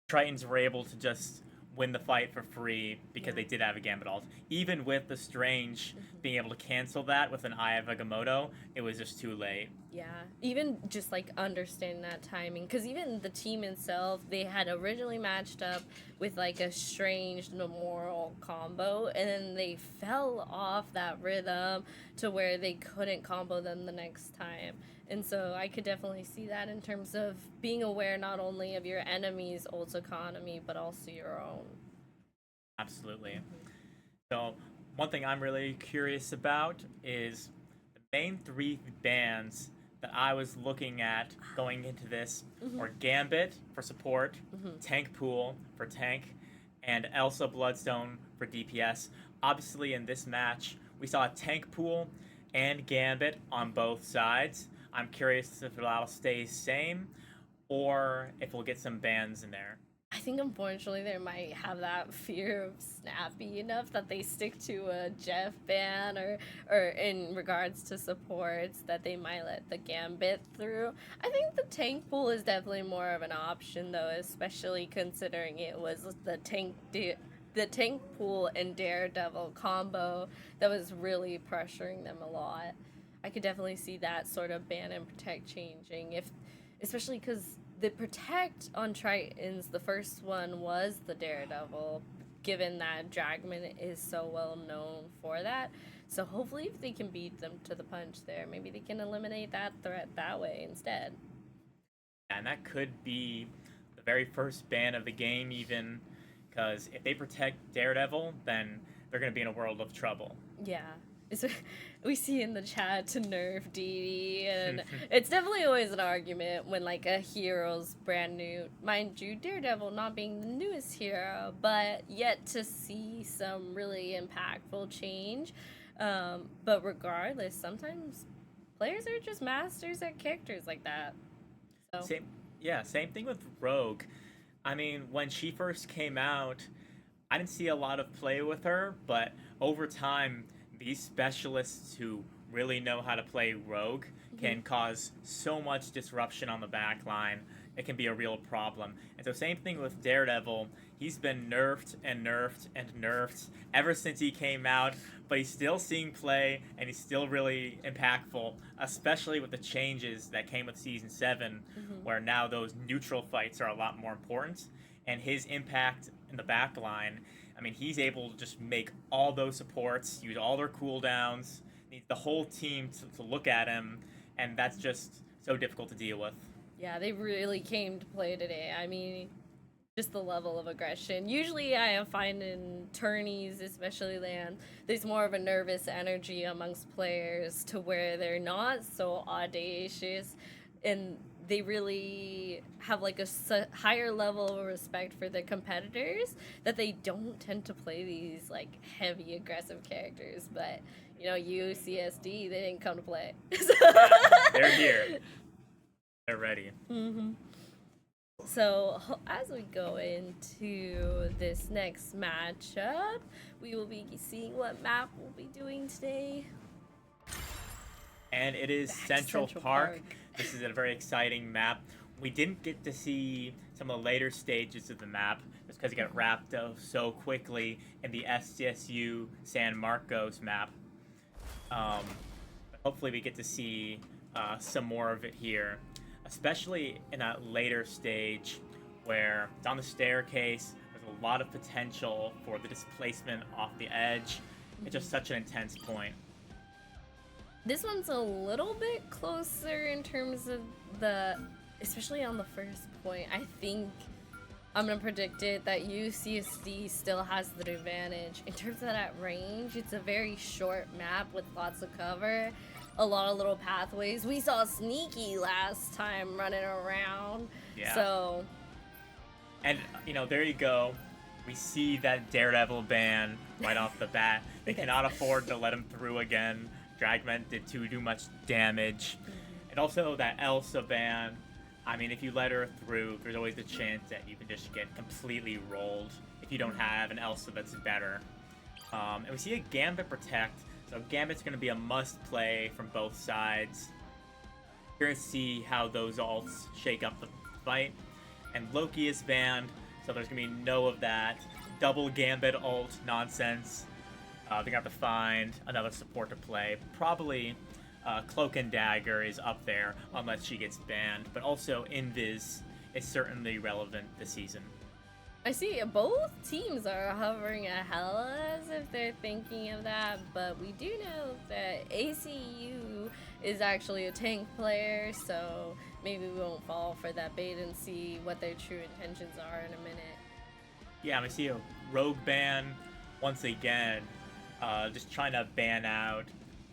Tritons were able to just win the fight for free because they did have a Gambit ult. Even with the Strange being able to cancel that with an Eye of Agamotto, it was just too late. Yeah, even just like understanding that timing, because even the team itself, they had originally matched up with like a Strange Nemoral combo, and then they fell off that rhythm to where they couldn't combo them the next time. And so I could definitely see that in terms of being aware not only of your enemy's ult economy, but also your own. Absolutely. So one thing I'm really curious about is the main 3 bans that I was looking at going into this were Gambit for support, Tank Pool for tank, and Elsa Bloodstone for DPS. Obviously in this match, we saw a Tank Pool and Gambit on both sides. I'm curious if it'll stay the same or if we'll get some bans in there. I think unfortunately they might have that fear of Snappy enough that they stick to a Jeff ban or in regards to supports that they might let the Gambit through. I think the tank pool is definitely more of an option though, especially considering it was the tank pool and Daredevil combo that was really pressuring them a lot. I could definitely see that sort of ban and protect changing, if especially because the protect on Tritons, the first one was the Daredevil, given that Dragman is so well known for that. So hopefully if they can beat them to the punch there, maybe they can eliminate that threat that way instead. And that could be the very first ban of the game, even, because if they protect Daredevil, then they're going to be in a world of trouble. Yeah. We see in the chat to nerf DD, and it's definitely always an argument when like a hero's brand new. Mind you, Daredevil not being the newest hero, but yet to see some really impactful change. But regardless, sometimes players are just masters at characters like that. So Same thing with Rogue. I mean, when she first came out, I didn't see a lot of play with her, but over time, these specialists who really know how to play Rogue can cause so much disruption on the back line. It can be a real problem. And so same thing with Daredevil. He's been nerfed and nerfed and nerfed ever since he came out, but he's still seeing play and he's still really impactful, especially with the changes that came with Season 7, where now those neutral fights are a lot more important. And his impact in the back line, I mean, he's able to just make all those supports, use all their cooldowns, needs the whole team to look at him, and that's just so difficult to deal with. yeah, they really came to play today. I mean, just the level of aggression. Usually I find in tourneys, especially LAN, there's more of a nervous energy amongst players to where they're not so audacious, and they really have like a higher level of respect for their competitors, that they don't tend to play these like heavy aggressive characters. But you know, UCSD, they didn't come to play. They're here. They're ready. So as we go into this next matchup, we will be seeing what map we'll be doing today. And it is Central Park. This is a very exciting map. We didn't get to see some of the later stages of the map just because it got wrapped up so quickly in the SDSU San Marcos map. But hopefully we get to see some more of it here, especially in that later stage where it's on the staircase. There's a lot of potential for the displacement off the edge. It's just such an intense point. This one's a little bit closer in terms of especially on the first point. I think I'm gonna predict it that UCSD still has the advantage. In terms of that range, it's a very short map with lots of cover, a lot of little pathways. We saw Sneaky last time running around. Yeah. So. And, you know, there you go. We see that Daredevil ban right off the bat. They cannot afford to let him through again. Dragment did too much damage. And also that Elsa ban. I mean, if you let her through, there's always a chance that you can just get completely rolled if you don't have an Elsa that's better. And we see a Gambit protect. So Gambit's going to be a must-play from both sides. We're going to see how those ults shake up the fight. And Loki is banned, so there's going to be no of that double Gambit ult nonsense. They're going to have to find another support to play. Probably Cloak and Dagger is up there, unless she gets banned. But also Invis is certainly relevant this season. I see both teams are hovering a hell as if they're thinking of that, but we do know that ACU is actually a tank player, so maybe we won't fall for that bait and see what their true intentions are in a minute. Yeah, we see a Rogue ban once again, just trying to ban out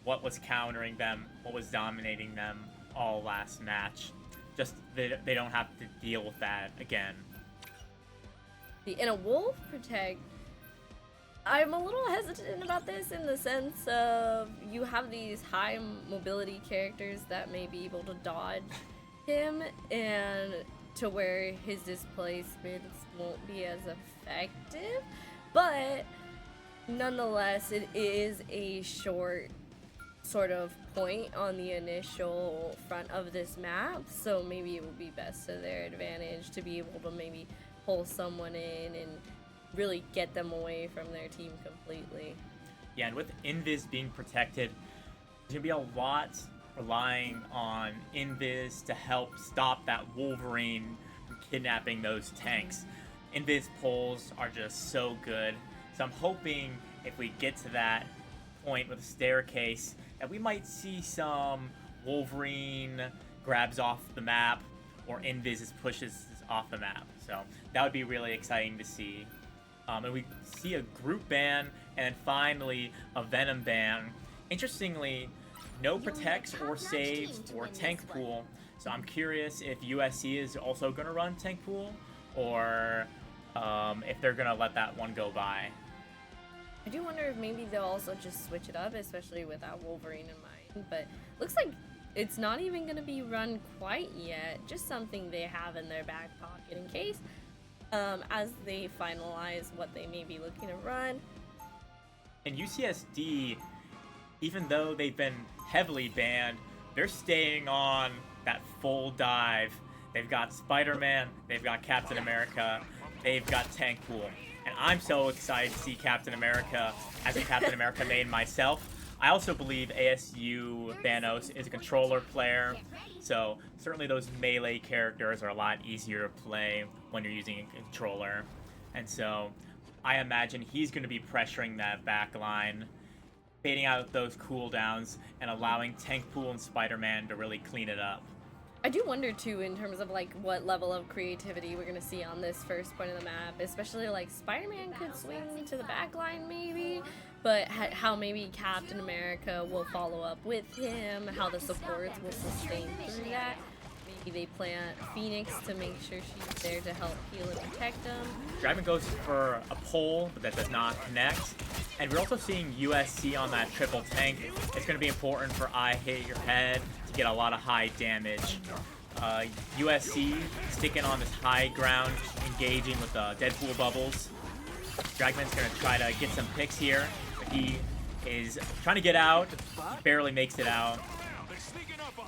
what was countering them, what was dominating them all last match. Just they don't have to deal with that again. In a Wolf Protect, I'm a little hesitant about this in the sense of you have these high mobility characters that may be able to dodge him, and to where his displacements won't be as effective, but nonetheless it is a short sort of point on the initial front of this map, so maybe it would be best to their advantage to be able to maybe pull someone in and really get them away from their team completely. Yeah, and with Invis being protected, there's gonna be a lot relying on Invis to help stop that Wolverine from kidnapping those tanks. Invis pulls are just so good, so I'm hoping if we get to that point with a staircase that we might see some Wolverine grabs off the map or Invis pushes off the map. So that would be really exciting to see. And we see a group ban, and then finally a Venom ban. Interestingly, no protects or saves or tank pool. So I'm curious if USC is also going to run tank pool, or if they're going to let that one go by. I do wonder if maybe they'll also just switch it up, especially with that Wolverine in mind. But looks like it's not even going to be run quite yet. Just something they have in their back pocket in case, as they finalize what they may be looking to run. And UCSD, even though they've been heavily banned, they're staying on that full dive. They've got Spider-Man, they've got Captain America, they've got Tank Pool. And I'm so excited to see Captain America as a Captain America main myself. I also believe ASU Thanos is a controller player, so certainly those melee characters are a lot easier to play when you're using a controller. And so I imagine he's going to be pressuring that back line, fading out those cooldowns, and allowing Tank Pool and Spider-Man to really clean it up. I do wonder too, in terms of like what level of creativity we're gonna see on this first point of the map, especially like Spider-Man could swing to the back line maybe, but how maybe Captain America will follow up with him, how the supports will sustain through that. Maybe they plant Phoenix to make sure she's there to help heal and protect them. Dragon goes for a pole, but that does not connect. And we're also seeing USC on that triple tank. It's going to be important for I Hit Your Head to get a lot of high damage. USC sticking on this high ground, engaging with the Deadpool bubbles. Dragman's going to try to get some picks here, but he is trying to get out. He barely makes it out.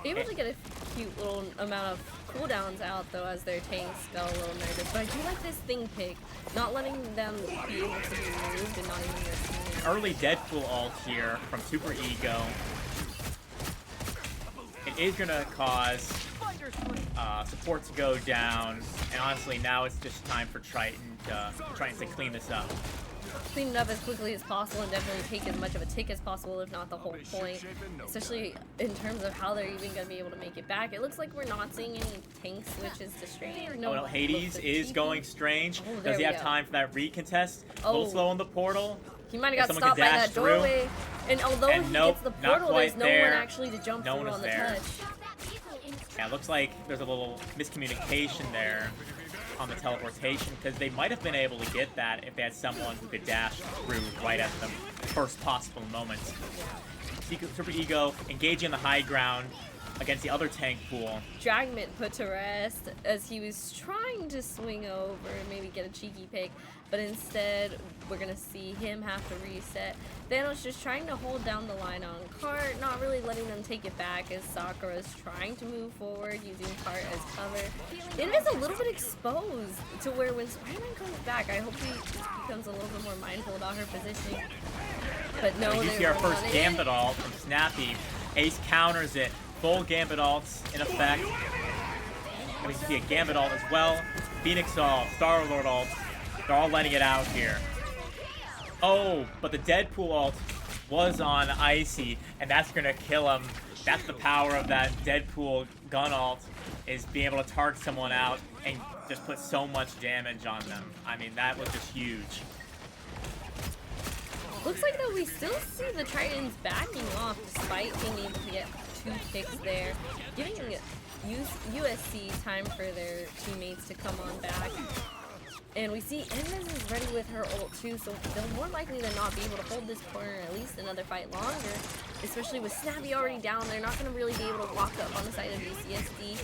Able to get a cute little amount of cooldowns out though as their tanks go a little nervous, but I do like this thing pick, not letting them be able to be moved and not even their team. Early Deadpool ult here from Super Ego. It is going to cause support to go down, and honestly now it's just time for Triton to clean this up. Clean it up as quickly as possible and definitely take as much of a tick as possible, if not the whole point, especially in terms of how they're even going to be able to make it back. It looks like we're not seeing any tank switches to Strange. No, Hades is going Strange. Does he have time for that recontest? A little slow on the portal. He might have got Someone stopped by that doorway. And although he gets the portal, there's no one actually to jump through on the touch. Yeah, it looks like there's a little miscommunication there on the teleportation, because they might have been able to get that if they had someone who could dash through right at the first possible moment. Super Ego engaging the high ground against the other tank pool. Dragman put to rest as he was trying to swing over and maybe get a cheeky pick, but instead we're gonna see him have to reset. Thanos just trying to hold down the line on Cart, not really letting them take it back as Sakura is trying to move forward using Cart as cover. It is a little bit exposed to where when Spider-Man comes back, I hope he becomes a little bit more mindful about her positioning. But no, we see our first Gambit ult from Snappy. Ace counters it. Full Gambit ults in effect. And we see a Gambit ult as well. Phoenix ult, Star-Lord ult. They're all letting it out here. Oh, but the Deadpool ult was on Icy, and that's gonna kill him. That's the power of that Deadpool gun ult, is being able to target someone out and just put so much damage on them. I mean, that was just huge. Looks like that we still see the Tritons backing off despite being able to get 2 picks there, giving USC time for their teammates to come on back. And we see Envis is ready with her ult too, so they'll more likely than not be able to hold this corner at least another fight longer, especially with Snappy already down. They're not going to really be able to walk up on the side of UCSD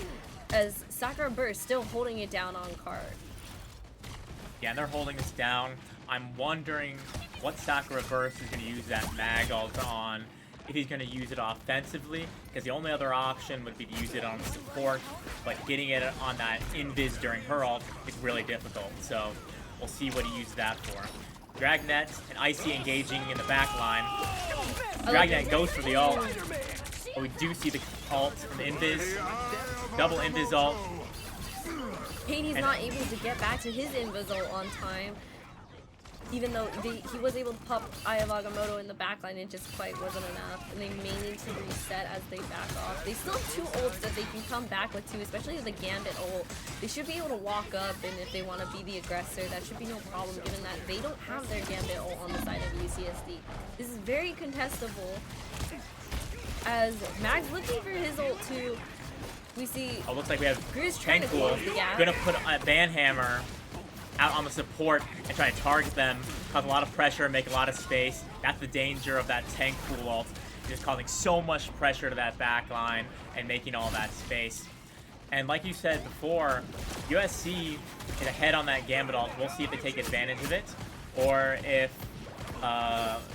as Sakura Burst still holding it down on Card. Yeah, and they're holding this down. I'm wondering what Sakura Burst is going to use that mag ult on. If he's going to use it offensively, because the only other option would be to use it on support, but getting it on that invis during her ult is really difficult, so we'll see what he uses that for. Dragnet and Icy engaging in the back line. Dragnet goes for the ult, but we do see the ult and the invis. Double invis ult. Hades not able to get back to his invis ult on time. even though he was able to pop Eye of Agamotto in the backline, it just quite wasn't enough, and they may need to reset as they back off. They still have 2 ults that they can come back with too, especially the Gambit ult. They should be able to walk up, and if they want to be the aggressor, that should be no problem, given that they don't have their Gambit ult on the side of UCSD. This is very contestable, as Mag's looking for his ult too. We see. Oh, looks like we have Grizz trying to Tankpool close the gap. gonna put a Banhammer out on the support and try to target them, cause a lot of pressure, make a lot of space. That's the danger of that Tankpool ult, just causing so much pressure to that back line and making all that space. And like you said before, USC is ahead on that Gambit ult. We'll see if they take advantage of it, or if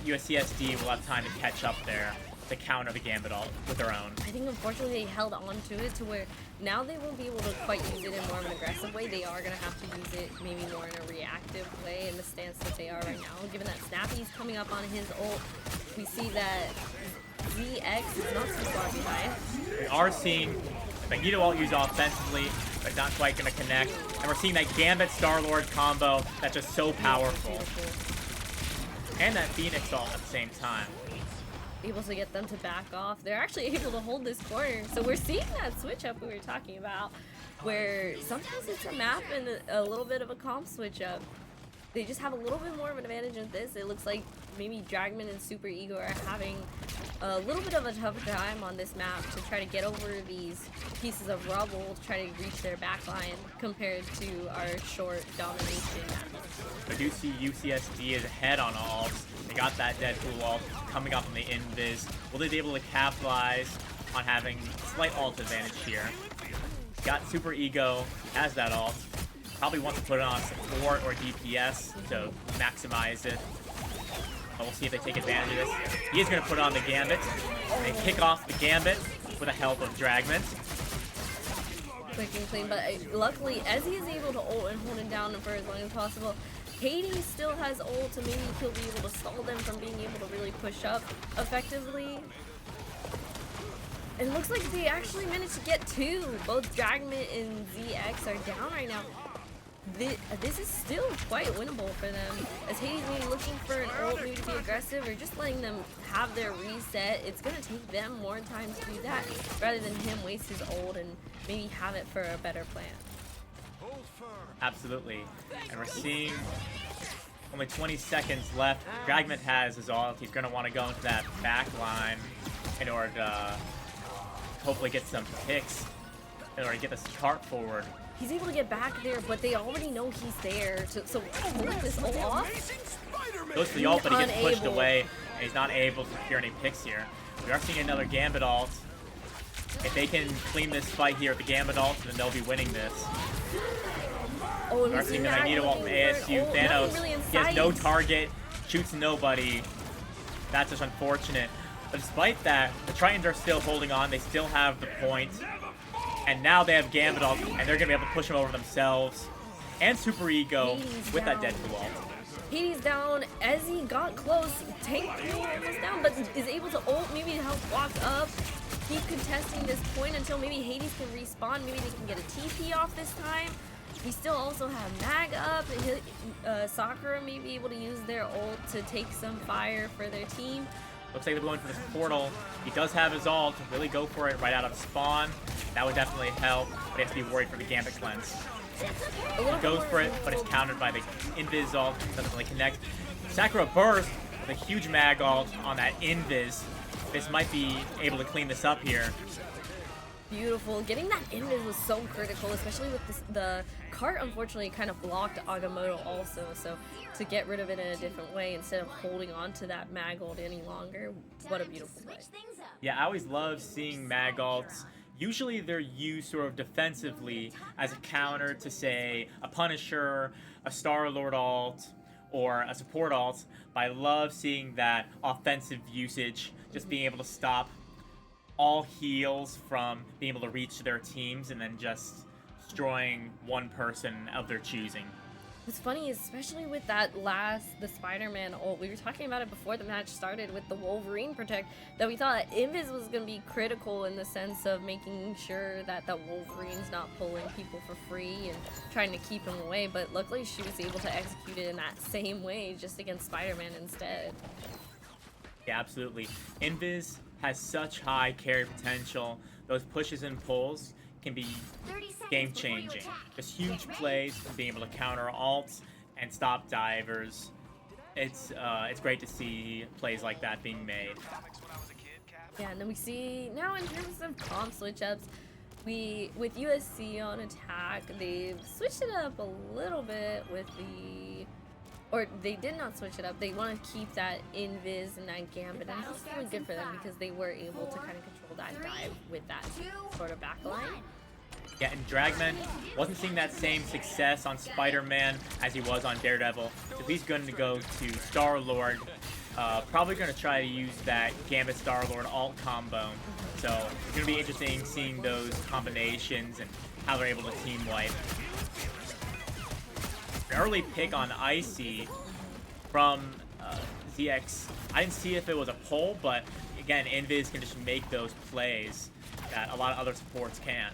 USCSD will have time to catch up there to counter the Gambit ult with their own. I think unfortunately they held on to it to where now they won't be able to quite use it in more of an aggressive way. They are going to have to use it maybe more in a reactive way in the stance that they are right now. Given that Snappy's coming up on his ult, we see that ZX is not too far behind. We are seeing Magneto ult used offensively, but not quite going to connect. And we're seeing that Gambit Star-Lord combo that's just so powerful. Beautiful. And that Phoenix ult at the same time. Able to get them to back off. They're actually able to hold this corner. So we're seeing that switch up we were talking about, where sometimes it's a map and a little bit of a comp switch up. They just have a little bit more of an advantage in this. It looks like maybe Dragman and Super Ego are having a little bit of a tough time on this map to try to get over these pieces of rubble to try to reach their backline compared to our short domination map. I do see UCSD is ahead on ults. They got that Deadpool ult coming up on the invis. Will they be able to capitalize on having slight ult advantage here? Got Super Ego, has that ult. Probably wants to put it on support or DPS to maximize it. But we'll see if they take advantage of this. He is going to put on the Gambit. They kick off the Gambit with the help of Dragman. Quick and clean, but luckily, as he is able to ult and hold it down for as long as possible, Hades still has ult, so maybe he'll be able to stall them from being able to really push up effectively. And it looks like they actually managed to get 2. Both Dragman and ZX are down right now. This is still quite winnable for them, as Hades maybe looking for an ult, maybe to be aggressive, or just letting them have their reset. It's going to take them more time to do that, rather than him waste his ult and maybe have it for a better plan. Absolutely. And we're seeing only 20 seconds left. Dragman has his ult. He's going to want to go into that back line in order to hopefully get some picks, in order to get this cart forward. He's able to get back there, but they already know he's there. So pulling this ult off. Goes for the ult, but he gets pushed Unable. away, and he's not able to secure any picks here. We are seeing another Gambit ult. If they can clean this fight here with the Gambit ult, then they'll be winning this. Oh, We are seeing the Magneto ult from ASU. Thanos, he has no target, shoots nobody. That's just unfortunate. But despite that, the Tritons are still holding on. They still have the point. And now they have Gambit ult, and they're going to be able to push him over themselves. And Super Ego Hades with that down. Deadpool ult. Hades down as he got close. Tankpool almost down, but is able to ult, maybe to help walk up. Keep contesting this point until maybe Hades can respawn. Maybe they can get a TP off this time. We still also have Mag up. Sakura may be able to use their ult to take some fire for their team. Looks like they're going for this portal. He does have his ult. Really go for it right out of spawn. That would definitely help, but he has to be worried for the Gambit cleanse. A little He goes bit for more it, but it's visible. countered by the Invis ult. Doesn't really connect. Sakura burst with a huge mag ult on that Invis. This might be able to clean this up here. Beautiful. Getting that invis was so critical, especially with this, the cart unfortunately kind of blocked Agamotto also, so to get rid of it in a different way instead of holding on to that mag ult any longer, what a beautiful play. Yeah, I always love seeing mag ults. Usually they're used sort of defensively as a counter to, say, a Punisher, a Star-Lord ult, or a support ult, but I love seeing that offensive usage, just being able to stop all heals from being able to reach their teams and then just destroying one person of their choosing. What's funny is, especially with the Spider-Man ult, we were talking about it before the match started with the Wolverine Protect, that we thought Invis was going to be critical in the sense of making sure that the Wolverine's not pulling people for free and trying to keep him away, but luckily she was able to execute it in that same way, just against Spider-Man instead. Yeah, absolutely. Invis has such high carry potential. Those pushes and pulls can be 30 seconds game before you changing. attack. Just huge Get ready. plays from being able to counter alts and stop divers. It's great to see plays like that being made. Yeah, and then we see now in terms of comp switch ups, with USC on attack, they've switched it up a little bit with or they did not switch it up. They want to keep that invis and that gambit, and it's really good for them because they were able to kind of control that dive with that sort of backline. Yeah, and Dragman wasn't seeing that same success on Spider-Man as he was on Daredevil, so he's going to go to Star-Lord. Probably going to try to use that Gambit Star-Lord alt combo. So it's going to be interesting seeing those combinations and how they're able to team wipe. An early pick on Icy from ZX. I didn't see if it was a pull, but again, Invis can just make those plays that a lot of other supports can't.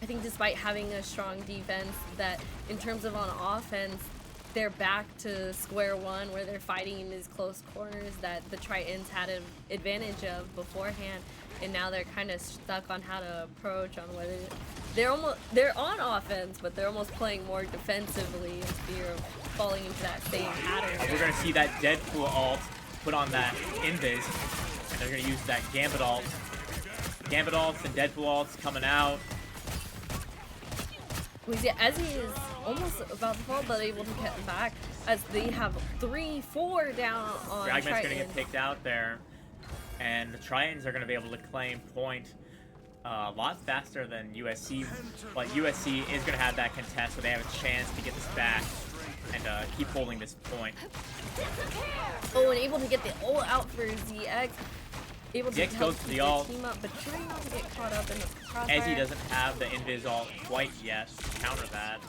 I think despite having a strong defense, that in terms of on offense, they're back to square one where they're fighting in these close corners that the Tritons had an advantage of beforehand, and now they're kind of stuck on how to approach, on whether they're on offense, but they're almost playing more defensively in fear of falling into that same pattern. We're going to see that Deadpool alt put on that Invis, and they're going to use that Gambit alt. Gambit alts and Deadpool alts coming out. We see Ezzy is almost about to fall, but able to get back as they have 3-4 down on Dragman's going to Triton. get picked out there, and the Tritons are going to be able to claim point a lot faster than USC, but USC is going to have that contest where they have a chance to get this back and keep holding this point. Oh, and able to get the ult out for ZX. Able to ZX help goes to keep the their ult. team up, but trying not to get caught up in the crossfire. Ezzy doesn't have the Invis alt quite yet to counter that,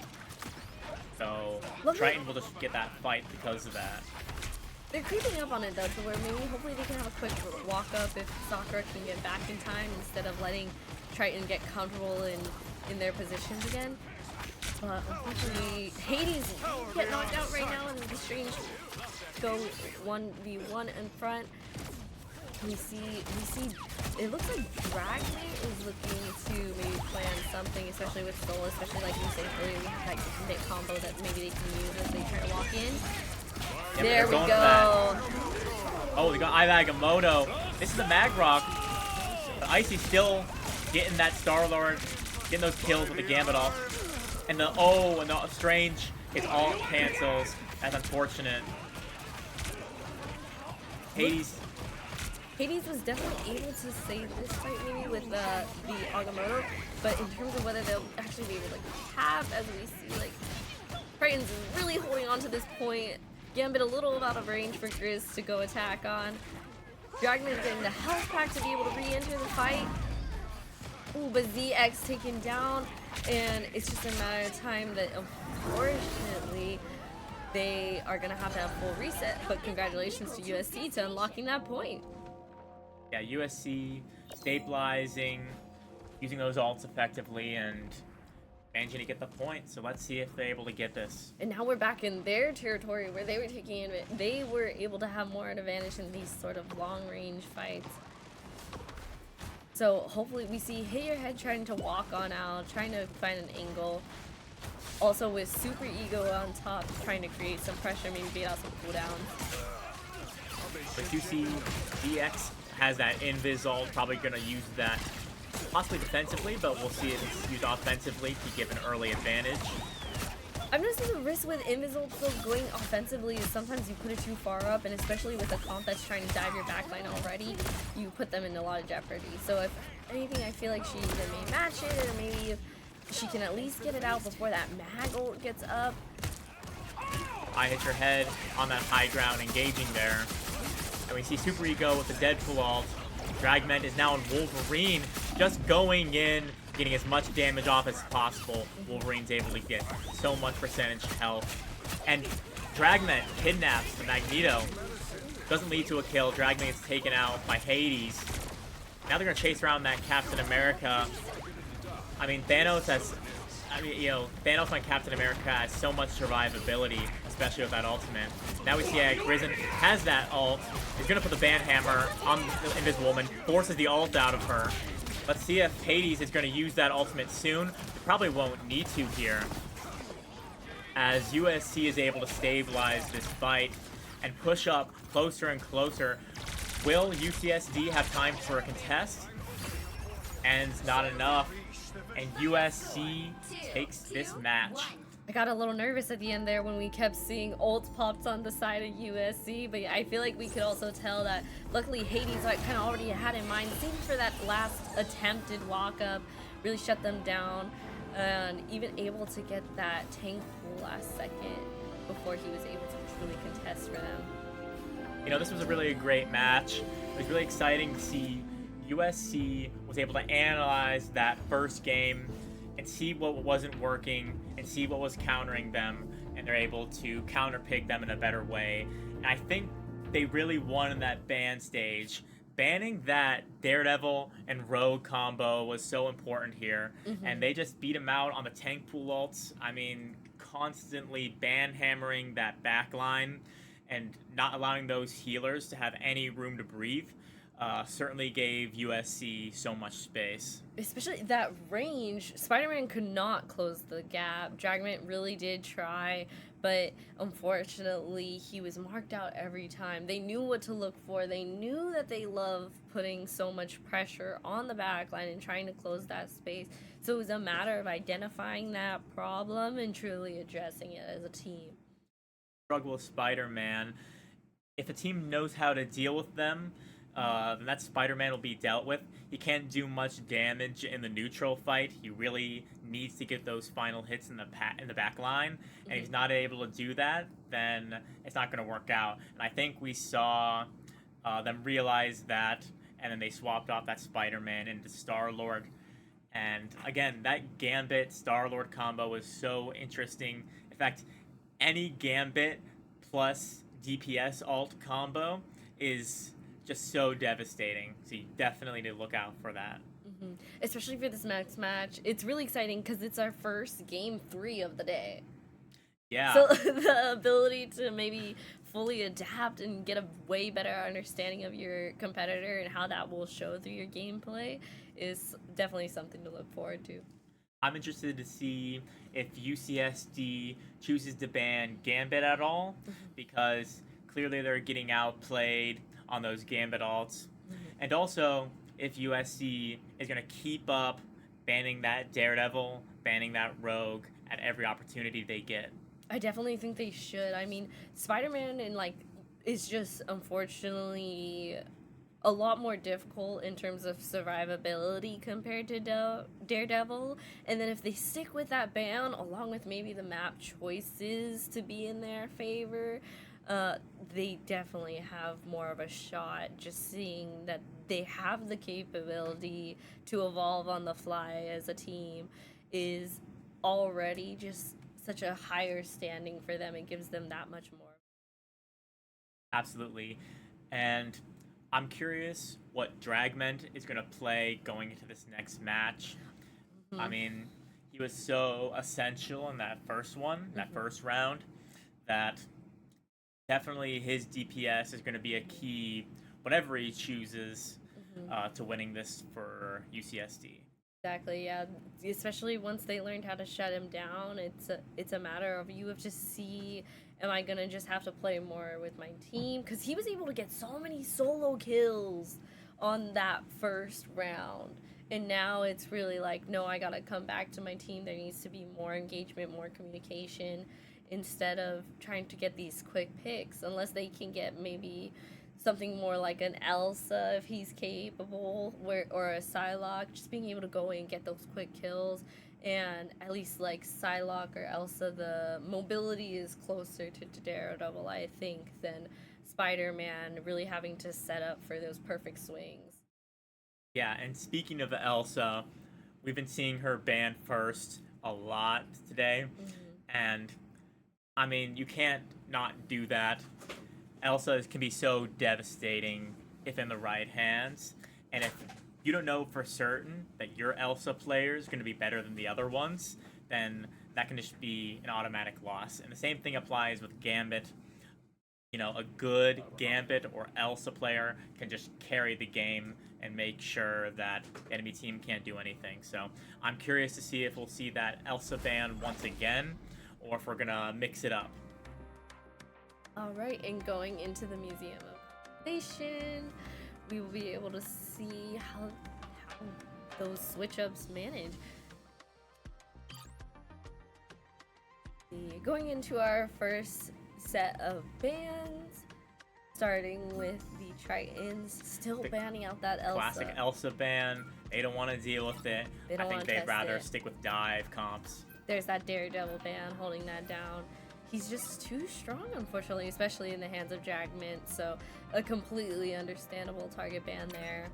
so Triton will just get that fight because of that. They're creeping up on it though, to where maybe hopefully they can have a quick walk up if Sakura can get back in time instead of letting Triton get comfortable in their positions again. But unfortunately, Hades get knocked out right now, and the Strange go 1v1 in front. We see it looks like Dragman is looking to maybe plan something, especially with Soul, especially like you said earlier, we have that gambit combo that maybe they can use as they try to walk in. Yeah, There we going for go. that. Oh, they got Agamotto. This is the Magrock. But Icy's still getting that Star-Lord, getting those kills with the Gambit ult. And the Strange, his ult cancels. That's unfortunate. Hades was definitely able to save this fight maybe with the Agamotto, but in terms of whether they'll actually be able to have, as we see, like, Tritons is really holding on to this point. Gambit a little out of range for Grizz to go attack on. Dragman's getting the health pack to be able to re-enter the fight. Ooh, but ZX taken down, and it's just a matter of time that, unfortunately, they are going to have full reset, but congratulations to USC to unlocking that point. Yeah, USC stabilizing, using those ults effectively, and managing to get the point. So let's see if they're able to get this. And now we're back in their territory where they were taking it. They were able to have more advantage in these sort of long-range fights. So hopefully we see Hit Your Head trying to walk on out, trying to find an angle. Also with Super Ego on top, trying to create some pressure, maybe bait out some cooldowns. But you see DX has that Invis ult, probably going to use that possibly defensively, but we'll see if it's used offensively to give an early advantage. I've noticed the risk with Invisible still going offensively is sometimes you put it too far up, and especially with a comp that's trying to dive your backline already, you put them in a lot of jeopardy. So if anything, I feel like she either may match it, or maybe if she can at least get it out before that mag ult gets up. I hit your head on that high ground, engaging there. And we see Super Ego with the Deadpool ult. Dragman is now on Wolverine, just going in getting as much damage off as possible. Wolverine's able to get so much percentage health. And Dragnet kidnaps the Magneto. Doesn't lead to a kill. Dragnet gets taken out by Hades. Now they're going to chase around that Captain America. I mean, Thanos on Captain America has so much survivability, especially with that ultimate. Now we see Risen has that ult. He's going to put the band hammer on the Invisible Woman, forces the ult out of her. Let's see if Hades is going to use that ultimate soon. He probably won't need to here, as USC is able to stabilize this fight and push up closer and closer. Will UCSD have time for a contest? And not enough. And USC takes this match. I got a little nervous at the end there when we kept seeing ults popped on the side of USC, but I feel like we could also tell that luckily Hades kind of already had in mind, same for that last attempted walk up, really shut them down, and even able to get that tank pool last second before he was able to truly contest for them. You know, this was a really great match. It was really exciting to see USC was able to analyze that first game and see what wasn't working and see what was countering them, and they're able to counterpick them in a better way. And I think they really won in that ban stage. Banning that Daredevil and Rogue combo was so important here, and they just beat him out on the tank pool ults. I mean, constantly ban hammering that backline and not allowing those healers to have any room to breathe. Certainly gave USC so much space. Especially that range, Spider-Man could not close the gap. Dragnet really did try, but unfortunately he was marked out every time. They knew what to look for. They knew that they love putting so much pressure on the backline and trying to close that space. So it was a matter of identifying that problem and truly addressing it as a team. Struggle with Spider-Man. If a team knows how to deal with them, then that Spider-Man will be dealt with. He can't do much damage in the neutral fight. He really needs to get those final hits in the back line, and if he's not able to do that, then it's not going to work out. And I think we saw them realize that, and then they swapped off that Spider-Man into Star-Lord. And again, that Gambit Star-Lord combo was so interesting. In fact, any Gambit plus DPS ult combo is just so devastating. So you definitely need to look out for that. Especially for this next match. It's really exciting because it's our first game 3 of the day. Yeah. So the ability to maybe fully adapt and get a way better understanding of your competitor and how that will show through your gameplay is definitely something to look forward to. I'm interested to see if UCSD chooses to ban Gambit at all, because clearly they're getting outplayed on those Gambit ults. And also, if USC is going to keep up banning that Daredevil, banning that Rogue at every opportunity they get. I definitely think they should. I mean, Spider-Man is just unfortunately a lot more difficult in terms of survivability compared to Daredevil. And then if they stick with that ban, along with maybe the map choices to be in their favor, they definitely have more of a shot. Just seeing that they have the capability to evolve on the fly as a team is already just such a higher standing for them. It gives them that much more. Absolutely. And I'm curious what Dragment is going to play going into this next match. I mean, he was so essential in that first one, that first round, that definitely his DPS is going to be a key, whatever he chooses, to winning this for UCSD. Exactly, yeah. Especially once they learned how to shut him down, it's a matter of you have to see, am I gonna just have to play more with my team? Because he was able to get so many solo kills on that first round. And now it's really like, no, I gotta come back to my team. There needs to be more engagement, more communication, instead of trying to get these quick picks, unless they can get maybe something more like an Elsa if he's capable, or a Psylocke, just being able to go in and get those quick kills. And at least like Psylocke or Elsa, the mobility is closer to Daredevil, I think, than Spider-Man really having to set up for those perfect swings. Yeah, and speaking of Elsa, We've been seeing her banned first a lot today, and I mean, you can't not do that. Elsa can be so devastating if in the right hands, and if you don't know for certain that your Elsa player is going to be better than the other ones, then that can just be an automatic loss. And the same thing applies with Gambit. You know, a good Gambit or Elsa player can just carry the game and make sure that the enemy team can't do anything. So I'm curious to see if we'll see that Elsa ban once again, or if we're gonna mix it up. All right, and going into the Museum of Station, we will be able to see how those switch-ups manage. Going into our first set of bans, starting with the Tritons, still The banning out that Elsa. Classic Elsa ban. They don't want to deal with it. They don't I think wanna they'd test rather it. stick with dive comps. There's that Daredevil ban holding that down. He's just too strong, unfortunately, especially in the hands of Dragmint, so a completely understandable target ban there.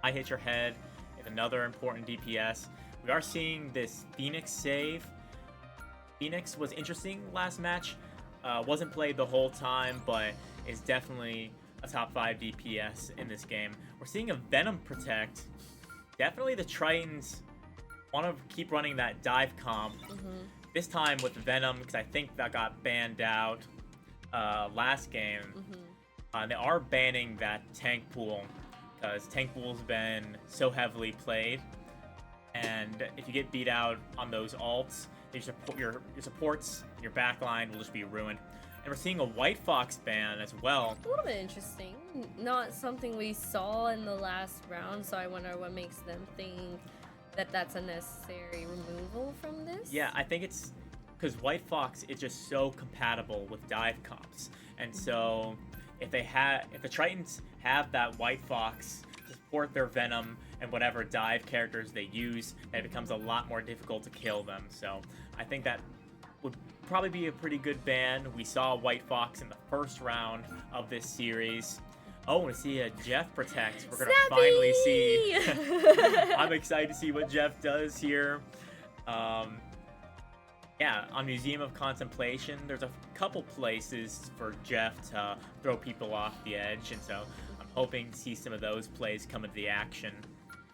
I hit your head is another important DPS. We are seeing this Phoenix save. Phoenix was interesting last match. Wasn't played the whole time, but is definitely a top 5 DPS in this game. We're seeing a Venom protect. Definitely the Tritons want to keep running that dive comp. This time with Venom, because I think that got banned out last game. They are banning that tank pool, because tank pool's been so heavily played. And if you get beat out on those ults, your supports, your backline will just be ruined. And we're seeing a White Fox ban as well. A little bit interesting. Not something we saw in the last round, so I wonder what makes them think that that's a necessary removal from this. Yeah, I think it's because White Fox is just so compatible with dive comps, and so if the Tritons have that White Fox to support their Venom and whatever dive characters they use, then it becomes a lot more difficult to kill them. So I think that would probably be a pretty good ban. We saw White Fox in the first round of this series. Oh, to see a Jeff protect. We're gonna finally see. I'm excited to see what Jeff does here. Yeah, on Museum of Contemplation, there's a couple places for Jeff to throw people off the edge, and so I'm hoping to see some of those plays come into the action.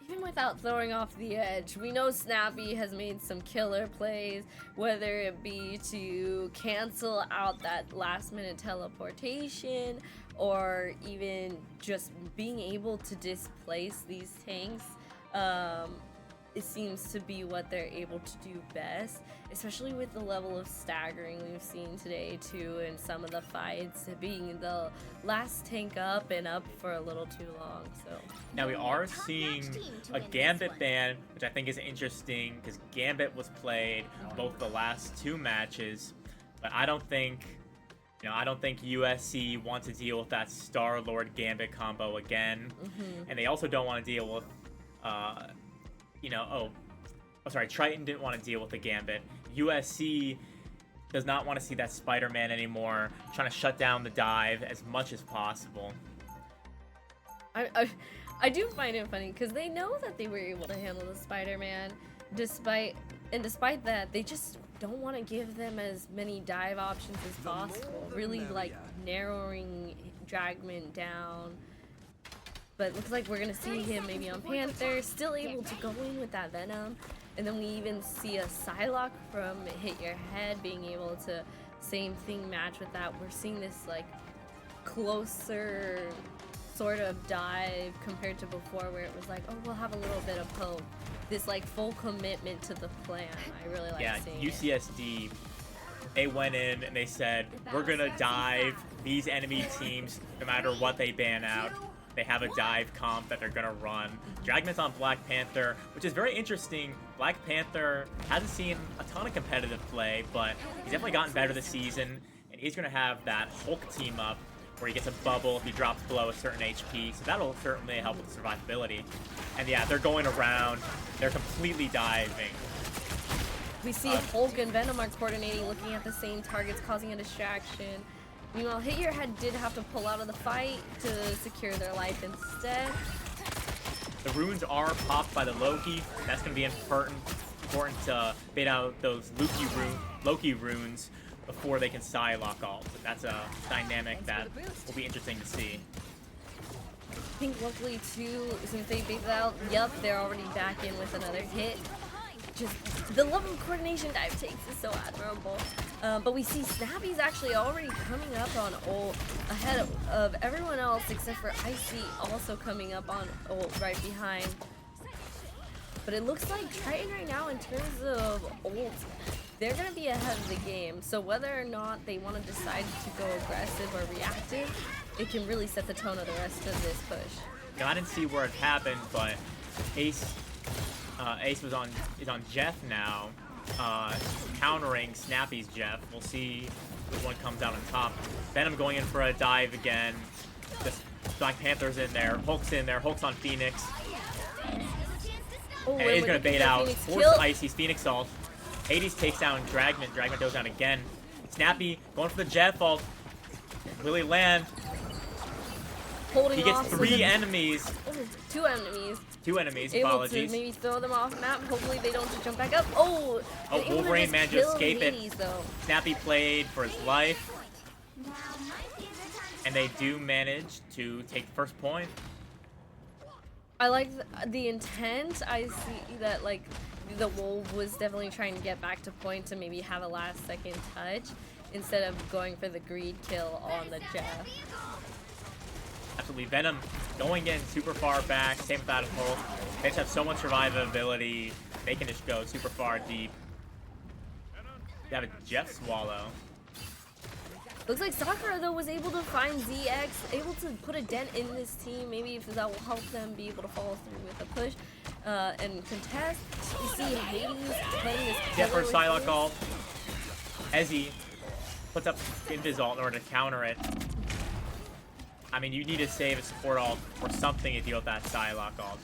Even without throwing off the edge, we know Snappy has made some killer plays, whether it be to cancel out that last minute teleportation, or even just being able to displace these tanks. It seems to be what they're able to do best, especially with the level of staggering we've seen today too in some of the fights, being the last tank up and up for a little too long. So now we are seeing a Gambit ban, which I think is interesting because Gambit was played both the last 2 matches, but I don't think USC wants to deal with that Star-Lord Gambit combo again, and they also don't want to deal with Triton didn't want to deal with the Gambit. USC does not want to see that Spider-Man anymore, trying to shut down the dive as much as possible. I do find it funny because they know that they were able to handle the Spider-Man, despite that, they just don't want to give them as many dive options as possible. Really like narrowing Dragmint down. But it looks like we're gonna see him maybe on Panther, still able to go in with that Venom. And then we even see a Psylocke from Hit Your Head being able to same thing match with that. We're seeing this like closer sort of dive compared to before where it was like, oh, we'll have a little bit of hope. This like full commitment to the plan. I really like seeing it. UCSD, they went in and they said, we're gonna dive these enemy teams no matter what they ban out. They have a dive comp that they're gonna run. Dragmint's on Black Panther, which is very interesting. Black Panther hasn't seen a ton of competitive play, but he's definitely gotten better this season, and he's gonna have that Hulk team up where he gets a bubble if he drops below a certain HP, so that'll certainly help with survivability. And yeah, they're going around, they're completely diving. We see Hulk and Venom are coordinating, looking at the same targets, causing a distraction. Meanwhile, Hit Your Head did have to pull out of the fight to secure their life instead. The runes are popped by the Loki. That's going to be important to bait out those Loki runes before they can Psylocke ult. But that's a dynamic that will be interesting to see. I think luckily too, since they baited out, yep, they're already back in with another hit. Just the level of coordination dive takes is so admirable. But we see Snappy's actually already coming up on ult ahead of everyone else except for Icy also coming up on ult right behind. But it looks like Triton right now in terms of ult, they're going to be ahead of the game. So whether or not they want to decide to go aggressive or reactive, it can really set the tone of the rest of this push. Now, I didn't see where it happened, but Ace is on Jeff now, countering Snappy's Jeff. We'll see which one comes out on top. Venom going in for a dive again. Just Black Panther's in there. Hulk's in there. Hulk's on Phoenix. Oh, And he's gonna bait out. Force kill. Icy's Phoenix ult. Hades takes down Dragman. Dragman goes down again. Snappy going for the Jeff ult. Will he land? Holding He gets off, so 3 the- enemies. Oh, 2 enemies. 2 enemies, Able apologies. to maybe throw them off map. Hopefully they don't just jump back up. Oh, Oh, and able Wolverine just managed to kill escape it. Hades, though. Snappy played for his life. And they do manage to take the first point. I like the intent. I see that like the Wolf was definitely trying to get back to point to maybe have a last second touch instead of going for the greed kill on the Jeff. Absolutely. Venom going in super far back. Same with Adam Hulk. They just have so much survivability. They can just go super far deep. You have a Jeff Swallow. Looks like Sakura though was able to find ZX, able to put a dent in this team. Maybe if that will help them be able to follow through with a push and contest. We see Hades playing this. Jeff for killer with Psylocke this. ult. Ezzy puts up Invis ult in order to counter it. I mean, you need to save a support ult or something to deal with that Psylocke ult.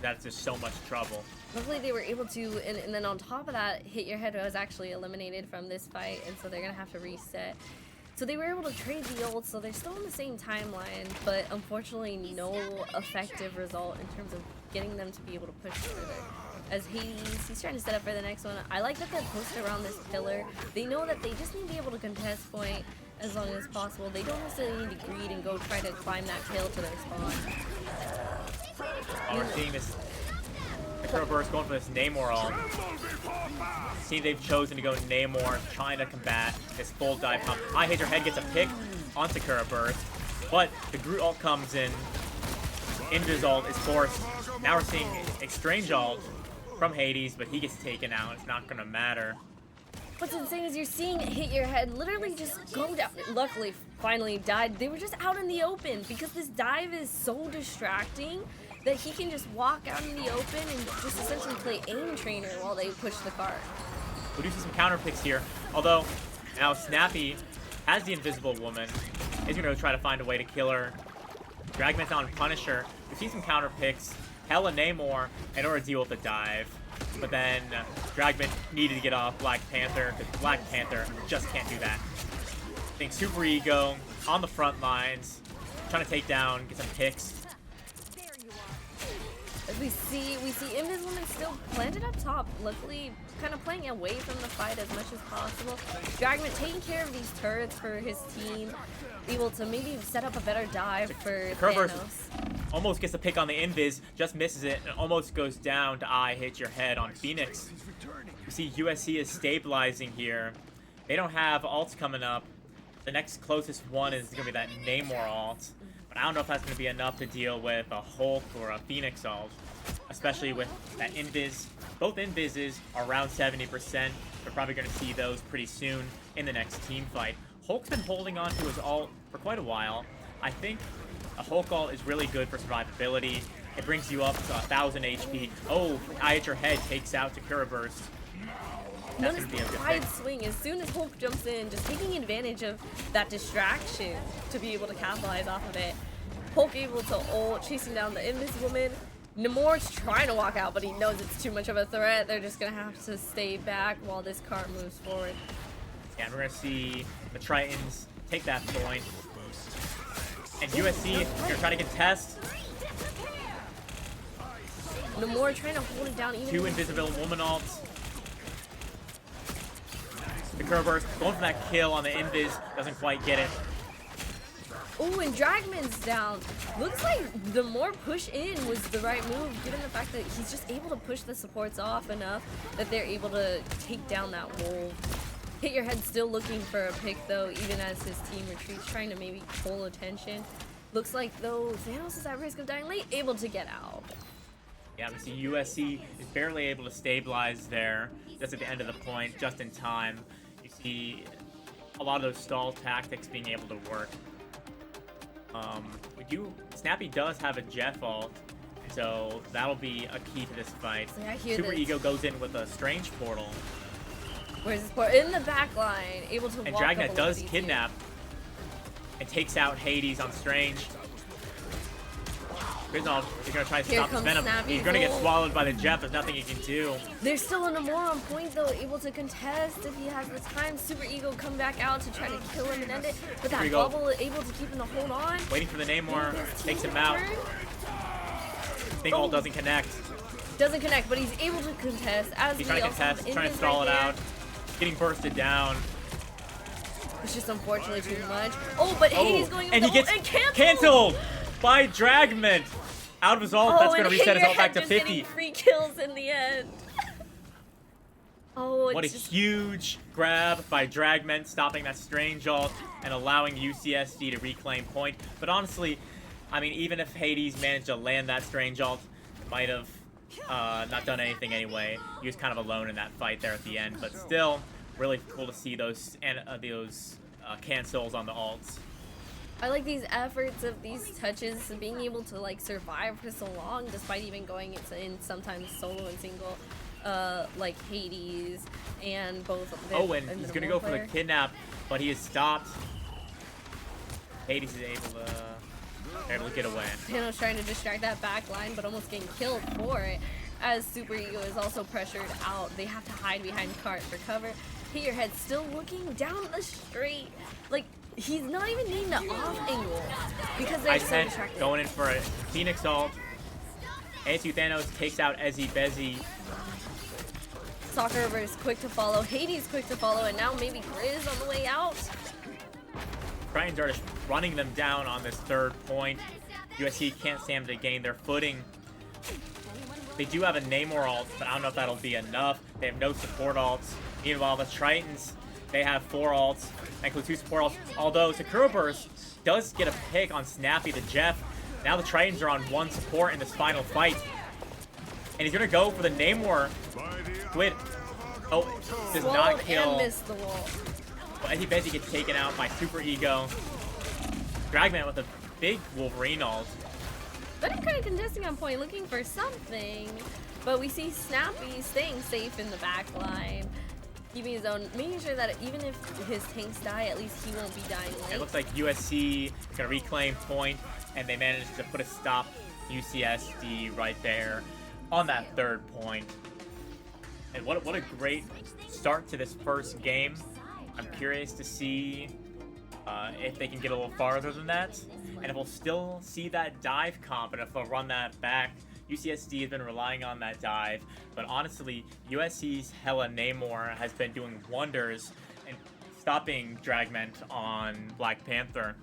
That's just so much trouble. Luckily they were able to, and then on top of that, Hit Your Head was actually eliminated from this fight, and so they're gonna have to reset. So they were able to trade the ult, so they're still on the same timeline, but unfortunately no effective result in terms of getting them to be able to push further. As Hades, he's trying to set up for the next one. I like that they're posted around this pillar. They know that they just need to be able to contest point as long as possible. They don't necessarily need to greed and go try to climb that kill to their spawn. We're seeing this Microburst going for this Namor ult. See, they've chosen to go Namor, trying to combat this full dive pump. I Hate Your Head gets a pick on Sakura Burst, but the Groot ult comes in. Invis ult is forced. Now we're seeing Exchange ult from Hades, but he gets taken out. It's not gonna matter. What's insane is you're seeing Hit Your Head literally just go down. Luckily, finally died. They were just out in the open because this dive is so distracting that he can just walk out in the open and just essentially play aim trainer while they push the cart. We do see some counter picks here, although now Snappy has the Invisible Woman. He's gonna try to find a way to kill her. Dragman's on Punisher. We see some counter picks. Hella Namor in order to deal with the dive. But then Dragman needed to get off Black Panther because Black Panther just can't do that. I think Super Ego on the front lines, trying to take down, get some picks. As we see Invisible still planted up top, luckily kind of playing away from the fight as much as possible. Dragman taking care of these turrets for his team, able to maybe set up a better dive for Kerber's Thanos. almost gets the pick on the Invis, just misses it, and almost goes down to I Hit Your Head on Phoenix. You see USC is stabilizing here. They don't have ults coming up. The next closest one is going to be that Namor ult. But I don't know if that's going to be enough to deal with a Hulk or a Phoenix ult. Especially with that Invis. Both Invises are around 70%. We're probably going to see those pretty soon in the next team fight. Hulk's been holding on to his ult for quite a while. I think a Hulk ult is really good for survivability. It brings you up to 1,000 HP. Oh, I Hit Your Head takes out Sakura Burst. That's Notice going to be a the good wide pick. swing as soon as Hulk jumps in, just taking advantage of that distraction to be able to capitalize off of it. Hulk able to ult, chasing down the Invisible Woman. Namor's trying to walk out, but he knows it's too much of a threat. They're just going to have to stay back while this cart moves forward. Yeah, and we're going to see the Tritons take that point. And USC, you're trying to contest. Namor trying to hold it down even. Two invisible woman ults. The curl burst going for that kill on the invis, doesn't quite get it. Oh, and Dragman's down. Looks like the more push in was the right move, given the fact that he's just able to push the supports off enough that they're able to take down that wolf. Hit Your Head still looking for a pick though, even as his team retreats, trying to maybe pull attention. Looks like though Thanos is at risk of dying late, able to get out. Yeah, we see USC is barely able to stabilize there, just at the end of the point, just in time. You see a lot of those stall tactics being able to work. Snappy does have a Jeff ult, so that'll be a key to this fight. So I hear Super this. Ego goes in with a Strange Portal, Where's this port? In the back line, able to and walk Dragnet up does along kidnap and takes out Hades on Strange. Griswold is going to try to Here stop his comes Venom. Snappy He's going to get Bolt. swallowed by the Jeff. There's nothing he can do. There's still a Namor on point though, able to contest if he has the time. Super Ego come back out to try to kill him and end it, but that Ego. bubble able to keep him to hold on. Waiting for the Namor, His takes team him out. turn. Thing ult doesn't connect. Doesn't connect, but he's able to contest. As He's we trying to also have contest, trying to Invis stall right it there. out. Getting bursted down. It's just unfortunately too much. Oh, but Hades going in and with he the gets ult and canceled by Dragment. Out of his ult, that's going to reset his ult back to 50. Free kills in the end. Oh, it's What a just huge grab by Dragment, stopping that Strange ult and allowing UCSD to reclaim point. But honestly, I mean, even if Hades managed to land that Strange ult, might have not done anything anyway. He was kind of alone in that fight there at the end. But still, really cool to see those cancels on the ults. I like these efforts of these touches, being able to like survive for so long, despite even going in sometimes solo and single, like Hades and both. Oh, and he's gonna go for the kidnap, but he is stopped. Hades is able to get away. Thanos trying to distract that back line, but almost getting killed for it. As Super Ego is also pressured out, they have to hide behind cart for cover. Hit Your Head still looking down the straight, like. He's not even needing the off angle because they're so distracted. Going in for a Phoenix ult. ASU Thanos takes out Ezzy Bezzy. Soccer is quick to follow. Hades quick to follow, and now maybe Grizz on the way out. Titans are just running them down on this third point. USC can't stand to gain their footing. They do have a Namor ult, but I don't know if that'll be enough. They have no support ults. Meanwhile, the Tritons, they have 4 ults. That includes 2 support ults. Although Sakura Burst does get a pick on Snappy the Jeff. Now the Tritons are on 1 support in this final fight. And he's going to go for the Namor Squid. Oh, does not Swallowed kill. and missed the wall. Well, Ezzy Bezzy gets taken out by Super Ego. Dragman with a big Wolverine ult. Venom kind of contesting on point, looking for something. But we see Snappy staying safe in the back line. Keeping his own, making sure that even if his tanks die, at least he won't be dying late. It looks like USC is going to reclaim point, and they managed to put a stop UCSD right there on that third point. And what a great start to this first game. I'm curious to see if they can get a little farther than that, and if we'll still see that dive comp, and if they'll run that back. UCSD has been relying on that dive, but honestly, USC's Hella Namor has been doing wonders in stopping Dragment on Black Panther.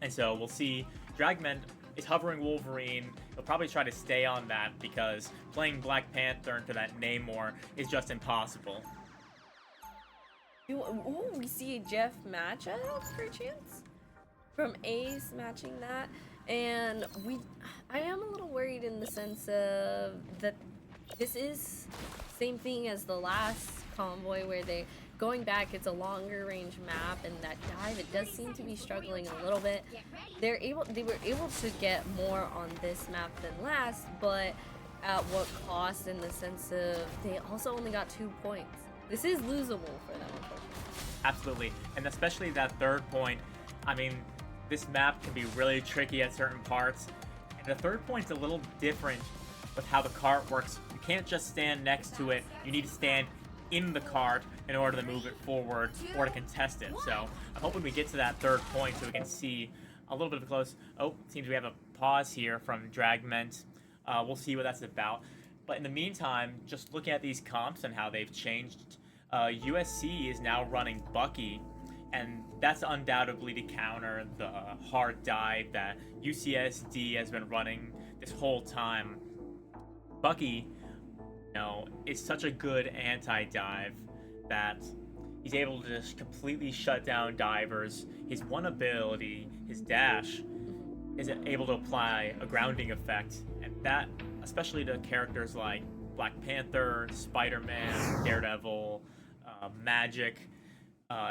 And so we'll see. Dragment is hovering Wolverine. He'll probably try to stay on that because playing Black Panther into that Namor is just impossible. Ooh, we see a Jeff matchup for chance from Ace matching that. And I am a little worried in the sense of that this is same thing as the last convoy where they going back, it's a longer range map, and that dive, it does seem to be struggling a little bit. They were able to get more on this map than last, but at what cost in the sense of they also only got 2 points. This is losable for them, unfortunately. Absolutely, and especially that third point. I mean, this map can be really tricky at certain parts, and the third point's a little different with how the cart works. You can't just stand next to it, you need to stand in the cart in order to move it forward or to contest it. So I'm hoping we get to that third point so we can see a little bit of a close. Oh, seems we have a pause here from Dragment. We'll see what that's about. But in the meantime, just looking at these comps and how they've changed, USC is now running Bucky, and that's undoubtedly to counter the hard dive that UCSD has been running this whole time. Bucky, is such a good anti-dive that he's able to just completely shut down divers. His one ability, his dash, is able to apply a grounding effect, and that, especially to characters like Black Panther, Spider-Man, Daredevil, Magic,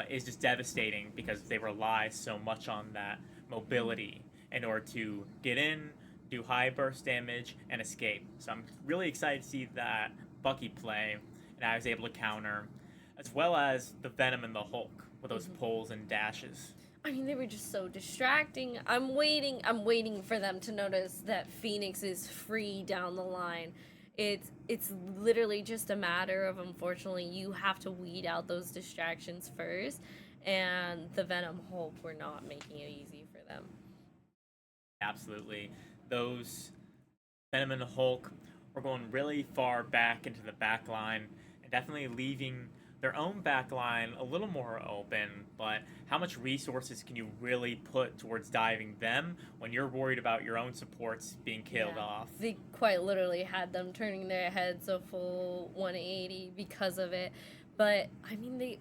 is just devastating because they rely so much on that mobility in order to get in, do high burst damage, and escape. So I'm really excited to see that Bucky play, and I was able to counter, as well as the Venom and the Hulk with those pulls and dashes. I mean, they were just so distracting. I'm waiting for them to notice that Phoenix is free down the line. It's literally just a matter of, unfortunately, you have to weed out those distractions first, and the Venom Hulk were not making it easy for them. Absolutely. Those Venom and Hulk were going really far back into the back line and definitely leaving their own back line a little more open, but how much resources can you really put towards diving them when you're worried about your own supports being killed off? They quite literally had them turning their heads a full 180 because of it. But I mean,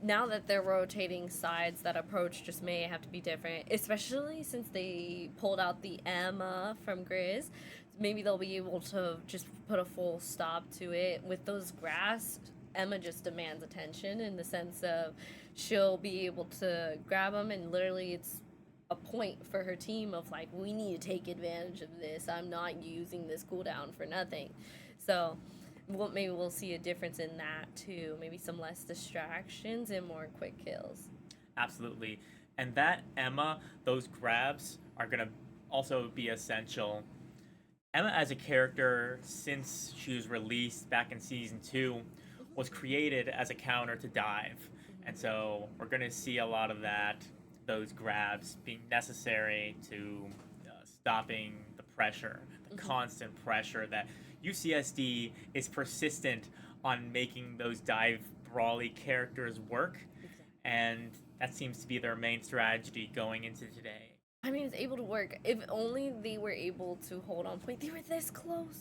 now that they're rotating sides, that approach just may have to be different, especially since they pulled out the Emma from Grizz. Maybe they'll be able to just put a full stop to it. With those grass, Emma just demands attention in the sense of she'll be able to grab them, and literally it's a point for her team of like, we need to take advantage of this. I'm not using this cooldown for nothing. So maybe we'll see a difference in that too. Maybe some less distractions and more quick kills. Absolutely. And that Emma, those grabs are going to also be essential. Emma as a character, since she was released back in Season 2, was created as a counter to dive. And so we're going to see a lot of that, those grabs being necessary to stopping the pressure, the constant pressure that UCSD is persistent on making those dive brawly characters work. And that seems to be their main strategy going into today. I mean, it's able to work. If only they were able to hold on point. They were this close.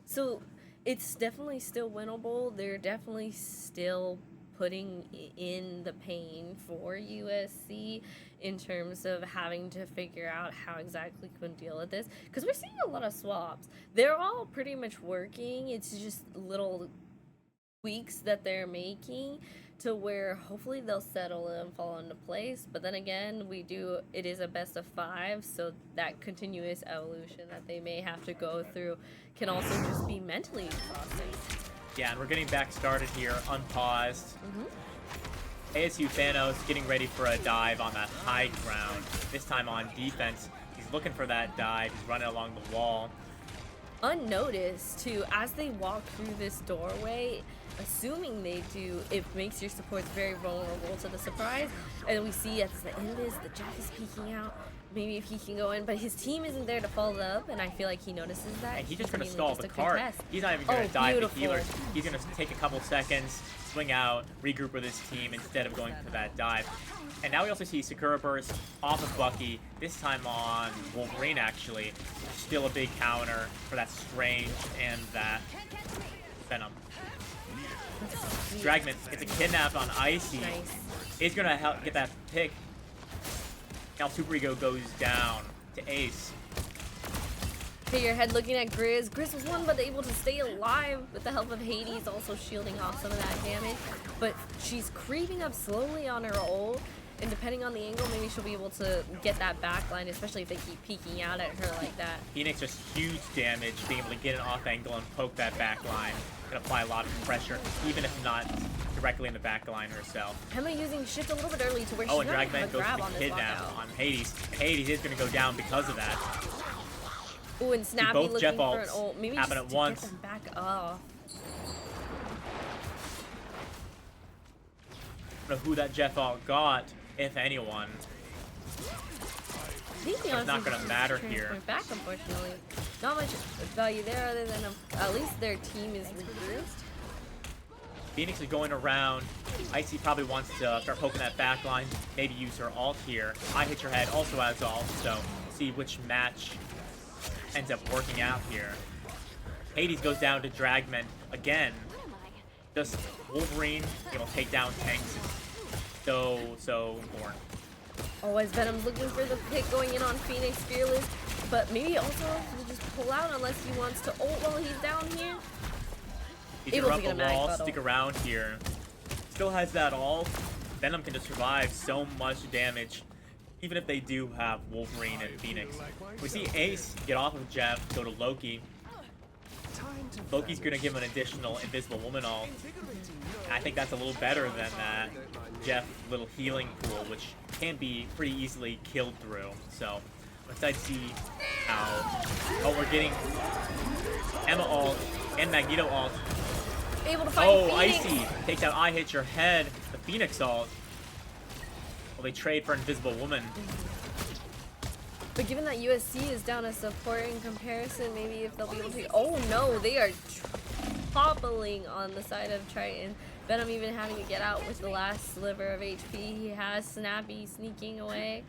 So it's definitely still winnable. They're definitely still putting in the pain for USC in terms of having to figure out how exactly can deal with this. Because we're seeing a lot of swaps. They're all pretty much working. It's just little tweaks that they're making to where hopefully they'll settle and fall into place. But then again, it is a best of 5, so that continuous evolution that they may have to go through can also just be mentally exhausting. Yeah, and we're getting back started here, unpaused. ASU Thanos getting ready for a dive on that high ground. This time on defense, he's looking for that dive. He's running along the wall. Unnoticed, too, as they walk through this doorway, assuming they do, it makes your supports very vulnerable to the surprise. And we see at the end of this, the Jeff is peeking out. Maybe if he can go in, but his team isn't there to follow up, and I feel like he notices that. And he's just going to stall the cart. He's not even going to dive the healers. He's going to take a couple seconds, swing out, regroup with his team instead of going for that dive. And now we also see Sakura Burst off of Bucky, this time on Wolverine actually. Still a big counter for that Strange and that Venom. Dragman gets a kidnap on Icy. Nice. He's going to help get that pick. Now Super Ego goes down to Ace. Okay, your head looking at Grizz. Grizz was one, but able to stay alive with the help of Hades, also shielding off some of that damage. But she's creeping up slowly on her ult, and depending on the angle, maybe she'll be able to get that back line, especially if they keep peeking out at her like that. Phoenix just huge damage, being able to get an off angle and poke that back line. Gonna apply a lot of pressure, even if not directly in the back line herself. Emma using shift a little bit early to where she's and not have Dragman a goes grab for on the this kidnap lockout. on Hades. And Hades is gonna go down because of that. Ooh, and Snappy both looking Jeff for an ults ult. Maybe happen just at to once. get them back off. I don't know who that Jeff ult got, if anyone. It's not gonna matter here. Back, unfortunately. Not much value there other than at least their team is regrouped. Phoenix is going around. Icy probably wants to start poking that back line, maybe use her ult here. I Hit Your Head also has ult, so see which match ends up working out here. Hades goes down to Dragman again. Just Wolverine, able to take down tanks is so important. Always Venom's looking for the pick going in on Phoenix Fearless, but maybe also will just pull out unless he wants to ult while he's down here. He can run the wall, stick around here. Still has that ult. Venom can just survive so much damage, even if they do have Wolverine and Phoenix. We see Ace get off of Jeff, go to Loki. Loki's gonna give him an additional Invisible Woman ult. I think that's a little better than that Jeff little healing pool, which can be pretty easily killed through. So I'm excited to see how. Oh, we're getting Emma ult and Magneto ult. Able to find Phoenix. Icy takes out I Hit Your Head. The Phoenix ult. Well, they trade for Invisible Woman. But given that USC is down a support in comparison, maybe if they'll be able to. Oh no, they are toppling on the side of Triton. Venom even having to get out with the last sliver of HP. He has Snappy sneaking away.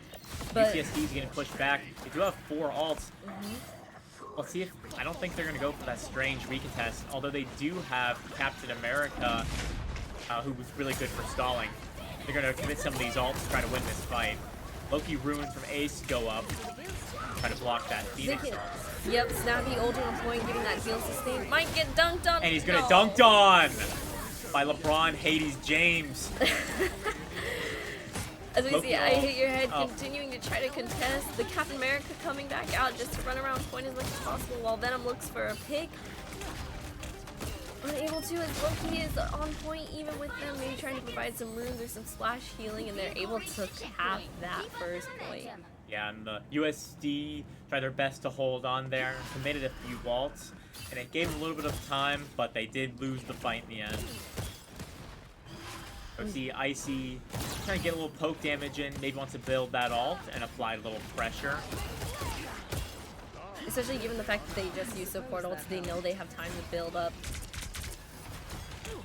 But UCSD is getting pushed back. They do have 4 ults. Let's see if. I don't think they're going to go for that strange recontest, although they do have Captain America, who was really good for stalling. They're going to commit some of these ults to try to win this fight. Loki runes from Ace go up. Try to block that Phoenix ult. Yep, Snappy holding on point, getting that heal sustain. Might get dunked on. And he's going to dunked on by LeBron, Hades, James. As we see, I Hit Your Head continuing to try to contest. The Captain America coming back out just to run around point as much as possible while Venom looks for a pick. Unable to, as Loki is on point even with them, maybe trying to provide some runes or some splash healing, and they're able to cap that first point. Yeah, and the USD tried their best to hold on there, committed a few ults, and it gave them a little bit of time, but they did lose the fight in the end. We see Icy trying to get a little poke damage in, maybe wants to build that ult and apply a little pressure. Especially given the fact that they just use support ults, they know they have time to build up.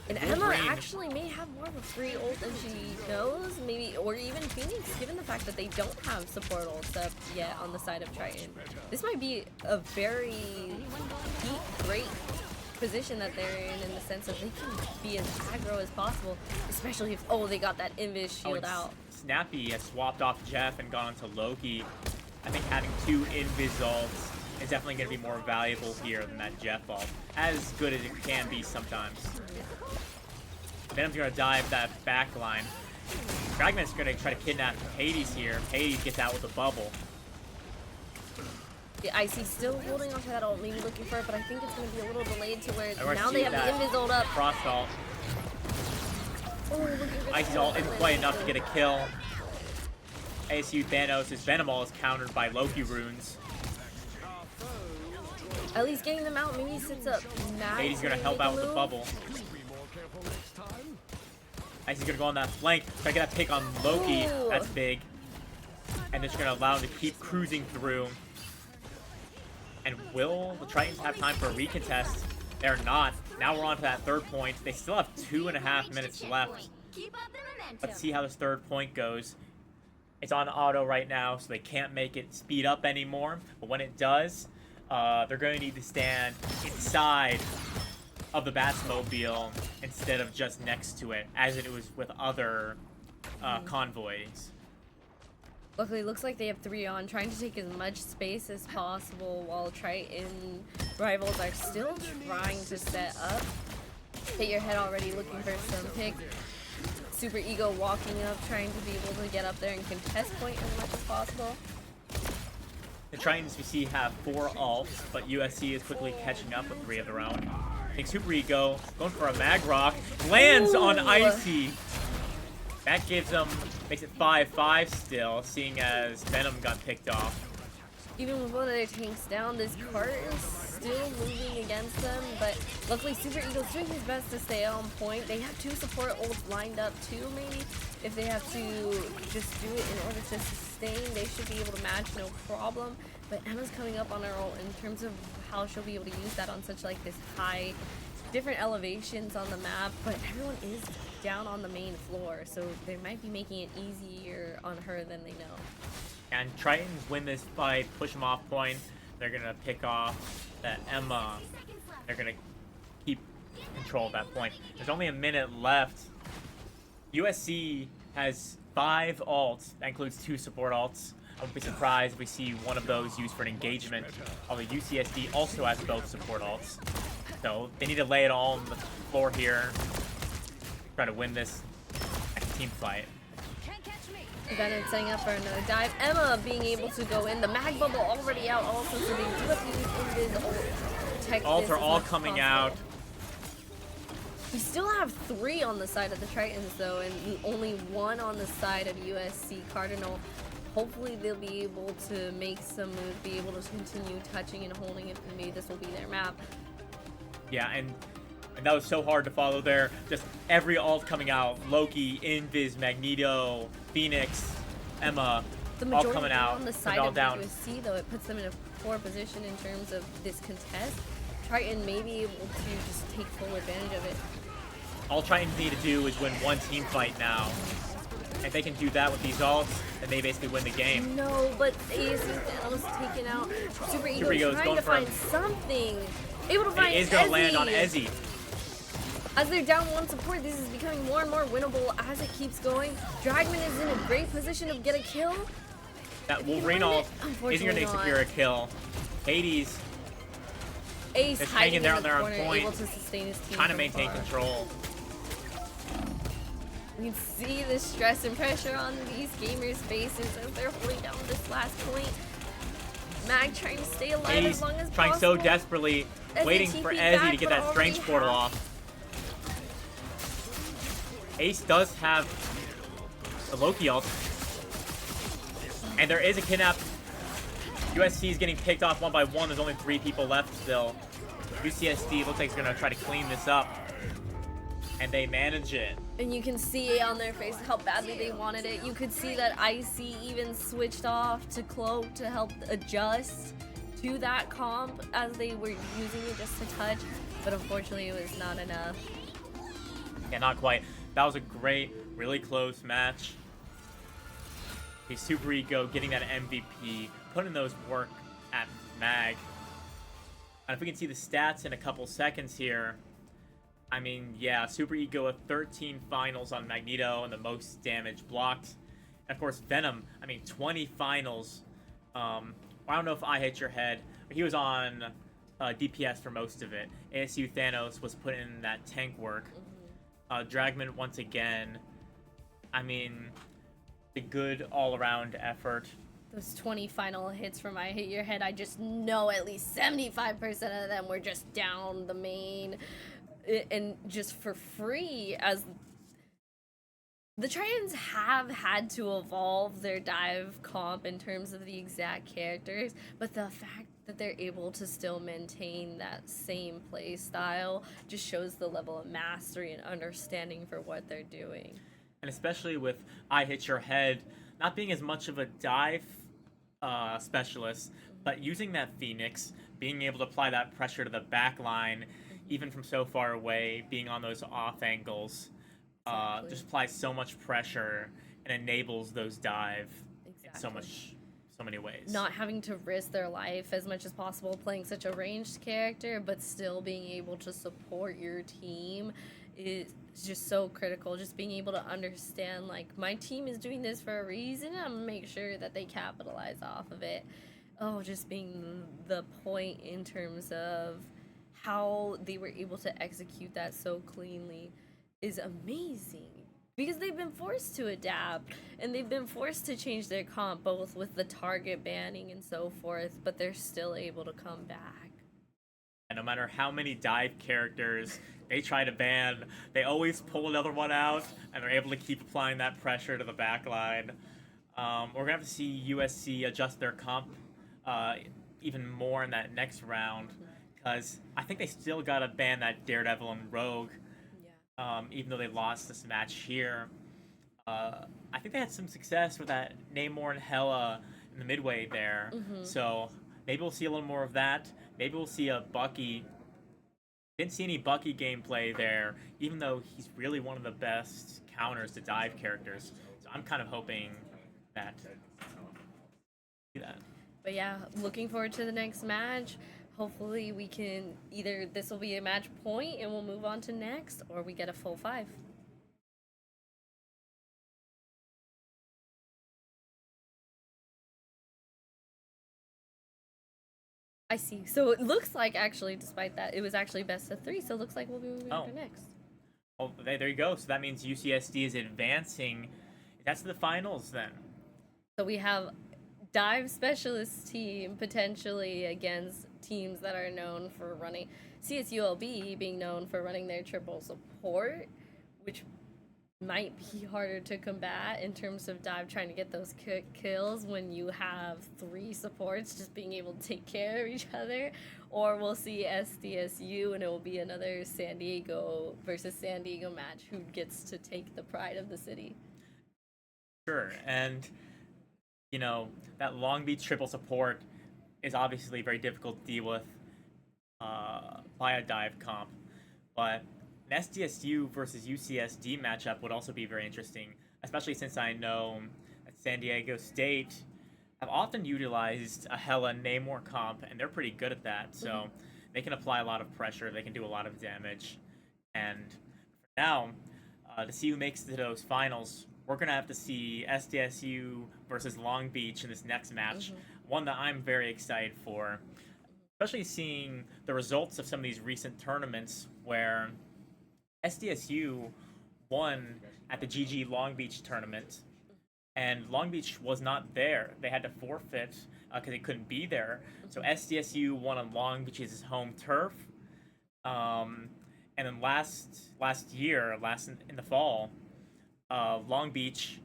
And Emma actually may have more of a free ult than she knows, maybe, or even Phoenix, given the fact that they don't have support ults up yet on the side of Triton. This might be a very great position that they're in the sense that they can be as aggro as possible, especially if, they got that Invis shield out. Snappy has swapped off Jeff and gone to Loki. I think having 2 Invis ults is definitely going to be more valuable here than that Jeff ult. As good as it can be sometimes. Venom's going to dive that back line. Dragman's going to try to kidnap Hades here. Hades gets out with a bubble. The Icy still holding onto that ult, maybe looking for it, but I think it's going to be a little delayed to where now they have the Invis ult up. Frost ult. Icy's ult isn't quite enough to get a kill. ASU Thanos' Venom ult is countered by Loki runes. At least getting them out, maybe he sits up. Hades going to help out with the bubble. Icy's going to go on that flank, try to get that pick on Loki. Ooh. That's big. And it's going to allow him to keep cruising through. And will the Tritons have time for a recontest? They're not. Now we're on to that 3rd point. They still have 2.5 minutes left. Let's see how this 3rd point goes. It's on auto right now, so they can't make it speed up anymore. But when it does, they're going to need to stand inside of the Batmobile instead of just next to it, as it was with other convoys. Luckily, it looks like they have 3 on, trying to take as much space as possible while Triton rivals are still trying to set up. Hit Your Head already looking for some pick. Super Ego walking up, trying to be able to get up there and contest point as much as possible. The Tritons we see have 4 ults, but USC is quickly catching up with 3 of their own. I think Super Ego going for a Mag Rock, lands on Icy. That gives them, makes it 5-5 still, seeing as Venom got picked off. Even with one of their tanks down, this cart is still moving against them, but luckily Super Eagle's doing his best to stay on point. They have 2 support ults lined up too, maybe. If they have to just do it in order to sustain, they should be able to match no problem. But Emma's coming up on her ult in terms of how she'll be able to use that on such like this high, different elevations on the map, but everyone is down on the main floor, so they might be making it easier on her than they know. And Tritons win this fight, push them off point. They're gonna pick off that Emma. They're gonna keep control of that point. There's only a minute left. USC has 5 ults. That includes 2 support ults. I wouldn't be surprised if we see one of those used for an engagement. Although UCSD also has both support ults. So they need to lay it all on the floor here. Try to win this team fight. Venom setting up for another dive. Emma being able to go in. The mag bubble already out also, so they do have to use Invis ult to protect Ults this are as all much as coming possible. out. We still have 3 on the side of the Tritons though, and only 1 on the side of USC Cardinal. Hopefully they'll be able to make some moves, be able to continue touching and holding it, and maybe this will be their map. Yeah, and that was so hard to follow there. Just every ult coming out. Loki, Invis, Magneto, Phoenix, Emma, The all majority coming being out. on the They're side all of down. USC though, it puts them in a poor position in terms of this contest. Triton may be able to just take full advantage of it. All Tritons need to do is win one team fight now. If they can do that with these ults, then they basically win the game. No, but ASU was taken out. Super Ego Ego's trying going to for him. find something. Able to find It is going to land on Ezzy. Ezzy. As they're down 1 support, this is becoming more and more winnable as it keeps going. Dragman is in a great position to get a kill. That Wolverine ult isn't going Unfortunately to not. secure a kill. Hades Ace Just hiding hanging there in on the their own corner, point, able to sustain his team trying to from maintain far. control. You can see the stress and pressure on these gamers' faces as they're holding down this last point. Mag trying to stay alive Hades as long as trying possible. so desperately, Ezzy waiting for TP Ezzy back, to get but that strange already portal half. off. Ace does have a Loki ult. And there is a kidnap. USC is getting picked off 1 by 1. There's only 3 people left still. UCSD looks like it's going to try to clean this up. And they manage it. And you can see on their face how badly they wanted it. You could see that Icy even switched off to Cloak to help adjust to that comp as they were using it just to touch. But unfortunately, it was not enough. Yeah, not quite. That was a great, really close match. Okay, Super Ego getting that MVP, putting those work at Mag. And if we can see the stats in a couple seconds here, I mean, yeah, Super Ego with 13 finals on Magneto and the most damage blocked. And of course, Venom, I mean, 20 finals. I don't know if I hit your head, but he was on DPS for most of it. ASU Thanos was putting in that tank work. Dragman once again. I mean, a good all-around effort. Those 20 final hits from I Hit Your Head, I just know at least 75% of them were just down the main and just for free, as the Tritons have had to evolve their dive comp in terms of the exact characters, but the fact that they're able to still maintain that same play style just shows the level of mastery and understanding for what they're doing. And especially with I Hit Your Head not being as much of a dive specialist, but using that Phoenix, being able to apply that pressure to the back line, even from so far away, being on those off angles, Exactly. just applies so much pressure and enables those dive in so many ways. Not having to risk their life as much as possible playing such a ranged character, but still being able to support your team is just so critical. Just being able to understand, like, my team is doing this for a reason, I'm gonna make sure that they capitalize off of it. Oh, just being the point in terms of how they were able to execute that so cleanly is amazing. Because they've been forced to adapt, and they've been forced to change their comp, both with the target banning and so forth, but they're still able to come back. And no matter how many dive characters they try to ban, they always pull another one out, and they're able to keep applying that pressure to the back line. We're going to have to see USC adjust their comp even more in that next round, because I think they still gotta ban that Daredevil and Rogue, Yeah. even though they lost this match here. I think they had some success with that Namor and Hela in the midway there, so maybe we'll see a little more of that. Maybe we'll see a Bucky. Didn't see any Bucky gameplay there, even though he's really one of the best counters to dive characters. So I'm kind of hoping that see that. But yeah, looking forward to the next match. Hopefully, we can either this will be a match point and we'll move on to next, or we get a full 5. I see. So it looks like actually, despite that, it was actually best of 3. So it looks like we'll be moving on to next. Well, there you go. So that means UCSD is advancing. That's the finals then. So we have dive specialist team potentially against teams that are known for running CSULB being known for running their triple support, which might be harder to combat in terms of dive trying to get those kills when you have 3 supports just being able to take care of each other. Or we'll see SDSU and it will be another San Diego versus San Diego match who gets to take the pride of the city. Sure, and you know that Long Beach triple support is obviously very difficult to deal with by a dive comp, but an SDSU versus UCSD matchup would also be very interesting, especially since I know that San Diego State have often utilized a Hela Namor comp, and they're pretty good at that, so they can apply a lot of pressure, they can do a lot of damage, and for now, to see who makes it to those finals, we're going to have to see SDSU versus Long Beach in this next match, one that I'm very excited for, especially seeing the results of some of these recent tournaments where SDSU won at the GG Long Beach tournament, and Long Beach was not there. They had to forfeit because they couldn't be there. So SDSU won on Long Beach's home turf. And then last year, in the fall, Long Beach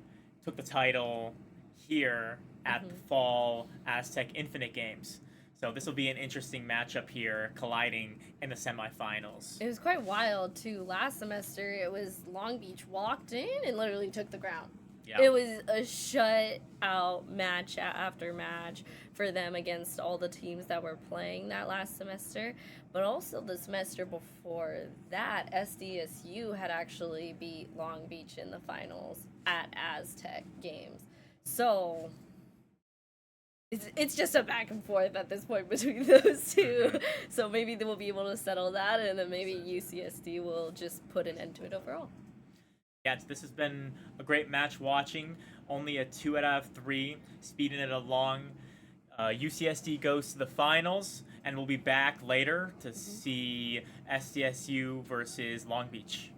took the title here at the fall Aztec Infinite Games. So this will be an interesting matchup here, colliding in the semifinals. It was quite wild too. Last semester, it was Long Beach walked in and literally took the ground. Yeah. It was a shutout match after match for them against all the teams that were playing that last semester. But also the semester before that, SDSU had actually beat Long Beach in the finals at Aztec Games. So it's just a back and forth at this point between those two. So maybe they will be able to settle that, and then maybe UCSD will just put an end to it overall. Yeah, this has been a great match watching. Only a 2 out of 3, speeding it along. UCSD goes to the finals, and we'll be back later to see SDSU versus Long Beach.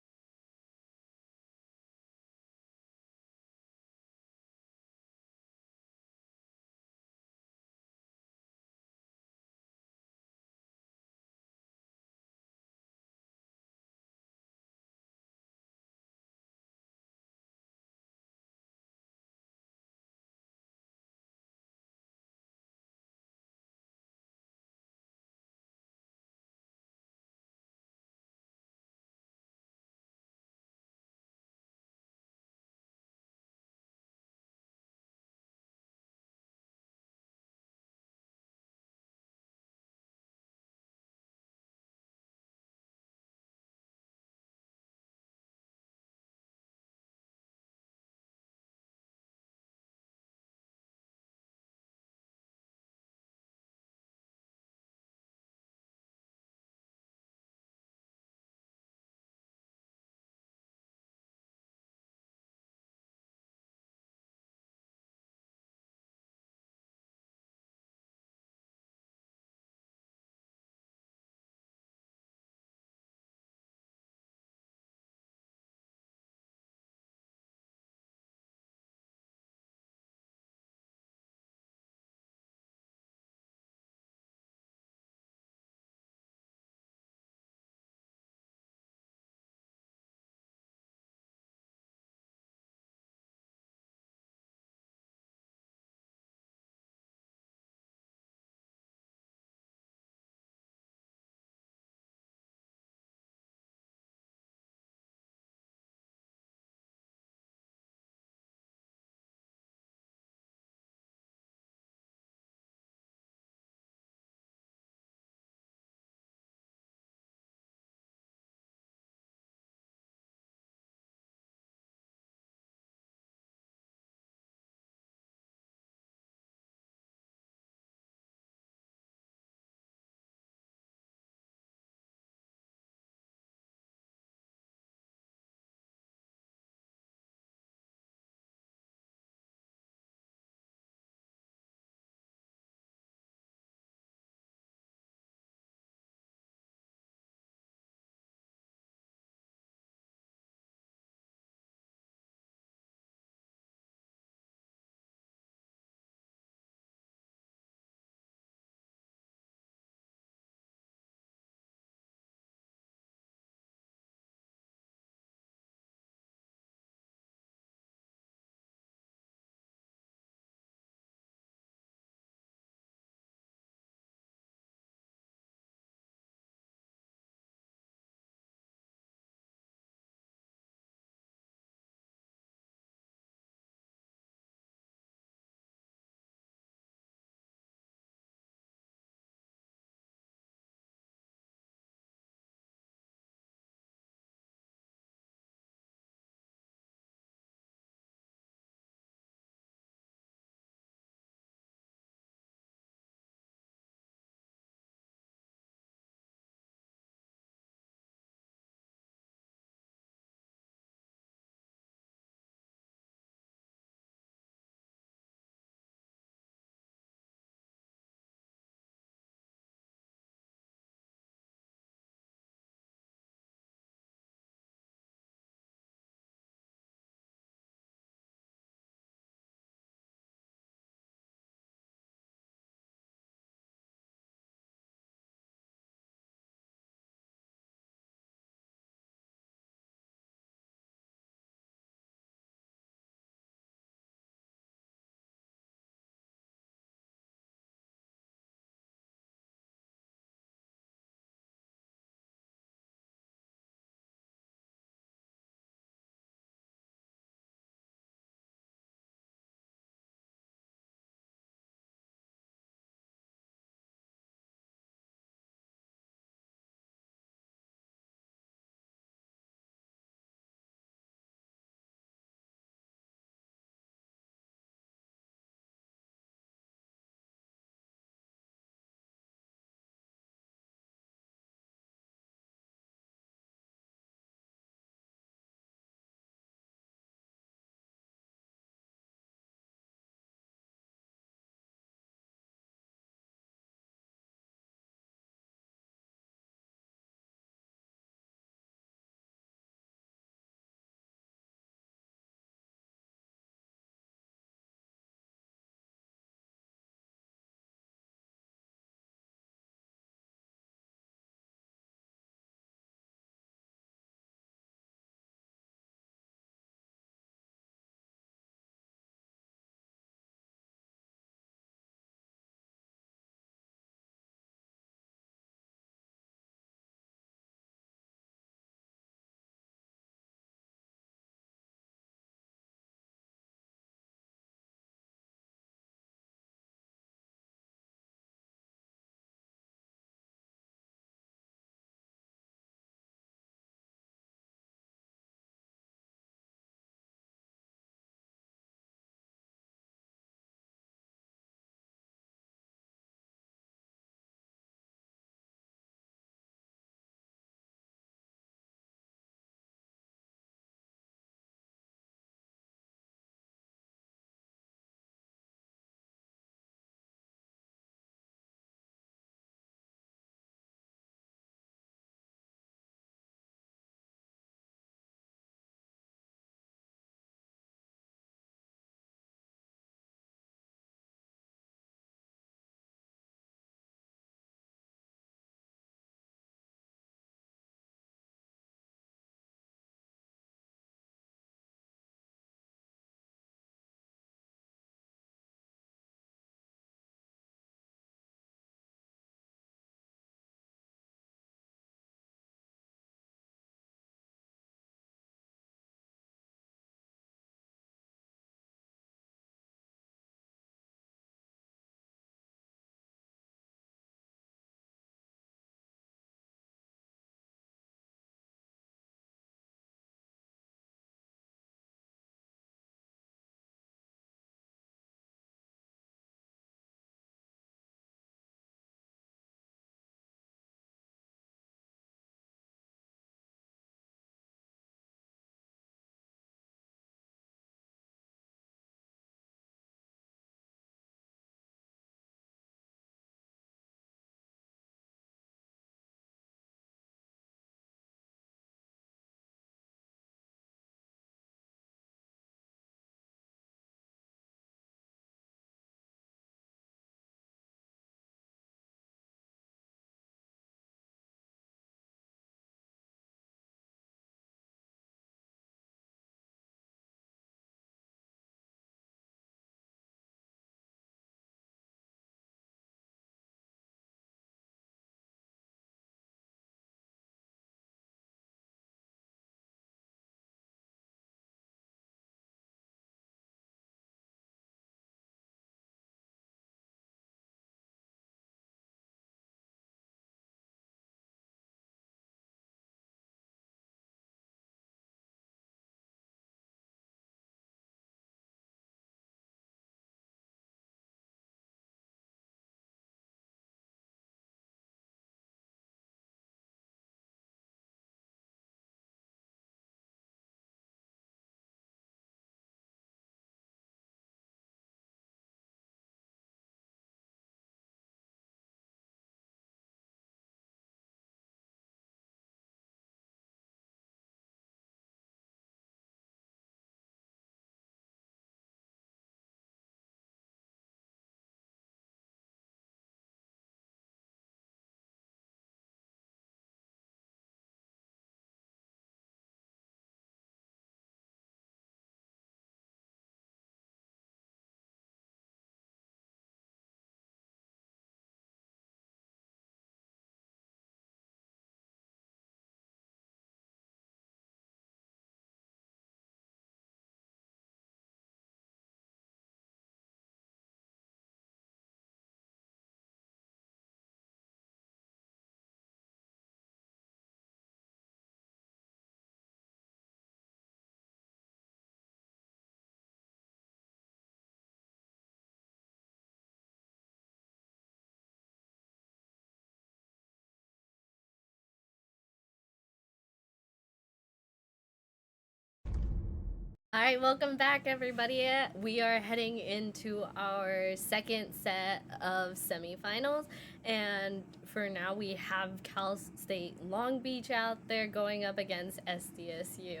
All right, welcome back, everybody. We are heading into our second set of semifinals, and for now, we have Cal State Long Beach out there going up against SDSU.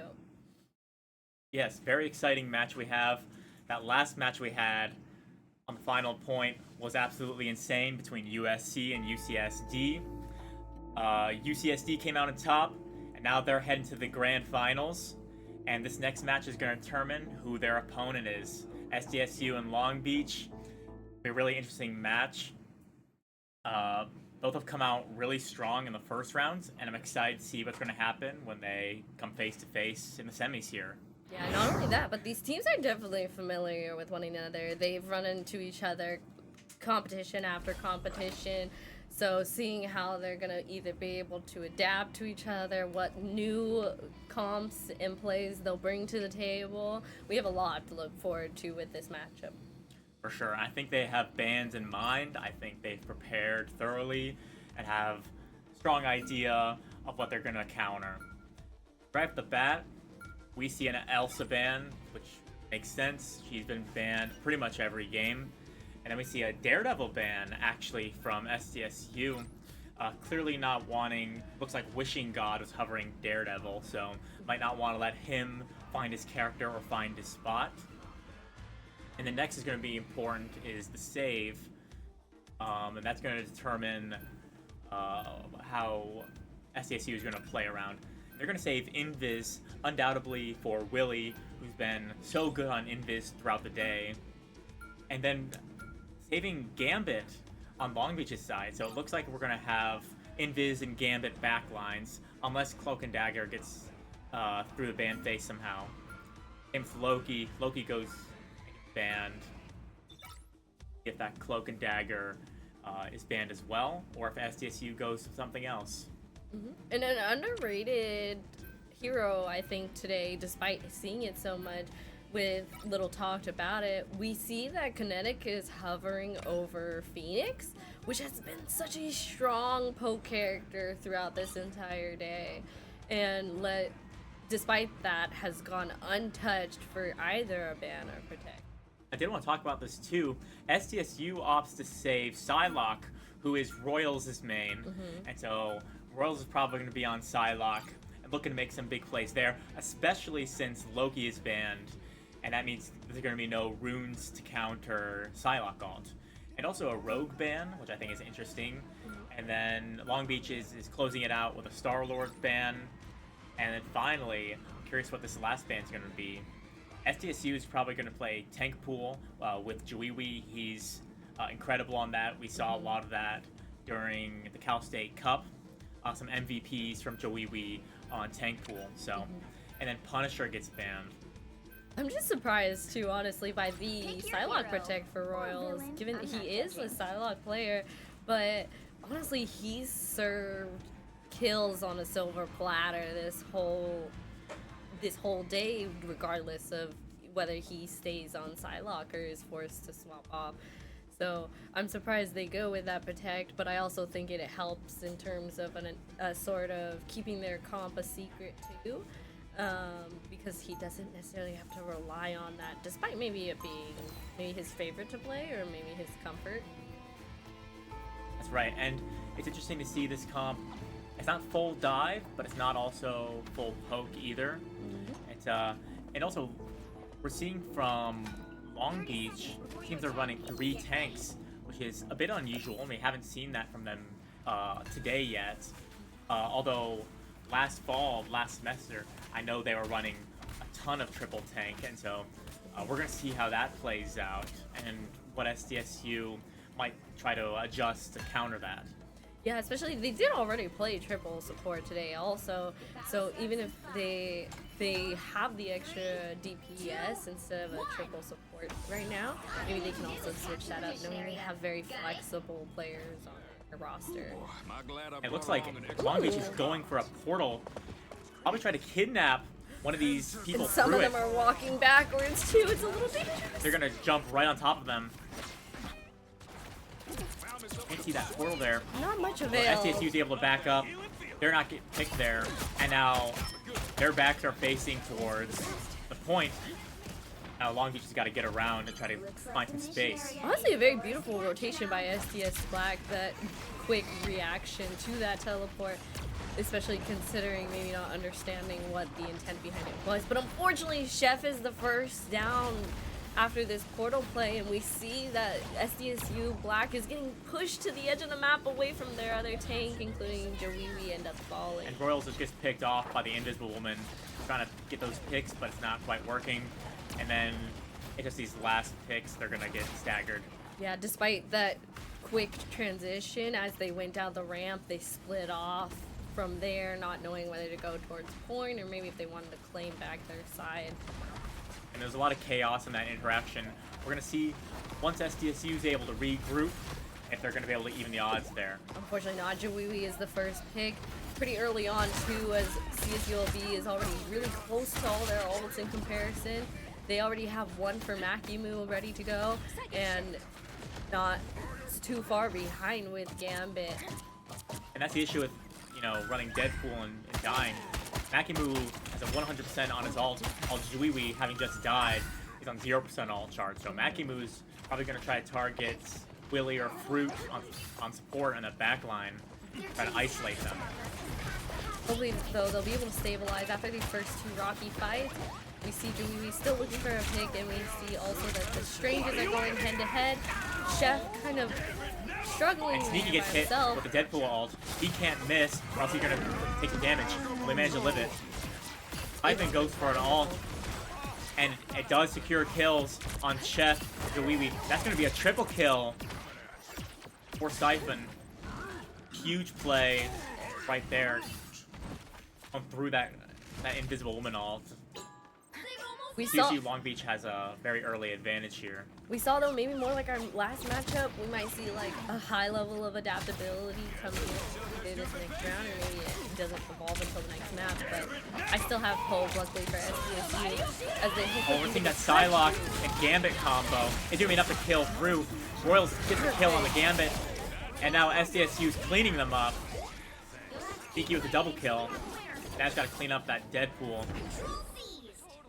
Yes, very exciting match we have. That last match we had on the final point was absolutely insane between USC and UCSD. UCSD came out on top, and now they're heading to the grand finals. And this next match is going to determine who their opponent is. SDSU and Long Beach. Be a really interesting match. Both have come out really strong in the first rounds, and I'm excited to see what's going to happen when they come face to face in the semis here. Yeah, not only that, but these teams are definitely familiar with one another. They've run into each other competition after competition. So seeing how they're going to either be able to adapt to each other, what new comps and plays they'll bring to the table, we have a lot to look forward to with this matchup. For sure. I think they have bans in mind. I think they've prepared thoroughly and have a strong idea of what they're going to counter. Right off the bat, we see an Elsa ban, which makes sense. She's been banned pretty much every game. And then we see a Daredevil ban, actually, from SDSU. Clearly not wanting, looks like Wishing God was hovering Daredevil, so might not want to let him find his character or find his spot. And the next is going to be important is the save, and that's going to determine how SDSU is going to play around. They're going to save Invis, undoubtedly, for Willie, who's been so good on Invis throughout the day. And then saving Gambit on Long Beach's side, so it looks like we're going to have Invis and Gambit backlines, unless Cloak and Dagger gets through the ban phase somehow. Same with Loki. Loki goes banned if that Cloak and Dagger is banned as well, or if SDSU goes to something else. Mm-hmm. And an underrated hero, I think, today, despite seeing it so much, with little talked about it, we see that Kinetic is hovering over Phoenix, which has been such a strong poke character throughout this entire day, and despite that has gone untouched for either a ban or protect. I did want to talk about this too. SDSU opts to save Psylocke, who is Royals' main, and so Royals is probably going to be on Psylocke and looking to make some big plays there, especially since Loki is banned. And that means there's going to be no runes to counter Psylocke ult. And also a rogue ban, which I think is interesting. And then Long Beach is closing it out with a Star-Lord ban. And then finally, I'm curious what this last ban is going to be. SDSU is probably going to play Tank Pool with Juiwi. He's incredible on that. We saw a lot of that during the Cal State Cup. Some MVPs from Juiwi on Tank Pool. So, and then Punisher gets banned. I'm just surprised too, honestly, by the Psylocke protect for Royals, given he is a Psylocke player, but honestly, he's served kills on a silver platter this whole day, regardless of whether he stays on Psylocke or is forced to swap off. So I'm surprised they go with that protect, but I also think it helps in terms of a sort of keeping their comp a secret too. Because he doesn't necessarily have to rely on that, despite maybe it being maybe his favorite to play or maybe his comfort. That's right, and it's interesting to see this comp. It's not full dive, but it's not also full poke either. It's and also we're seeing from Long Beach teams are running 3 tanks, which is a bit unusual, and we haven't seen that from them today yet. Although last semester, I know they were running a ton of triple tank, and so we're going to see how that plays out and what SDSU might try to adjust to counter that. Yeah, especially they did already play triple support today also, so even if they have the extra DPS instead of a triple support right now, maybe they can also switch that up, knowing they have very flexible players on their roster. It looks like Long Beach is going for a portal. Probably try to kidnap one of these people. And some through of them are walking backwards too. It's a little dangerous. They're gonna jump right on top of them. Can't see that portal there. Not much avail. SDSU's able to back up. They're not getting picked there, and now their backs are facing towards the point. Now Long Beach has got to get around and try to find some space. Honestly, a very beautiful rotation by SDS Black. That quick reaction to that teleport, especially considering maybe not understanding what the intent behind it was. But unfortunately, Chef is the first down after this portal play, and we see that SDSU Black is getting pushed to the edge of the map away from their other tank, including Jowiwi end up falling. And Royals just gets picked off by the Invisible Woman, trying to get those picks, but it's not quite working. And then it's just these last picks, they're gonna get staggered. Yeah, despite that quick transition, as they went down the ramp, they split off from there, not knowing whether to go towards point or maybe if they wanted to claim back their side. And there's a lot of chaos in that interaction. We're gonna see once SDSU is able to regroup, if they're gonna be able to even the odds there. Unfortunately not. Jowiwi is the first pick. Pretty early on too, as CSULB is already really close to all their ults in comparison. They already have one for Makimu ready to go, and not too far behind with Gambit. And that's the issue with, you know, running Deadpool and dying. Makimu has a 100% on his ult, while Jowiwi, having just died, is on 0% ult charge. So Makimu's probably going to try to target Willy or Fruit on support in the back line, try to isolate them. Hopefully, though, they'll be able to stabilize after these first two rocky fights. We see Jowiwi still looking for a pick, and we see also that the Strangers are going head-to-head. Chef kind of struggling And Sneaky gets by hit himself. with the Deadpool ult. He can't miss, or else he's going to take some damage. Will they manage to live it? Siphon goes for an ult, and it does secure kills on Chef Jowiwi. That's going to be a triple kill for Siphon. Huge play right there. On through that Invisible Woman ult. We saw, CSU Long Beach has a very early advantage here. though, maybe more like our last matchup, we might see like a high level of adaptability coming into this next round, or maybe it doesn't evolve until the next map. But I still have hope, luckily for SDSU, as they hit. We're seeing that Psylocke and Gambit combo is doing enough to kill through. Royals gets the kill on the Gambit, and now SDSU is cleaning them up. Sneaky with a double kill. Now it's got to clean up that Deadpool.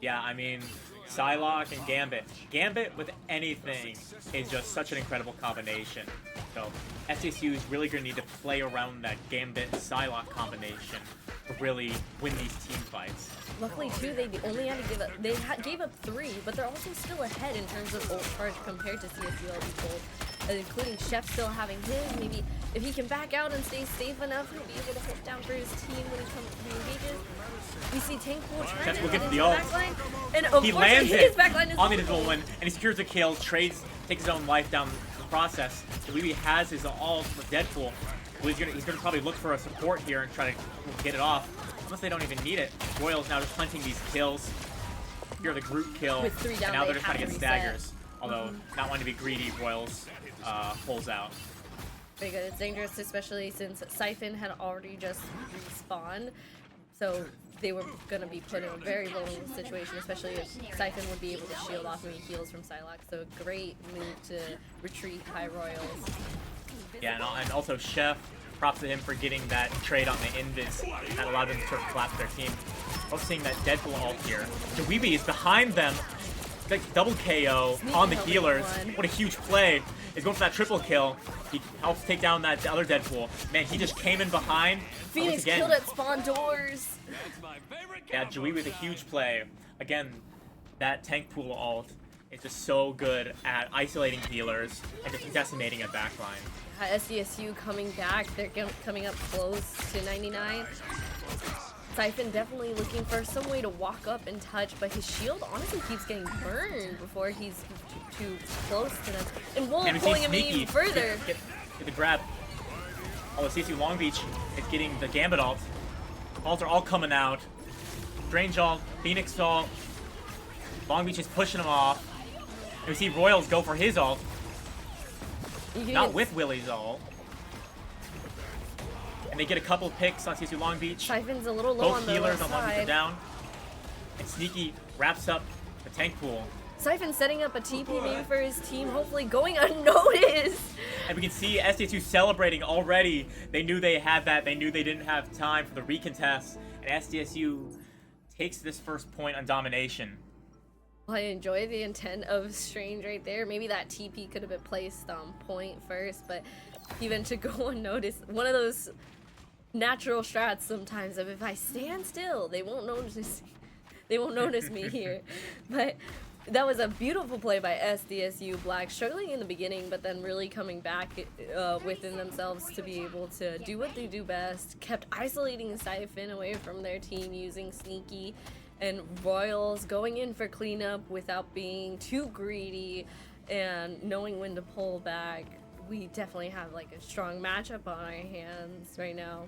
Yeah, I mean, Psylocke and Gambit. Gambit with anything is just such an incredible combination. So SDSU is really going to need to play around that Gambit Psylocke combination to really win these team fights. Luckily, too, they only had to give up. They gave up 3, but they're also still ahead in terms of ult charge compared to CSULB ult, including Chef still having his. Maybe if he can back out and stay safe enough, he'll be able to hold down for his team when he engages. We see Tank Pool trying Chef's to looking get for into the ult. backline, and He unfortunately lands his it backline is on the vulnerable. Invisible Woman, and he secures a kill, trades, takes his own life down the process. Jowiwi has his ult with Deadpool. He's gonna probably look for a support here and try to get it off. Unless they don't even need it. Royals now just hunting these kills. Here the group kill. With 3 down, and now they they're just trying to have get to reset. staggers. Although, not wanting to be greedy, Royals pulls out. Very good. It's dangerous, especially since Siphon had already just respawned. So they were going to be put in a very vulnerable situation, especially if Siphon would be able to shield off any heals from Psylocke. So a great move to retreat by Royals. Yeah, and also Chef, props to him for getting that trade on the Invis that allowed them to sort of collapse their team. Also seeing that Deadpool ult here. Jowiwi is behind them. Like double KO on the healers. What a huge play. He's going for that triple kill. He helps take down that other Deadpool. Man, he just came in behind. Phoenix killed at spawn doors. Yeah, Jowiwi with a huge play. Again, that tank pool ult is just so good at isolating healers and just decimating a backline. SDSU coming back. They're coming up close to 99. Siphon definitely looking for some way to walk up and touch, but his shield honestly keeps getting burned before he's too close to them. And Wolf pulling him even further. Get the grab. Although CSU Long Beach is getting the Gambit ult. Ults are all coming out. Strange ult, Phoenix ult. Long Beach is pushing him off. And we see Royals go for his ult. Not with Willie's ult. And they get a couple of picks on CSU Long Beach. Siphon's a little low Both on the healers left on Long Beach are side. down. And Sneaky wraps up the tank pool. Siphon setting up a TP maybe for his team, hopefully going unnoticed. And we can see SDSU celebrating already. They knew they had that. They knew they didn't have time for the recontest. And SDSU takes this first point on domination. Well, I enjoy the intent of Strange right there. Maybe that TP could have been placed on point first, but even to go unnoticed, one of those natural strats sometimes of if I stand still, they won't notice. They won't notice me here. But that was a beautiful play by SDSU Black, struggling in the beginning, but then really coming back within themselves to be able to do what they do best. Kept isolating Siphon away from their team using Sneaky, and Royals going in for cleanup without being too greedy and knowing when to pull back. We definitely have like a strong matchup on our hands right now.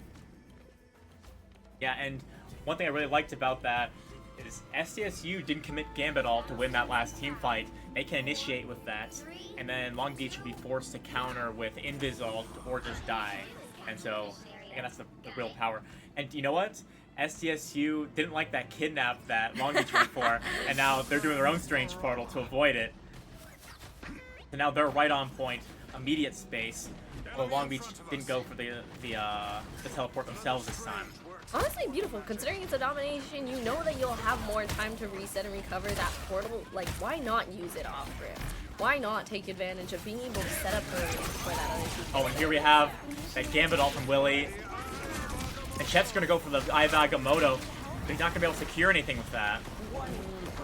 Yeah, and one thing I really liked about that is SDSU didn't commit Gambit all to win that last team fight. They can initiate with that, and then Long Beach would be forced to counter with Invis ult or just die. And so, again, that's the real power. And you know what? SDSU didn't like that kidnap that Long Beach went for, and now they're doing their own strange portal to avoid it. So now they're right on point, immediate space. Although Long Beach didn't go for the teleport themselves this time. Honestly, beautiful. Considering it's a domination, you know that you'll have more time to reset and recover that portal. Like, why not use it off rip? Why not take advantage of being able to set up early for that other team? Oh, and here we have that Gambit ult from Willie. And Chet's gonna go for the Eye of Agamotto, but he's not gonna be able to secure anything with that.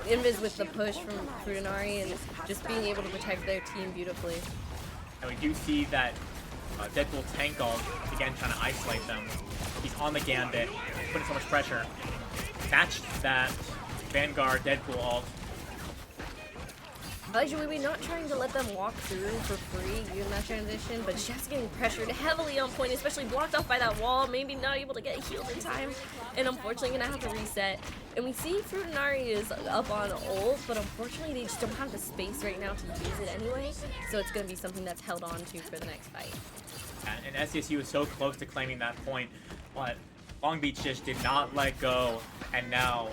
Invis with the push from Frutinari and just being able to protect their team beautifully. And we do see that Deadpool tank ult, again trying to isolate them. He's on the Gambit, putting so much pressure. Matched that Vanguard Deadpool ult. Actually, we're not trying to let them walk through for free using that transition, but Chef's getting pressured heavily on point, especially blocked off by that wall, maybe not able to get healed in time, and unfortunately gonna have to reset. And we see Frutinari is up on ult, but unfortunately they just don't have the space right now to use it anyway, so it's gonna be something that's held on to for the next fight. And SDSU is so close to claiming that point, but Long Beach just did not let go, and now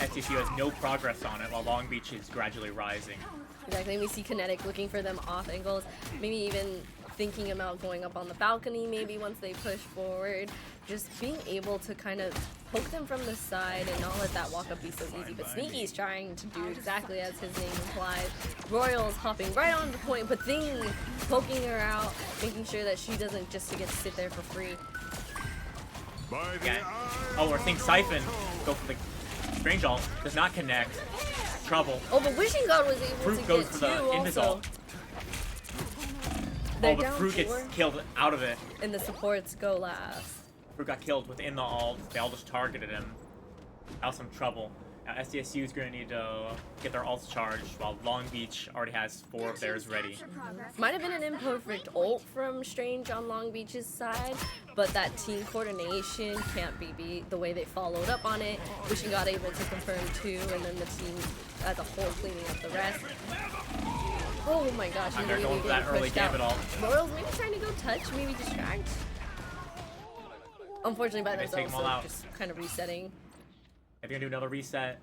SDSU has no progress on it while Long Beach is gradually rising. Exactly, we see Kinetic looking for them off angles, maybe even thinking about going up on the balcony maybe once they push forward. Just being able to kind of poke them from the side and not let that walk up be so easy. But Sneaky's trying to do exactly as his name implies. Royal's hopping right on the point, but Thing poking her out, making sure that she doesn't just get to sit there for free. Yeah. Oh, we're seeing Siphon go for the Strange ult, does not connect. Trouble. Oh, but Wishing God was able Fruit to goes get for two the Invis also. ult. They're Oh, but down Fruit gets 4, killed out of it. and the supports go last. Fruit got killed within the ult. They all just targeted him. That was some trouble. Now SDSU is going to need to get their ults charged, while Long Beach already has 4 of theirs ready. Might have been an imperfect ult from Strange on Long Beach's side, but that team coordination can't be beat. The way they followed up on it, Wishing God able to confirm 2, and then the team as a whole cleaning up the rest. Oh my gosh, And they're going for that early Gambit ult. Royals maybe trying to go touch, maybe distract. Unfortunately by They take themselves, them all so out. just kind of resetting. If you're going to do another reset,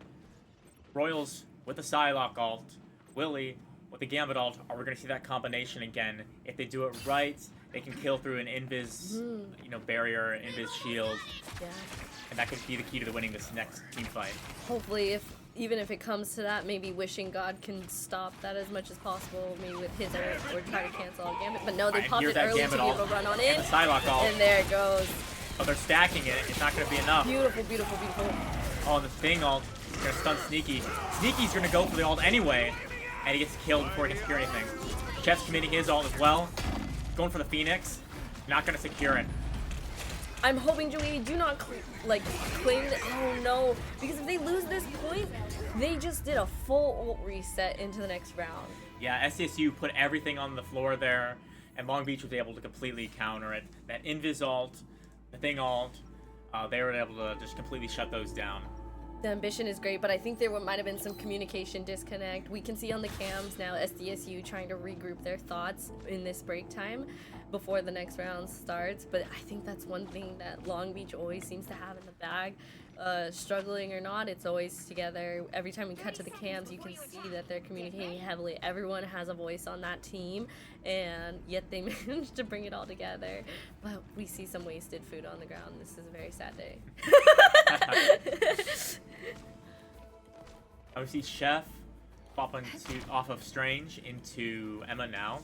Royals with the Psylocke ult, Willie with the Gambit ult, are we going to see that combination again? If they do it right, they can kill through an Invis, barrier, Invis shield, Yeah. and that could be the key to winning this next team fight. Hopefully, even if it comes to that, maybe Wishing God can stop that as much as possible, maybe with his ult, or try to cancel out Gambit. But no, they Alright, popped here's it that early to Gambit be ult, able to run on in. and the Psylocke ult. And there it goes. Oh, they're stacking it. It's not going to be enough. Beautiful, beautiful, beautiful. Oh, and the Thing ult is going to stun Sneaky. Sneaky's going to go for the ult anyway, and he gets killed before he can secure anything. Chef's committing his ult as well. Going for the Phoenix. Not going to secure it. I'm hoping Joey do not claim that. Oh no, because if they lose this point, they just did a full ult reset into the next round. Yeah, SDSU put everything on the floor there, and Long Beach was able to completely counter it. That Invis ult, the Thing ult, they were able to just completely shut those down. The ambition is great, but I think there might have been some communication disconnect. We can see on the cams now SDSU trying to regroup their thoughts in this break time before the next round starts, but I think that's one thing that Long Beach always seems to have in the bag. Struggling or not, it's always together. Every time we cut to the cams, you can see that they're communicating heavily. Everyone has a voice on that team, and yet they managed to bring it all together. But we see some wasted food on the ground. This is a very sad day. I see Chef off of Strange into Emma now.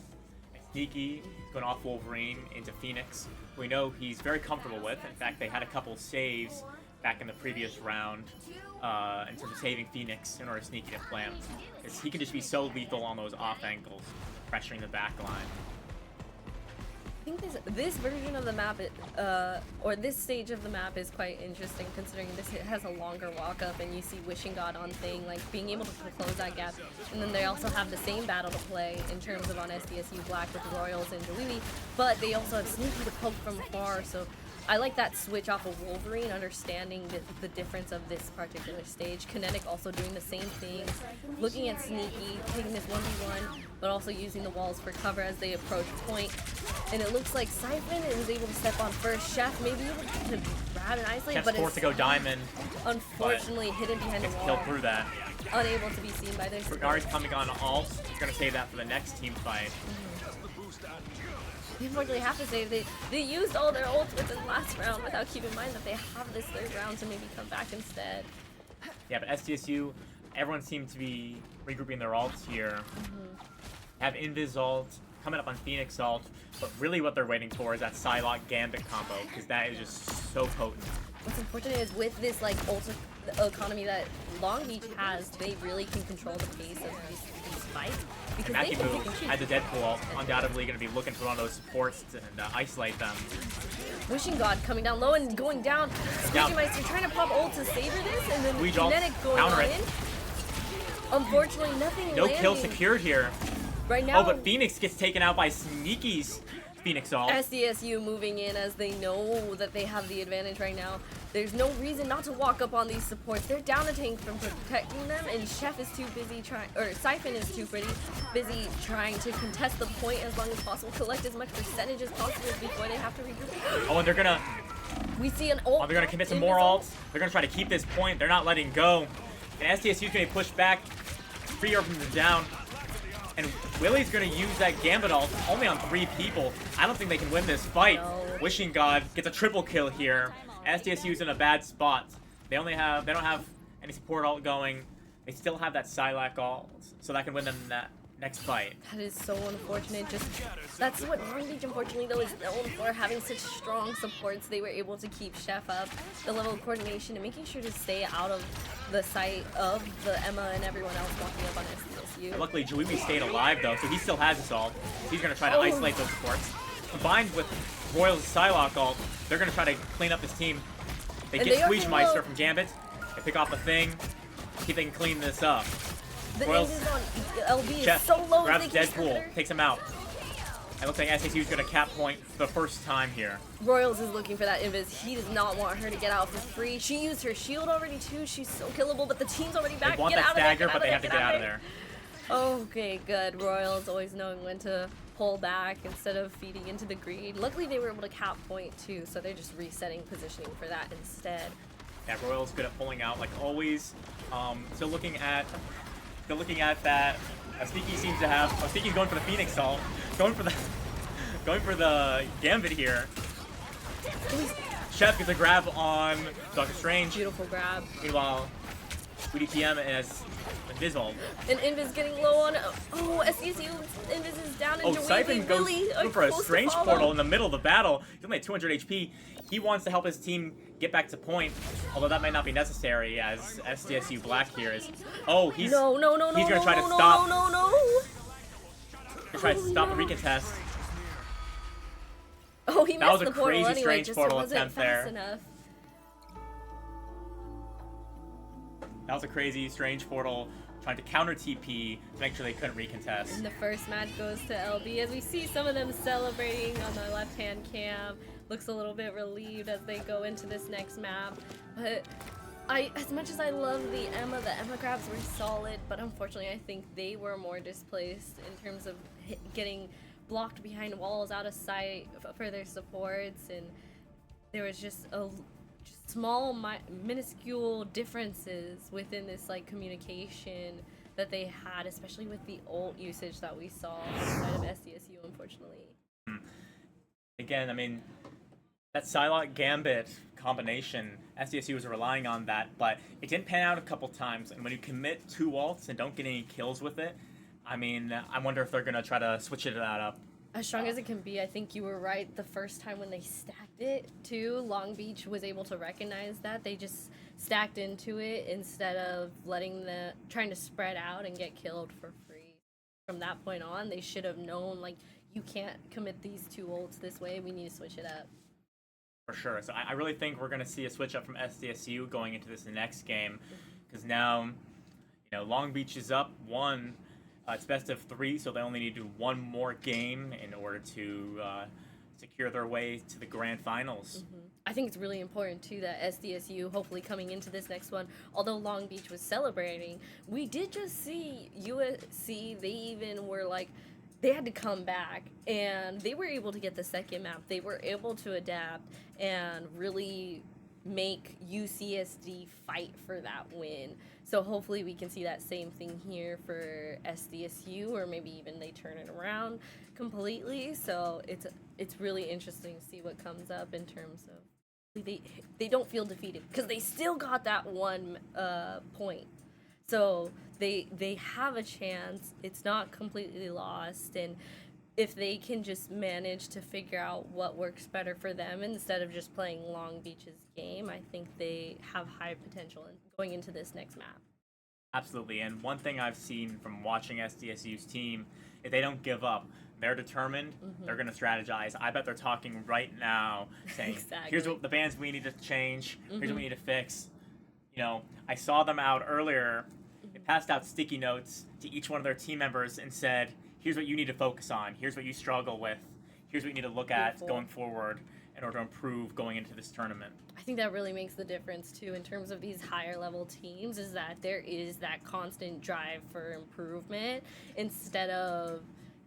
Sneaky is going off Wolverine into Phoenix, who we know he's very comfortable with. In fact, they had a couple saves back in the previous round in terms of saving Phoenix in order for Sneaky to plant. Because he can just be so lethal on those off angles, pressuring the back line. I think this version of the map, or this stage of the map, is quite interesting considering this has a longer walk up, and you see Wishing God on Thing, like being able to close that gap. And then they also have the same battle to play in terms of on SDSU Black with Royals and Dewey, but they also have Sneaky to poke from afar. So I like that switch off of Wolverine, understanding the difference of this particular stage. Kinetic also doing the same thing, looking at Sneaky, taking this 1v1, but also using the walls for cover as they approach point. And it looks like Siphon is able to step on first. Chef maybe able to grab and isolate, Chef's but forced to go diamond. unfortunately hidden behind the Gets wall. killed through that. Unable to be seen by their support. Regards coming on ult. He's going to save that for the next team fight. We unfortunately have to say they used all their ults within the last round without keeping in mind that they have this third round to maybe come back instead. Yeah, but SDSU, everyone seemed to be regrouping their ults here. Have Invis ult, coming up on Phoenix ult, but really what they're waiting for is that Psylocke Gambit combo, because that is just so potent. What's unfortunate is with this like ult economy that Long Beach has, they really can control the pace of these fights. Because And they Matthew can Boo pick and had the choose. Deadpool ult, undoubtedly going to be looking for one of those supports and isolate them. Wishing God coming down low and going down. Down. Squeegee Meister trying to pop ult to savor this, and then Squeegee ult, Kinetic going counter on it. in. Unfortunately, nothing No landing. kill secured here. Right now, Oh, but Phoenix gets taken out by Sneaky's Phoenix ult. SDSU moving in as they know that they have the advantage right now. There's no reason not to walk up on these supports. They're down a tank from protecting them, and Chef is too busy trying, or Siphon is too busy trying to contest the point as long as possible, collect as much percentage as possible before they have to regroup. Oh, and they're going to We see an ult. they're gonna commit some in more this ult. ults. They're gonna try to keep this point. They're not letting go. And SDSU's gonna be pushed back. Free from the down. And Willie's gonna use that Gambit ult only on 3 people. I don't think they can win this fight. No. Wishing God gets a triple kill here. SDSU's in a bad spot. They don't have any support ult going. They still have that Psylocke ult, so that can win them that next fight. That is so unfortunate. Just that's what Long Beach, unfortunately, though, is known for, having such strong supports. They were able to keep Chef up, the level of coordination, and making sure to stay out of the sight of the Emma and everyone else walking up on SDSU. Luckily, Juiwi stayed alive though, so he still has his ult. He's gonna try to Oh. isolate those supports. Combined with Royal's Psylocke ult, they're gonna try to clean up this team. They And get they are Squeegee Meister low. from Gambit. They pick off the thing. See if they can clean this up. The Royals- Invis on LB is Chef so low. grabs They can Deadpool, takes him out. It looks like SSU is gonna cap point for the first time here. Royals is looking for that Invis. He does not want her to get out for free. She used her shield already too. She's so killable, but the team's already They back. want Get that out of there, stagger, get but they have to get out of there. Okay, good. Royals always knowing when to pull back instead of feeding into the greed. Luckily, they were able to cap point too, so they're just resetting positioning for that instead. Yeah, Royal's good at pulling out like always. Still looking at that. Sneaky seems to have. Oh, Sneaky's going for the Phoenix ult. Going for the Gambit here. Chef gets a grab on Doctor Strange. Beautiful grab. Meanwhile, UDTM has Invis. And Invis getting low on. Oh, SDSU Invis is down Oh, into Siphon goes Willie looking for a close to Strange follow. portal in the middle of the battle. He's only at 200 HP. He wants to help his team get back to point, although that might not be necessary as SDSU Black here is. Oh, he's No, he's gonna try to no, stop. no. He's trying to Oh, stop no. the recontest. Oh, he That missed was a the portal crazy anyway, Strange just portal wasn't attempt fast there. enough. That was a crazy Strange portal trying to counter TP to make sure they couldn't recontest. And the first match goes to LB as we see some of them celebrating on the left-hand cam. Looks a little bit relieved as they go into this next map. But as much as I love the Emma grabs were solid, but unfortunately I think they were more displaced in terms of getting blocked behind walls, out of sight for their supports, and there was just small, minuscule differences within this like communication that they had, especially with the ult usage that we saw inside of SDSU, unfortunately. Again, I mean, that Psylocke Gambit combination. SDSU was relying on that, but it didn't pan out a couple times. And when you commit 2 ults and don't get any kills with it, I mean, I wonder if they're gonna try to switch that up. As strong as it can be, I think you were right. The first time when they stacked it, too, Long Beach was able to recognize that. They just stacked into it instead of trying to spread out and get killed for free. From that point on, they should have known, like, you can't commit these 2 ults this way. We need to switch it up. For sure. So I really think we're going to see a switch up from SDSU going into this next game, because now, Long Beach is up 1. It's best of 3, so they only need to do 1 more game in order to secure their way to the grand finals. I think it's really important, too, that SDSU, hopefully coming into this next one, although Long Beach was celebrating, we did just see USC, they even were like, they had to come back, and they were able to get the second map. They were able to adapt and really make UCSD fight for that win. So hopefully we can see that same thing here for SDSU, or maybe even they turn it around completely. So it's really interesting to see what comes up in terms of they don't feel defeated because they still got that 1 point. So they have a chance. It's not completely lost, and if they can just manage to figure out what works better for them instead of just playing Long Beach's game, I think they have high potential in going into this next map. Absolutely, and one thing I've seen from watching SDSU's team, if they don't give up, they're determined, they're going to strategize. I bet they're talking right now, saying, Exactly. here's what the bands we need to change, here's what we need to fix. I saw them out earlier. They passed out sticky notes to each one of their team members and said, here's what you need to focus on, here's what you struggle with, here's what you need to look at going forward in order to improve going into this tournament. I think that really makes the difference, too, in terms of these higher level teams, is that there is that constant drive for improvement instead of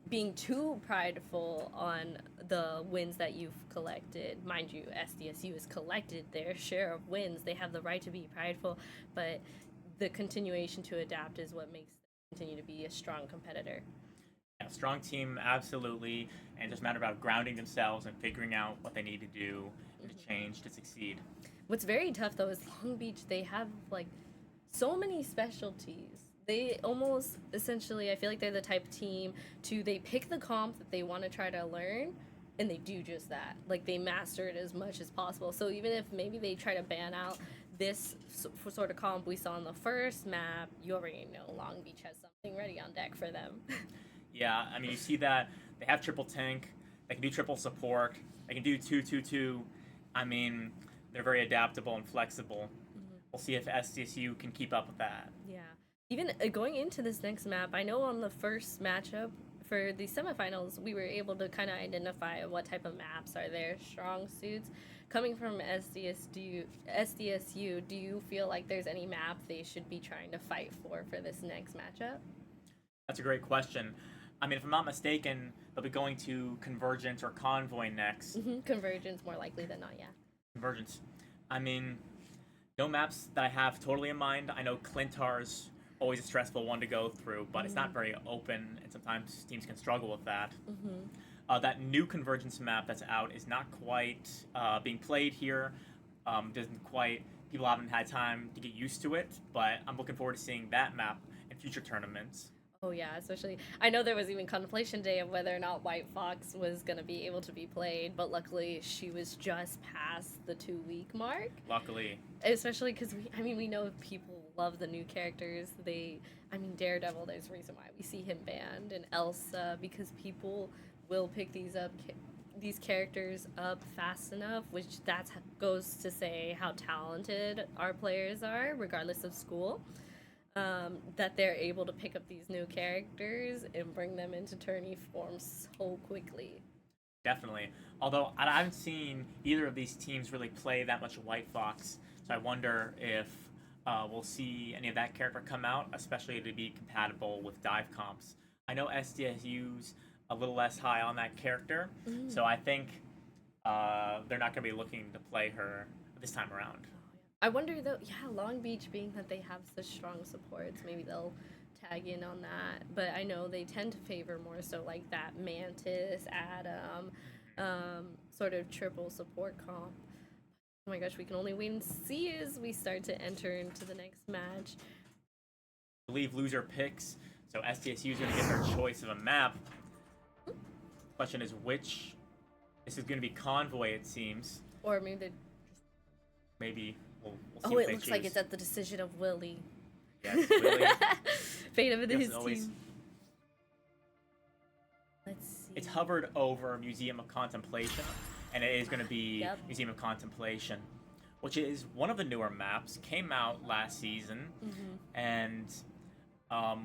being too prideful on the wins that you've collected. Mind you, SDSU has collected their share of wins. They have the right to be prideful, but the continuation to adapt is what makes them continue to be a strong competitor. Yeah, strong team, absolutely, and just a matter about grounding themselves and figuring out what they need to do to change to succeed. What's very tough, though, is Long Beach, they have, like, so many specialties. They almost, essentially, I feel like they're the type of team they pick the comp that they want to try to learn, and they do just that. Like, they master it as much as possible. So even if maybe they try to ban out this sort of comp we saw on the first map, you already know Long Beach has something ready on deck for them. Yeah, I mean, you see that they have triple tank, they can do triple support, they can do 2-2-2. I mean, they're very adaptable and flexible. We'll see if SDSU can keep up with that. Yeah. Even going into this next map, I know on the first matchup for the semifinals, we were able to kind of identify what type of maps are their strong suits. Coming from SDSU, do you feel like there's any map they should be trying to fight for this next matchup? That's a great question. I mean, if I'm not mistaken, they'll be going to Convergence or Convoy next. Convergence more likely than not, yeah. Convergence. I mean, no maps that I have totally in mind. I know Clintar's always a stressful one to go through, but it's not very open, and sometimes teams can struggle with that. That new Convergence map that's out is not quite being played here. People haven't had time to get used to it, but I'm looking forward to seeing that map in future tournaments. Oh yeah, especially, I know there was even contemplation day of whether or not White Fox was going to be able to be played, but luckily she was just past the 2-week mark. Luckily. Especially because, we know people love the new characters. Daredevil, there's a reason why we see him banned, and Elsa, because people will pick these characters up fast enough, which goes to say how talented our players are, regardless of school. That they're able to pick up these new characters and bring them into tourney form so quickly. Definitely. Although I haven't seen either of these teams really play that much White Fox, so I wonder if we'll see any of that character come out, especially to be compatible with dive comps. I know SDSU's a little less high on that character, so I think they're not going to be looking to play her this time around. I wonder, though, Long Beach, being that they have such strong supports, maybe they'll tag in on that. But I know they tend to favor more so like that Mantis, Adam, sort of triple support comp. Oh my gosh, we can only wait and see as we start to enter into the next match. I believe loser picks, so SDSU is going to get their choice of a map. Question is which. This is going to be Convoy, it seems. Or maybe they're... Maybe we'll see Oh, what it they looks like choose. it's at the decision of Willie. Yes, Willie. Fate of his always- team. Let's see. It's hovered over Museum of Contemplation, and it is going to be Yep. Museum of Contemplation, which is one of the newer maps. Came out last season, and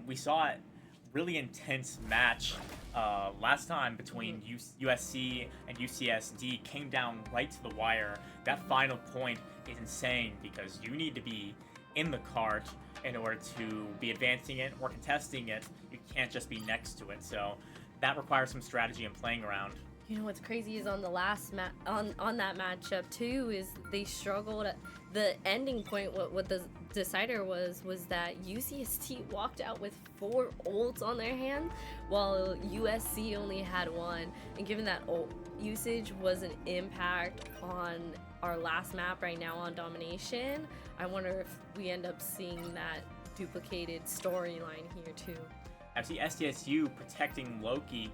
we saw it really intense match last time between USC and UCSD. Came down right to the wire. That final point is insane because you need to be in the cart in order to be advancing it or contesting it. You can't just be next to it. So that requires some strategy and playing around. You know what's crazy is on the last on that matchup too is they struggled at the ending point. What the decider was that UCST walked out with 4 ults on their hand while USC only had 1. And given that ult usage was an impact on our last map right now on domination, I wonder if we end up seeing that duplicated storyline here too. I see SDSU protecting Loki.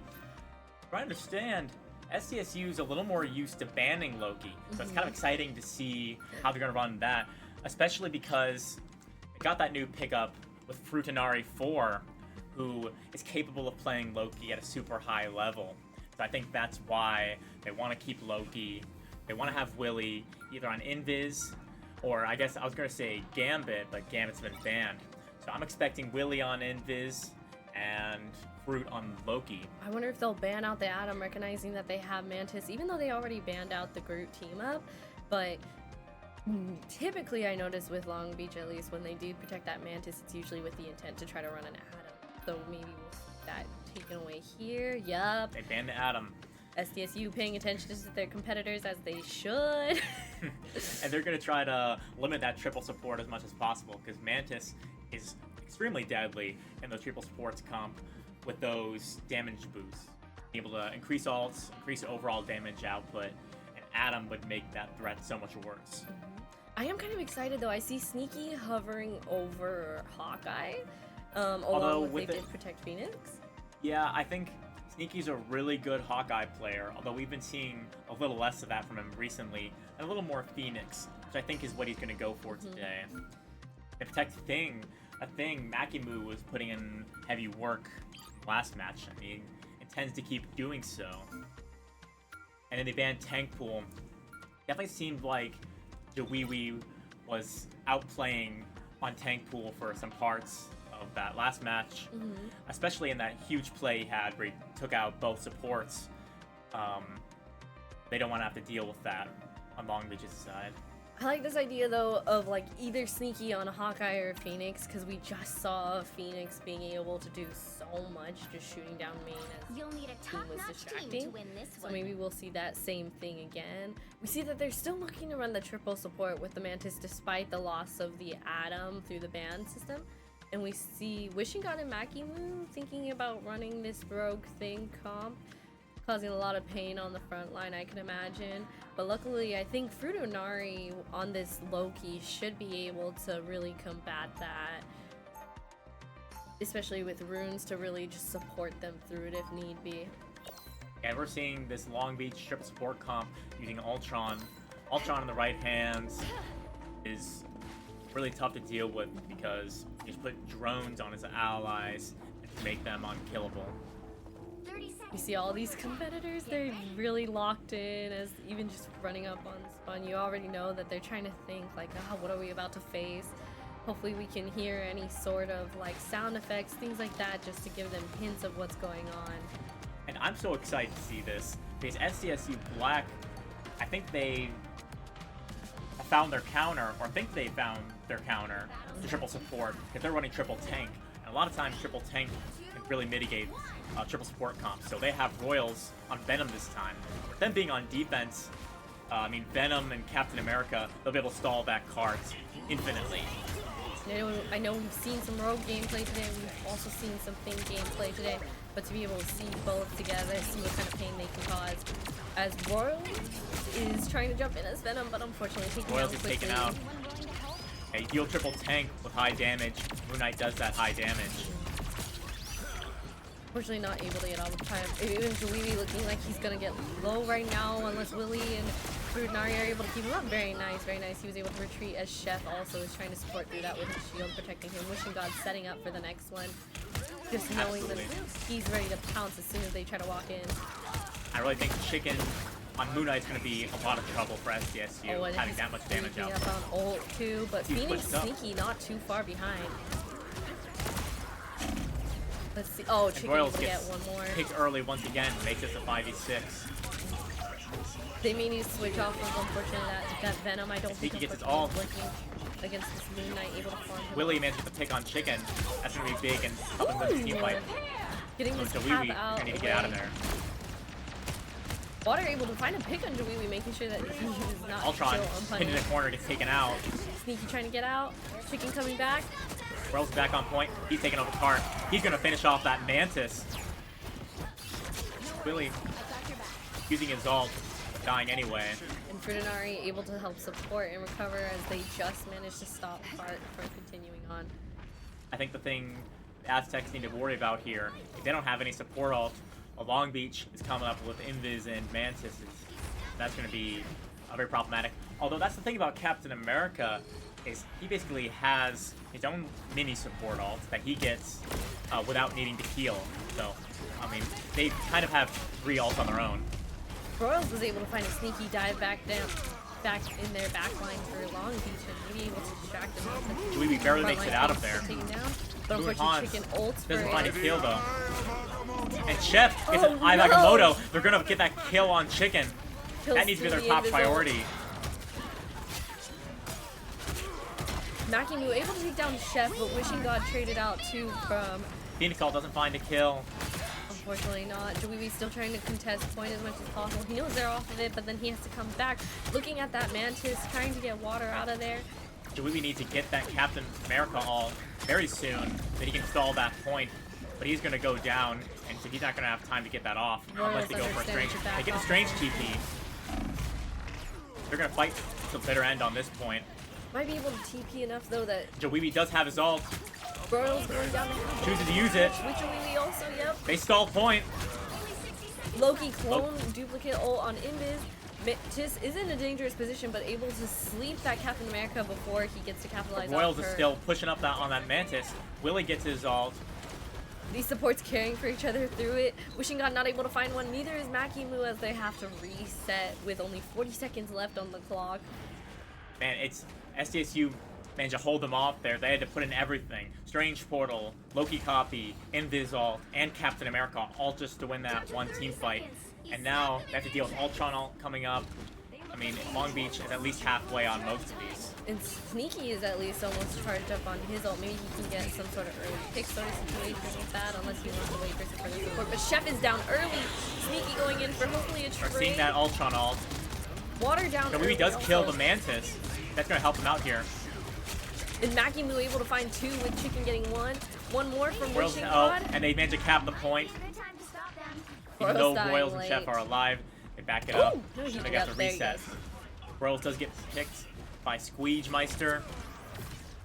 I understand SDSU is a little more used to banning Loki, so it's kind of exciting to see how they're going to run that, especially because they got that new pickup with Frutinari 4, who is capable of playing Loki at a super high level. So I think that's why they want to keep Loki. They want to have Willie either on Invis, or I guess I was going to say Gambit, but Gambit's been banned. So I'm expecting Willie on Invis and Fruit on Loki. I wonder if they'll ban out the Atom, recognizing that they have Mantis, even though they already banned out the Groot team up. But typically, I notice with Long Beach, at least, when they do protect that Mantis, it's usually with the intent to try to run an Atom. So maybe we'll see that taken away here. Yup. They banned the Atom. SDSU paying attention to their competitors as they should. And they're going to try to limit that triple support as much as possible, because Mantis is extremely deadly in those triple supports comp with those damage boosts. Being able to increase ults, increase overall damage output, and Atom would make that threat so much worse. I am kind of excited though. I see Sneaky hovering over Hawkeye, Although along with with they it- did protect Phoenix. Yeah, I think Sneaky's a really good Hawkeye player, although we've been seeing a little less of that from him recently, and a little more Phoenix, which I think is what he's going to go for today. And protect a thing Makimu was putting in heavy work last match, and he intends to keep doing so. And then they banned Tank Pool. Definitely seemed like Jawiwi was outplaying on Tank Pool for some parts of that last match, especially in that huge play he had where he took out both supports. They don't want to have to deal with that on Long Beach's side. I like this idea though of like either Sneaky on Hawkeye or Phoenix, because we just saw Phoenix being able to do so much just shooting down main as You'll need a team was top-notch team distracting. to win this So one. maybe we'll see that same thing again. We see that they're still looking to run the triple support with the Mantis despite the loss of the Atom through the ban system. And we see Wishing God and Makimu thinking about running this rogue thing comp, causing a lot of pain on the front line, I can imagine. But luckily, I think Frutinari on this Loki should be able to really combat that, especially with runes to really just support them through it if need be. And we're seeing this Long Beach triple support comp using Ultron. Ultron in the right hands is really tough to deal with because you just put drones on his allies and make them unkillable. 30 You seconds. see all these competitors, they're really locked in as even just running up on spawn. You already know that they're trying to think like, oh, what are we about to face? Hopefully we can hear any sort of like sound effects, things like that, just to give them hints of what's going on. And I'm so excited to see this because SDSU Black, I think they found their counter, or think they found their counter to triple support because they're running triple tank. And a lot of times triple tank can really mitigate triple support comps. So they have Royals on Venom this time. With them being on defense, I mean, Venom and Captain America, they'll be able to stall that cart infinitely. I know we've seen some rogue gameplay today. We've also seen some Finn gameplay today. But to be able to see both together, see what kind of pain they can cause. As Royal is trying to jump in as Venom, but unfortunately taken Royals down is quickly. taken out. A heal triple tank with high damage. Moon Knight does that high damage. Unfortunately not able to get all the time. Even Julie looking like he's gonna get low right now unless Willie and Brunari are able to keep him up. Very nice, very nice. He was able to retreat as Chef also is trying to support through that with his shield protecting him. Wishing God setting up for the next one. Just knowing that he's ready to pounce as soon as they try to walk in. I really think Chicken on Moon Knight's going to be a lot of trouble for SDSU, and having he's that much damage sneaking out. up on ult too, but He's Phoenix pushed up. sneaky, not too far behind. Let's see. Oh, And Chicken Royals able to get gets one more. picked early once again, makes this a 5v6. They may need to switch off of, unfortunately, that Venom. I don't think Sneaky gets his unfortunately, ult. is working against this Moon Knight, able to farm him. Willie manages to pick on Chicken. That's going to be big and helping with the team fight. Getting So this cap Jawiwi out. going to need to get out of away. there. Water able to find a pick on Jawiwi, making sure that he is not Ultron still pinned in the unpunished. corner, gets taken out. Sneaky trying to get out. Chicken coming back. Royals back on point. He's taking over the cart. He's going to finish off that Mantis. Willie using his ult, dying anyway. And Fridinari able to help support and recover as they just managed to stop Hart from continuing on. I think the thing the Aztecs need to worry about here, if they don't have any support ult, Long Beach is coming up with Invis and Mantis. That's going to be very problematic. Although that's the thing about Captain America, is he basically has his own mini support ult that he gets without needing to heal. So, I mean, they kind of have 3 ults on their own. Royals was able to find a sneaky dive back in their back line for Long Beach and maybe able to distract them. Jawiwi barely makes it out of there. Taken down, but Moon unfortunately Hans Chicken ults doesn't for find a it. kill though. And Chef gets an Oh, eye no. Agamotto. They're gonna get that kill on Chicken. Kills That needs to be through their the top Invis ult. priority. Makimu able to take down Chef, but Wishing God traded out too from. Phoenix Ult doesn't find a kill. Unfortunately not. Jawiwi still trying to contest point as much as possible. He knows they're off of it, but then he has to come back. Looking at that Mantis, trying to get water out of there. Jawiwi needs to get that Captain America ult very soon, that he can stall that point. But he's gonna go down, and so he's not gonna have time to get that off unless they go for a understand strange. to back They get a off. strange TP. They're gonna fight to the bitter end on this point. Might be able to TP enough though that Jawiwi does have his ult, Royals going down the chooses to use it. With Jawiwi also, yep. They stall point. Loki clone duplicate ult on Invis. Mantis is in a dangerous position, but able to sleep that Captain America before he gets to capitalize Royals on is her. still pushing up that on that Mantis. Willie gets his ult. These supports caring for each other through it. Wishing God not able to find one. Neither is Makimu as they have to reset with only 40 seconds left on the clock. Man, it's SDSU managed to hold them off there. They had to put in everything. Strange Portal, Loki Copy, Invis ult, and Captain America all just to win that one team fight. And now they have to deal with Ultron ult coming up. I mean, Long Beach is at least halfway on most of these. And Sneaky is at least almost charged up on his ult. Maybe he can get some sort of early pick sort of situation with that, unless he wants to wait for some further support. But Chef is down early. Sneaky going in for hopefully a We're trade. seeing that Ultron ult. Water down Jawiwi early does kill also. the Mantis. That's going to help him out here. And Makimu able to find 2 with Chicken getting 1. One more from Royals, Wishing oh, God. and they managed to cap the point. Good time to stop them. Even Royals though dying Royals and late. Chef are alive, they back it up. Ooh, no, he and they got- got to there he reset. goes. Royals does get picked by Squeegemeister.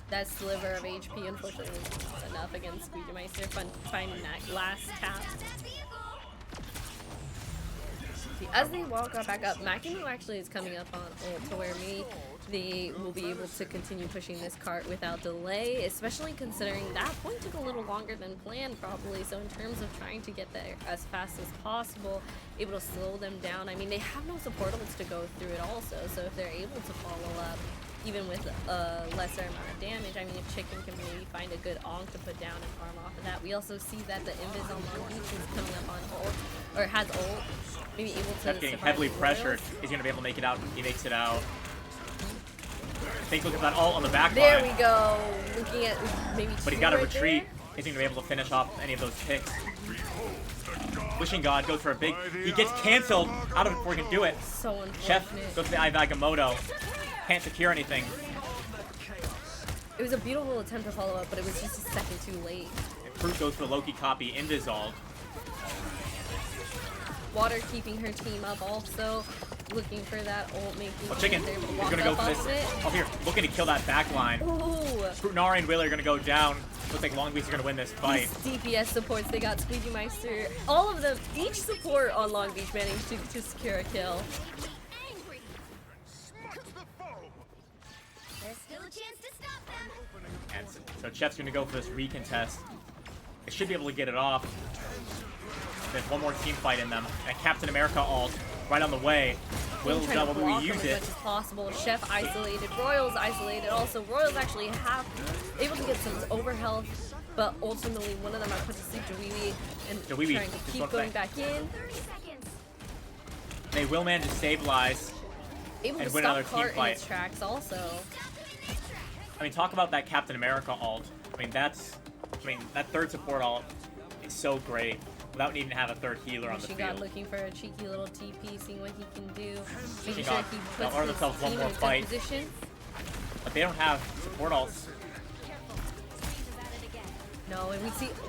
That sliver of HP unfortunately was not enough against Squeegemeister finding that last tap. See, as they walk back up, Makimu actually is coming up on ult to where maybe they will be able to continue pushing this cart without delay, especially considering that point took a little longer than planned probably. So in terms of trying to get there as fast as possible, able to slow them down. I mean, they have no support ults to go through it also, so if they're able to follow up even with a lesser amount of damage, I mean, if Chicken can maybe find a good onk to put down and farm off of that. We also see that the Invis on Long Beach is coming up on ult, or has ult, maybe able to Chef getting survive heavily the pressured. Royals. He's going to be able to make it out. He makes it out. Take a look at that ult on the back There line. we go. Looking at maybe But he two got to right retreat. there. He's going to be able to finish off any of those picks. Wishing God goes for a big. He gets canceled out of it before he can do it. So Chef unfortunate. goes to the Eye of Agamotto. Can't secure anything. It was a beautiful attempt to follow up, but it was just a second too late. And Fruit goes for Loki copy in Dissolve. Water keeping her team up also, looking for that ult, making Oh, Chicken, they're able to he's walk gonna go up for this. off it. Oh, here, looking to kill that back line. Ooh. Frutinari and Willie are gonna go down. Looks like Long Beach are gonna win this fight. These DPS supports, they got Squeegee Meister. All of them, each support on Long Beach managed to secure a kill. Angry. There's still a chance to stop them. And so Chet's gonna go for this recontest. They should be able to get it off. There's one more team fight in them. And Captain America ult right on the way. Will Trying to block WWE them use as it? much as possible. Chef isolated, Royals isolated. Also, Royals actually able to get some overhealth, but ultimately one of them are put to sleep, Jawiwi, and Jawiwi, trying to just keep one going thing. back in. 30 seconds. They will manage to stabilize. Able And to win stop another team Cart in fight. its tracks also. I mean, talk about that Captain America ult. I mean, that third support ult is so great without needing to have a third healer on the Machine God field. looking for a cheeky little TP, seeing what he can do. Making Machine sure God, he they'll puts earn his themselves one team more in a good fight. position. But they don't have support ults. No, and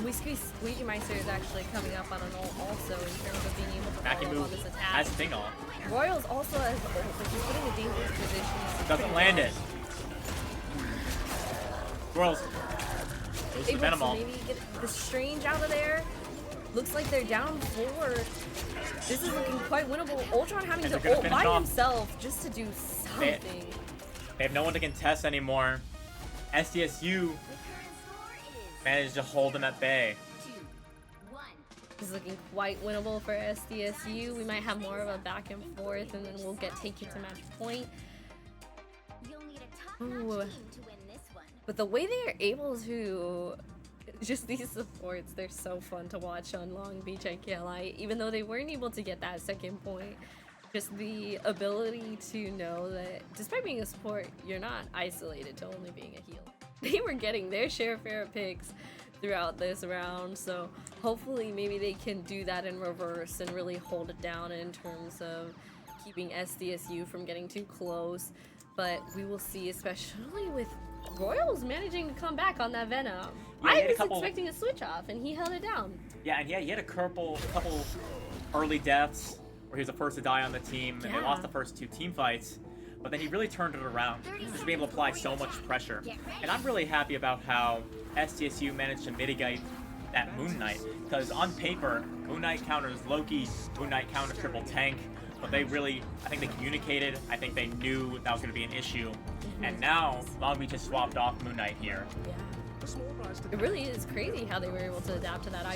we see Squeegee Meister is actually coming up on an ult also in terms of being able to Backing follow up on move this attack. has Sting ult. Royals also has the ult, but he's putting a dangerous position. Doesn't land it. Royals. Goes to Able Venom to ult. maybe get the Strange out of there. Looks like they're down 4. This is looking quite winnable. Ultron having And they're to gonna ult finish by off. himself just to do something. They have no one to contest anymore. SDSU managed to hold them at bay. 2, 1. This is looking quite winnable for SDSU. We might have more of a back and forth, and then we'll take it to match point. You'll need a top-notch Ooh. team to win this one. But the way they are able to, just these supports, they're so fun to watch on Long Beach IKLI. Even though they weren't able to get that second point, just the ability to know that despite being a support, you're not isolated to only being a healer. They were getting their share of picks throughout this round, so hopefully maybe they can do that in reverse and really hold it down in terms of keeping SDSU from getting too close. But we will see, especially with Royals managing to come back on that Venom. Yeah, he I had a was couple- expecting a switch off, and he held it down. Yeah, and he had a couple early deaths where he was the first to die on the team, and they Yeah. lost the first 2 team fights. But then he really turned it around, just being able to apply so much pressure. And I'm really happy about how SDSU managed to mitigate that Moon Knight, because on paper, Moon Knight counters Loki, Moon Knight counters triple tank, but they really, I think they communicated, I think they knew that was going to be an issue. And now, Long Beach has swapped off Moon Knight here. Yeah. It really is crazy how they were able to adapt to that.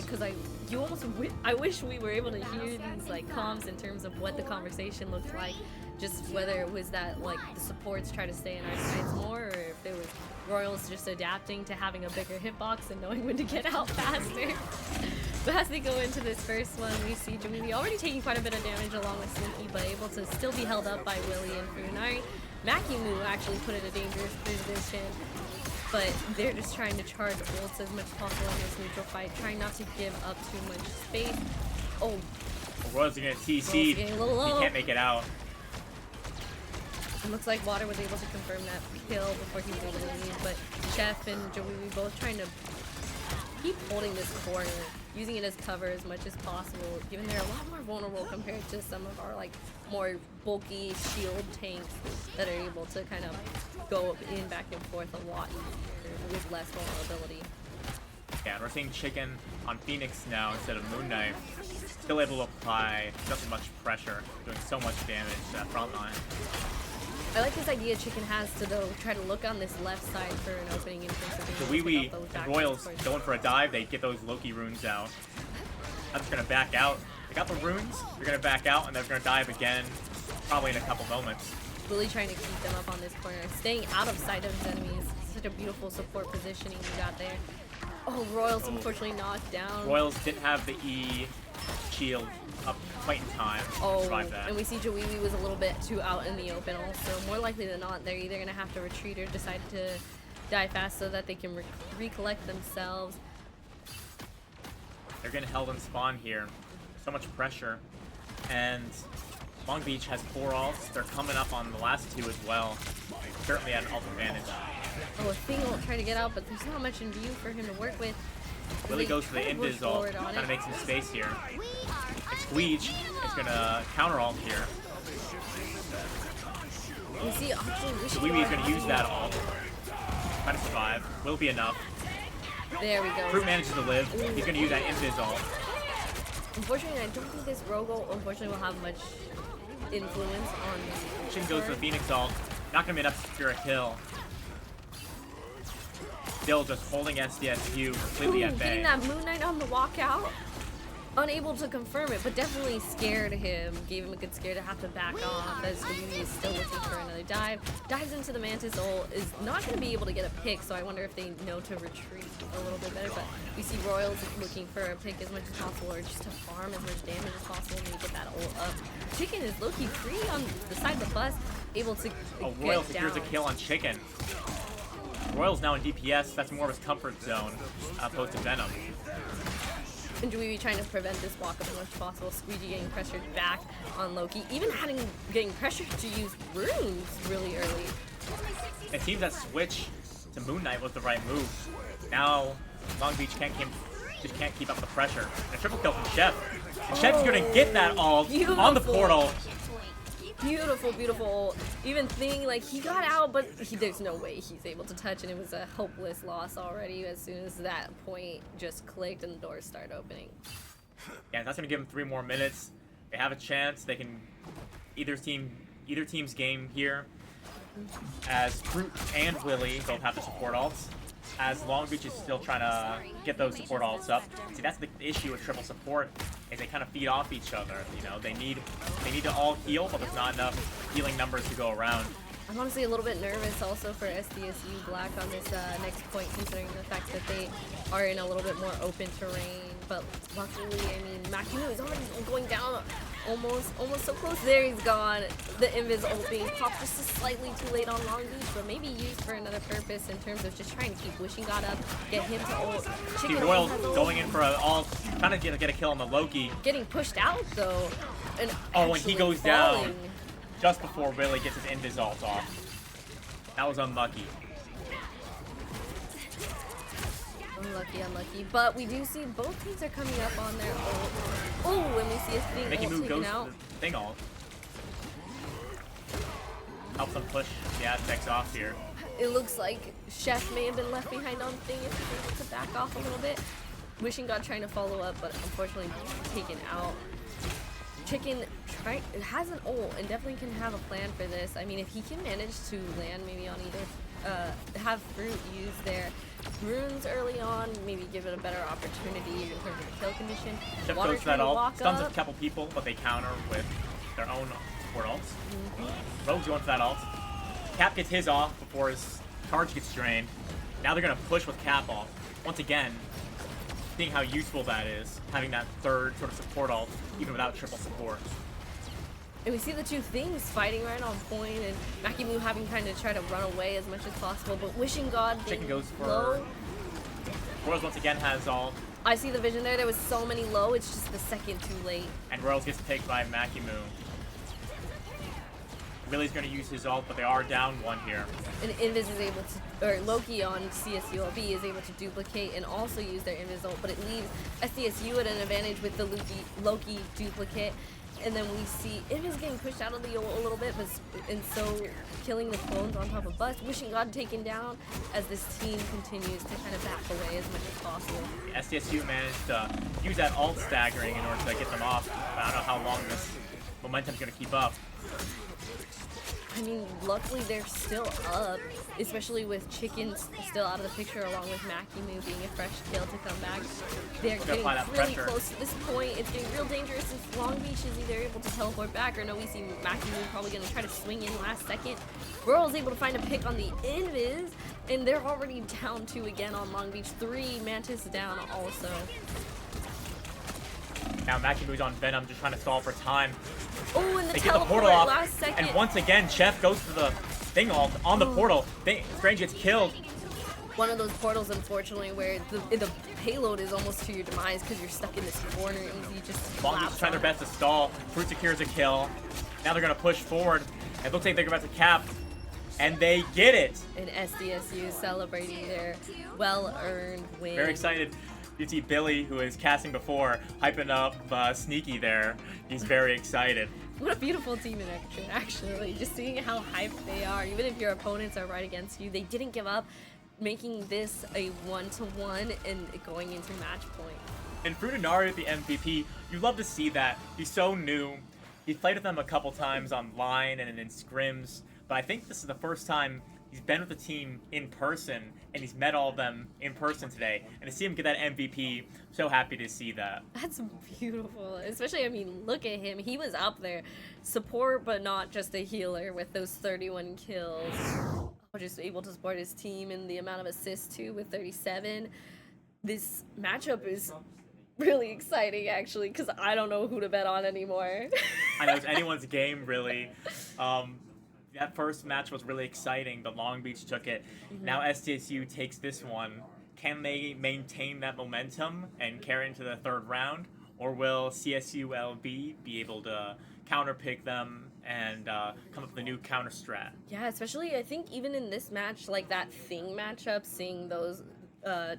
I wish we were able to hear these like comms in terms of what the conversation looked like. Just whether it was that like the supports try to stay in our sides more, or if there was Royals just adapting to having a bigger hitbox and knowing when to get out faster. But as they go into this first one, we see Jamili already taking quite a bit of damage along with Slinky, but able to still be held up by Willie and Funari. Makimu actually put in a dangerous position, but they're just trying to charge ults as much as possible in this neutral fight, trying not to give up too much space. Oh, Royals are going to Royals TC. getting a little He low. can't make it out. It looks like Water was able to confirm that kill before he was able to leave, but Chef and Joey both trying to keep holding this corner, using it as cover as much as possible, given they're a lot more vulnerable compared to some of our like more bulky shield tanks that are able to kind of go in back and forth a lot easier with less vulnerability. Yeah, and we're seeing Chicken on Phoenix now instead of Moon Knight. Still able to apply just as much pressure, doing so much damage to that front line. I like this idea Chicken has to though try to look on this left side for an opening in terms of So being able to Wee pick up those and back Royals supports. going for a dive, they get those Loki runes out. I'm just gonna back out. They got the runes, they're gonna back out, and they're gonna dive again, probably in a couple moments. Really trying to keep them up on this corner, staying out of sight of his enemies. Such a beautiful support positioning we got there. Oh, Royals unfortunately knocked down. Royals didn't have the E shield up quite in time to Oh, survive that. and we see Jawiwi was a little bit too out in the open also. More likely than not, they're either going to have to retreat or decide to die fast so that they can recollect themselves. They're getting held in spawn here. So much pressure. And Long Beach has 4 ults. They're coming up on the last 2 as well. Certainly at an ult advantage. Oh, a thing will try to get out, but there's not much in view for him to work with. Willie They goes for the try to push invis ult, forward on trying to it. make some space here. We are And Squeege is gonna counter ult here. We see actually Wishing Weewee's Guard gonna use having- that ult. Trying to survive. Will be enough. There we go. Fruit manages to live. He's gonna use that invis ult. Unfortunately, I don't think this rogue ult unfortunately will have much influence on this. Shin goes for the Phoenix ult. Not gonna be enough to secure a kill. Still just holding SDSU completely at Getting bay. that Moon Knight on the walkout. Unable to confirm it, but definitely scared him. Gave him a good scare to have to back off as Weezy is still looking for another dive. Dives into the Mantis ult, is not going to be able to get a pick, so I wonder if they know to retreat a little bit better. But we see Royals looking for a pick as much as possible, or just to farm as much damage as possible and get that ult up. Chicken is low-key free on the side of the bus, able to Oh, get Royal secures a down. kill on Chicken. Royal's now in DPS. That's more of his comfort zone, opposed to Venom. And Dweeby trying to prevent this walk up as much as possible. Squeegee getting pressured back on Loki. Even getting pressured to use runes really early. It seems that switch to Moon Knight was the right move. Now, Long Beach just can't keep up the pressure. And a triple kill from Chef. And Chef's gonna get that ult on the Beautiful. portal. Beautiful, beautiful. Even thing, like, he got out, but there's no way he's able to touch, and it was a hopeless loss already as soon as that point just clicked and the doors start opening. Yeah, that's gonna give them 3 more minutes. They have a chance. They can either team's game here, as Fruit and Willie both have the support ults. As Long Beach is still trying to get those support ults up. See, that's the issue with triple support, is they kind of feed off each other. You know, they need to all heal, but there's not enough healing numbers to go around. I'm honestly a little bit nervous also for SDSU Black on this next point, considering the fact that they are in a little bit more open terrain. But luckily, I mean, Makinu is already going down, almost so close. There he's gone. The invis ult being popped just slightly too late on Long Beach, but maybe used for another purpose in terms of just trying to keep Wishing God up, get him to ult. See, Chicken Royal has ult. going in for an ult, trying to get a kill on the Loki. Getting pushed out though, and Oh, and he actually goes down. falling. Just before Willie gets his invis ult off. That was unlucky. Unlucky. But we do see both teams are coming up on their ult. Oh, and we see a thing Mickey ult Moo taken goes out. for the thing ult. Helps them push the Aztecs off here. It looks like Chef may have been left behind on thing if he's able to back off a little bit. Wishing God trying to follow up, but unfortunately taken out. Chicken has an ult and definitely can have a plan for this. I mean, if he can manage to land maybe on either, have Fruit use their runes early on, maybe give it a better opportunity in terms of the kill condition. Chef Water goes for trying that to ult. walk Stuns a up. couple people, but they counter with their own support ults. Rogue's going for that ult. Cap gets his off before his charge gets drained. Now they're gonna push with Cap off. Once again, seeing how useful that is, having that third sort of support ult, even without triple support. And we see the two things fighting right on point, and Makimu having kind of try to run away as much as possible, but Wishing God Chicken being goes for low. Royals once again has ult, I see the vision there. There was so many low. It's just the second too late. and Royals gets picked by Makimu. Willie's gonna use his ult, but they are down 1 here. And Invis is able to, or Loki on CSULB is able to duplicate and also use their Invis ult, but it leaves SDSU at an advantage with the Loki duplicate. And then we see Invis getting pushed out of the ult a little bit, and so killing the clones on top of Bust. Wishing God taken down as this team continues to kind of back away as much as possible. SDSU managed to use that ult staggering in order to get them off, but I don't know how long this momentum's gonna keep up. I mean, luckily they're still up, especially with Chicken still out of the picture, along with Makimu being a fresh kill to come back. They're getting apply that really pressure. close to this point. It's getting real dangerous since Long Beach is either able to teleport back or no, we see Makimu probably going to try to swing in last second. Burrow's able to find a pick on the Invis, and they're already down 2 again on Long Beach. 3 Mantis down also. Now Makimu's on Venom, just trying to stall for time. Oh, and the They get the teleport portal off, last second. and once again, Chef goes for the thing ult on the portal. Strange gets killed. One of those portals, unfortunately, where the payload is almost to your demise because you're stuck in this corner and you just Long Beach collapse trying their on best to stall. Fruit secures a kill. Now they're gonna push forward. It looks like they're about to cap. And they get it. And SDSU celebrating their well-earned win. Very excited. You see Billy, who is casting before, hyping up Sneaky there. He's very excited. What a beautiful team in action, actually. Just seeing how hyped they are. Even if your opponents are right against you, they didn't give up, making this a 1-to-1 and going into match point. And Frutinari, the MVP, you love to see that. He's so new. He's played with them a couple times online and in scrims, but I think this is the first time he's been with the team in person, and he's met all of them in person today. And to see him get that MVP, so happy to see that. That's beautiful. Especially, I mean, look at him. He was up there. Support, but not just a healer with those 31 kills. Just able to support his team and the amount of assists, too, with 37. This matchup is really exciting, actually, because I don't know who to bet on anymore. I know it's anyone's game, really. That first match was really exciting, but Long Beach took it. Now SDSU takes this one. Can they maintain that momentum and carry into the third round? Or will CSULB be able to counterpick them and come up with a new counter strat? Yeah, especially I think even in this match, like that Thing matchup, seeing those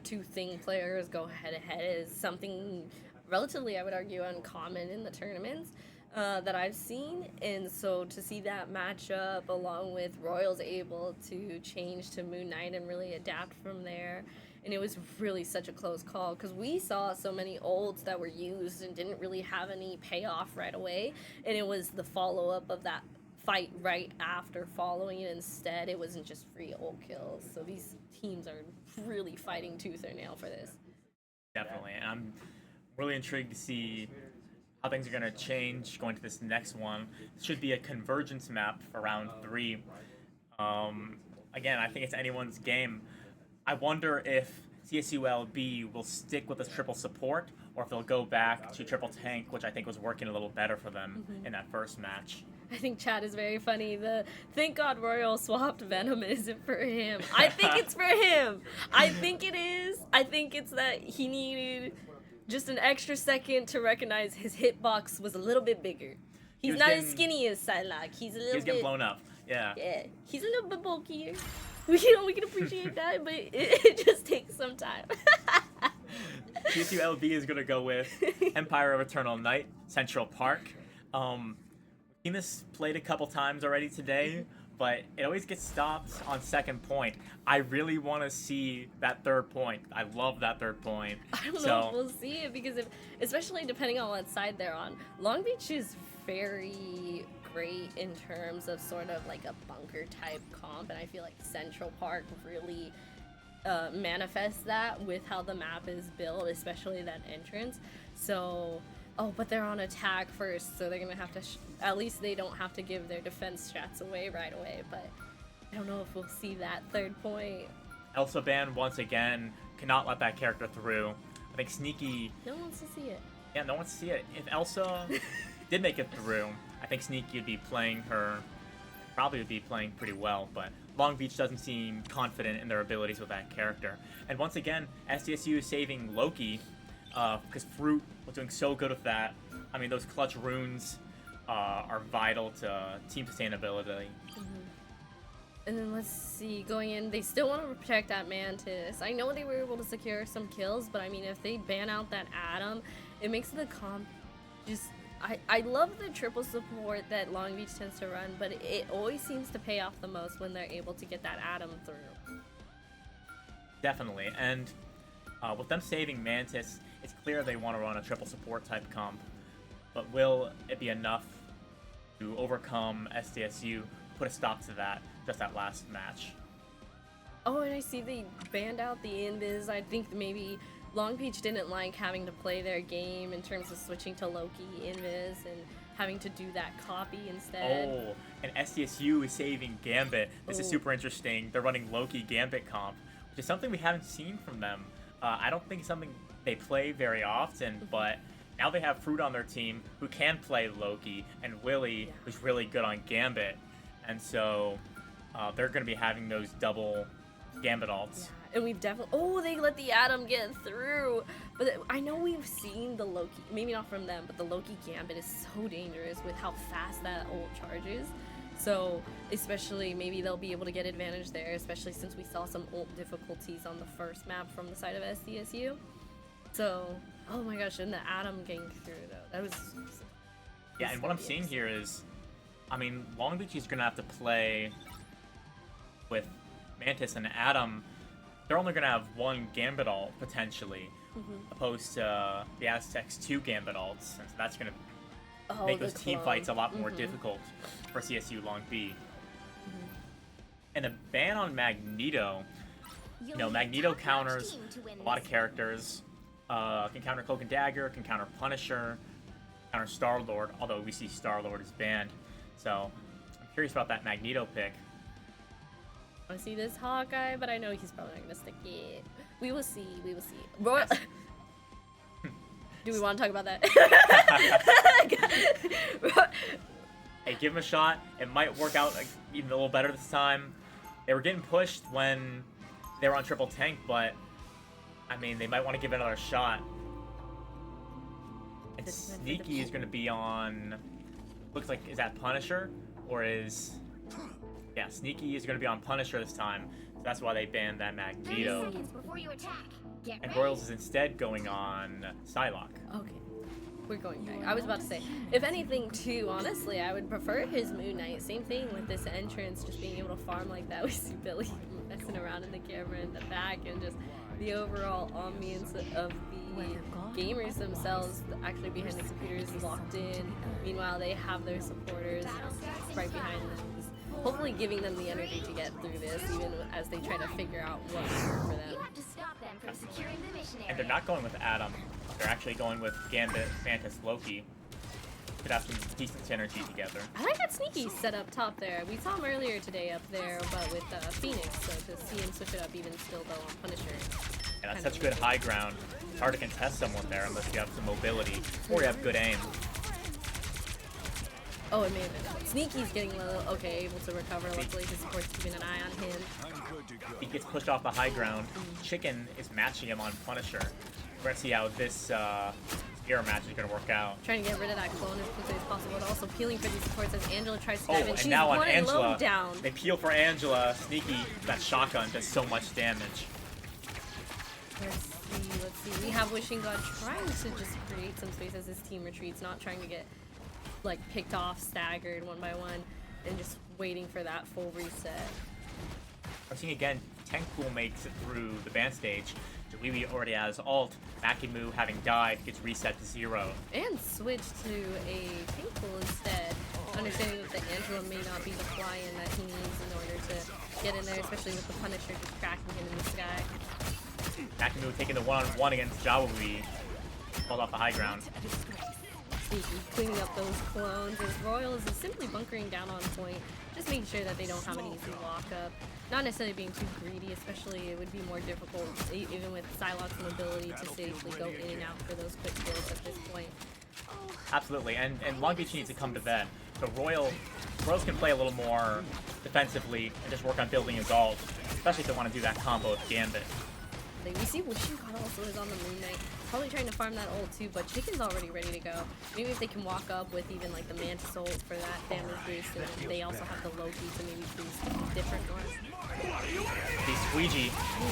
two Thing players go head-to-head is something relatively, I would argue, uncommon in the tournaments that I've seen. And so to see that matchup along with Royals able to change to Moon Knight and really adapt from there, and it was really such a close call because we saw so many ults that were used and didn't really have any payoff right away, and it was the follow-up of that fight right after following it. Instead, it wasn't just free ult kills. So these teams are really fighting tooth or nail for this. Definitely. And I'm really intrigued to see how things are going to change going to this next one. It should be a convergence map for round 3. Again, I think it's anyone's game. I wonder if CSULB will stick with this triple support or if they'll go back to triple tank, which I think was working a little better for them in that first match. I think chat is very funny. The thank God Royal swapped Venom isn't for him. I think it's for him. I think it is. I think it's that he needed just an extra second to recognize his hitbox was a little bit bigger. He's not as skinny as Psylocke. He's a little He's getting blown up. Yeah. Yeah, he's a little bit bulkier. We can appreciate that, but it just takes some time. CSULB is going to go with Empire of Eternal Night, Central Park. We've seen this played a couple times already today, but it always gets stopped on second point. I really want to see that third point. I love that third point. I don't know if we'll see it because especially depending on what side they're on. Long Beach is very great in terms of sort of like a bunker type comp, and I feel like Central Park really manifests that with how the map is built, especially that entrance. So, but they're on attack first, so they're gonna have to at least they don't have to give their defense strats away right away, but I don't know if we'll see that third point. Elsa Ban once again cannot let that character through. I think Sneaky, No one wants to see it. yeah, no one wants to see it. If Elsa did make it through, I think Sneaky would be playing probably would be playing pretty well, but Long Beach doesn't seem confident in their abilities with that character. And once again, SDSU is saving Loki, because Fruit was doing so good with that. I mean, those clutch runes are vital to team sustainability. And then let's see, going in, they still want to protect that Mantis. I know they were able to secure some kills, but I mean, if they ban out that Atom, it makes the comp just... I love the triple support that Long Beach tends to run, but it always seems to pay off the most when they're able to get that Atom through. Definitely, and with them saving Mantis, it's clear they want to run a triple support type comp, but will it be enough to overcome SDSU, put a stop to that, just that last match? Oh, and I see they banned out the Invis. I think maybe Long Beach didn't like having to play their game in terms of switching to Loki Invis and having to do that copy instead. Oh, and SDSU is saving Gambit. This is super interesting. They're running Loki Gambit comp, which is something we haven't seen from them. I don't think it's something they play very often, but now they have Fruit on their team who can play Loki, and Willie, who's really good on Gambit. And so they're going to be having those double Gambit alts. And we've definitely... they let the Atom get through. But I know we've seen the Loki... Maybe not from them, but the Loki Gambit is so dangerous with how fast that ult charges. So especially maybe they'll be able to get advantage there, especially since we saw some ult difficulties on the first map from the side of SDSU. So, oh my gosh, and the Atom getting through though, that was. Yeah, and what I'm seeing here is, I mean, Long Beach is gonna have to play with Mantis and Atom. They're only gonna have one Gambit ult potentially, opposed to the Aztecs 2 Gambit ults, and so that's gonna make those team fights a lot more difficult for CSU Long B. And a ban on Magneto. You know, Magneto counters a lot of characters. Can counter Cloak and Dagger, can counter Punisher, counter Star-Lord, although we see Star-Lord is banned. So, I'm curious about that Magneto pick. I see this Hawkeye, but I know he's probably not gonna stick it. We will see, we will see. Royal... Do we want to talk about that? Hey, give him a shot. It might work out like, even a little better this time. They were getting pushed when they were on triple tank, but I mean, they might want to give it another shot. And Sneaky is going to be on. Looks like, is that Punisher? Or is. Yeah, Sneaky is going to be on Punisher this time. So that's why they banned that Magneto. Before you attack. Get And ready. Royals is instead going on Psylocke. Okay. We're going back. I was about to say, if anything too, honestly, I would prefer his Moon Knight. Same thing with this entrance, just being able to farm like that. We see Billy messing around in the camera in the back, and just the overall ambience of the gamers themselves actually behind the computers locked in. Meanwhile, they have their supporters right behind them, just hopefully giving them the energy to get through this, even as they try to figure out what will work for them. You have to stop them from securing the mission area. And they're not going with Atom. They're actually going with Gambit, Mantis, Loki. Could have some decent synergy together. I like that Sneaky set up top there. We saw him earlier today up there, but with Phoenix, so to see him switch it up even still though on Punisher. And that's such good high ground. It's hard to contest someone there unless you have some mobility or you have good aim. Oh, it may have been. Sneaky's getting low. Okay, able to recover. Luckily, his support's keeping an eye on him. He gets pushed off the high ground. Chicken is matching him on Punisher. We're gonna see how this mirror match is gonna work out. Trying to get rid of that clone as quickly as possible, but also peeling for these supports as Angela tries to Oh, dive in. and She's now on one and low Angela, down. they peel for Angela. Sneaky, that shotgun does so much damage. Let's see. We have Wishing God trying to just create some space as his team retreats, not trying to get like picked off, staggered one by one, and just waiting for that full reset. I'm seeing again, Tank Pool makes it through the ban stage. Jalebi already has ult. Makimu, having died, gets reset to 0. And switch to a tank pool instead, understanding that the Angela may not be the fly-in that he needs in order to get in there, especially with the Punisher just cracking him in the sky. Makimu taking the one-on-one against Jalebi. Pulled off the high ground. Sneaky cleaning up those clones as Royals is simply bunkering down on point, just making sure that they don't have an easy walk-up. Not necessarily being too greedy, especially it would be more difficult, even with Psylocke's mobility, to safely go in and out for those quick kills at this point. Absolutely, and Long Beach needs to come to bed. So Royals can play a little more defensively and just work on building his ult, especially if they want to do that combo with Gambit. We see Wishing God also is on the Moon Knight, probably trying to farm that ult too, but Chicken's already ready to go. Maybe if they can walk up with even like the Mantis ult for that damage boost, and they also have the Loki to maybe boost different ones. The Squeegee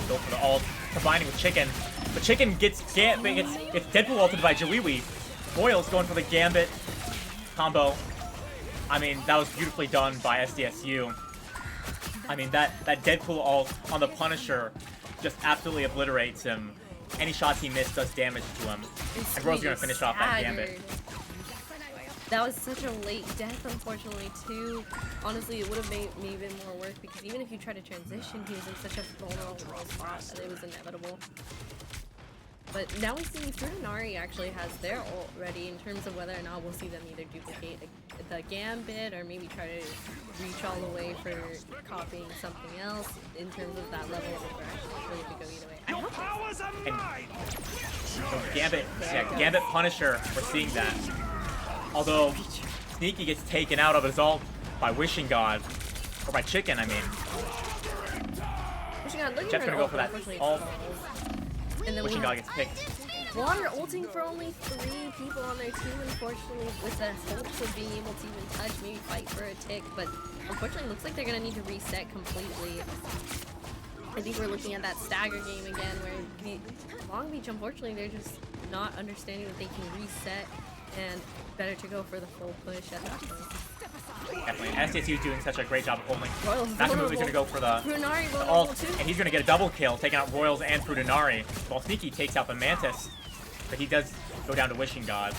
go for the ult, combining with Chicken. But Chicken gets Deadpool ulted by Jalewi. Boyle's going for the Gambit combo. I mean, that was beautifully done by SDSU. I mean, that Deadpool ult on the Punisher just absolutely obliterates him. Any shots he missed does damage to him. And Rose's gonna finish off that Gambit. That was such a late death, unfortunately, too. Honestly, it would have made me even more work, because even if you try to transition, he was in such a vulnerable spot that it was inevitable. But now we see Furinari actually has their ult ready in terms of whether or not we'll see them either duplicate the Gambit or maybe try to reach all the way for copying something else in terms of that level of aggression. Really could go either way. I hope So Gambit Punisher, we're seeing that. Although Sneaky gets taken out of his ult by Wishing God, or by Chicken, I mean. Wishing God looking Jet's for gonna an go ult, for that unfortunately it ult. falls. And then Wishing we God have gets picked. Water ulting for only 3 people on their team, unfortunately, with the hopes of being able to even touch, maybe fight for a tick, but unfortunately it looks like they're going to need to reset completely. I think we're looking at that stagger game again, where the Long Beach, unfortunately, they're just not understanding that they can reset, and better to go for the full push at that point. Definitely. SDSU is doing such a great job of holding. Royals Nakamuto's going to go for the ult, and he's going to get a double kill, taking out Royals and Frutinari, while Sneaky takes out the Mantis. But he does go down to Wishing God.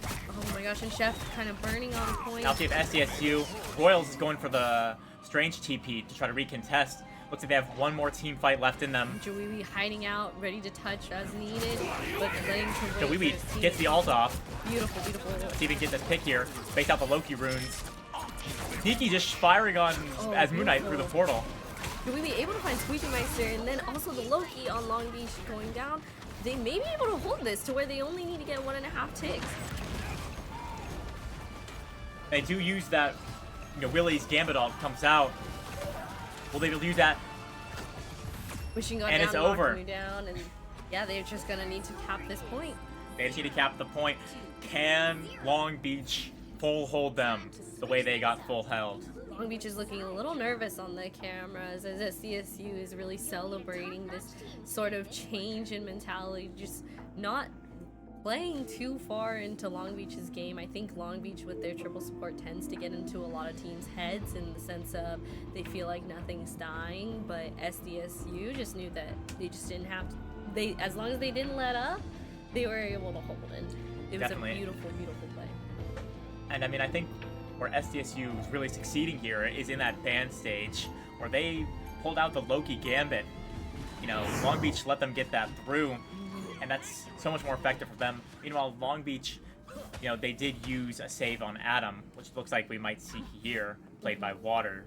Oh my gosh, and Chef kind of burning on point. Now see if SDSU, Royals is going for the Strange TP to try to recontest. Looks like they have one more team fight left in them. Jawiwi hiding out, ready to touch as needed, but letting to wait Jawiwi gets the ult off. Beautiful, beautiful. Let's see if he can get this pick here. Base out the Loki runes. Sneaky just firing on as Moon Knight through the portal. Jawiwi able to find Squeaky Meister, and then also the Loki on Long Beach going down. They may be able to hold this to where they only need to get 1.5 ticks. They do use that, Willie's Gambit ult comes out. Will they use that? Wishing God And down, it's over. Down, and yeah, they're just gonna need to cap this point. They just need to cap the point. Can Long Beach full hold them the way they got full held? Long Beach is looking a little nervous on the cameras as CSU is really celebrating this sort of change in mentality, just not playing too far into Long Beach's game. I think Long Beach with their triple support tends to get into a lot of teams' heads in the sense of they feel like nothing's dying, but SDSU just knew that they just didn't have to, as long as they didn't let up, they were able to hold, and it was Definitely. a beautiful, beautiful play. And I mean, I think where SDSU is really succeeding here is in that band stage where they pulled out the Loki Gambit. Long Beach let them get that through, and that's so much more effective for them. Meanwhile, Long Beach, they did use a save on Adam, which looks like we might see here, played by Water.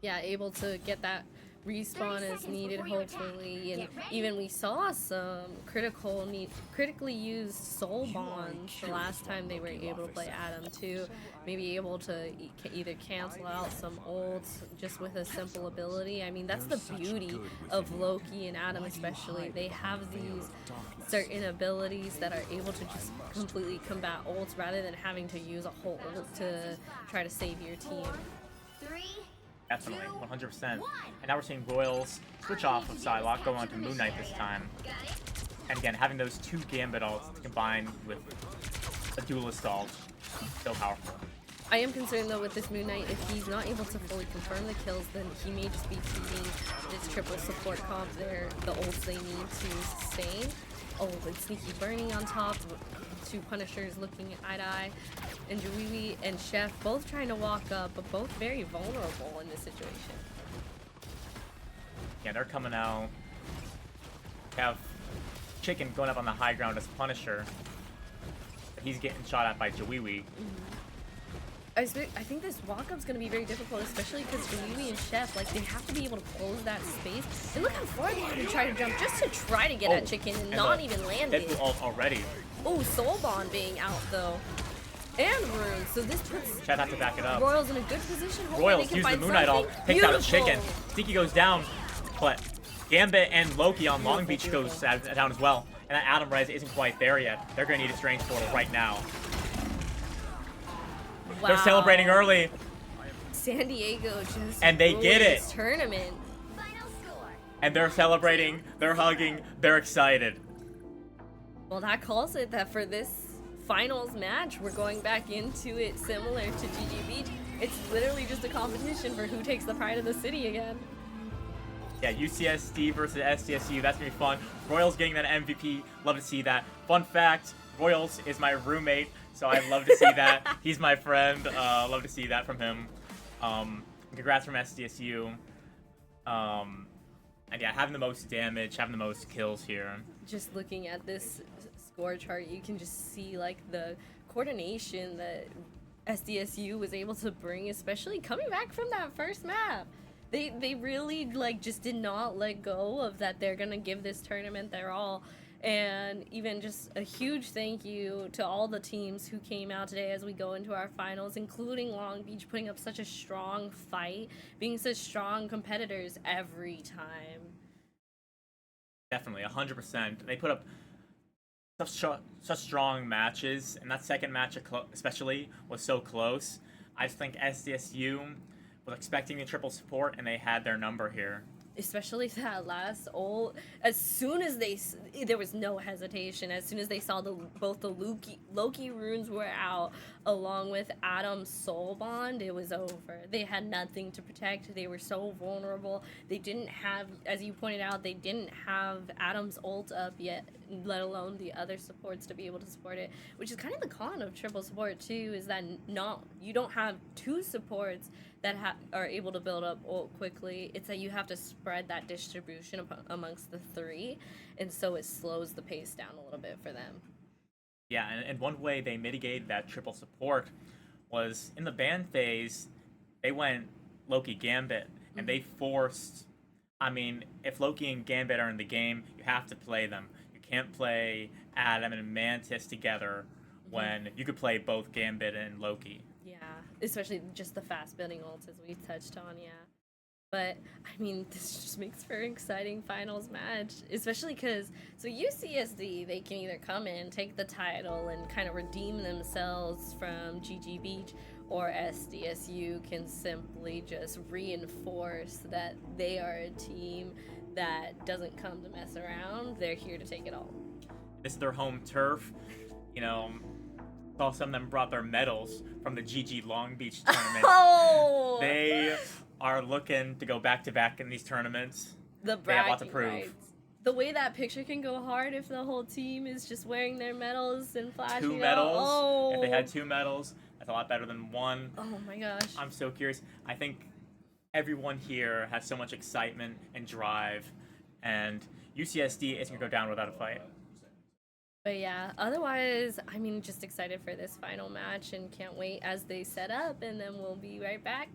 Yeah, able to get that respawn as needed, hopefully, and even we saw some critically used soul bonds the last time they were able to play Adam too. Maybe able to either cancel out some ults just with a simple ability. I mean, that's the beauty of Loki and Adam especially. They have these certain abilities that are able to just completely combat ults rather than having to use a whole ult to try to save your team. 3, Definitely, 100%. And now we're seeing Royals switch off of Psylocke, go on to Moon Knight this time. And again, having those 2 Gambit ults combined with a Duelist ult, so powerful. I am concerned though with this Moon Knight, if he's not able to fully confirm the kills, then he may just be feeding this triple support comp the ults they need to sustain. Oh, and Sneaky burning on top, 2 Punishers looking eye to eye, and Jawiwi and Chef both trying to walk up, but both very vulnerable in this situation. Yeah, they're coming out. Have Chicken going up on the high ground as Punisher. But he's getting shot at by Jawiwi. I think this walk-up's going to be very difficult, especially because Jawiwi and Chef, they have to be able to close that space. And look how far they had to try to jump just to try to get at Chicken and not even land it. Deadpool ult already. Oh, Soul Bond being out, though. And Runes, so this puts Chad has to back it up. Royals in a good position. Hopefully Royals they can use the find Moon Knight ult, something takes out a beautiful. Chicken. Sneaky goes down, but Gambit and Loki on Long Beach goes down as well. And that Adam Res isn't quite there yet. They're going to need a Strange Portal right now. Wow. They're celebrating early. San Diego just And they get ruined it. this tournament. final score. And they're celebrating, they're hugging, they're excited. Well, that calls it that for this finals match, we're going back into it similar to GG Beach. It's literally just a competition for who takes the pride of the city again. Yeah, UCSD versus SDSU, that's gonna be fun. Royals getting that MVP, love to see that. Fun fact, Royals is my roommate, so I'd love to see that. He's my friend, love to see that from him. Congrats from SDSU. And yeah, having the most damage, having the most kills here. Just looking at this score chart, you can just see the coordination that SDSU was able to bring, especially coming back from that first map. They really just did not let go of that. They're gonna give this tournament their all. And even just a huge thank you to all the teams who came out today as we go into our finals, including Long Beach putting up such a strong fight, being such strong competitors every time. Definitely, 100%. They put up such strong matches, and that second match especially was so close. I just think SDSU was expecting the triple support, and they had their number here. Especially that last ult. As soon as there was no hesitation. As soon as they saw both the Loki runes were out, along with Adam's soul bond, it was over. They had nothing to protect. They were so vulnerable. They didn't have, as you pointed out, they didn't have Adam's ult up yet, let alone the other supports to be able to support it. Which is kind of the con of triple support too, is that you don't have two supports that are able to build up ult quickly. It's that you have to spread that distribution amongst the three, and so it slows the pace down a little bit for them. Yeah, and one way they mitigated that triple support was in the ban phase, they went Loki Gambit, and they forced. I mean, if Loki and Gambit are in the game, you have to play them. You can't play Adam and Mantis together when you could play both Gambit and Loki. Yeah, especially just the fast building ults as we touched on, yeah. But, I mean, this just makes for an exciting finals match, especially because, so UCSD, they can either come in, take the title, and kind of redeem themselves from GG Beach, or SDSU can simply just reinforce that they are a team that doesn't come to mess around. They're here to take it all. This is their home turf. You know, saw some of them brought their medals from the GG Long Beach tournament. Oh! They are looking to go back to back in these tournaments. The They have a lot to bragging prove. rights. The way that picture can go hard if the whole team is just wearing their medals and flashing Two out. medals. Oh. If they had two medals, that's a lot better than one. Oh my gosh. I'm so curious. I think everyone here has so much excitement and drive, and UCSD isn't going to go down without a fight. But yeah, otherwise, I mean, just excited for this final match and can't wait as they set up, and then we'll be right back.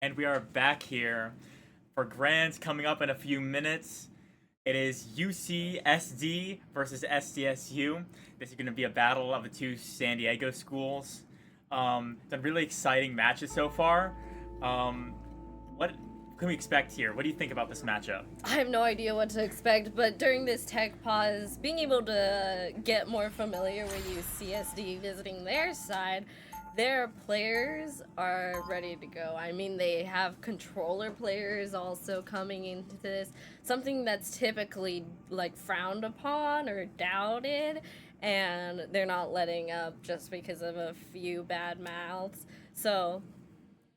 And we are back here for Grands coming up in a few minutes. It is UCSD versus SDSU. This is going to be a battle of the two San Diego schools. Been really exciting matches so far. What can we expect here? What do you think about this matchup? I have no idea what to expect, but during this tech pause, being able to get more familiar with UCSD visiting their side, their players are ready to go. I mean, they have controller players also coming into this, something that's typically like frowned upon or doubted, and they're not letting up just because of a few bad mouths. So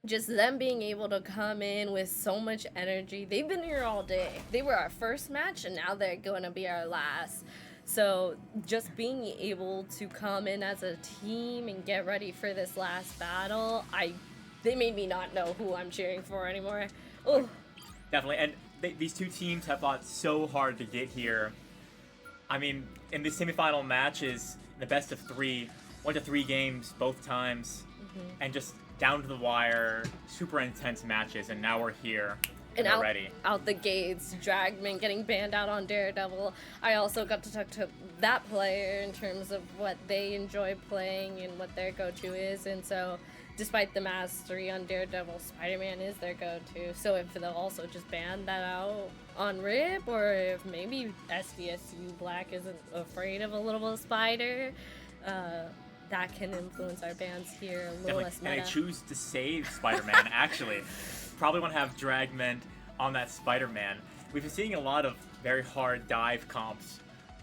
just them being able to come in with so much energy. They've been here all day. They were our first match, and now they're going to be our last. So just being able to come in as a team and get ready for this last battle, they made me not know who I'm cheering for anymore. Oh, Definitely, and these two teams have fought so hard to get here. I mean, in the semifinal matches, the best of three, 1-3 games both times, and just down to the wire, super intense matches, and now we're here. and we're ready. out the gates, Dragman getting banned out on Daredevil. I also got to talk to that player in terms of what they enjoy playing and what their go-to is, and so despite the mastery on Daredevil, Spider-Man is their go-to. So if they'll also just ban that out on Rip, or if maybe SDSU Black isn't afraid of a little spider, that can influence our bans here a little less meta. And I choose to save Spider-Man, actually. Probably want to have Dragment on that Spider-Man. We've been seeing a lot of very hard dive comps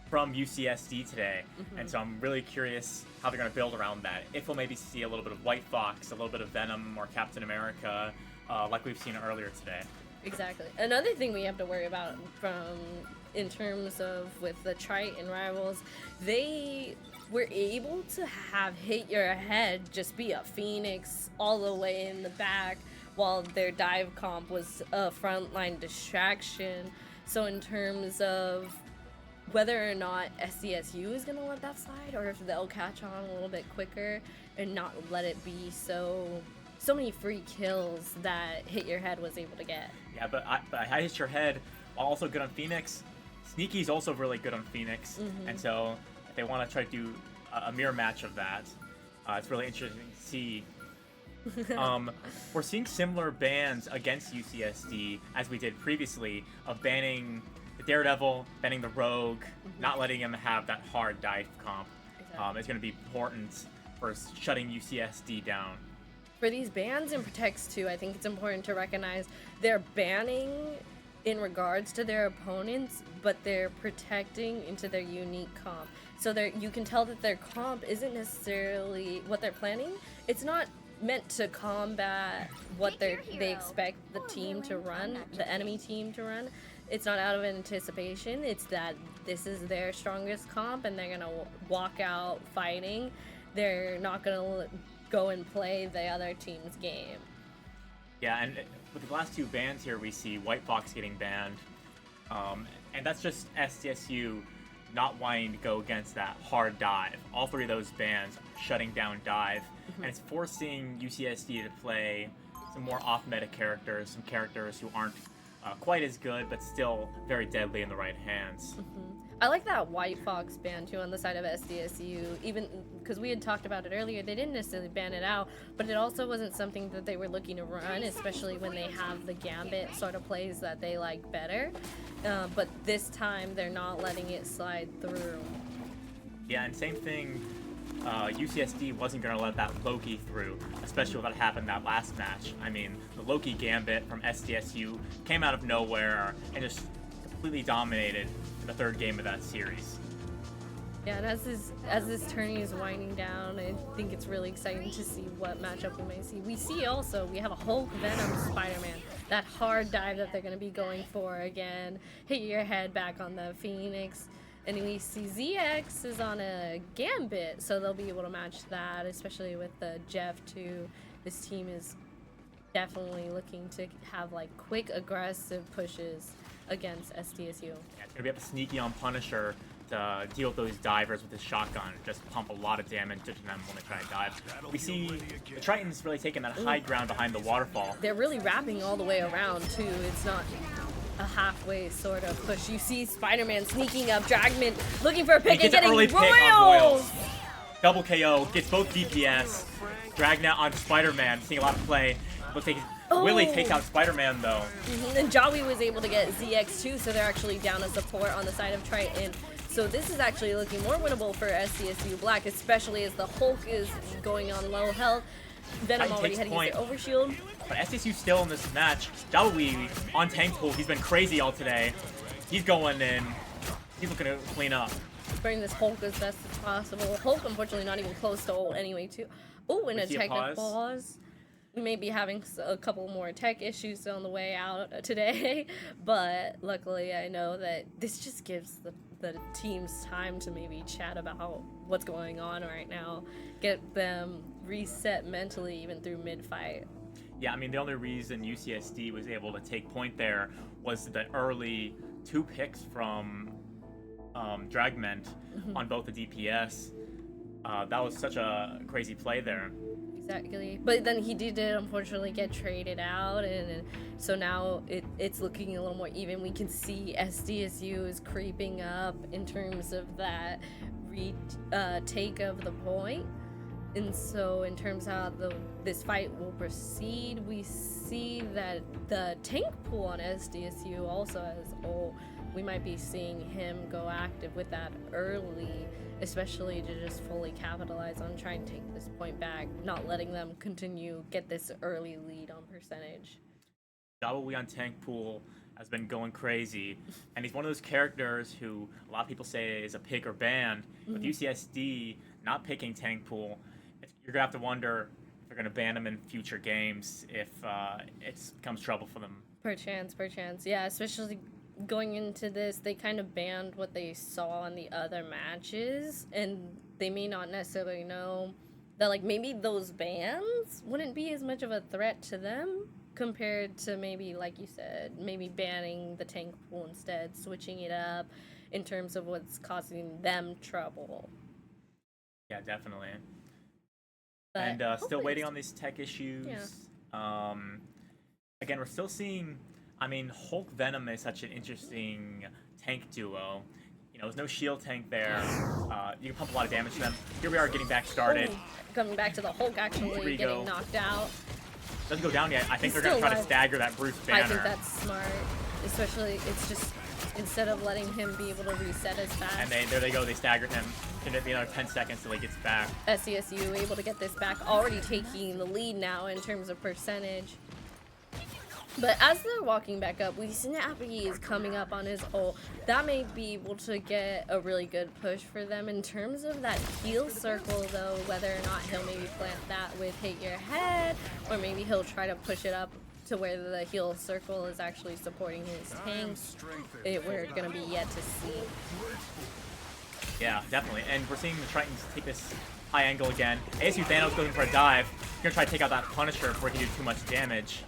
from UCSD today, and so I'm really curious how they're going to build around that. If we'll maybe see a little bit of White Fox, a little bit of Venom or Captain America, like we've seen earlier today. Exactly. Another thing we have to worry about in terms of with the Triton rivals, they were able to have Hit Your Head just be a Phoenix all the way in the back, while their dive comp was a frontline distraction. So in terms of whether or not SDSU is going to let that slide, or if they'll catch on a little bit quicker and not let it be so many free kills that Hit Your Head was able to get. Yeah, but I Hit Your Head, also good on Phoenix. Sneaky's also really good on Phoenix, and so if they want to try to do a mirror match of that, it's really interesting to see. We're seeing similar bans against UCSD as we did previously, of banning the Daredevil, banning the Rogue, not letting him have that hard dive comp. Exactly. It's going to be important for shutting UCSD down. For these bans and protects too, I think it's important to recognize they're banning in regards to their opponents, but they're protecting into their unique comp. So you can tell that their comp isn't necessarily what they're planning. It's not meant to combat what they expect the team to run, the enemy team to run. It's not out of anticipation. It's that this is their strongest comp, and they're gonna walk out fighting. They're not gonna go and play the other team's game. Yeah, and with the last two bans here, we see White Fox getting banned, and that's just SDSU not wanting to go against that hard dive. All three of those bans shutting down dive, and it's forcing UCSD to play some more off-meta characters, some characters who aren't quite as good, but still very deadly in the right hands. I like that White Fox ban too on the side of SDSU, even because we had talked about it earlier. They didn't necessarily ban it out, but it also wasn't something that they were looking to run, especially when they have the Gambit sort of plays that they like better. But this time they're not letting it slide through. Yeah, and same thing, UCSD wasn't going to let that Loki through, especially what happened that last match. I mean, the Loki Gambit from SDSU came out of nowhere and just completely dominated in the third game of that series. Yeah, and as this tourney is winding down, I think it's really exciting to see what matchup we might see. We have a Hulk Venom Spider-Man, that hard dive that they're going to be going for again. Hit Your Head back on the Phoenix. And we see ZX is on a Gambit, so they'll be able to match that, especially with the Jeff too. This team is definitely looking to have like quick, aggressive pushes against SDSU. Yeah, it's going to be up to Sneaky on Punisher deal with those divers with his shotgun, just pump a lot of damage to them when they try to dive. We see the Tritons really taking that high ground behind the waterfall. They're really wrapping all the way around too. It's not a halfway sort of push. You see Spider-Man sneaking up, Dragman looking for a pick He and gets an getting early pick on royals. Royals. Double KO, gets both DPS. Dragnet on Spider-Man, seeing a lot of play. Looks like Willie takes out Spider-Man though. And Jawi was able to get ZX too, so they're actually down a support on the side of Triton. So this is actually looking more winnable for SDSU Black, especially as the Hulk is going on low health. Venom Titan already takes had to use their overshield. But SDSU still in this match. Jawi on tank pool, he's been crazy all today. He's going in. He's looking to clean up. Bring this Hulk as best as possible. Hulk, unfortunately, not even close to ult anyway, too. Oh, and a see a technical pause. pause. We may be having a couple more tech issues on the way out today, but luckily I know that this just gives the teams time to maybe chat about what's going on right now, get them reset mentally even through mid-fight. Yeah, I mean, the only reason UCSD was able to take point there was the early 2 picks from Dragment on both the DPS. That was such a crazy play there. Exactly, but then he did unfortunately get traded out, and so now it's looking a little more even. We can see SDSU is creeping up in terms of that take of the point, and so in terms of how this fight will proceed, we see that the tank pool on SDSU also has we might be seeing him go active with that early, especially to just fully capitalize on trying to take this point back, not letting them get this early lead on percentage. Dawi on tank pool has been going crazy, and he's one of those characters who a lot of people say is a pick or ban. With UCSD not picking tank pool, you're gonna have to wonder if they're gonna ban him in future games if it becomes trouble for them. Perchance, yeah, especially going into this, they kind of banned what they saw in the other matches, and they may not necessarily know that, like, maybe those bans wouldn't be as much of a threat to them compared to maybe, like you said, maybe banning the tank pool instead, switching it up in terms of what's causing them trouble. Yeah, definitely. But And still hopefully waiting on these tech issues. Yeah. Again, we're still seeing. I mean, Hulk Venom is such an interesting tank duo. You know, there's no shield tank there. You can pump a lot of damage to them. Here we are getting back started. Coming back to the Hulk actually getting knocked out. Doesn't go down yet. I think He's they're going to still try to alive. stagger that Bruce Banner. I think that's smart, especially it's just instead of letting him be able to reset as fast. And there they go. They staggered him. It's going to be another 10 seconds till he gets back. SCSU able to get this back, already taking the lead now in terms of percentage. But as they're walking back up, we see Snappy is coming up on his ult. That may be able to get a really good push for them. In terms of that heal circle, though, whether or not he'll maybe plant that with hit your head, or maybe he'll try to push it up to where the heal circle is actually supporting his tank, we're going to be yet to see. Yeah, definitely. And we're seeing the Tritons take this high angle again. ASU Thanos going for a dive. He's going to try to take out that Punisher before he can do too much damage.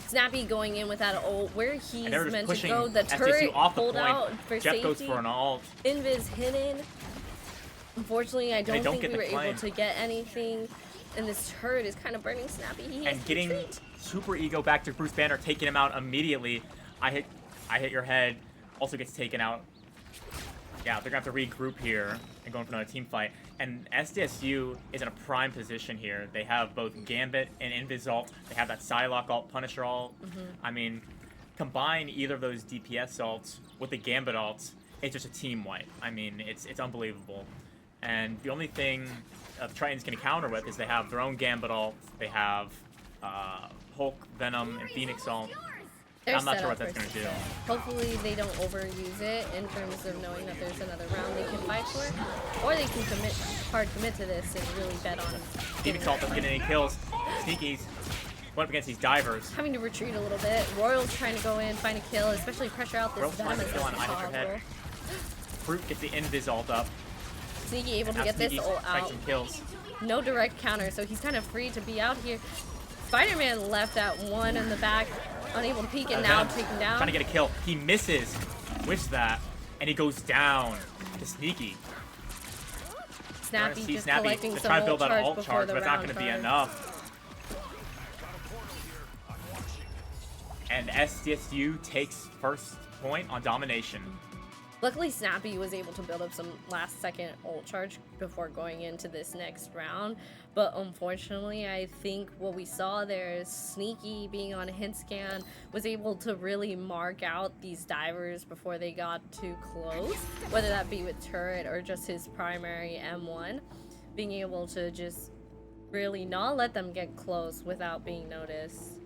Snappy going in with that ult where he's And they're just meant to pushing go. The SDSU turret off the pulled point. out for Jeff safety. goes for an ult. Invis hidden. Unfortunately, I don't think get we the were claim. able to get anything. And this turret is kind of burning Snappy. He has And to getting retreat. super ego back to Bruce Banner, taking him out immediately. I hit your head. Also gets taken out. Yeah, they're gonna have to regroup here and go in for another team fight. And SDSU is in a prime position here. They have both Gambit and Invis ult. They have that Psylocke ult, Punisher ult. I mean, combine either of those DPS ults with the Gambit ults, it's just a team wipe. I mean, it's unbelievable. And the only thing the Tritons can counter with is they have their own Gambit ult. They have Hulk, Venom, and Phoenix ult. They're I'm not set sure up what that's for going to do. success. Hopefully they don't overuse it in terms of knowing that there's another round they can fight for. Or they can hard commit to this and really bet on Phoenix ult doesn't get any kills. Sneakies went up against these divers. having to retreat a little bit. Royal's trying to go in, find a kill, especially pressure out this Royal's Venom finds as a kill much on as I Hit Your Head. possible. Fruit gets the Invis ult up. Sneaky able to Now get this Sneaky's ult trying out. some kills. No direct counter, so he's kind of free to be out here. Spider-Man left at one in the back, unable to peek, and now Venom taken down. Trying to get a kill. He misses. Wish that. and he goes down to Sneaky. Snappy See just Snappy collecting to some try and build ult that charge ult before charge, the but it's not round going to be starts. enough. And SDSU takes first point on domination. Luckily, Snappy was able to build up some last-second ult charge before going into this next round. But unfortunately, I think what we saw there is Sneaky being on a hit scan was able to really mark out these divers before they got too close, whether that be with turret or just his primary M1, being able to just really not let them get close without being noticed.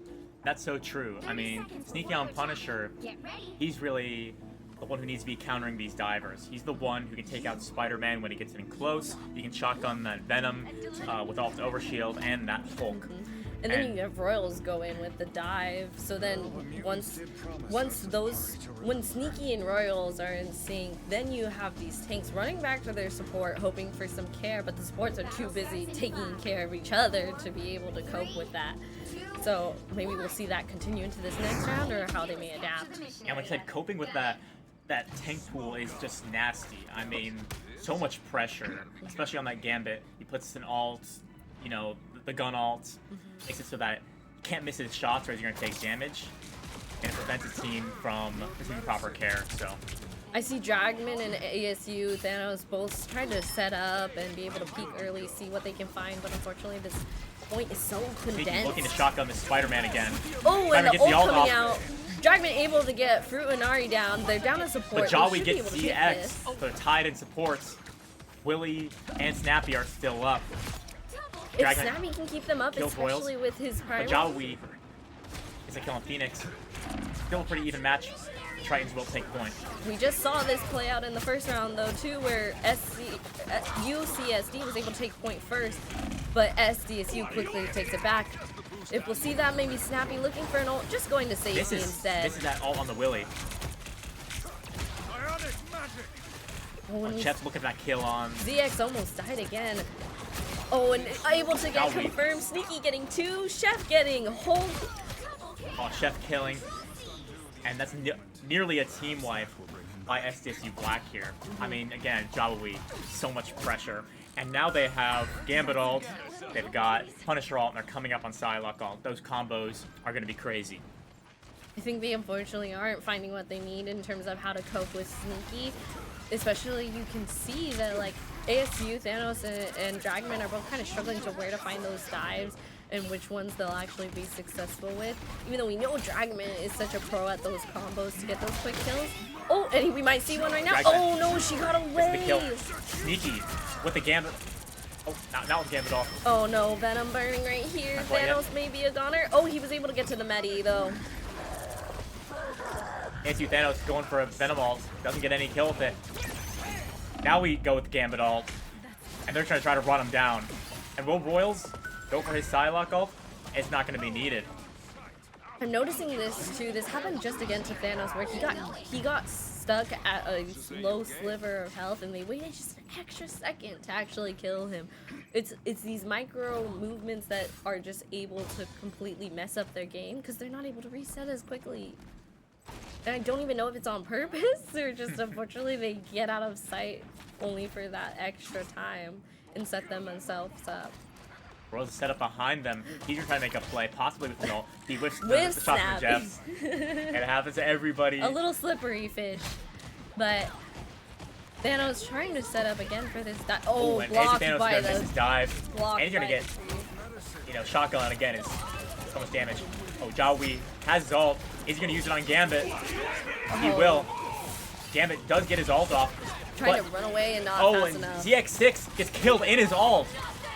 That's so true. I mean, Sneaky on Punisher, he's really the one who needs to be countering these divers. He's the one who can take out Spider-Man when he gets in close. He can shotgun that Venom with off the overshield and that Hulk. And then you have Royals go in with the dive. So then when Sneaky and Royals are in sync, then you have these tanks running back to their support, hoping for some care, but the supports are too busy taking care of each other to be able to cope with that. So maybe we'll see that continue into this next round, or how they may adapt. And like I said, coping with that tank pool is just nasty. I mean, so much pressure, especially on that Gambit. He puts an alt, you know, the gun alt, makes it so that you can't miss his shots or you're gonna take damage, and it prevents his team from receiving proper care. So I see Dragman and ASU Thanos both trying to set up and be able to peek early, see what they can find, but unfortunately this point is so Sneaky condensed. looking to shotgun this Spider-Man again. Oh, and Spider-Man the gets ult the coming off. out. Dragman able to get Fruit and Ari down. They're down to support. But They Jawi should be gets able to take CX, this. so they're tied in supports. Willie and Snappy are still up. If Dragman Snappy can keep them up, kills Royals, especially with his but primary. Jawi is a kill on Phoenix. Still a pretty even match. The Tritons will take point. We just saw this play out in the first round though too, where UCSD was able to take point first, but SDSU quickly takes it back. If we'll see that, maybe Snappy looking for an ult, just going to safety instead. This is that ult on the Willie. Oh, and Chef's looking for that kill on. ZX almost died again. Oh, and able to get Jawi. confirmed. Sneaky getting two, Chef getting Hulk. Oh, Chef killing. And that's nearly a team wipe by SDSU Black here. I mean, again, Jawi, so much pressure. And now they have Gambit ult, they've got Punisher ult, and they're coming up on Psylocke ult. Those combos are going to be crazy. I think they unfortunately aren't finding what they need in terms of how to cope with Sneaky. Especially, you can see that like ASU, Thanos, and Dragman are both kind of struggling to where to find those dives and which ones they'll actually be successful with. Even though we know Dragman is such a pro at those combos to get those quick kills. Oh, and we might see one right now. Dragman. Oh no, she got This is the kill. away. Sneaky with the Gambit. Oh, not with Gambit ult. Oh no, Venom burning right here. Not quite Thanos may be a goner. Oh, he was able to get to the Medi though. ASU Thanos going for a Venom ult. Doesn't get any kill with it. Now we go with Gambit ult. And they're trying to run him down. And will Royals go for his Psylocke ult? It's not going to be needed. I'm noticing this too. This happened just again to Thanos, where he got stuck at a low sliver of health, and they waited just an extra second to actually kill him. It's these micro movements that are just able to completely mess up their game because they're not able to reset as quickly. And I don't even know if it's on purpose or just unfortunately they get out of sight only for that extra time and set themselves up. Royals is set up behind them. He's going to try to make a play, possibly with an ult. He whiffs the With shot from Snappy. Jeffs. It happens to everybody. A little slippery fish, but Thanos trying to set up again for this dive. Oh, and blocked Thanos by gonna miss the his dive. blocked And he's gonna by get, you know, shotgun again is so much damage. Oh, Jawi has his ult. Is he gonna use it on Gambit? He Oh. will. Gambit does get his ult off. trying but, to run away and not oh, fast and enough. ZX6 gets killed in his ult.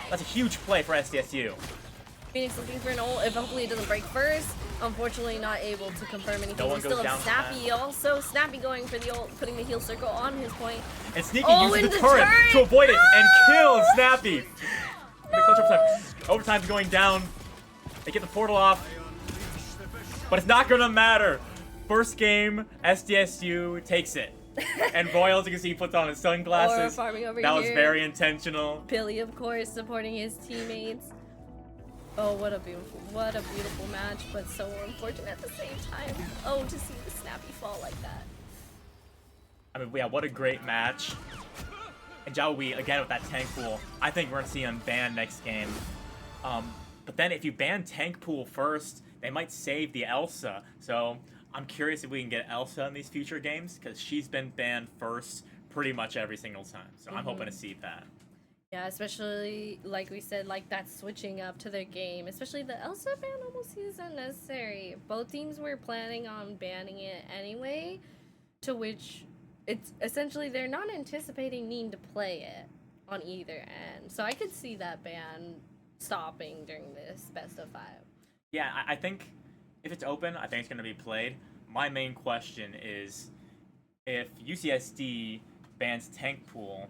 That's a huge play for SDSU. Phoenix looking for an ult. If hopefully it doesn't break first. Unfortunately, not able to confirm anything. No one We still goes have down Snappy also. Snappy going for the ult, putting the heal circle on his point. And Sneaky Oh, uses and the the turret turret! to avoid it and No! kills Snappy. The clutch overtime. Overtime's going down. They get the portal off. But it's not gonna matter. First game, SDSU takes it. And Royals, you can see he puts on his sunglasses. farming over That was here. very intentional. Billy, of course, supporting his teammates. Oh, what a beautiful match, but so unfortunate at the same time. Oh, to see the Snappy fall like that. I mean, yeah, what a great match. And Zhao Wei, again with that tank pool, I think we're gonna see him banned next game. But then if you ban tank pool first, they might save the Elsa. So I'm curious if we can get Elsa in these future games, because she's been banned first pretty much every single time. So I'm hoping to see that. Yeah, especially like we said, like that switching up to their game, especially the Elsa ban almost seems unnecessary. Both teams were planning on banning it anyway, to which it's essentially they're not anticipating needing to play it on either end. So I could see that ban stopping during this best of 5. Yeah, I think if it's open, I think it's going to be played. My main question is, if UCSD bans tank pool,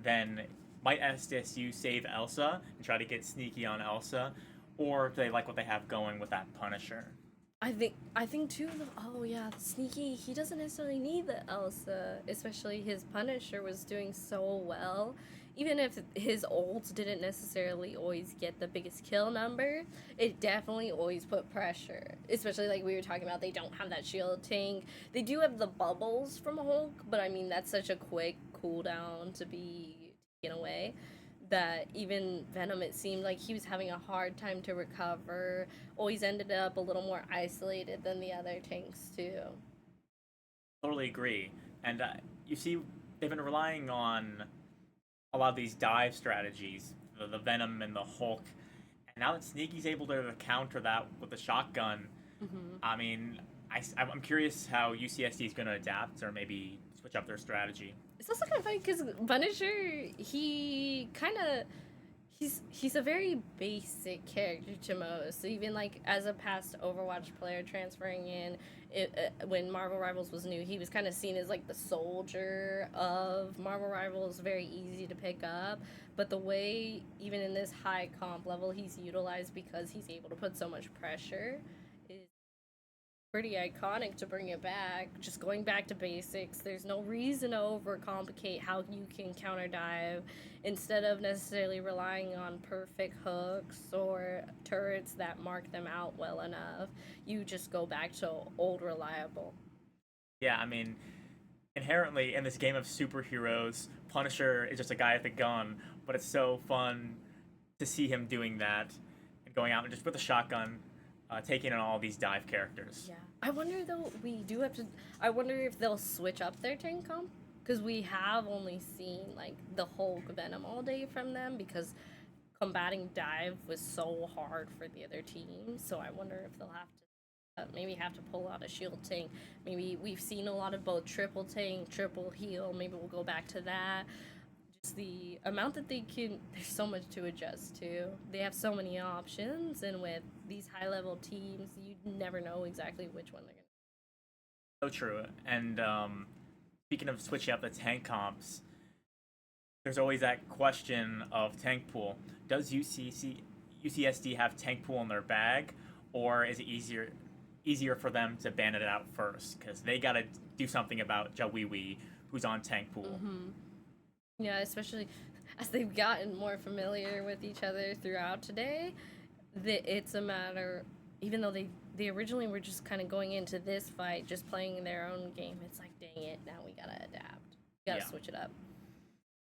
then might SDSU save Elsa and try to get sneaky on Elsa, or do they like what they have going with that Punisher? I think too. Oh yeah, the sneaky. He doesn't necessarily need the Elsa, especially his Punisher was doing so well. Even if his ults didn't necessarily always get the biggest kill number, it definitely always put pressure. Especially like we were talking about, they don't have that shield tank. They do have the bubbles from Hulk, but I mean that's such a quick cooldown to be taken away that even Venom, it seemed like he was having a hard time to recover. Always ended up a little more isolated than the other tanks too. Totally agree. And you see, they've been relying on a lot of these dive strategies, the Venom and the Hulk. And now that Sneaky's able to counter that with the shotgun, I mean, I'm curious how UCSD is going to adapt or maybe switch up their strategy. It's also kind of funny because Punisher, he's a very basic character to most. So even like as a past Overwatch player transferring in, when Marvel Rivals was new, he was kind of seen as like the soldier of Marvel Rivals, very easy to pick up. But the way, even in this high comp level, he's utilized because he's able to put so much pressure is pretty iconic to bring it back. Just going back to basics, there's no reason to overcomplicate how you can counter dive instead of necessarily relying on perfect hooks or turrets that mark them out well enough. You just go back to old reliable. Yeah, I mean, inherently in this game of superheroes, Punisher is just a guy with a gun, but it's so fun to see him doing that and going out and just with a shotgun, taking on all these dive characters. Yeah. I wonder though, I wonder if they'll switch up their tank comp, because we have only seen like the Hulk Venom all day from them because combating dive was so hard for the other team. So I wonder if they'll have to maybe have to pull out a shield tank. Maybe we've seen a lot of both triple tank, triple heal. Maybe we'll go back to that. Just the amount that they can, there's so much to adjust to. They have so many options, and with these high level teams, you never know exactly which one they're So gonna. true. And speaking of switching up the tank comps, there's always that question of tank pool. Does UCSD have tank pool in their bag, or is it easier for them to ban it out first? Because they got to do something about Zhao Wei, who's on tank pool. Yeah, especially as they've gotten more familiar with each other throughout today, it's a matter, even though they originally were just kind of going into this fight, just playing their own game, it's like, dang it, now we gotta adapt. We gotta switch it up.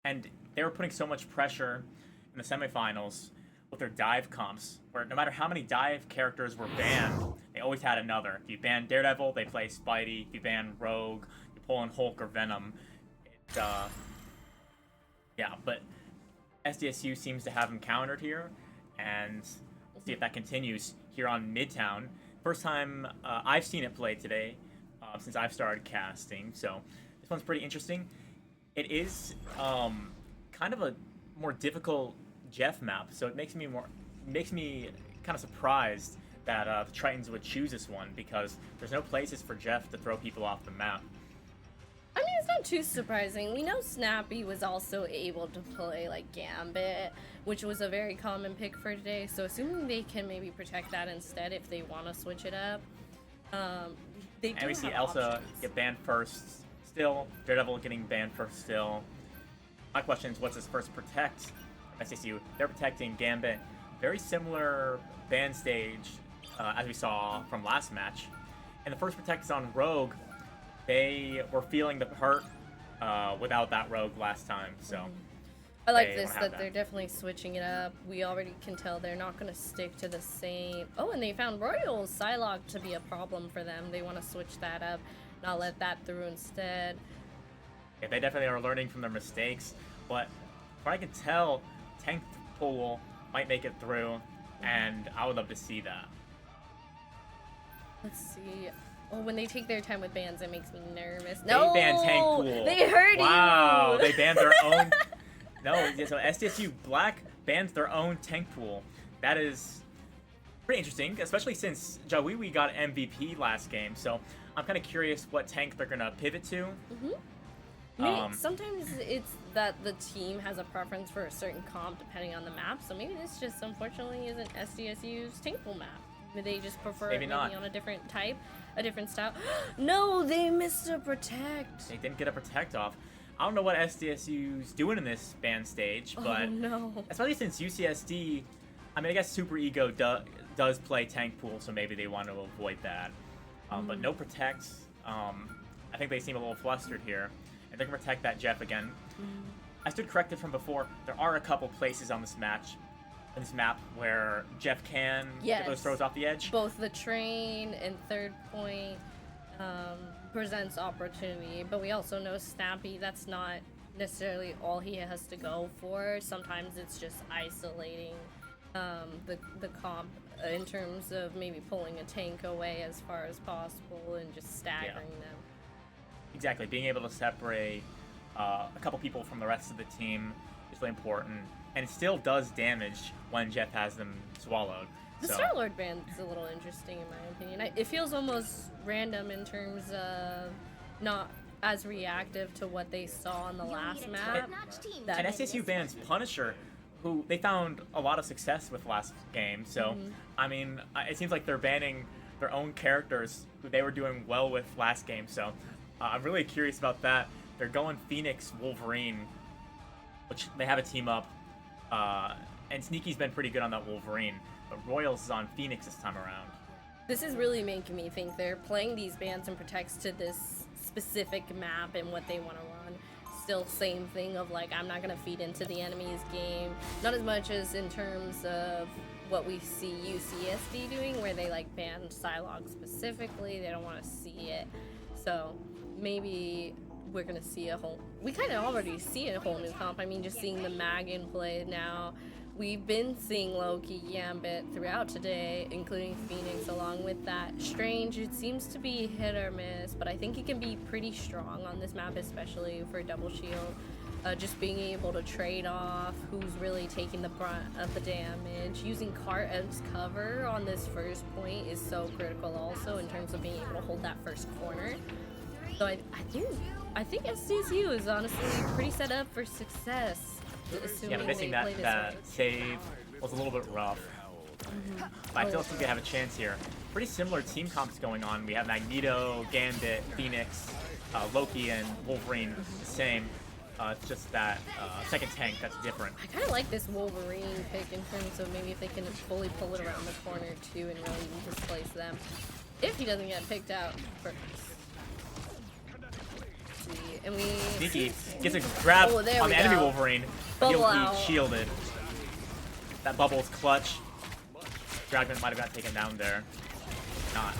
And they were putting so much pressure in the semifinals with their dive comps, where no matter how many dive characters were banned, they always had another. If you ban Daredevil, they play Spidey. If you ban Rogue, you pull in Hulk or Venom. Yeah, but SDSU seems to have him countered here, and we'll see if that continues here on Midtown. First time I've seen it play today since I've started casting, so this one's pretty interesting. It is kind of a more difficult Jeff map, so it makes me kind of surprised that the Tritons would choose this one, because there's no places for Jeff to throw people off the map. I mean, it's not too surprising. We know Snappy was also able to play like Gambit, which was a very common pick for today. So assuming they can maybe protect that instead if they want to switch it up. They do And we see have Elsa options. get banned first still, Daredevil getting banned first still. My question is, what's his first protect? SSU, they're protecting Gambit. Very similar ban stage as we saw from last match. And the first protect is on Rogue. They were feeling the hurt without that rogue last time. So I like they this, wanna have that they're definitely switching it up. We already can tell they're not going to stick to the same. Oh, and they found Royal's Psylocke to be a problem for them. They want to switch that up, not let that through instead. Yeah, they definitely are learning from their mistakes, but from what I can tell, tank pool might make it through, and I would love to see that. Let's see. Oh, when they take their time with bans, it makes me nervous. They No, banned tank pool. They hurt Wow, you. they banned their own. No, yeah, so SDSU Black bans their own tank pool. That is pretty interesting, especially since Jawiwi got MVP last game. So I'm kind of curious what tank they're gonna pivot to. Maybe sometimes it's that the team has a preference for a certain comp depending on the map. So maybe this just unfortunately isn't SDSU's tank pool map. Maybe they just prefer Maybe it not. on a different type, a different style. No, they missed a protect. They didn't get a protect off. I don't know what SDSU's doing in this ban stage, but Oh no. especially since UCSD, I mean, I guess Super Ego does play tank pool, so maybe they want to avoid that. But no protects. I think they seem a little flustered here. And they're going to protect that Jeff again. I stood corrected from before. There are a couple places on this map where Jeff can get those Yes. throws off the edge. Both the train and third point presents opportunity, but we also know Snappy, that's not necessarily all he has to go for. Sometimes it's just isolating the comp in terms of maybe pulling a tank away as far as possible and just staggering them. Exactly. Being able to separate a couple people from the rest of the team is really important. And it still does damage when Jeff has them swallowed. The So, Star-Lord band is a little interesting in my opinion. It feels almost random in terms of not as reactive to what they saw on the last map. That and SSU bans Punisher, who they found a lot of success with last game. So, I mean, it seems like they're banning their own characters who they were doing well with last game. So, I'm really curious about that. They're going Phoenix Wolverine, which they have a team up. And Sneaky's been pretty good on that Wolverine. But Royals is on Phoenix this time around. This is really making me think they're playing these bans and protects to this specific map and what they want to run. Still same thing of like, I'm not going to feed into the enemy's game. Not as much as in terms of what we see UCSD doing, where they like ban Psylocke specifically. They don't want to see it. So maybe we're going to see we kind of already see a whole new comp. I mean, just seeing the Magan play now. We've been seeing Loki, Gambit throughout today, including Phoenix, along with that Strange. It seems to be hit or miss, but I think he can be pretty strong on this map, especially for double shield. Just being able to trade off who's really taking the brunt of the damage. Using cart as cover on this first point is so critical also in terms of being able to hold that first corner. So I think SCSU is honestly pretty set up for success. Yeah, but missing that save was a little bit rough. But I still think they have a chance here. Pretty similar team comps going on. We have Magneto, Gambit, Phoenix, Loki, and Wolverine the same. It's just that second tank that's different. I kind of like this Wolverine pick in terms of maybe if they can fully pull it around the corner too and really displace them. If he doesn't get picked out first. And we Sneaky gets a grab Oh, there on we the enemy go. Wolverine, but he'll Bubble be out. shielded. That bubble's clutch. Dragman might have got taken down there. Not.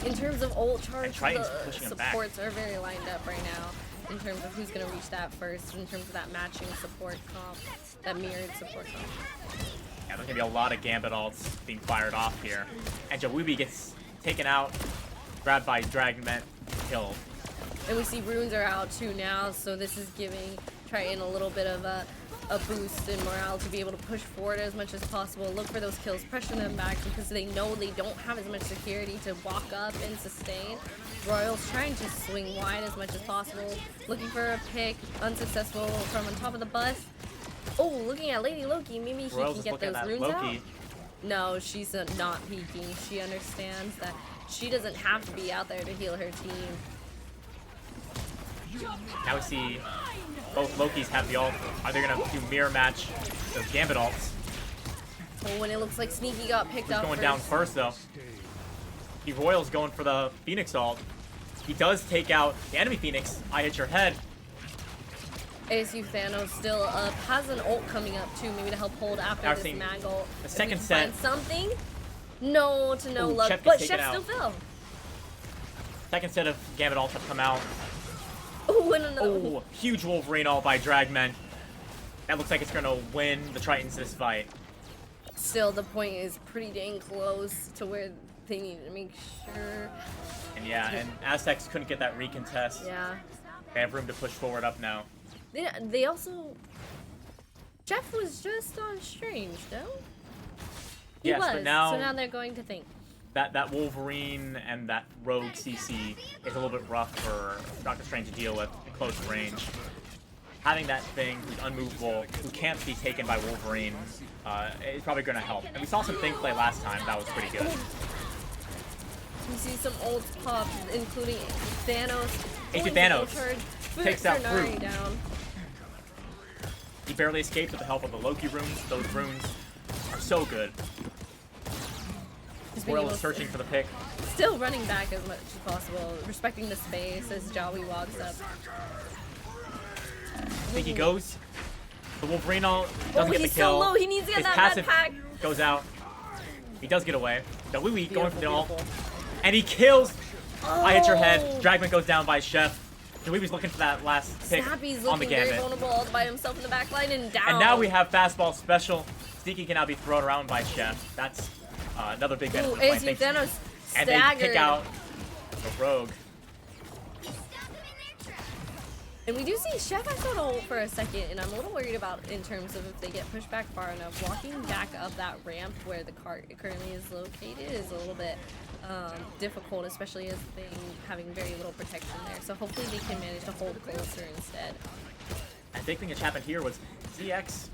in terms of ult charge, And Triton's the pushing him back. supports are very lined up right now in terms of who's going to reach that first, in terms of that matching support comp, that mirrored support comp. Yeah, there's gonna be a lot of Gambit ults being fired off here. And Jawibi gets taken out, grabbed by Dragman, killed. And we see runes are out too now, so this is giving Triton a little bit of a boost in morale to be able to push forward as much as possible, look for those kills, pressure them back because they know they don't have as much security to walk up and sustain. Royals trying to swing wide as much as possible, looking for a pick, unsuccessful from on top of the bus. Oh, looking at Lady Loki, maybe he Royals can is get looking those at runes Loki. out. No, she's not peeking. She understands that she doesn't have to be out there to heal her team. Now we see both Lokis have the ult. Are they gonna do mirror match those Gambit ults? Oh, when it looks like Sneaky got picked Who's up going first. down first though? The Royals going for the Phoenix ult. He does take out the enemy Phoenix. I hit your head. ASU Thanos still up, has an ult coming up too, maybe to help hold after I've this seen mag ult. the If we second can set. find something. No to no Ooh, luck, Chef but gets Chef taken still out. fell. Second set of Gambit ults have come out. Oh, and another. Oh, huge Wolverine ult by Dragman. That looks like it's gonna win the Tritons this fight. Still, the point is pretty dang close to where they need to make sure. And yeah, and Aztecs couldn't get that recontest. Yeah. They have room to push forward up now. They also. Jeff was just on Strange, no? He Yes, was. but now So now they're going to think. that Wolverine and that Rogue CC is a little bit rough for Doctor Strange to deal with at close range. Having that thing who's unmovable, who can't be taken by Wolverine, is probably going to help. And we saw some thing play last time. That was pretty good. We see some ults pop, including Thanos. Hey, pulling Thanos the charge, takes out Nari Groot. down. He barely escaped with the help of the Loki runes. Those runes are so good. Just being Royal able is to- searching for the pick. Still running back as much as possible, respecting the space as Jawi walks up. I think he goes. The Wolverine ult doesn't get the he's kill. so low. He needs to get His that passive pack. goes out. He does get away. The Wee going for the ult. Beautiful. And he kills. I hit your head. Oh. Dragman goes down by Chef. Dweeby's looking for that last pick Snappy's on the looking very Gambit. vulnerable all by himself in the back line and down. And now we have fastball special. Sneaky can now be thrown around by Chef. That's another big benefit. Ooh, of playing ASU things. Thanos And they staggered. pick out the Rogue. And we do see Chef has got ult for a second, and I'm a little worried about in terms of if they get pushed back far enough. Walking back up that ramp where the cart currently is located is a little bit difficult, especially as they having very little protection there. So hopefully they can manage to hold closer instead. And the big thing that happened here was ZX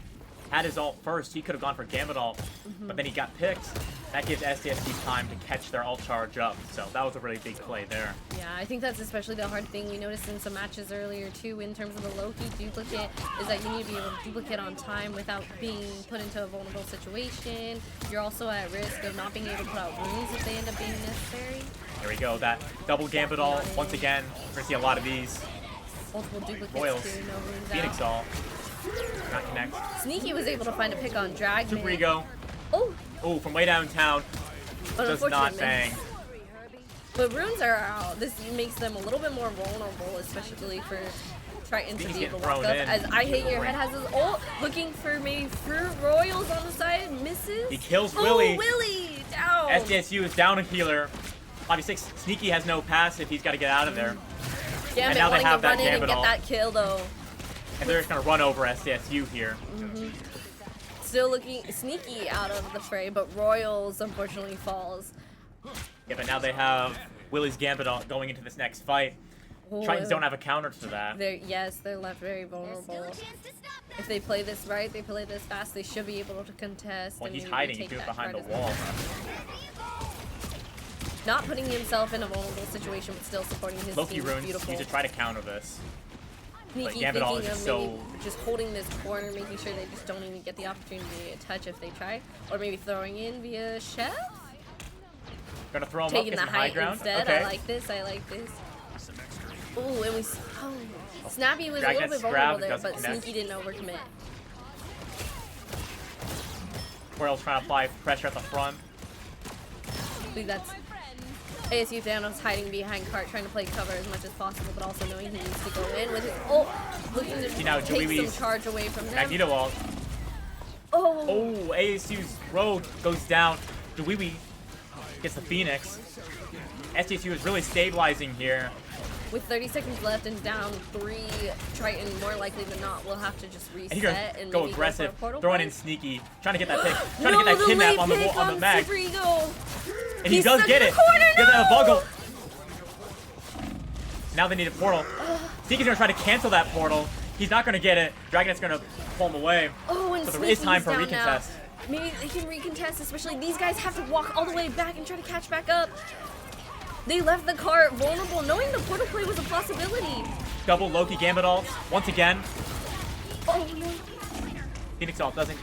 had his ult first. He could have gone for Gambit ult, but then he got picked. That gives SDSU time to catch their ult charge up. So that was a really big play there. Yeah, I think that's especially the hard thing we noticed in some matches earlier too in terms of the Loki duplicate is that you need to be able to duplicate on time without being put into a vulnerable situation. You're also at risk of not being able to put out runes if they end up being necessary. There we go. That double Gambit ult. Once again, we're going to see a lot of these. Multiple duplicates Royals. too, no runes Phoenix out. ult. Not connect. Sneaky was able to find a pick on Dragman. Super Ego. Oh, Oh, from way downtown. but Does not unfortunately bang. missed. But runes are out. This makes them a little bit more vulnerable, especially for Triton to He's be able to getting walk thrown up. in. As I Hate Your Head has his ult, looking for maybe Fruit Royals on the side, misses. He kills Oh, Willy. Willy! Down! SDSU is down a healer. 5v6. Sneaky has no passive. He's got to get out of there. Gambit now they wanting have to run that in and Gambit get ult. that kill though. And they're just going to run over SDSU here. Still looking sneaky out of the fray, but Royals unfortunately falls. Yeah, but now they have Willy's Gambit ult going into this next fight. Tritons don't have a counter to that. They're left very vulnerable. If they play this right, they play this fast, they should be able to contest. When and he's maybe hiding, he's take doing it that behind the card as wall. Not putting himself in a vulnerable situation, but still supporting his Loki team. runes Beautiful. need to try to counter this. Sneaky Gambit ult thinking is of so- maybe just holding this corner, making sure they just don't even get the opportunity to touch if they try, or maybe throwing in via Chef. Gonna throw him up, Taking get the some high height ground. instead. Okay. I like this. I like this. Ooh, and Snappy was a little Dragon's bit grab vulnerable there, doesn't but connect. Sneaky didn't overcommit. Royals trying to apply pressure at the front. I believe that's ASU Thanos hiding behind cart, trying to play cover as much as possible, but also knowing he needs to go in with his looking to See now, take Joey's some charge away from them. Magneto ult. Oh, Oh, ASU's Rogue goes down. Dweeby gets the Phoenix. SDSU is really stabilizing here. with 30 seconds left and down 3, Triton more likely than not will have to just reset And he's gonna and go maybe aggressive, go for a portal throwing play. in sneaky, trying to get that pick, trying No, to get that the kidnap late on the pick on the mag. Super Ego. And he He's does stuck get in it. the corner, Gets out of no! Buggle. Now they need a portal. Sneaky's gonna try to cancel that portal. He's not gonna get it. Dragonet's gonna pull him away. Oh, and So there is time for a Sneaky's down now. recontest. Maybe they can recontest, especially these guys have to walk all the way back and try to catch back up. They left the cart vulnerable, knowing the portal play was a possibility. Double Loki Gambit ult once again. Oh no. Phoenix ult doesn't.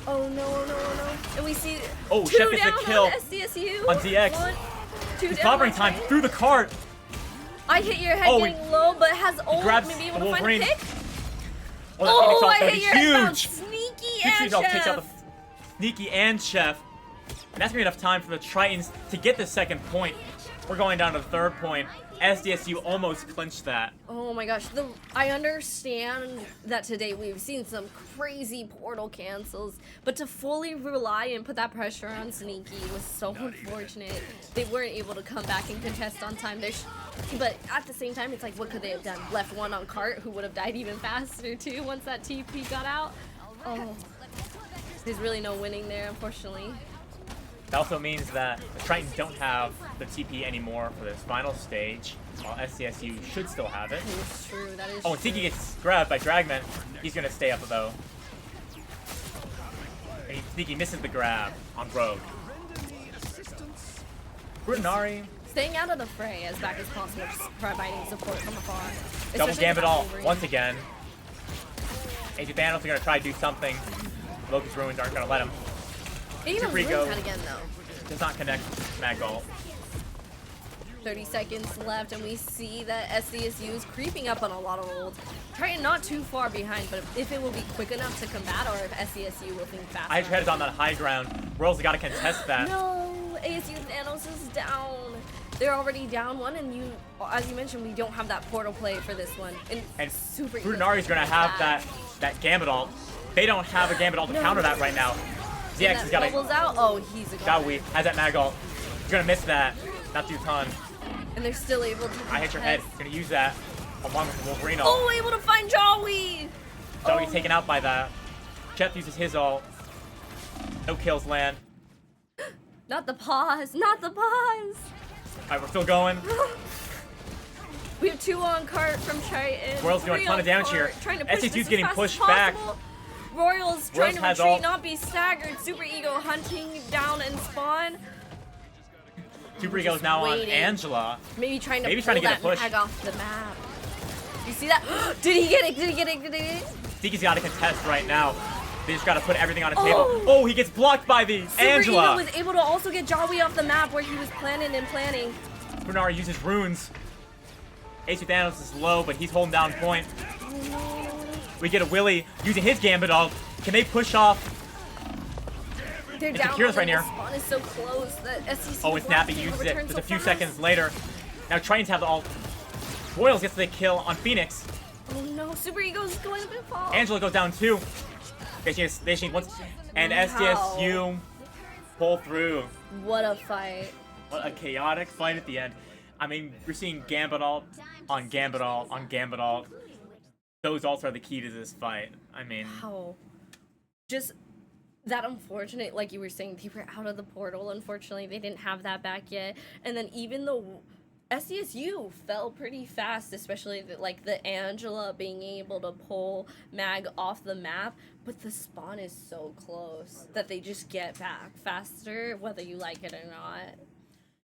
Oh no, oh no, oh no. And we see Oh, 2 Chef gets down the kill on SDSU. on ZX. 1, 2 He's down clobbering on time Triton. through the cart. I hit your head Oh, getting low, but has ult. grabs Maybe the able to find a Wolverine. pick. Oh, that Oh, Phoenix ult I gonna hit be your head bounce. huge. Sneaky Huge and ult takes out Chef. the Sneaky and Chef. And that's gonna be enough time for the Tritons to get the second point. We're going down to the third point. SDSU almost clinched that. Oh my gosh, I understand that today we've seen some crazy portal cancels, but to fully rely and put that pressure on Sneaky was so unfortunate. They weren't able to come back and contest on time. But at the same time, it's like, what could they have done? Left one on cart, who would have died even faster too once that TP got out. Oh, there's really no winning there, unfortunately. That also means that the Tritons don't have the TP anymore for this final stage, while SDSU should still have it. That is true, that is Oh, and true. Sneaky gets grabbed by Dragman. He's gonna stay up though. And Sneaky misses the grab on Rogue. Brunari, Staying out of the fray as back as possible, just providing support from afar. double Especially gambit all Wolverine. once again. Agent Thanos are gonna try to do something. Loki's ruins aren't gonna let him. They even Super ruined Ego. that again though. Does not connect Mag ult. 30 seconds left, and we see that SDSU is creeping up on a lot of rolls. Triton not too far behind, but if it will be quick enough to combat, or if SDSU will think faster. Hydra Head is on that high ground. Royals got to contest that. No, ASU Thanos is down. They're already down one, and as you mentioned, we don't have that portal play for this one. And super. Brunari's gonna have that Gambit ult. They don't have a Gambit ult to counter that right now. ZX has got bubbles out. Oh, he's a got weak. Has that Mag ult. He's gonna miss that. Not too ton. And they're still able to. I hit your head. Gonna use that along with the Wolverine ult. Oh, able to find Jawi. Joey's taken out by that. Jeff uses his ult. No kills land. Not the pause. Not the pause. Alright, we're still going. We have 2 on cart from Triton. Royals doing a 3 ton on of damage cart, here. Trying to push SDSU's this as getting fast pushed as back. possible. Royals trying to has retreat, ult. not be staggered. Super Ego hunting down and spawn. Super Ego's now on waiting. Angela. Maybe trying to Maybe pull trying to get that a push. mag off the map. You see that? Did he get it? Did he get it? Did he get it? Steaky's got to contest right now. They just got to put everything on the Oh. table. Oh, he gets blocked by the Super Angela. Ego was able to also get Jawi off the map where he was planning and planning. Brunari uses runes. AC Thanos is low, but he's holding down point. We get a Willy using his Gambit ult. Can they push off? They're It's down. Akira's right and here. the spawn is so close that SCC. Oh, and Snappy uses it just a few seconds later. Now Tritons have the ult. Royals gets the kill on Phoenix. Oh no, Super Ego's going a bit far. Angela goes down too. They once, and SDSU pull through. What a fight. What a chaotic fight at the end. I mean, we're seeing Gambit ult on Gambit ult on Gambit ult. Those ults are the key to this fight. I mean, How? Just that unfortunate, like you were saying, they were out of the portal. Unfortunately, they didn't have that back yet. And then even though SDSU fell pretty fast, especially like the Angela being able to pull Mag off the map, but the spawn is so close that they just get back faster, whether you like it or not.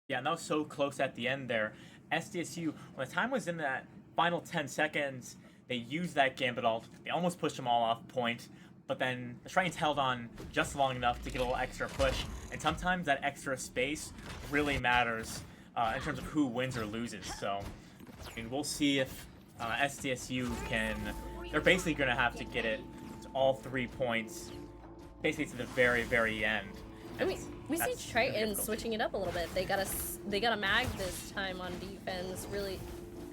yeah, and that was so close at the end there. SDSU, when the time was in that final 10 seconds, they used that Gambit ult. They almost pushed them all off point, but then the Tritons held on just long enough to get a little extra push. And sometimes that extra space really matters in terms of who wins or loses. So, I mean, we'll see if SDSU can. They're basically going to have to get it to all 3 points, basically to the very, very end. And we see That's Triton difficult. switching it up a little bit. They got a mag this time on defense, really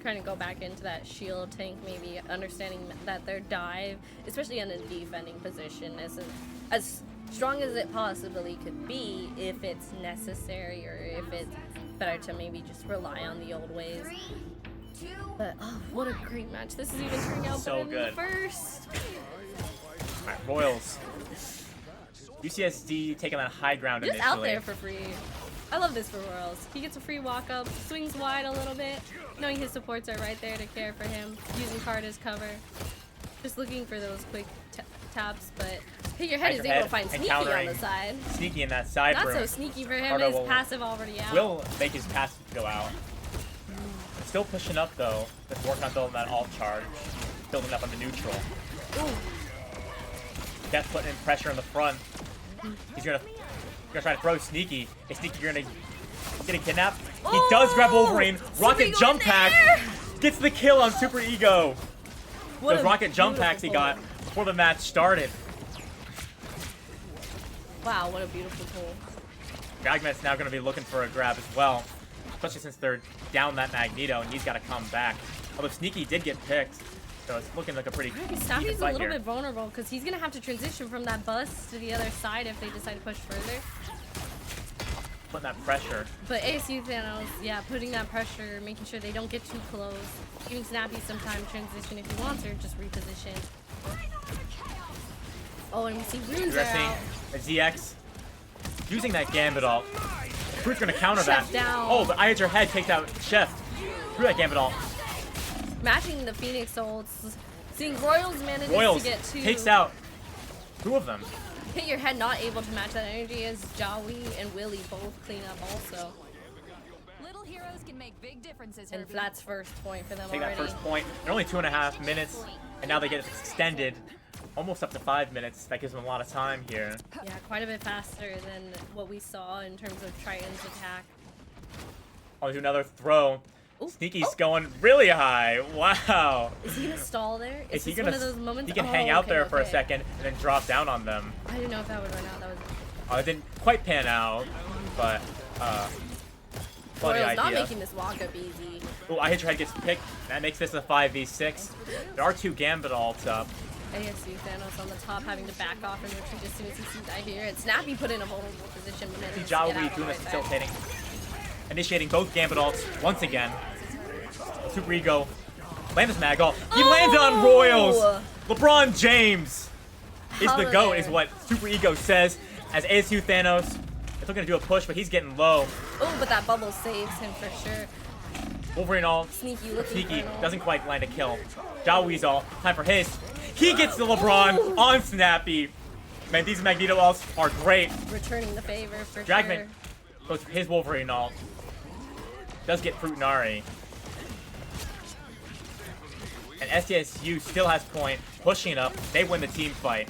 trying to go back into that shield tank, maybe understanding that their dive, especially in a defending position, isn't as strong as it possibly could be if it's necessary, or if it's better to maybe just rely on the old ways. 3, 2, But oh, what a great match! This is even turning out So better than good. the first. Alright, Royals. UCSD taking that high ground Just initially. out there for free. I love this for Royals. He gets a free walk up, swings wide a little bit, knowing his supports are right there to care for him, using card as cover. Just looking for those quick taps, but Hit Your Head is able to find and Sneaky on countering the side. Sneaky in that side Not room. so sneaky for him, Ardo his will- passive already out. Will make his passive go out. Still pushing up though. Just working on building that alt charge. Building up on the neutral. Ooh. Death putting in pressure in the front. He's gonna try to throw Sneaky. Is Sneaky gonna Getting kidnapped. He does grab Wolverine. Rocket Ego jump in pack. there! Gets the kill on Super Ego. What Those a rocket jump beautiful packs he pull. got before the match started. Wow, what a beautiful pull. Dragman's now going to be looking for a grab as well. Especially since they're down that Magneto and he's got to come back. Although Sneaky did get picked. So it's looking like a pretty even Snappy's a fight little here. bit vulnerable because he's going to have to transition from that bus to the other side if they decide to push further. Putting that pressure. But ASU Thanos, yeah, putting that pressure, making sure they don't get too close, giving Snappy some time to transition if he wants or just reposition. Oh, and we see runes are Addressing out. the ZX. Using that Gambit ult. Fruit's gonna counter Chef that. down. Oh, the Eye at your head takes out Chef. Through that Gambit ult. Matching the Phoenix ults. Seeing Royals manages Royals to get two. takes out 2 of them. Hit your head, not able to match that energy as Jawi and Willie both clean up also. Little heroes can make big differences. And Herbie. Flat's first point for them Take already. that first point. They're only 2.5 minutes, and now they get extended almost up to 5 minutes. That gives them a lot of time here. Yeah, quite a bit faster than what we saw in terms of Triton's attack. I'll do another throw. Ooh. Sneaky's Oh. going really high. Wow. Is he gonna stall there? Is he this gonna? one of those moments? He can Oh, hang out okay, there for a okay. second and then drop down on them. I didn't know if that would run out. That was It didn't quite pan out, but funny Royals not idea. making this walk up easy. Oh, I hit your head gets picked. That makes this a 5v6. There are 2 Gambit ults up. ASU Thanos on the top having to back off and retreat as soon as he sees I hear it. Snappy put in a vulnerable position, but See manages to get Jawi out doing right this back. facilitating. Initiating both Gambit ults once again. Super Ego. Land his mag ult. He lands on Royals! LeBron James is the Holla GOAT, there. is what Super Ego says. As ASU Thanos is looking to do a push, but he's getting low. Oh, but that bubble saves him for sure. Wolverine ult. Sneaky looking Sneaky for an ult. doesn't quite land a kill. Jawi's ult. Time for his. He gets the LeBron on Snappy. Man, these Magneto ults are great. Returning the favor for Dragman sure. goes for his Wolverine ult. Does get Fruitinari. And SDSU still has point, pushing it up. They win the team fight.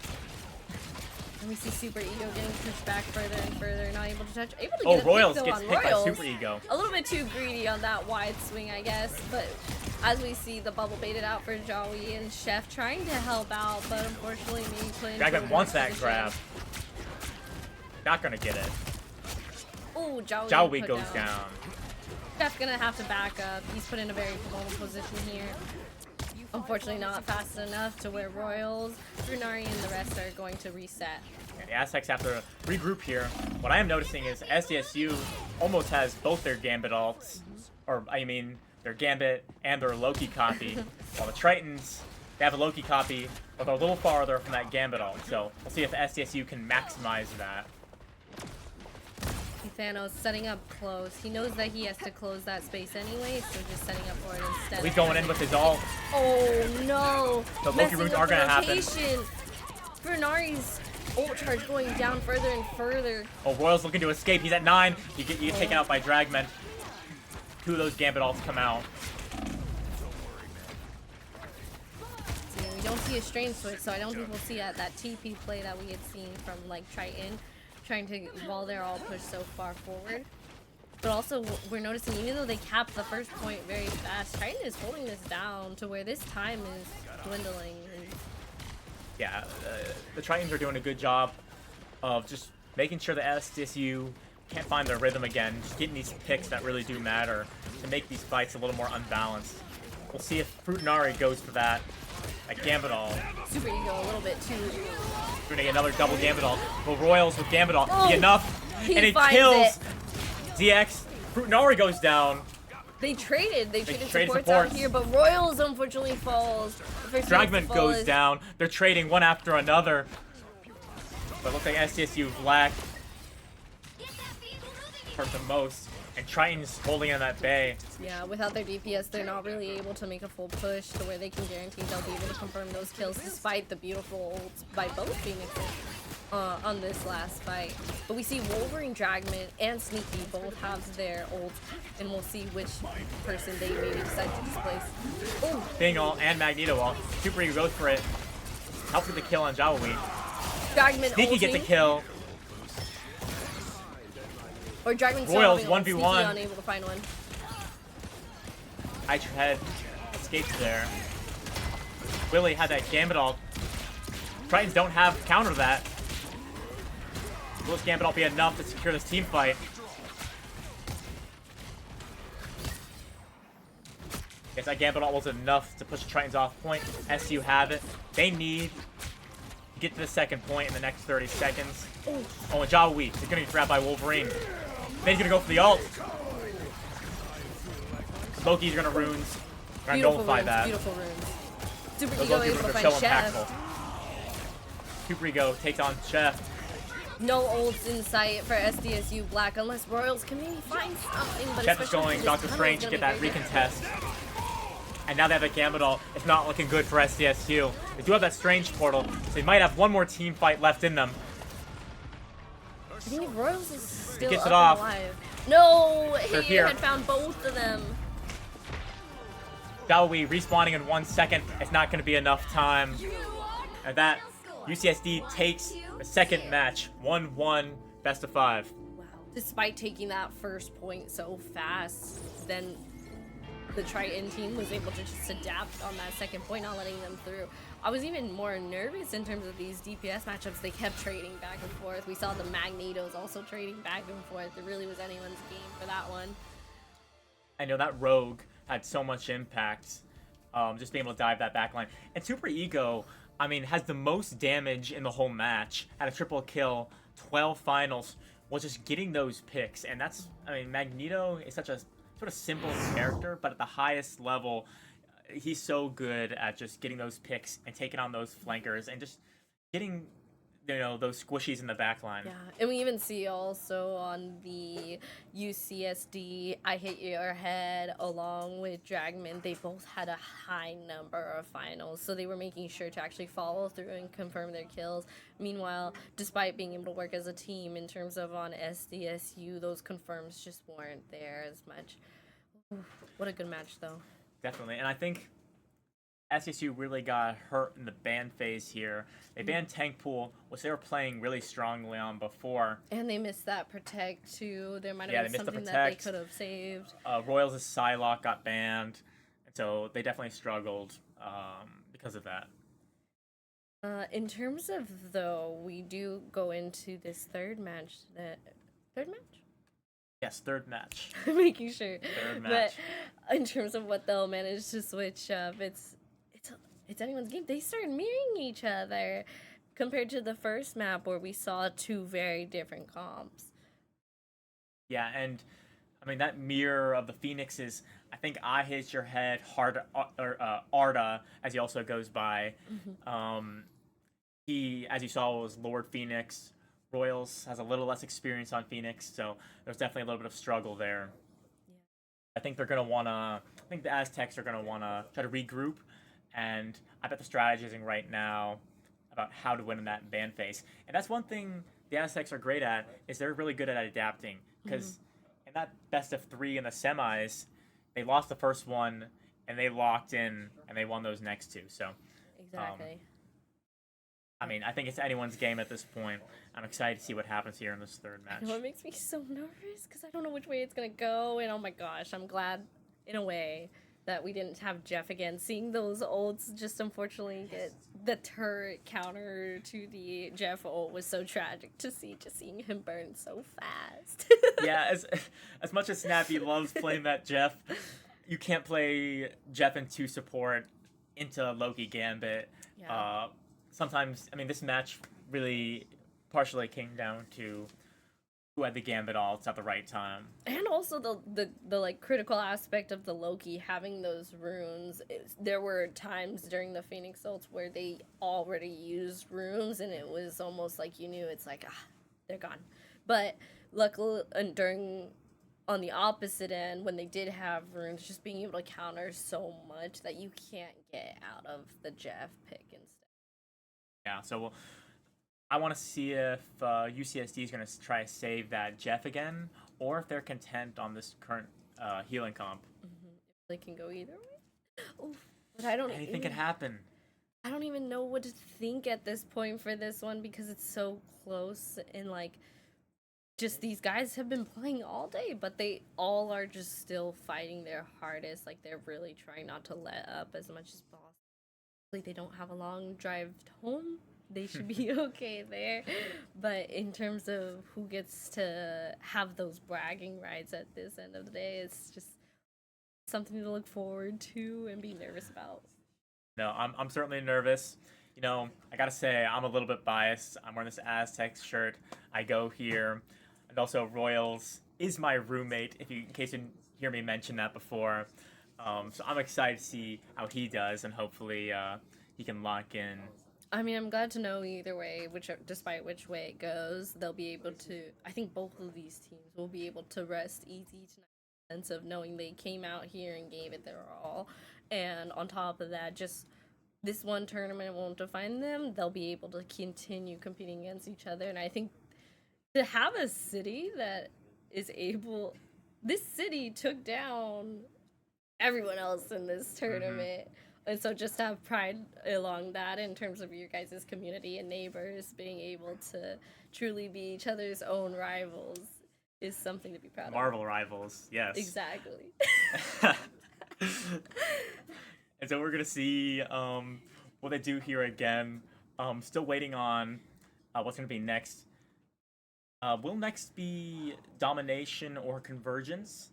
And we see Super Ego getting pushed back further and further, not able to touch. Able to Oh, get a Royals pick, though, gets on picked by Royals. Super Ego. A little bit too greedy on that wide swing, I guess. But as we see the bubble baited out for Jawi and Chef trying to help out, but unfortunately being put into a Dragman wants worse that position. grab. Not gonna get it. Oh, Jawi put goes down. Chef gonna have to back up. He's put in a very vulnerable position here. Unfortunately, not fast enough to where Royals, Brunari, and the rest are going to reset. And the Aztecs have to regroup here. What I am noticing is SDSU almost has both their Gambit ults, or I mean their Gambit and their Loki copy, while the Tritons, they have a Loki copy, but they're a little farther from that Gambit ult. So we'll see if SDSU can maximize that. Thanos setting up close. He knows that he has to close that space anyway, so just setting up for it instead. He's going in with his ult. Oh no! The Loki Messing runes up are the gonna happen. rotation. Brunari's ult charge going down further and further. Oh, Royals looking to escape. He's at 9. You get taken out by Dragman. 2 of those Gambit ults come out. See, we don't see a strain switch, so I don't think we'll see that TP play that we had seen from like Triton, trying to while they're all pushed so far forward. But also, we're noticing even though they capped the first point very fast, Triton is holding this down to where this time is dwindling. And Yeah, the Tritons are doing a good job of just making sure the SDSU can't find their rhythm again, just getting these picks that really do matter to make these fights a little more unbalanced. We'll see if Fruitinari goes for that. Like Gambit ult. Super Ego a little bit too. We're gonna get another double Gambit ult. Will Royals with Gambit ult Oh, be enough? he And it finds kills it. DX. Fruitinari goes down. They traded traded supports out supports. here, but Royals unfortunately falls. The first one to Dragman fall goes is- down. They're trading one after another. But it looks like SDSU black hurt the most. And Triton's holding on that bay. Yeah, without their DPS, they're not really able to make a full push to where they can guarantee they'll be able to confirm those kills despite the beautiful ults by both Phoenixes on this last fight. But we see Wolverine, Dragman, and Sneaky both have their ults, and we'll see which person they maybe decide to displace. Oh, Thing ult and Magneto ult. Super Ego goes for it. Helps with the kill on Jawi. Dragman Sneaky gets a ulting. kill. Or Dragon Royals, Sneaky 1v1. unable to find one. Hide your head. Escapes there. Willie had that Gambit ult. Tritons don't have counter to that. Will this Gambit ult be enough to secure this team fight? Guess that Gambit ult wasn't enough to push the Tritons off point. SU have it. They need to get to the second point in the next 30 seconds. Oh, and Jawa weak. He's gonna get grabbed by Wolverine. Then he's gonna go for the ult. Loki's gonna runes. Gonna nullify that. Beautiful runes. Super Those Ego Loki able to runes are find so Chef. impactful. Super Ego takes on Chef. No ults in sight for SDSU Black unless Royals can maybe find something. But Chef is especially going this Doctor tunnel Strange is to gonna get that be very recontest. And now they have a Gambit ult. It's not looking good for SDSU. They do have that Strange portal, so they might have one more team fight left in them. I think Royals is still gets up it off. and alive. No, They're he here. had found both of them. Dawi respawning in 1 second. It's not going to be enough time. And that UCSD takes the second match. 1-1, best of 5. Wow. Despite taking that first point so fast, then the Triton team was able to just adapt on that second point, not letting them through. I was even more nervous in terms of these DPS matchups. They kept trading back and forth. We saw the Magnetos also trading back and forth. It really was anyone's game for that one. I know that Rogue had so much impact, just being able to dive that backline. And Super Ego, I mean, has the most damage in the whole match. Had a triple kill, 12 finals, was just getting those picks. And that's, I mean, Magneto is such a sort of simple character, but at the highest level, he's so good at just getting those picks and taking on those flankers and just getting, you know, those squishies in the backline. Yeah, and we even see also on the UCSD, I Hit Your Head, along with Dragman, they both had a high number of finals, so they were making sure to actually follow through and confirm their kills. Meanwhile, despite being able to work as a team in terms of on SDSU, those confirms just weren't there as much. Oof, what a good match, though. Definitely, and I think SSU really got hurt in the ban phase here. They banned Tank Pool, which they were playing really strongly on before. And they missed that Protect, too. There might Yeah, have they been missed the something that they Protect. could have saved. Royals' Psylocke got banned, and so they definitely struggled because of that. In terms of, though, we do go into this third match. Third match? Yes, third match. Making sure. Third match. But in terms of what they'll manage to switch up, it's anyone's game. They start mirroring each other compared to the first map where we saw two very different comps. Yeah, and I mean that mirror of the Phoenixes. I think I Hit Your Head, Arda, as he also goes by. He, as you saw, was Lord Phoenix. Royals has a little less experience on Phoenix, so there's definitely a little bit of struggle there. Yeah. I think they're gonna wanna. I think the Aztecs are gonna wanna try to regroup, and I bet they're strategizing right now about how to win in that ban phase. And that's one thing the Aztecs are great at, is they're really good at adapting. Because in that best of 3 in the semis, they lost the first one, and they locked in, and they won those next 2. So Exactly. I mean, I think it's anyone's game at this point. I'm excited to see what happens here in this third match. You know what makes me so nervous? Because I don't know which way it's going to go. And oh my gosh, I'm glad, in a way, that we didn't have Jeff again. Seeing those ults just unfortunately get the turret counter to the Jeff ult was so tragic to see, just seeing him burn so fast. Yeah, as much as Snappy loves playing that Jeff, you can't play Jeff into support into Loki Gambit. Yeah. Sometimes, I mean, this match really partially came down to who had the Gambit ults at the right time. And also the like critical aspect of the Loki having those runes. There were times during the Phoenix ults where they already used runes, and it was almost like you knew it's like they're gone. But luckily, on the opposite end, when they did have runes, just being able to counter so much that you can't get out of the Jeff pick instead. Yeah, so I want to see if UCSD is going to try to save that Jeff again, or if they're content on this current healing comp. They can go either way. Oof, but I don't. Anything can happen. I don't even know what to think at this point for this one because it's so close and like just these guys have been playing all day, but they all are just still fighting their hardest. Like they're really trying not to let up as much as possible. Like they don't have a long drive home. They should be okay there. But in terms of who gets to have those bragging rights at this end of the day, it's just something to look forward to and be nervous about. No, I'm certainly nervous. You know, I gotta say, I'm a little bit biased. I'm wearing this Aztec shirt. I go here. And also, Royals is my roommate, in case you didn't hear me mention that before. So I'm excited to see how he does, and hopefully he can lock in. I mean, I'm glad to know either way, despite which way it goes, they'll be able to. I think both of these teams will be able to rest easy tonight, in the sense of knowing they came out here and gave it their all, and on top of that, just this one tournament won't define them. They'll be able to continue competing against each other, and I think to have a city that is able, this city took down everyone else in this tournament. And so just to have pride along that in terms of your guys' community and neighbors being able to truly be each other's own rivals is something to be proud of. Marvel rivals, yes. Exactly. And so we're gonna see what they do here again. Still waiting on what's gonna be next. Will next be domination or convergence?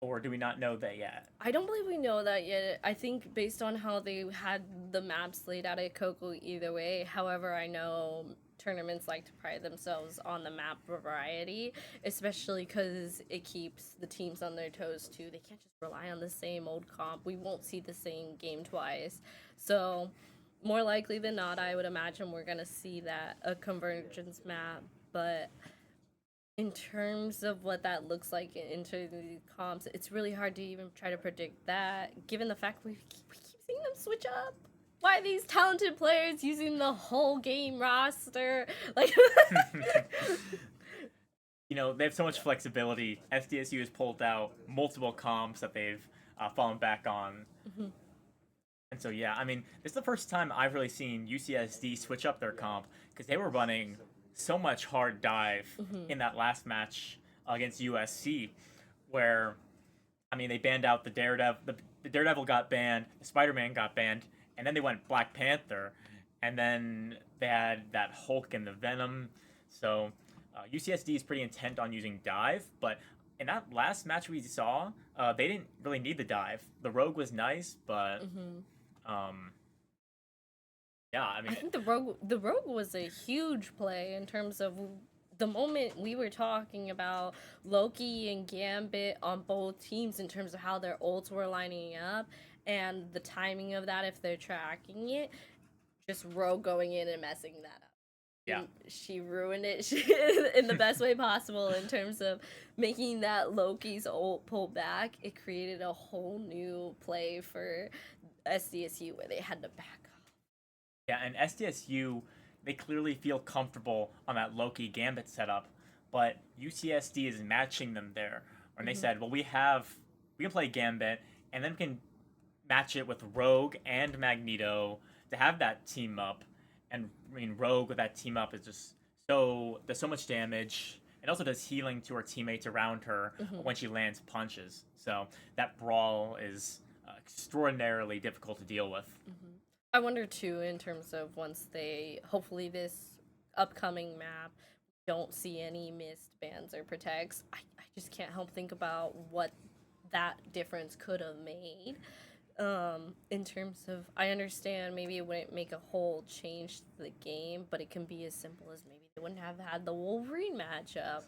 Or do we not know that yet? I don't believe we know that yet. I think based on how they had the maps laid out at Coco either way. However, I know tournaments like to pride themselves on the map variety, especially because it keeps the teams on their toes too. They can't just rely on the same old comp. We won't see the same game twice. So more likely than not, I would imagine we're going to see that a convergence map. But in terms of what that looks like into the comps, it's really hard to even try to predict that, given the fact we keep seeing them switch up. Why are these talented players using the whole game roster? Like, You know, they have so much flexibility. SDSU has pulled out multiple comps that they've fallen back on. And so, yeah, I mean, this is the first time I've really seen UCSD switch up their comp, because they were running so much hard dive in that last match against USC, where, I mean, they banned out the Daredevil. The Daredevil got banned, the Spider-Man got banned, and then they went Black Panther, and then they had that Hulk and the Venom. So UCSD is pretty intent on using dive, but in that last match we saw, they didn't really need the dive. The Rogue was nice, but yeah, I mean, I think the rogue was a huge play in terms of the moment we were talking about Loki and Gambit on both teams in terms of how their ults were lining up and the timing of that if they're tracking it. Just Rogue going in and messing that up. yeah. She ruined it in the best way possible in terms of making that Loki's ult pull back. It created a whole new play for SDSU where they had to back off. Yeah, and SDSU, they clearly feel comfortable on that Loki Gambit setup, but UCSD is matching them there. And they said, well, we can play Gambit, and then we can match it with Rogue and Magneto to have that team up. And I mean, Rogue with that team up is just does so much damage. It also does healing to her teammates around her when she lands punches. So that brawl is extraordinarily difficult to deal with. I wonder too, in terms of once hopefully this upcoming map, don't see any missed bans or protects. I just can't help think about what that difference could have made. In terms of, I understand maybe it wouldn't make a whole change to the game, but it can be as simple as maybe they wouldn't have had the Wolverine matchup,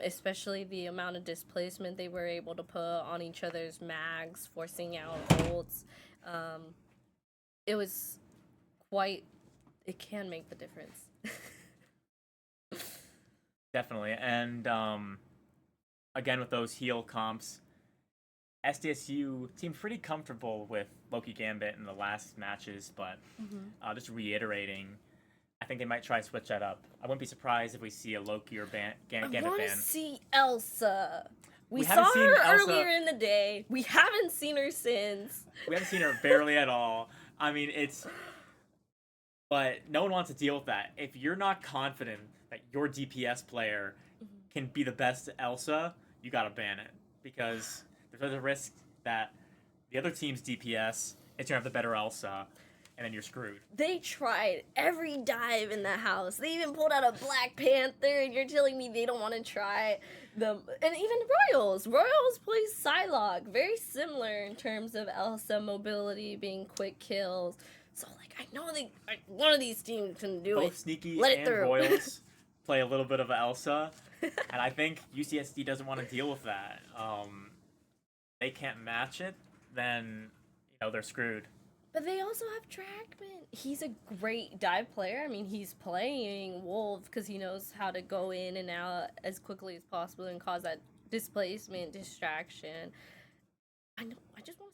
especially the amount of displacement they were able to put on each other's mags, forcing out ults. It can make the difference. Definitely. And again, with those heal comps, SDSU seemed pretty comfortable with Loki Gambit in the last matches, but just reiterating, I think they might try to switch that up. I wouldn't be surprised if we see a Loki or Gambit ban. I want to see Elsa. We saw haven't seen her Elsa. earlier in the day. We haven't seen her since. We haven't seen her barely at all. I mean, but no one wants to deal with that. If you're not confident that your DPS player can be the best Elsa, you gotta ban it because there's a risk that the other team's DPS is gonna have the better Elsa, and then you're screwed. They tried every dive in the house. They even pulled out a Black Panther, and you're telling me they don't want to try them. And even Royals. Royals plays Psylocke. Very similar in terms of Elsa mobility, being quick kills. So, like, I know one of these teams can do Both it. Sneaky Let it and through. Royals play a little bit of Elsa, and I think UCSD doesn't want to deal with that. They can't match it, then they're screwed. But they also have Trackman. He's a great dive player. I mean, he's playing Wolf because he knows how to go in and out as quickly as possible and cause that displacement, distraction. I know. I just want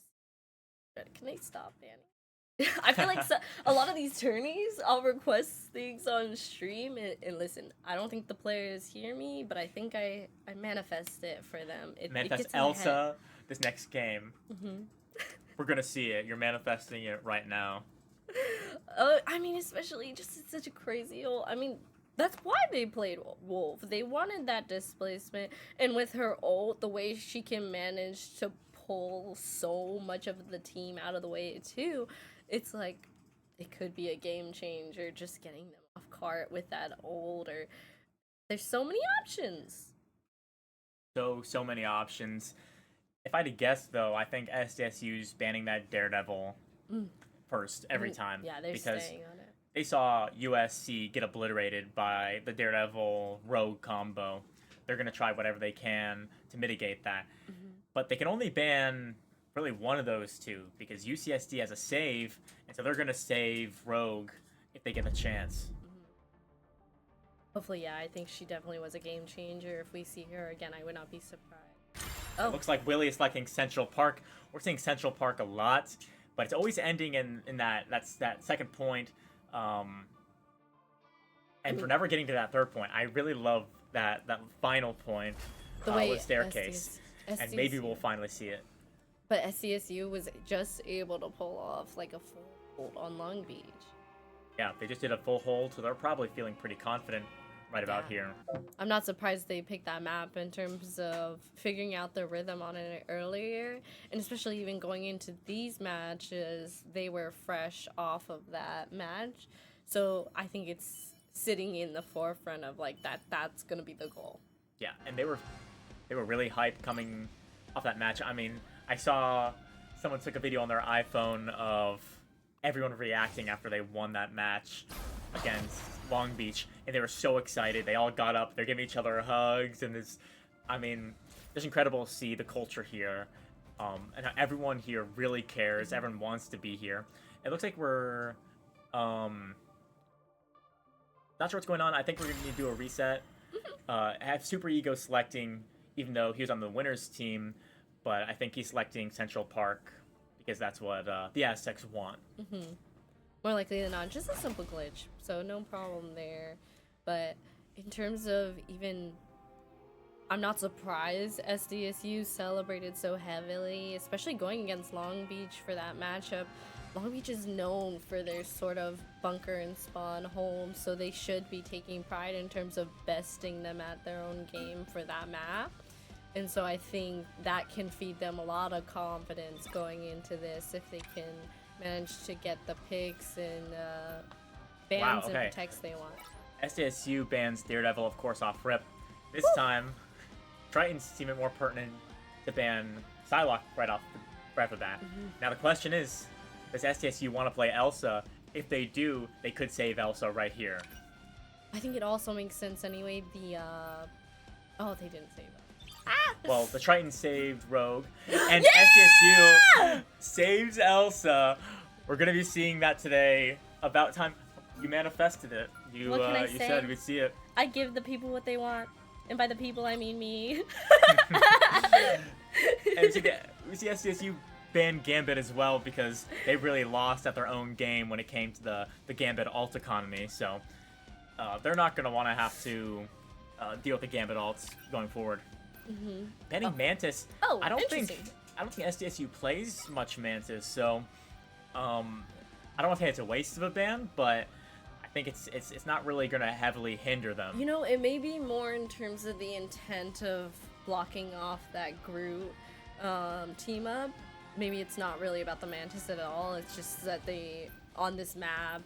to. Can they stop banning? I feel like a lot of these tourneys, I'll request things on stream and listen. I don't think the players hear me, but I think I manifest it for them. Manifest gets in my head. Elsa this next game. We're gonna see it. You're manifesting it right now. I mean, especially just it's such a crazy old. I mean, that's why they played Wolf. They wanted that displacement, and with her ult, the way she can manage to pull so much of the team out of the way too, it's like it could be a game changer. Just getting them off cart with that ult, or there's so many options. So many options. If I had to guess, though, I think SDSU's banning that Daredevil first every time. Yeah, they're because staying on it. they saw USC get obliterated by the Daredevil Rogue combo. They're going to try whatever they can to mitigate that. But they can only ban really one of those two because UCSD has a save, and so they're going to save Rogue if they get the chance. Hopefully, yeah, I think she definitely was a game changer. If we see her again, I would not be surprised. It looks like Willie is selecting Central Park. We're seeing Central Park a lot, but it's always ending in that second point. And for never getting to that third point, I really love that final point with staircase. And maybe we'll finally see it. But SCSU was just able to pull off like a full hold on Long Beach. Yeah, they just did a full hold, so they're probably feeling pretty confident right about here. I'm not surprised they picked that map in terms of figuring out the rhythm on it earlier, and especially even going into these matches, they were fresh off of that match. So I think it's sitting in the forefront of like that's gonna be the goal. Yeah, and they were really hyped coming off that match. I mean, I saw someone took a video on their iPhone of everyone reacting after they won that match against Long Beach, and they were so excited. They all got up, they're giving each other hugs, and it's incredible to see the culture here, and how everyone here really cares. Everyone wants to be here. It looks like we're not sure what's going on. I think we're gonna need to do a reset. I have Super Ego selecting, even though he was on the winners team, but I think he's selecting Central Park because that's what the Aztecs want. More likely than not, just a simple glitch, so no problem there. But in terms of I'm not surprised SDSU celebrated so heavily, especially going against Long Beach for that matchup. Long Beach is known for their sort of bunker and spawn home, so they should be taking pride in terms of besting them at their own game for that map. And so I think that can feed them a lot of confidence going into this if they can manage to get the picks and bans and protects they want. SDSU bans Daredevil, of course, off rip. This time, Tritons seem it more pertinent to ban Psylocke right off the bat. Now the question is, does SDSU want to play Elsa? If they do, they could save Elsa right here. I think it also makes sense anyway. They didn't save her. Well, the Triton saved Rogue, and SDSU saves Elsa. We're gonna be seeing that today. About time. You manifested it. You What can I you say? said we'd see it. I give the people what they want, and by the people I mean me. And we see SDSU ban Gambit as well because they really lost at their own game when it came to the Gambit alt economy. So they're not gonna want to have to deal with the Gambit alts going forward. Banning Mantis. I don't think SDSU plays much Mantis, so I don't think it's a waste of a ban, but I think it's not really gonna heavily hinder them. You know, it may be more in terms of the intent of blocking off that Groot team up. Maybe it's not really about the Mantis at all. It's just that they, on this map,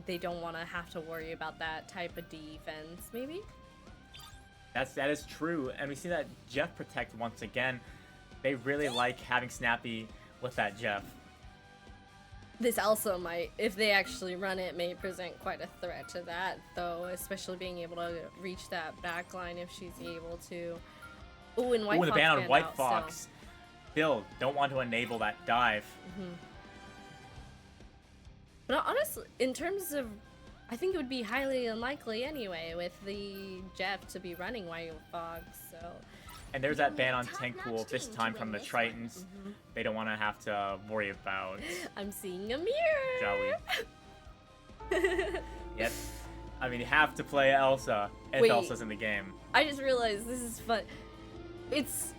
they don't want to have to worry about that type of defense, maybe? That is true, and we see that Jeff Protect once again. They really like having Snappy with that Jeff. This also might, if they actually run it, may present quite a threat to that, though, especially being able to reach that back line if she's able to. Ooh, and White Ooh, the Fox ban on banned White out Fox. Still, don't want to enable that dive. But honestly, in terms of, I think it would be highly unlikely anyway with the Jeff to be running White Fox, so. And there's that ban on Tank Pool, this time from the Tritons. They don't want to have to worry about I'm seeing a mirror! Joey. Yes. I mean, you have to play Elsa if Wait. Elsa's in the game. I just realized this is fun. It's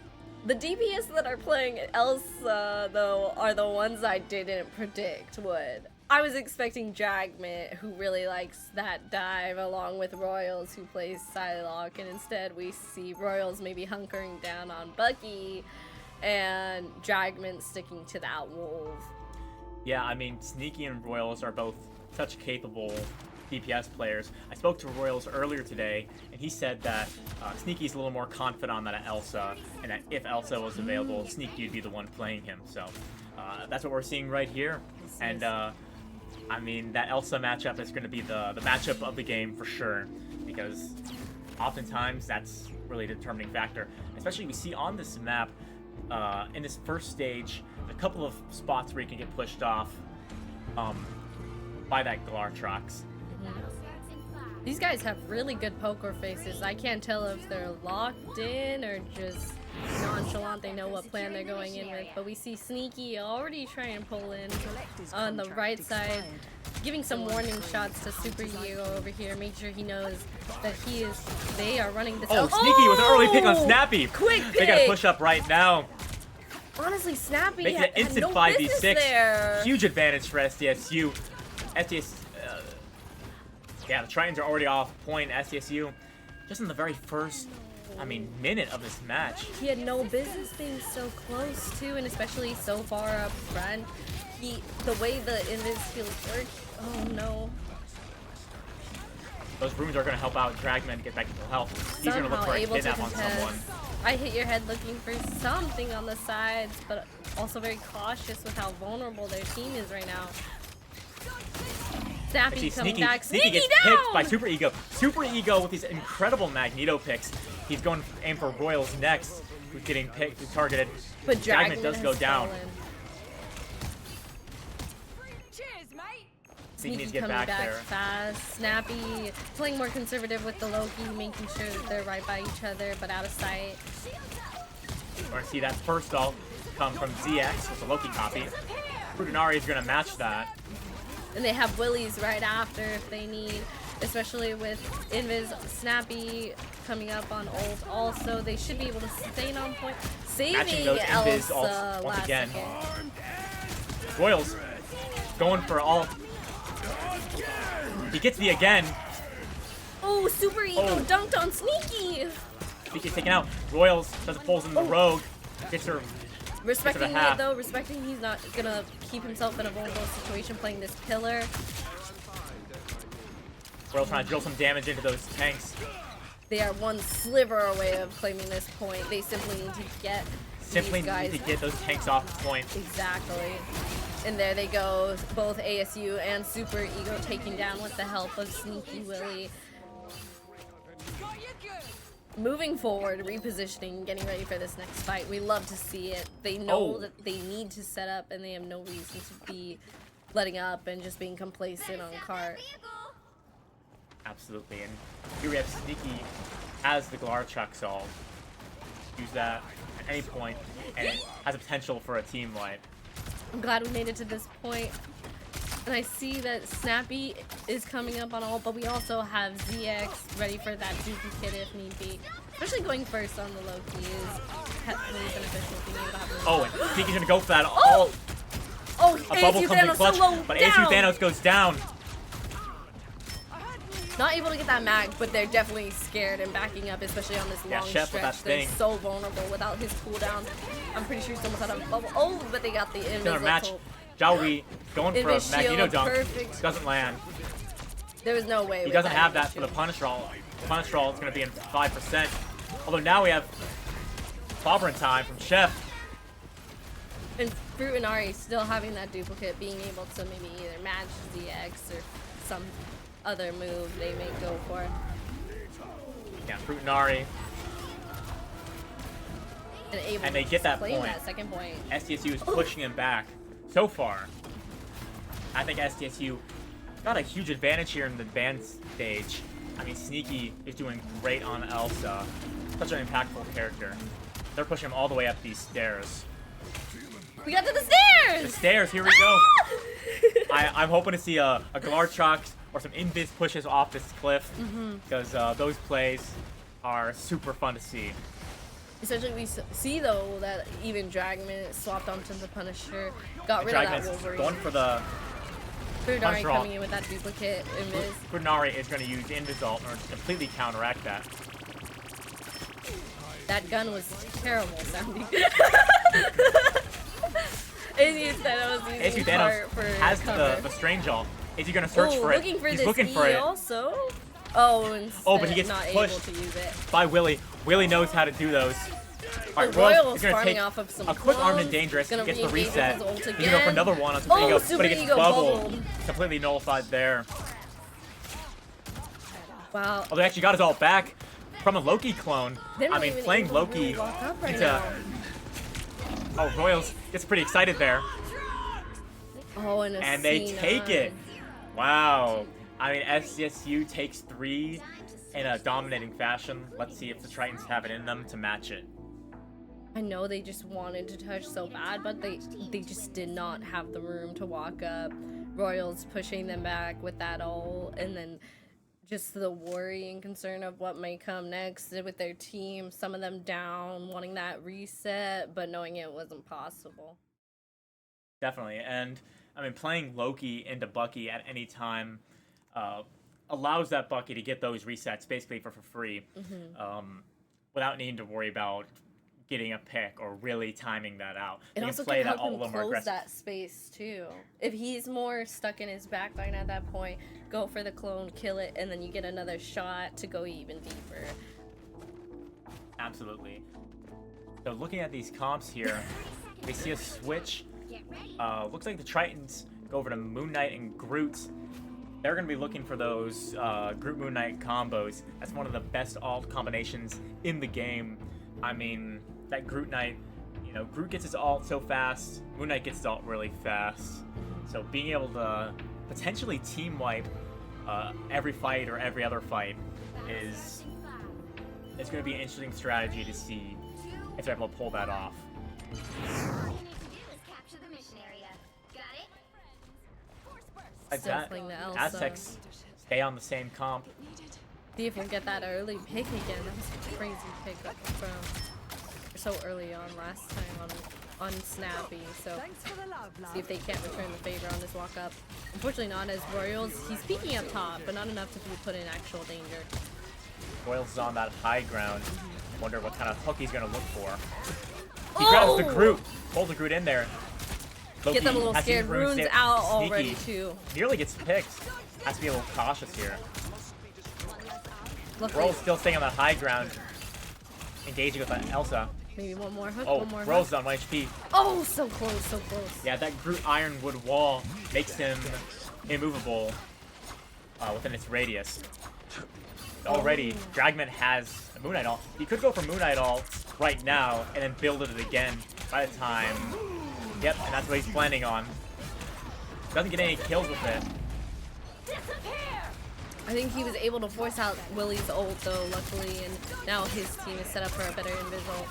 the DPS that are playing Elsa though are the ones I didn't predict would. I was expecting Dragmit, who really likes that dive, along with Royals, who plays Psylocke, and instead we see Royals maybe hunkering down on Bucky, and Dragmit sticking to that wolf. Yeah, I mean, Sneaky and Royals are both such capable DPS players. I spoke to Royals earlier today, and he said that Sneaky's a little more confident than Elsa, and that if Elsa was available, Sneaky would be the one playing him. So that's what we're seeing right here. And I mean, that Elsa matchup is going to be the matchup of the game for sure, because oftentimes that's really a determining factor. Especially we see on this map, in this first stage, a couple of spots where you can get pushed off by that Glartrox. These guys have really good poker faces. I can't tell if they're locked in or just nonchalant. They know what plan they're going in with. But we see Sneaky already trying to pull in on the right side, giving some warning shots to Super Ego over here. Make sure he knows that they are running this. Oh, Sneaky with an early pick on Snappy. Quick pick. They gotta push up right now. Honestly, Snappy Makes it had instant no 5v6. business there. Huge advantage for SDSU. Yeah, the Tritons are already off point. SDSU, just in the very first, minute of this match. He had no business being so close to, and especially so far up front. The way the invis skills work, oh no. Those runes are going to help out Dragman to get back to full health. He's going to look Somehow for a able to kidnap on contest. someone. I hit your head looking for something on the sides, but also very cautious with how vulnerable their team is right now. Snappy coming back. Sneaky gets down! picked by Super Ego. Super Ego with these incredible Magneto picks. He's going to aim for Royals next, who's getting targeted. But Dragman does go down. Sneaky needs to get coming back there. fast. Snappy playing more conservative with the Loki, making sure that they're right by each other, but out of sight. We're going to see that first ult come from ZX with the Loki copy. Fugunari is going to match that. And they have Willies right after if they need, especially with Invis Snappy coming up on ult. Also, they should be able to stay on point. Matching Saving those Invis Elsa ults once last again. second. Royals going for ult. He gets me again. Oh, Super Ego dunked on Sneaky. Sneaky's taken out. Royals does pulls in the rogue. Gets her. Respecting it half. though, respecting he's not gonna keep himself in a vulnerable situation playing this pillar. Royals trying to drill some damage into those tanks. They are one sliver away of claiming this point. They simply need to get Simply these guys need to get those tanks off point. exactly. And there they go, both ASU and Super Ego taking down with the help of Sneaky Willy. Moving forward, repositioning, getting ready for this next fight. We love to see it. They know that they need to set up, and they have no reason to be letting up and just being complacent on cart. Absolutely. And here we have Sneaky as the Glartrox ult. Use that at any point, and it has a potential for a team wipe. I'm glad we made it to this point. And I see that Snappy is coming up on ult, but we also have ZX ready for that Dookie kit if need be. Especially going first on the Loki is really beneficial being able to have Oh, and Sneaky's gonna go for that Oh! ult. Oh, A bubble ASU comes in Thanos clutch, so low but down. ASU Thanos goes down. not able to get that mag, but they're definitely scared and backing up, especially on this long Chef with that stretch. They're sting. so vulnerable without his cooldown. I'm pretty sure someone's out of bubble. Oh, but they got the Another match. invisible. Zhao going for a Invis Magneto shield, dunk. perfect. Doesn't land. There was no way. He with doesn't have Invis that for the shield. punish roll. Punish roll is going to be in 5%. Although now we have Sovereign time from Chef. And Fruit and Ari still having that duplicate, being able to maybe either match ZX or some other move they may go for. Yeah, Fruit and Ari. And able And they to get that claim point. that second point. SDSU is pushing him back so far. I think SDSU got a huge advantage here in the advanced stage. I mean, Sneaky is doing great on Elsa. Such an impactful character. They're pushing him all the way up these stairs. We got to the The stairs! stairs, here we go. I'm hoping to see a Glarchok or some invis pushes off this cliff because those plays are super fun to see. Essentially, we see though that even Dragman swapped onto the Punisher, got rid of that Dragman's Wolverine. going for the Fruit Ari Punisher roll. coming in with that duplicate invis. Brunari is going to use Invis ult in order to completely counteract that. That gun was terrible sounding. Izzy said I was Izzy using Thanos heart for has cover. the strange ult. Is he going to search Ooh, for it? looking for He's this looking E for it also. Oh, instead but he gets not pushed. able to use it. by Willie. Willie knows how to do those. All right, The Royal Royals is is going to farming take off of some a quick armed and clones, dangerous. He gonna gets the re-engage with reset. his ult He's going to go for again. another one on Super Oh, Ego, Super but he gets Ego bubbled. bubbled. Completely nullified there. Wow. Although he actually got his ult back from a Loki clone. They're I not mean, even playing able to Loki really walk up right into... now. Oh, Royals gets pretty excited there. Oh, and a And they C9. take it. Wow. I mean, SCSU takes 3 in a dominating fashion. Let's see if the Tritons have it in them to match it. I know they just wanted to touch so bad, but they just did not have the room to walk up. Royals pushing them back with that ult, and then just the worry and concern of what may come next with their team. Some of them down, wanting that reset, but knowing it wasn't possible. Definitely. And, I mean, playing Loki into Bucky at any time allows that Bucky to get those resets basically for free without needing to worry about getting a pick or really timing that out. It He also play can help that all a him little more close aggressive. that space too. If he's more stuck in his backline at that point, go for the clone, kill it, and then you get another shot to go even deeper. Absolutely. So looking at these comps here, we see a switch. Looks like the Tritons go over to Moon Knight and Groot. They're going to be looking for those Groot Moon Knight combos. That's one of the best ult combinations in the game. I mean, that Groot Knight, you know, Groot gets his ult so fast, Moon Knight gets his ult really fast. So being able to potentially team wipe every fight or every other fight is it's going to be an interesting strategy to see if they're able to pull that off. All you need to do is capture the mission area. Got it? Still playing the Elsa. Aztecs stay on the same comp. See if we get that early pick again. That was a crazy pick up from so early on last time on Snappy. So see if they can't return the favor on this walk up. Unfortunately not as Royals. He's peeking up top, but not enough to be put in actual danger. Royals is on that high ground. Wonder what kind of hook he's going to look for. He grabs the Groot. Pulls the Groot in there. Loki Get them a little has to use scared. Rune's sneaky. out already too. Nearly gets picked. Has to be a little cautious here. Luckily, Royals still staying on that high ground. Engaging with that Elsa. maybe one more hook, Oh, one more Royals is hook. on 1 HP. Oh, so close, so close. Yeah, that Groot Ironwood wall makes him immovable within its radius. Already, Dragman has a Moon Knight ult. He could go for Moon Knight ult right now and then build it again by the time. Yep, and that's what he's planning on. Doesn't get any kills with it. I think he was able to force out Willie's ult though, luckily, and now his team is set up for a better invis ult.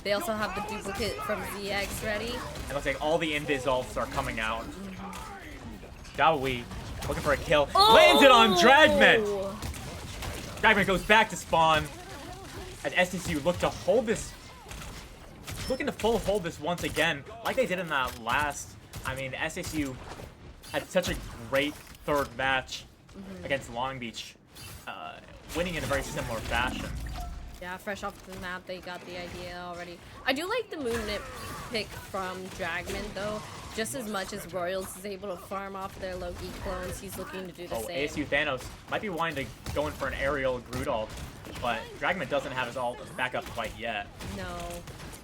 They also have the duplicate from ZX ready. It looks like all the invis ults are coming out. Dawi looking for a kill. Lands it on Dragman! Oh! Dragman goes back to spawn. As STCU look to hold this. Looking to full hold this once again, like they did in that last. I mean, SSU had such a great third match against Long Beach. winning in a very similar fashion. Yeah, fresh off the map, they got the idea already. I do like the Moonlit pick from Dragman, though. Just as much as Royals is able to farm off their Loki clones, he's looking to do the same. ASU Thanos might be wanting to go in for an aerial Groot ult, but Dragman doesn't have his ult back up quite yet. No.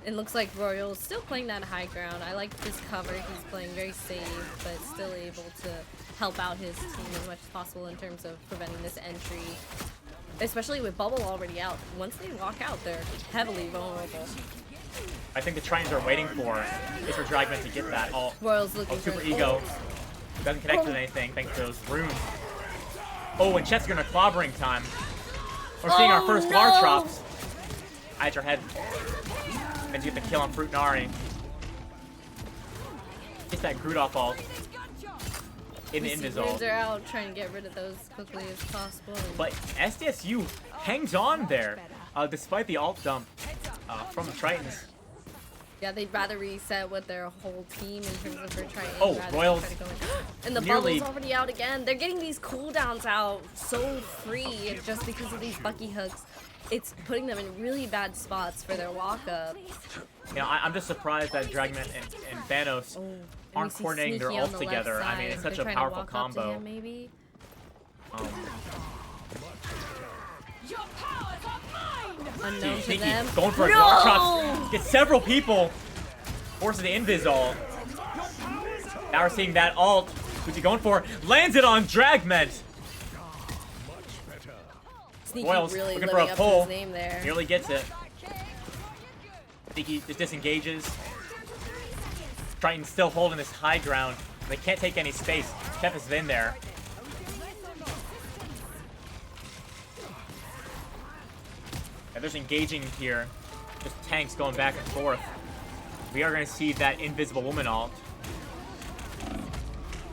It looks like Royals still playing that high ground. I like this cover. He's playing very safe, but still able to help out his team as much as possible in terms of preventing this entry. Especially with Bubble already out. Once they walk out, they're heavily vulnerable. I think the Tritons are waiting for is for Dragman to get that ult. Royals looking for Super Ego. Doesn't connect with anything thanks to those runes. Oh, and Chet's gonna clobbering time. We're seeing our first Gartrops. Hide your head. And you get the kill on Fruit Nari. Gets that Groot off ult. In the Invis ult. They're out trying to get rid of those as quickly as possible. But SDSU hangs on there, despite the ult dump from the Tritons. Yeah, they'd rather reset with their whole team in terms of their Tritons. Oh, rather than Royals try to go in. And the nearly- Bubble's already out again. They're getting these cooldowns out so free just because of these Bucky hooks. It's putting them in really bad spots for their walk-up. You know, I'm just surprised that Dragman and Thanos Oh, and aren't we see coordinating their Sneaky on ults the together. left I mean, it's side. such a They're trying to powerful walk up to combo. him, maybe. Unknown to Sneaky them. going for a No! Gartrops. Gets several people. Forces the Invis ult. Now we're seeing that ult. Who's he going for? Lands it on Dragman. Sneaky Royals really looking living for a up to pull. his name there. Nearly gets it. Sneaky just disengages. Triton's still holding this high ground. They can't take any space. Kef is in there. And there's engaging here. Just tanks going back and forth. We are going to see that Invisible Woman ult.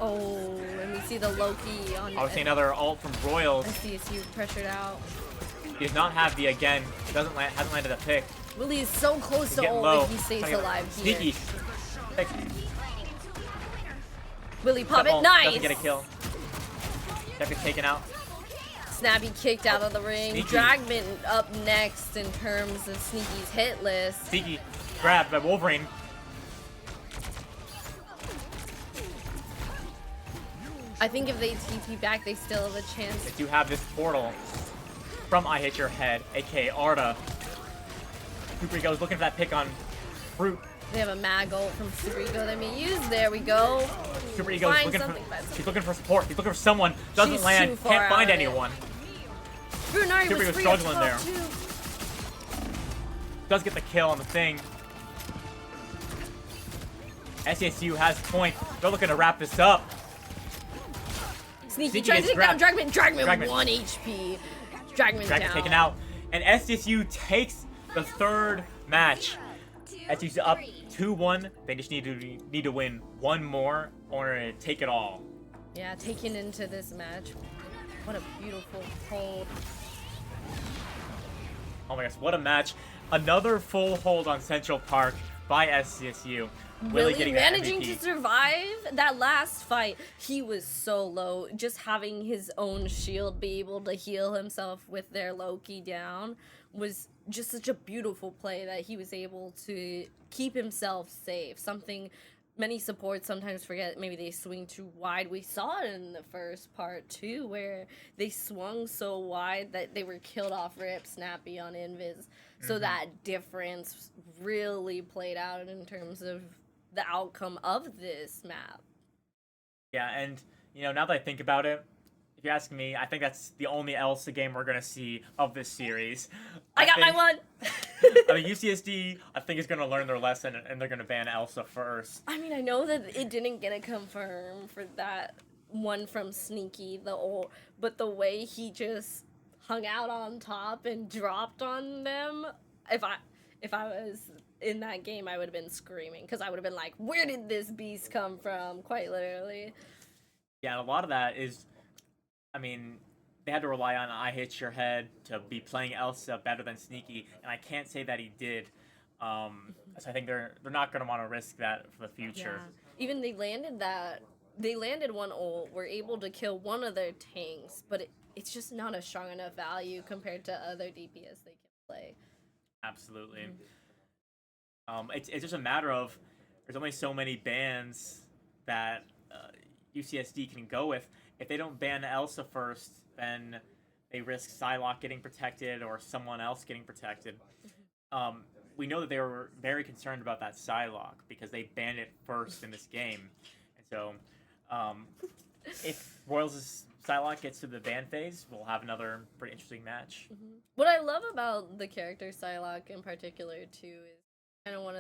Oh, and we see the Loki on Obviously another ult from Royals. SDSU pressured out. He does not have the again. Hasn't landed a pick. Willie is so close to Getting ult low. if he stays Trying to get alive Sneaky. here. Willie pop it, Double, nice! Doesn't get a kill. Kef is taken out. Snappy kicked out of the ring. Sneaky. Dragman up next in terms of Sneaky's hit list. Sneaky grabbed by Wolverine. I think if they TP back, they still have a chance. They do have this portal from I Hit Your Head, aka Arda. Super Ego's looking for that pick on Fruit. They have a mag ult from Super Ego they may use. There we go. Super Ego's Find looking something, for, find something. he's looking for support. He's looking for someone. Doesn't She's too land. far Can't find out of it. anyone. Brunari Super was Ego's free up struggling top, there. too. Does get the kill on the thing. SASU has point. They're looking to wrap this up. Sneaky Sneaky trying to gets take down grabbed. Dragman. Dragman Dragman. 1 HP. Dragman Dragon's down. taken out. And SDSU takes the third match. SDSU up 2-1. They just need to win one more in order to take it all. Yeah, taken into this match. What a beautiful hold. Oh my gosh, what a match. Another full hold on Central Park by SCSU. Really getting the managing MVP. to survive that last fight. He was so low. Just having his own shield be able to heal himself with their Loki down was just such a beautiful play that he was able to keep himself safe. Something many supports sometimes forget. Maybe they swing too wide. We saw it in the first part too, where they swung so wide that they were killed off rip snappy on Invis. So that difference really played out in terms of the outcome of this map. Yeah, and you know, now that I think about it, if you ask me, I think that's the only Elsa game we're gonna see of this series. I got my one. I mean, UCSD, I think is gonna learn their lesson, and they're gonna ban Elsa first. I mean, I know that it didn't get a confirm for that one from Sneaky, but the way he just hung out on top and dropped on them, if I was in that game, I would have been screaming, because I would have been like, where did this beast come from? Quite literally. Yeah, and a lot of that is, I mean, they had to rely on I Hit Your Head to be playing Elsa better than Sneaky, and I can't say that he did. So I think they're not going to want to risk that for the future. Yeah. Even they landed one ult, were able to kill one of their tanks, but it's just not a strong enough value compared to other DPS they can play. Absolutely. It's just a matter of there's only so many bans that UCSD can go with. If they don't ban Elsa first, then they risk Psylocke getting protected or someone else getting protected. We know that they were very concerned about that Psylocke because they banned it first in this game. And so, if Royals' Psylocke gets to the ban phase, we'll have another pretty interesting match. What I love about the character Psylocke in particular too is kind of one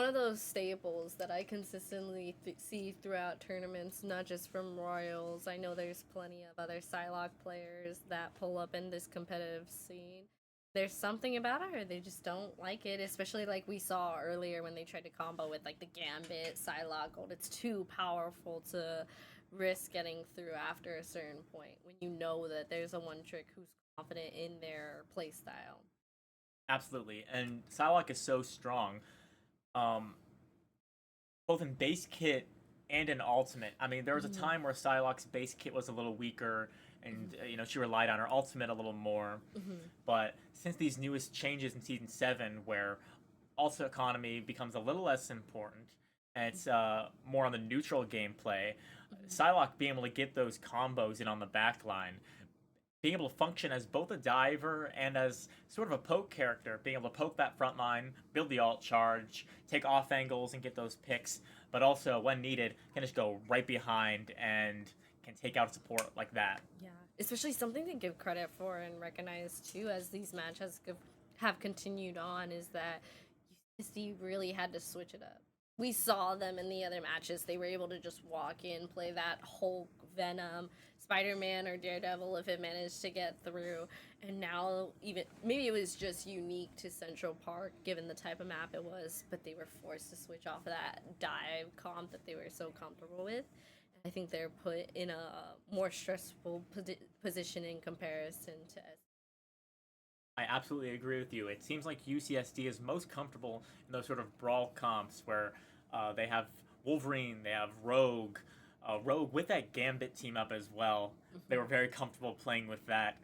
of those staples that I consistently see throughout tournaments, not just from Royals. I know there's plenty of other Psylocke players that pull up in this competitive scene. There's something about her, they just don't like it, especially like we saw earlier when they tried to combo with like the Gambit, Psylocke Gold. It's too powerful to risk getting through after a certain point when you know that there's a one trick who's confident in their playstyle. Absolutely, and Psylocke is so strong, both in base kit and in ultimate. I mean, there was a time where Psylocke's base kit was a little weaker, and she relied on her ultimate a little more. But since these newest changes in season 7, where ultimate economy becomes a little less important, and it's more on the neutral gameplay, Psylocke being able to get those combos in on the back line, being able to function as both a diver and as sort of a poke character, being able to poke that front line, build the alt charge, take off angles and get those picks, but also when needed can just go right behind and can take out support like that. Yeah, especially something to give credit for and recognize too as these matches have continued on is that UCSD really had to switch it up. We saw them in the other matches. They were able to just walk in, play that Hulk, Venom, Spider-Man, or Daredevil if it managed to get through. And now, even maybe it was just unique to Central Park given the type of map it was, but they were forced to switch off of that dive comp that they were so comfortable with. I think they're put in a more stressful position in comparison to I absolutely agree with you. It seems like UCSD is most comfortable in those sort of brawl comps where they have Wolverine, they have Rogue, Rogue with that Gambit team up as well. They were very comfortable playing with that.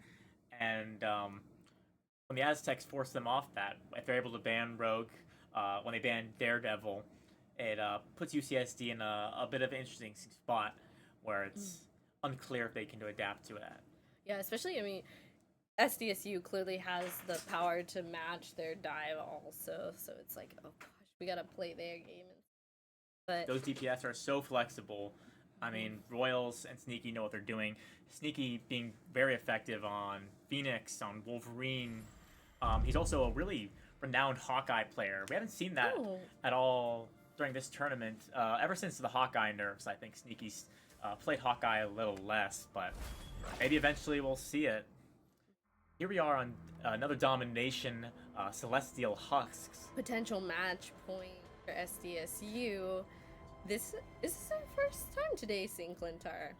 And when the Aztecs force them off that, if they're able to ban Rogue, when they ban Daredevil, it puts UCSD in a bit of an interesting spot where it's unclear if they can adapt to that. Yeah, especially, I mean, SDSU clearly has the power to match their dive also, so it's like, oh gosh, we gotta play their game. But those DPS are so flexible. I mean, Royals and Sneaky know what they're doing. Sneaky being very effective on Phoenix, on Wolverine. He's also a really renowned Hawkeye player. We haven't seen that at all during this tournament. Ever since the Hawkeye nerfs, I think Sneaky's played Hawkeye a little less, but maybe eventually we'll see it. Here we are on another domination, Celestial Husks. Potential match point for SDSU. Is this our first time today seeing Clintar?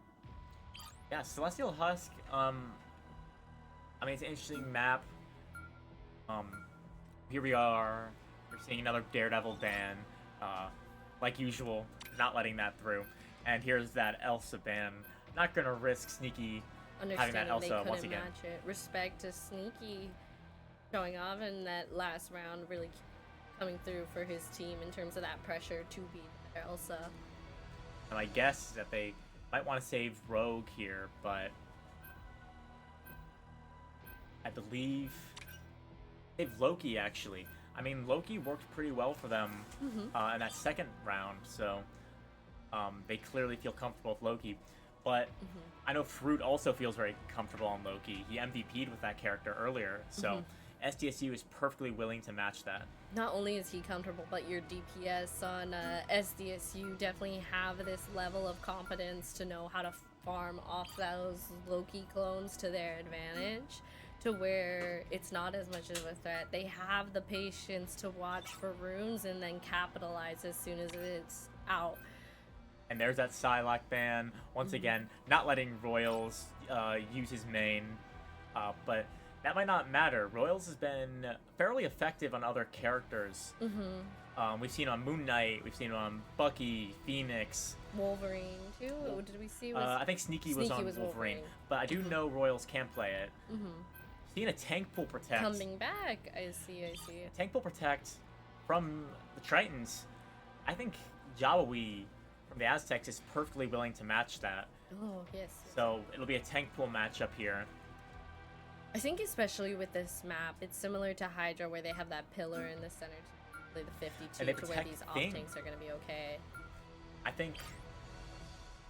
Yeah, Celestial Husk, I mean, it's an interesting map. Here we are, we're seeing another Daredevil ban, like usual, not letting that through. And here's that Elsa ban. Not gonna risk Sneaky having that Elsa once again. Match it. Respect to Sneaky showing off in that last round, really coming through for his team in terms of that pressure to beat Elsa. And my guess is that they might want to save Rogue here, but I believe they've Loki actually. I mean, Loki worked pretty well for them in that second round, so they clearly feel comfortable with Loki. But I know Fruit also feels very comfortable on Loki. He MVP'd with that character earlier, so SDSU is perfectly willing to match that. Not only is he comfortable, but your DPS on SDSU definitely have this level of competence to know how to farm off those Loki clones to their advantage, to where it's not as much of a threat. They have the patience to watch for runes and then capitalize as soon as it's out. And there's that Psylocke ban. Once again, not letting Royals use his main. But that might not matter. Royals has been fairly effective on other characters. We've seen on Moon Knight, we've seen on Bucky, Phoenix. Wolverine too. Did we see? I think Sneaky was on Wolverine, but I do know Royals can play it. Seeing a tank pool protect. Coming back. I see. Tank pool protect from the Tritons. I think Jawawi from the Aztecs is perfectly willing to match that. Oh yes. So it'll be a tank pool matchup here. I think especially with this map, it's similar to Hydra where they have that pillar in the center to play the 52 And they to where protect these Thing. off tanks are going to be okay. I think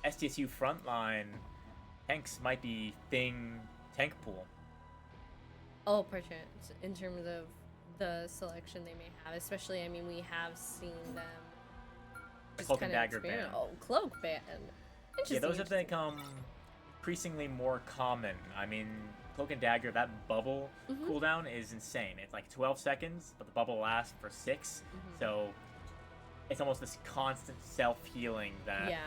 SDSU frontline tanks might be Thing tank pool. Oh, perchance in terms of the selection they may have, especially I mean we have seen them. The just Cloak and kinda Dagger ban. experiment- Oh, cloak ban. Interesting. Yeah, those have interesting. become increasingly more common. I mean, Cloak and Dagger, that bubble cooldown is insane. It's like 12 seconds, but the bubble lasts for 6. So it's almost this constant self-healing that Yeah.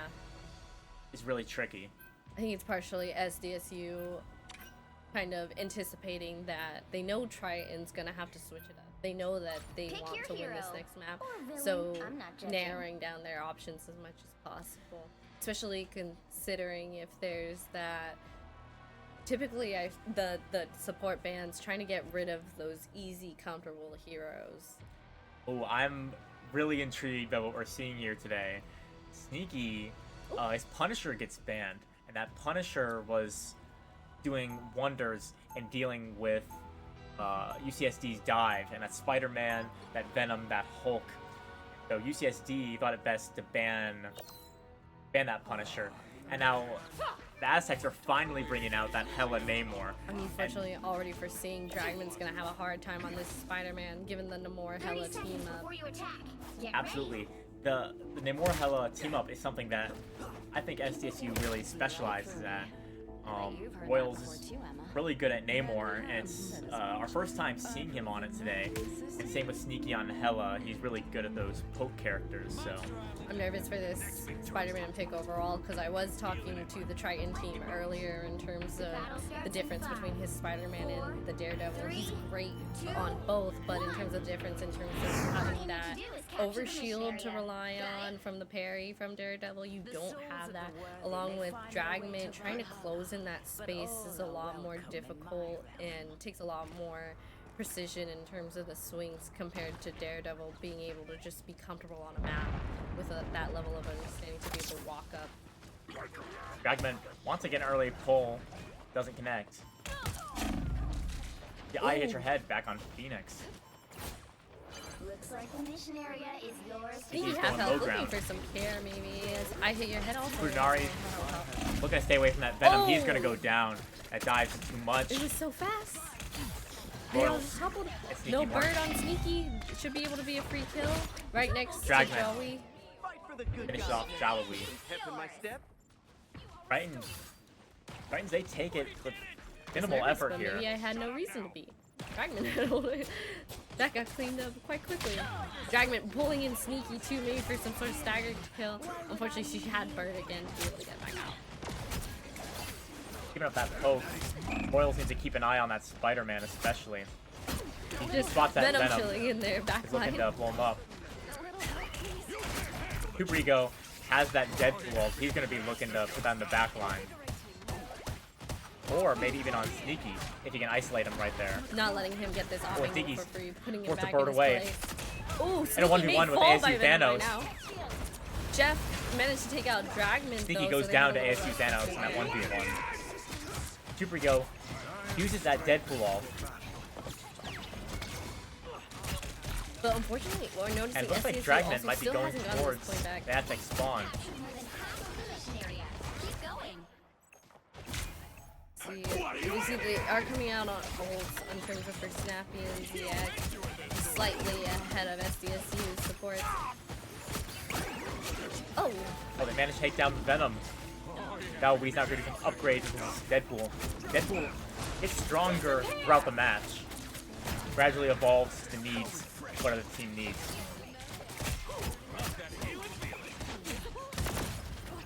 is really tricky. I think it's partially SDSU kind of anticipating that they know Triton's gonna have to switch it up. They know that they Pick want your to win this hero. next map, Or villain. so I'm not judging. narrowing down their options as much as possible. Especially considering if there's that. Typically, the support bands trying to get rid of those easy, comfortable heroes. Oh, I'm really intrigued by what we're seeing here today. Sneaky, his Punisher gets banned, and that Punisher was doing wonders in dealing with UCSD's dive, and that Spider-Man, that Venom, that Hulk. So UCSD thought it best to ban that Punisher, and now the Aztecs are finally bringing out that hella Namor. I'm unfortunately already foreseeing Dragman's gonna have a hard time on this Spider-Man, given the Namor 30 Hela seconds team up. before you attack. Get Absolutely. The Namor Hela team up is something that I think SDSU really specializes at. Royals is really good at Namor, and it's our first time seeing him on it today. And same with Sneaky on Hela. He's really good at those poke characters, so. I'm nervous for this Spider-Man pick overall because I was talking to the Triton team earlier in terms of the difference between his Spider-Man and the Daredevil. He's great on both, but in terms of difference, in terms of having that overshield to rely on from the parry from Daredevil, you don't have that. Along with Dragman, trying to close in that space is a lot more difficult and takes a lot more precision in terms of the swings compared to Daredevil being able to just be comfortable on a map with that level of understanding to be able to walk up. Dragman wants to get an early pull, doesn't connect. Yeah, I hit your head back on Phoenix. Looks like the mission area is yours. I think you He's have going low help looking ground. for some care maybe. As I hit your head also. Funari looking to stay away from that Venom. He's gonna go down. That dives too much. It was so fast. They all Royals. toppled. It's Sneaky No more. bird on Sneaky. Should be able to be a free kill. Right next Dragman. to Joey. Finish off Jawawi. Titans, they take it with minimal Nervous, effort but here. Maybe I had no reason to be. Dragman, that got cleaned up quite quickly. Dragman pulling in Sneaky too, maybe for some sort of staggered kill. Unfortunately, she had bird again to be able to get back out. Keeping up that poke. Royals need to keep an eye on that Spider-Man, especially. He Just spots that Venom Venom. chilling in their back He's looking line. to blow him up. Kubrigo has that Deadpool ult. He's going to be looking to put that in the back line. Or maybe even on Sneaky, if you can isolate him right there. Not letting him get this off Oh, I angle think he's for free, putting him forced the back bird in his away. place. Ooh, And a Sneaky 1v1 may with fall ASU by Venom right Thanos. now. Jeff managed to take out Dragman. Sneaky though, goes so they down have to a little ASU less Thanos in that option. 1v1. Kubrigo uses that Deadpool ult. But unfortunately, we're noticing And it looks like SDSU Dragman also might be still going hasn't gotten this towards point back. the Aztec spawn. Mission area. Keep going. We see they are coming out on ults in terms of for Snappy and ZX, slightly ahead of SDSU supports. Oh, Oh, they managed to take down Venom. Now he's not going to do some upgrades to his Deadpool. Deadpool gets stronger throughout the match. Gradually evolves to needs what the team needs.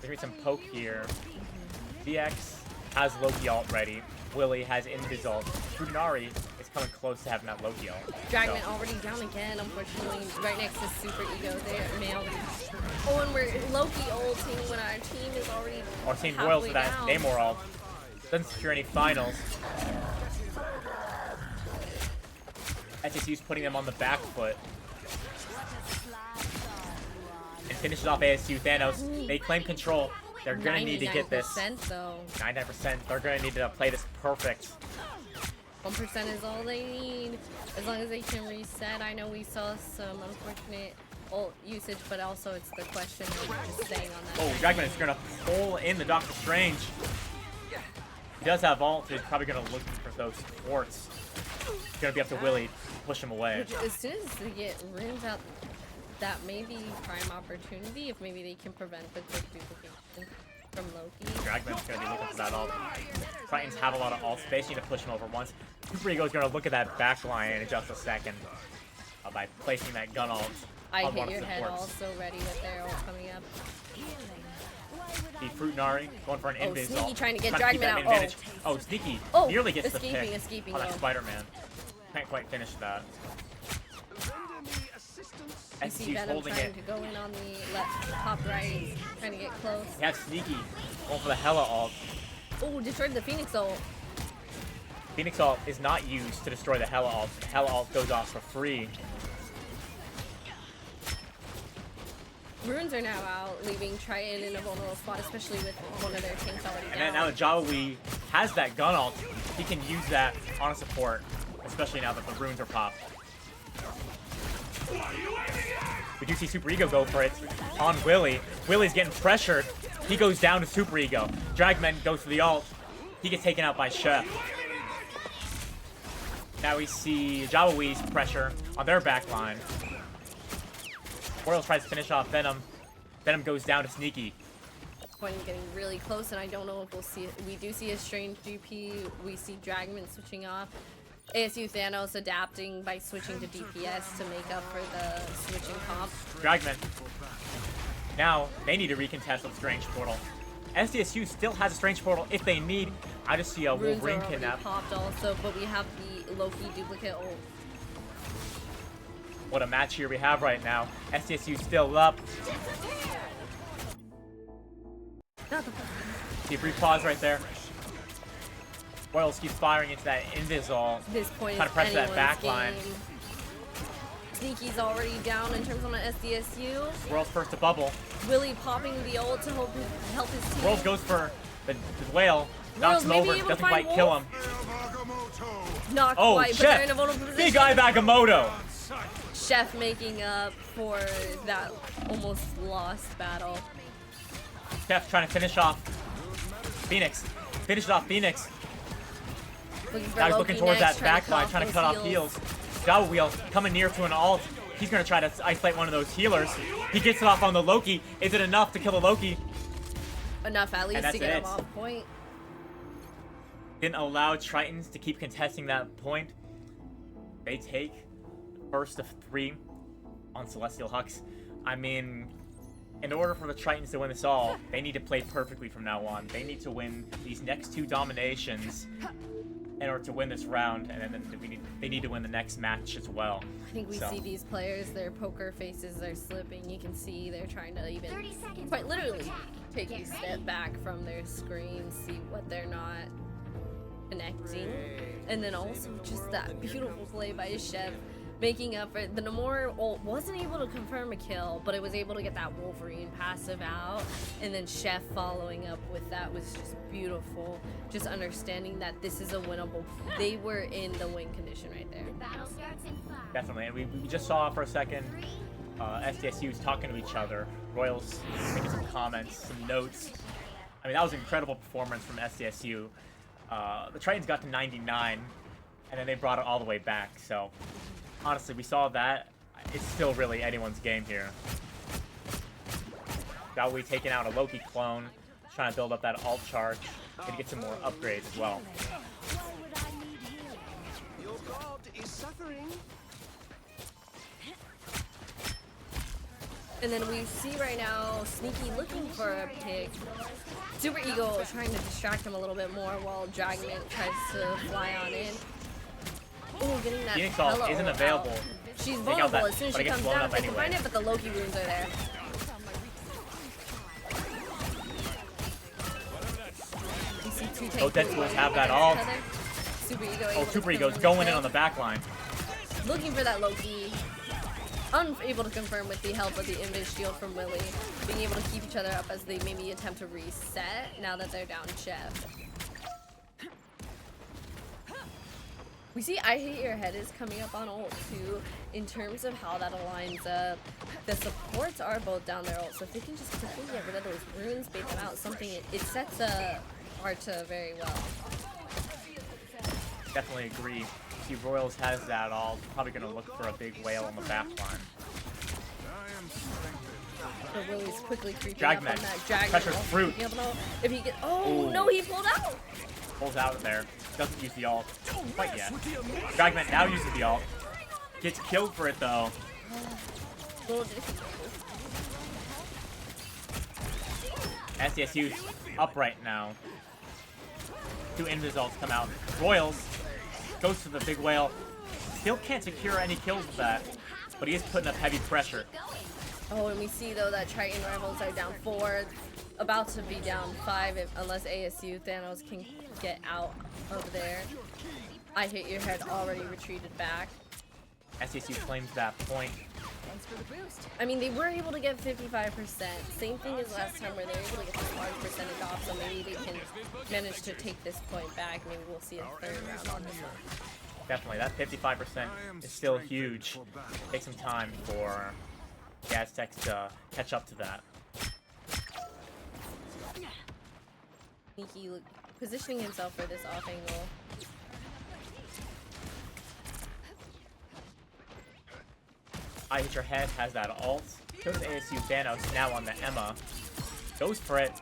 There's gonna be some poke here. VX has Loki ult ready. Willie has Invis ult. Funari is coming close to having that Loki ult. Dragman So, already down again, unfortunately, right next to Super Ego. They may already. Oh, and we're Loki ulting when our team is already. our team Royals halfway with that down. Namor ult. Doesn't secure any finals. SSU's putting them on the back foot. And finishes off ASU Thanos. They claim control. They're gonna need to get this. 99% though. 99%. They're gonna need to play this perfect. 1% is all they need. As long as they can reset. I know we saw some unfortunate ult usage, but also it's the question of just staying on that. Oh, Dragman is gonna pull in the Doctor Strange. He does have ult, so he's probably gonna look for those thwarts. He's gonna be up to Willie, push him away. Which, as soon as they get runes out, that may be prime opportunity if maybe they can prevent the quick duplication from Loki. Dragman's gonna be looking for that ult. Titans have a lot of ult space, you need to push him over once. Super Ego's gonna look at that back line in just a second by placing that gun ult I on hit one of your the head supports. also ready with their ult coming up. The Fruit Nari going for an Oh, invis Sneaky ult. trying to get keep Dragman that out. advantage. Oh, Sneaky Oh, nearly gets the escaping, pick escaping on that though. Spider-Man. Can't quite finish that. You see SSU's Venom holding trying it. to go in on the left, top right, trying to get close. You have Sneaky going for the Hella ult. Oh, destroyed the Phoenix ult. Phoenix ult is not used to destroy the Hella ult. Hella ult goes off for free. Runes are now out, leaving Triton in a vulnerable spot, especially with one of their tanks already And down. then now that Jawi has that gun ult, he can use that on a support, especially now that the runes are popped. We do see Super Ego go for it on Willie. Willie's getting pressured. He goes down to Super Ego. Dragman goes for the ult. He gets taken out by Chef. Now we see Jawi's pressure on their back line. Royals tries to finish off Venom. Venom goes down to Sneaky. Point getting really close, and I don't know if we'll see it. We do see a strange GP. We see Dragman switching off. ASU Thanos adapting by switching to DPS to make up for the switching comp. Dragman. Now they need to recontest with Strange Portal. SDSU still has a Strange Portal if they need. I just see a Runes are Wolverine already kidnap. popped also, but we have the Loki duplicate ult. What a match here we have right now. SDSU still up. See a brief pause right there. Royals keep firing into that Invisol. This point Trying to is press that anyone's back line. game. Sneaky's already down in terms of an SDSU. Royals first to bubble. Willie popping the ult to help his team. Royals goes for the whale. Knocks him maybe over. able to Doesn't find quite kill Wolf? him. Not Oh, quite, but they're in a Chef! vulnerable position. Big Eye Bagamoto. Chef making up for that almost lost battle. Chef trying to finish off Phoenix. Finishes off Phoenix. Looking for Now he's Loki looking towards next, that back line, trying to those cut off heals. Jawa Wheel coming near to an ult. He's going to try to isolate one of those healers. He gets it off on the Loki. Is it enough to kill the Loki? Enough at least that's to get it. him off point. Didn't allow Tritons to keep contesting that point. They take the first of 3 on Celestial Hux. I mean, in order for the Tritons to win this all, they need to play perfectly from now on. They need to win these next 2 dominations in order to win this round, and then they need to win the next match as well. I think we So, see these players, their poker faces are slipping. You can see they're trying to even 30 seconds. quite literally take a step back from their screen, see what they're not connecting. And then also just that beautiful play by Chef, making up for the Namor ult wasn't able to confirm a kill, but it was able to get that Wolverine passive out, and then Chef following up with that was just beautiful. Just understanding that this is a winnable. They were in the win condition right there. Battle starts in 5. definitely. And we just saw for a second SDSU's talking to each other. Royals making some comments, some notes. I mean, that was an incredible performance from SDSU. The Tritons got to 99, and then they brought it all the way back. So, honestly, we saw that. It's still really anyone's game here. Gaui taking out a Loki clone, trying to build up that ult charge, and to get some more upgrades as well. Your god is suffering. And then we see right now Sneaky looking for a pick. Super Ego trying to distract him a little bit more while Dragman tries to fly on in. Oh, getting that Phoenix Ult Hello isn't out. available. She's Take out vulnerable that- as soon as but she it gets comes blown down. up They can anyway. find it, but the Loki runes are there. You see two tanks Oh, Deadpool's have that ult. Super Ego Oh, able to Super Ego's confirm the going in kill. on the back line. Looking for that Loki. Unable to confirm with the help of the Invis shield from Willie. Being able to keep each other up as they maybe attempt to reset now that they're down Chef. We see I Hate Your Head is coming up on ult too. In terms of how that aligns up, the supports are both down their ult, so if they can just quickly get rid of those runes, bait them out, something it sets Arta very well. Definitely agree. See, Royals has that all. Probably gonna look for a big whale on the back line. So Willie's quickly creeping Dragman. up on that Dragman. Pressure's ult. fruit. Picking up an ult. If he get, oh Ooh. no, he pulled out. Pulls out of there. Doesn't use the ult quite yet. Dragman now uses the ult. Gets killed for it though. Little did he know. SDSU's up right now. Two Invis ults come out. Royals goes to the big whale. Still can't secure any kills with that, but he is putting up heavy pressure. Oh, and we see though that Triton Rivals are down 4, about to be down 5 unless ASU Thanos can get out of there. I Hate Your Head already retreated back. SDSU claims that point. I mean, they were able to get 55%. Same thing as last time where they were able to get this large percentage off, so maybe they can manage to take this point back. Maybe we'll see a third round on this one. Definitely, that 55% is still huge. Take some time for the Aztecs to catch up to that. Sneaky positioning himself for this off angle. I Hit Your Head has that ult. Goes ASU Thanos now on the Emma. Goes for it.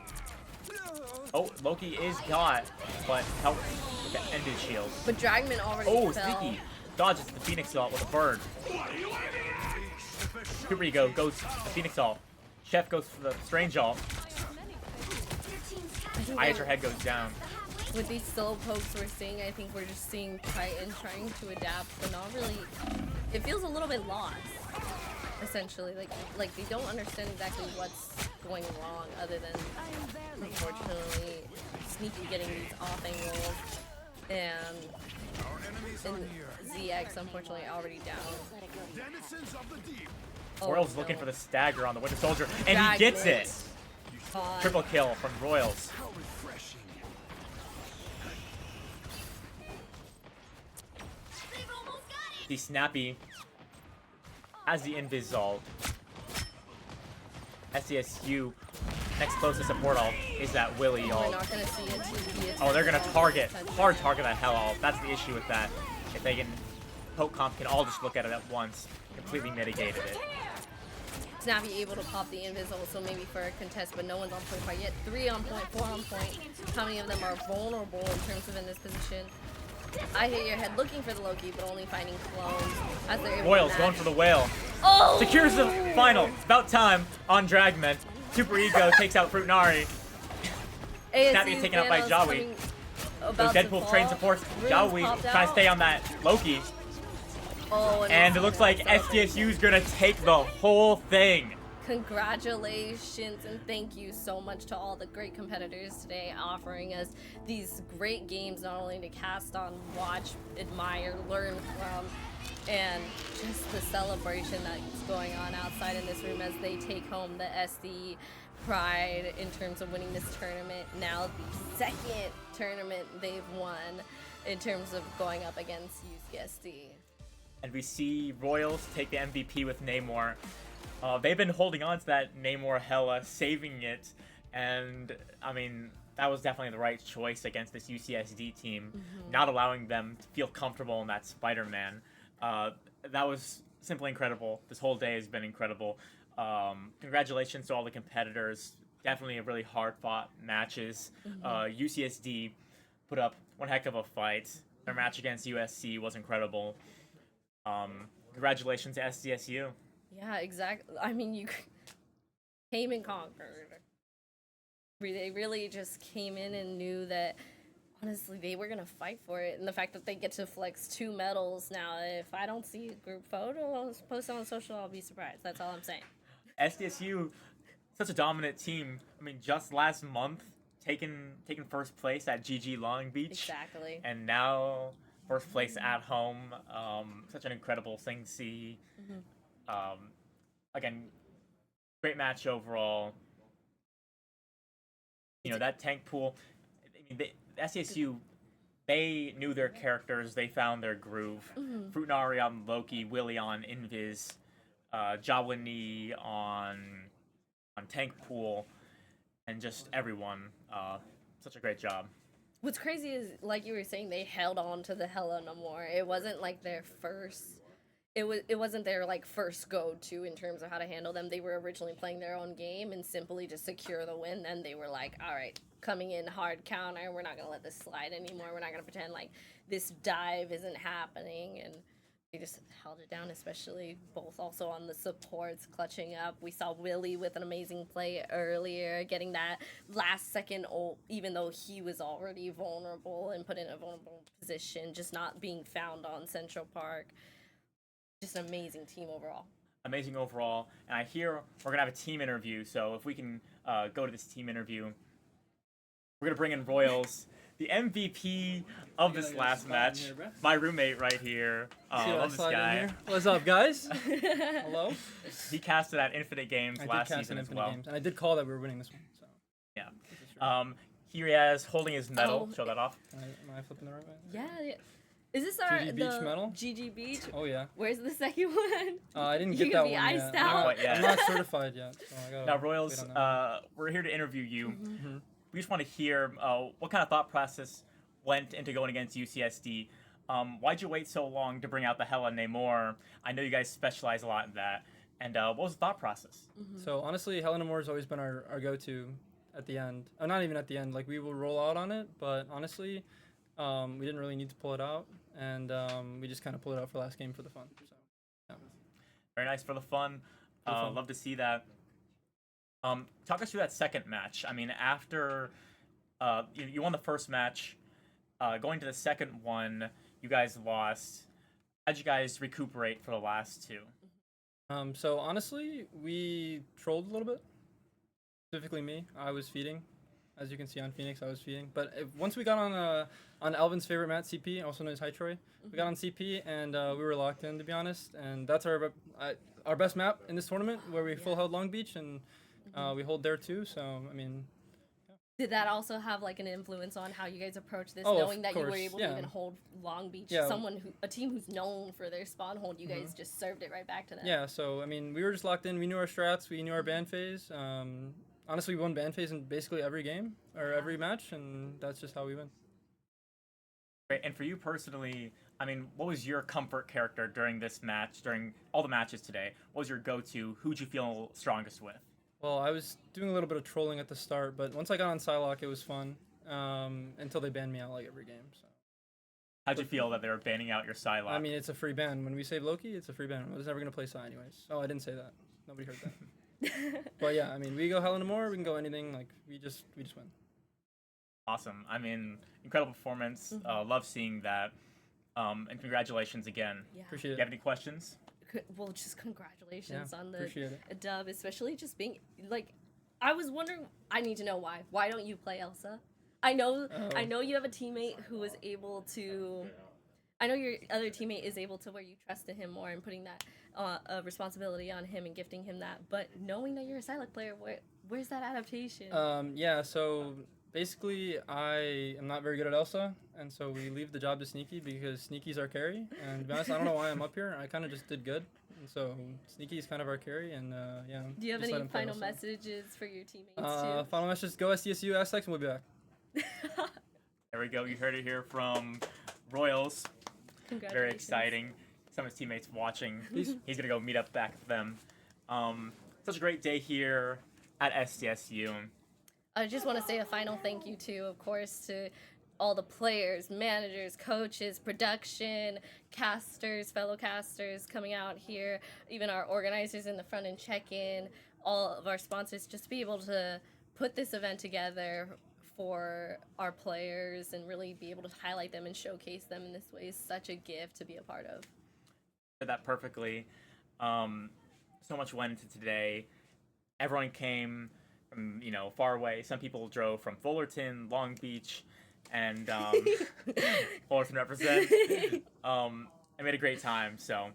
Oh, Loki is got, but help with the ended shield. But Dragman already Oh, fell. sneaky. Dodges the Phoenix ult with a bird. Super Ego goes to the Phoenix ult. Chef goes for the Strange ult. I Hit Your Head goes down. With these slow pokes we're seeing, I think we're just seeing Titan trying to adapt, but not really. It feels a little bit lost, essentially. Like they don't understand exactly what's going wrong, other than unfortunately Sneaky getting these off angles, and ZX unfortunately already down. Oh, Royals no. looking for the stagger on the Winter Soldier, and he gets it. God. Triple kill from Royals. The Snappy has the Invis ult. SDSU next closest support ult is that Willie We're ult. not gonna see a TP. Oh, they're gonna hard target that hell ult. That's the issue with that. If they can, poke comp can all just look at it at once, completely mitigated it. Snappy able to pop the invisible, so maybe for a contest, but no one's on point quite yet. 3 on point, 4 on point. How many of them are vulnerable in terms of in this position? I Hit Your Head looking for the Loki, but only finding clones as they're able Royals to going match. for the whale. Oh! Secures the final. It's about time on Dragman. Super Ego takes out Fruitnari. ASU Snappy is taken out by Thanos Jawi. coming about Those to Deadpool train fall. supports. Runes Jawi popped trying to out. stay on that Loki. Oh, And it looks like SDSU is gonna take the whole thing. Congratulations and thank you so much to all the great competitors today offering us these great games, not only to cast on, watch, admire, learn from, and just the celebration that's going on outside in this room as they take home the SD pride in terms of winning this tournament. Now the second tournament they've won in terms of going up against UCSD. And we see Royals take the MVP with Namor. They've been holding on to that Namor hella, saving it, and I mean, that was definitely the right choice against this UCSD team, not allowing them to feel comfortable in that Spider-Man. That was simply incredible. This whole day has been incredible. Congratulations to all the competitors. Definitely a really hard-fought matches. UCSD put up one heck of a fight. Their match against USC was incredible. Congratulations to SDSU. Yeah, exactly. I mean, you came and conquered. They really just came in and knew that honestly, they were gonna fight for it, and the fact that they get to flex 2 medals now. If I don't see a group photo posted on social, I'll be surprised. That's all I'm saying. SDSU, such a dominant team. I mean, just last month, taking first place at GG Long Beach. Exactly. And now first place at home. Such an incredible thing to see. Again, great match overall. You know, that tank pool. I mean, SDSU, they knew their characters. They found their groove. Fruitnari on Loki, Willie on Invis, Jawani on tank pool, and just everyone. Such a great job. What's crazy is, like you were saying, they held on to the Hella no more. It wasn't like their first. It wasn't their like first go-to in terms of how to handle them. They were originally playing their own game and simply to secure the win. Then they were like, all right, coming in hard counter. We're not gonna let this slide anymore. We're not gonna pretend like this dive isn't happening. And they just held it down, especially both also on the supports clutching up. We saw Willie with an amazing play earlier, getting that last second ult, even though he was already vulnerable and put in a vulnerable position, just not being found on Central Park. Just an amazing team overall. Amazing overall. And I hear we're going to have a team interview, so if we can go to this team interview, we're going to bring in Royals, the MVP of this last match. My roommate right here. Love this guy. What's up, guys? Hello. He casted at Infinite Games last season as well. Games, and I did call that we were winning this one. So Yeah. Here he is holding his medal. Show that off. am I flipping the right way? Yeah. Is this our GG Beach medal? GG Beach? Oh yeah. Where's the second one? I didn't You get could that be one iced yet. out. Yet. I'm not certified yet. So I gotta Now, Royals, wait on that. we're here to interview you. We just want to hear what kind of thought process went into going against UCSD. Why'd you wait so long to bring out the Hella Namor? I know you guys specialize a lot in that. And what was the thought process? So honestly, Helena Moore has always been our go-to at the end. Not even at the end. Like we will roll out on it, but honestly, we didn't really need to pull it out, and we just kind of pulled it out for last game for the fun. So yeah. Very nice for the fun. Love to see that. Talk us through that second match. I mean, after you won the first match, going to the second one, you guys lost. How'd you guys recuperate for the last two? So honestly, we trolled a little bit. Specifically me, I was feeding. As you can see on Phoenix, I was feeding. But once we got on Alvin's favorite map, CP, also known as High Troy, we got on CP and we were locked in, to be honest. And that's our best map in this tournament, where we full held Long Beach, and we hold there too. So I mean, Did that also have like an influence on how you guys approach this, Oh, knowing of that you were course, able yeah. to even hold Long Beach? Yeah. A team who's known for their spawn hold, you guys just served it right back to them. yeah. So I mean, we were just locked in. We knew our strats. We knew our ban phase. Honestly, we won ban phase in basically every game or every match, and that's just how we win. Great. And for you personally, I mean, what was your comfort character during this match, during all the matches today? What was your go-to? Who'd you feel strongest with? Well, I was doing a little bit of trolling at the start, but once I got on Psylocke, it was fun. Until they banned me out like every game. So How'd you feel that they were banning out your Psylocke? I mean, it's a free ban. When we save Loki, it's a free ban. I was never gonna play Psy anyways. Oh, I didn't say that. Nobody heard that. But yeah, I mean, we go Hell no More. We can go anything. Like we just win. Awesome. I mean, incredible performance. Love seeing that. And congratulations again. Yeah. Appreciate Do it. you have any questions? Well, just congratulations Yeah, on the appreciate it. dub, especially just being like. I was wondering. I need to know why. Why don't you play Elsa? I know you have a teammate who is able to. I know your other teammate is able to, where you trusted him more and putting that responsibility on him and gifting him that. But knowing that you're a Psylocke player, where's that adaptation? Yeah. So basically, I am not very good at Elsa, and so we leave the job to Sneaky because Sneaky's our carry. And to be honest, I don't know why I'm up here. I kind of just did good, and so Sneaky's kind of our carry. And yeah. Do you have just let any him play final Elsa. messages for your teammates Final message: go SDSU Aztecs, and we'll be back. too? There we go. You heard it here from Royals. Congratulations. Very exciting. Some of his teammates watching. He's going to go meet up back with them. Such a great day here at SDSU. I just want to say a final thank you to, of course, to all the players, managers, coaches, production, casters, fellow casters coming out here, even our organizers in the front and check-in, all of our sponsors, just to be able to put this event together for our players and really be able to highlight them and showcase them in this way is such a gift to be a part of. Said that perfectly. So much went into today. Everyone came from far away. Some people drove from Fullerton, Long Beach, and Fullerton represent. I made a great time. So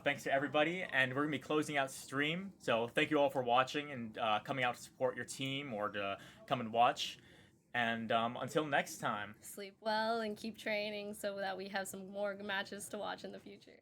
thanks to everybody, and we're gonna be closing out stream. So thank you all for watching and coming out to support your team or to come and watch. And until next time. Sleep well and keep training so that we have some more matches to watch in the future.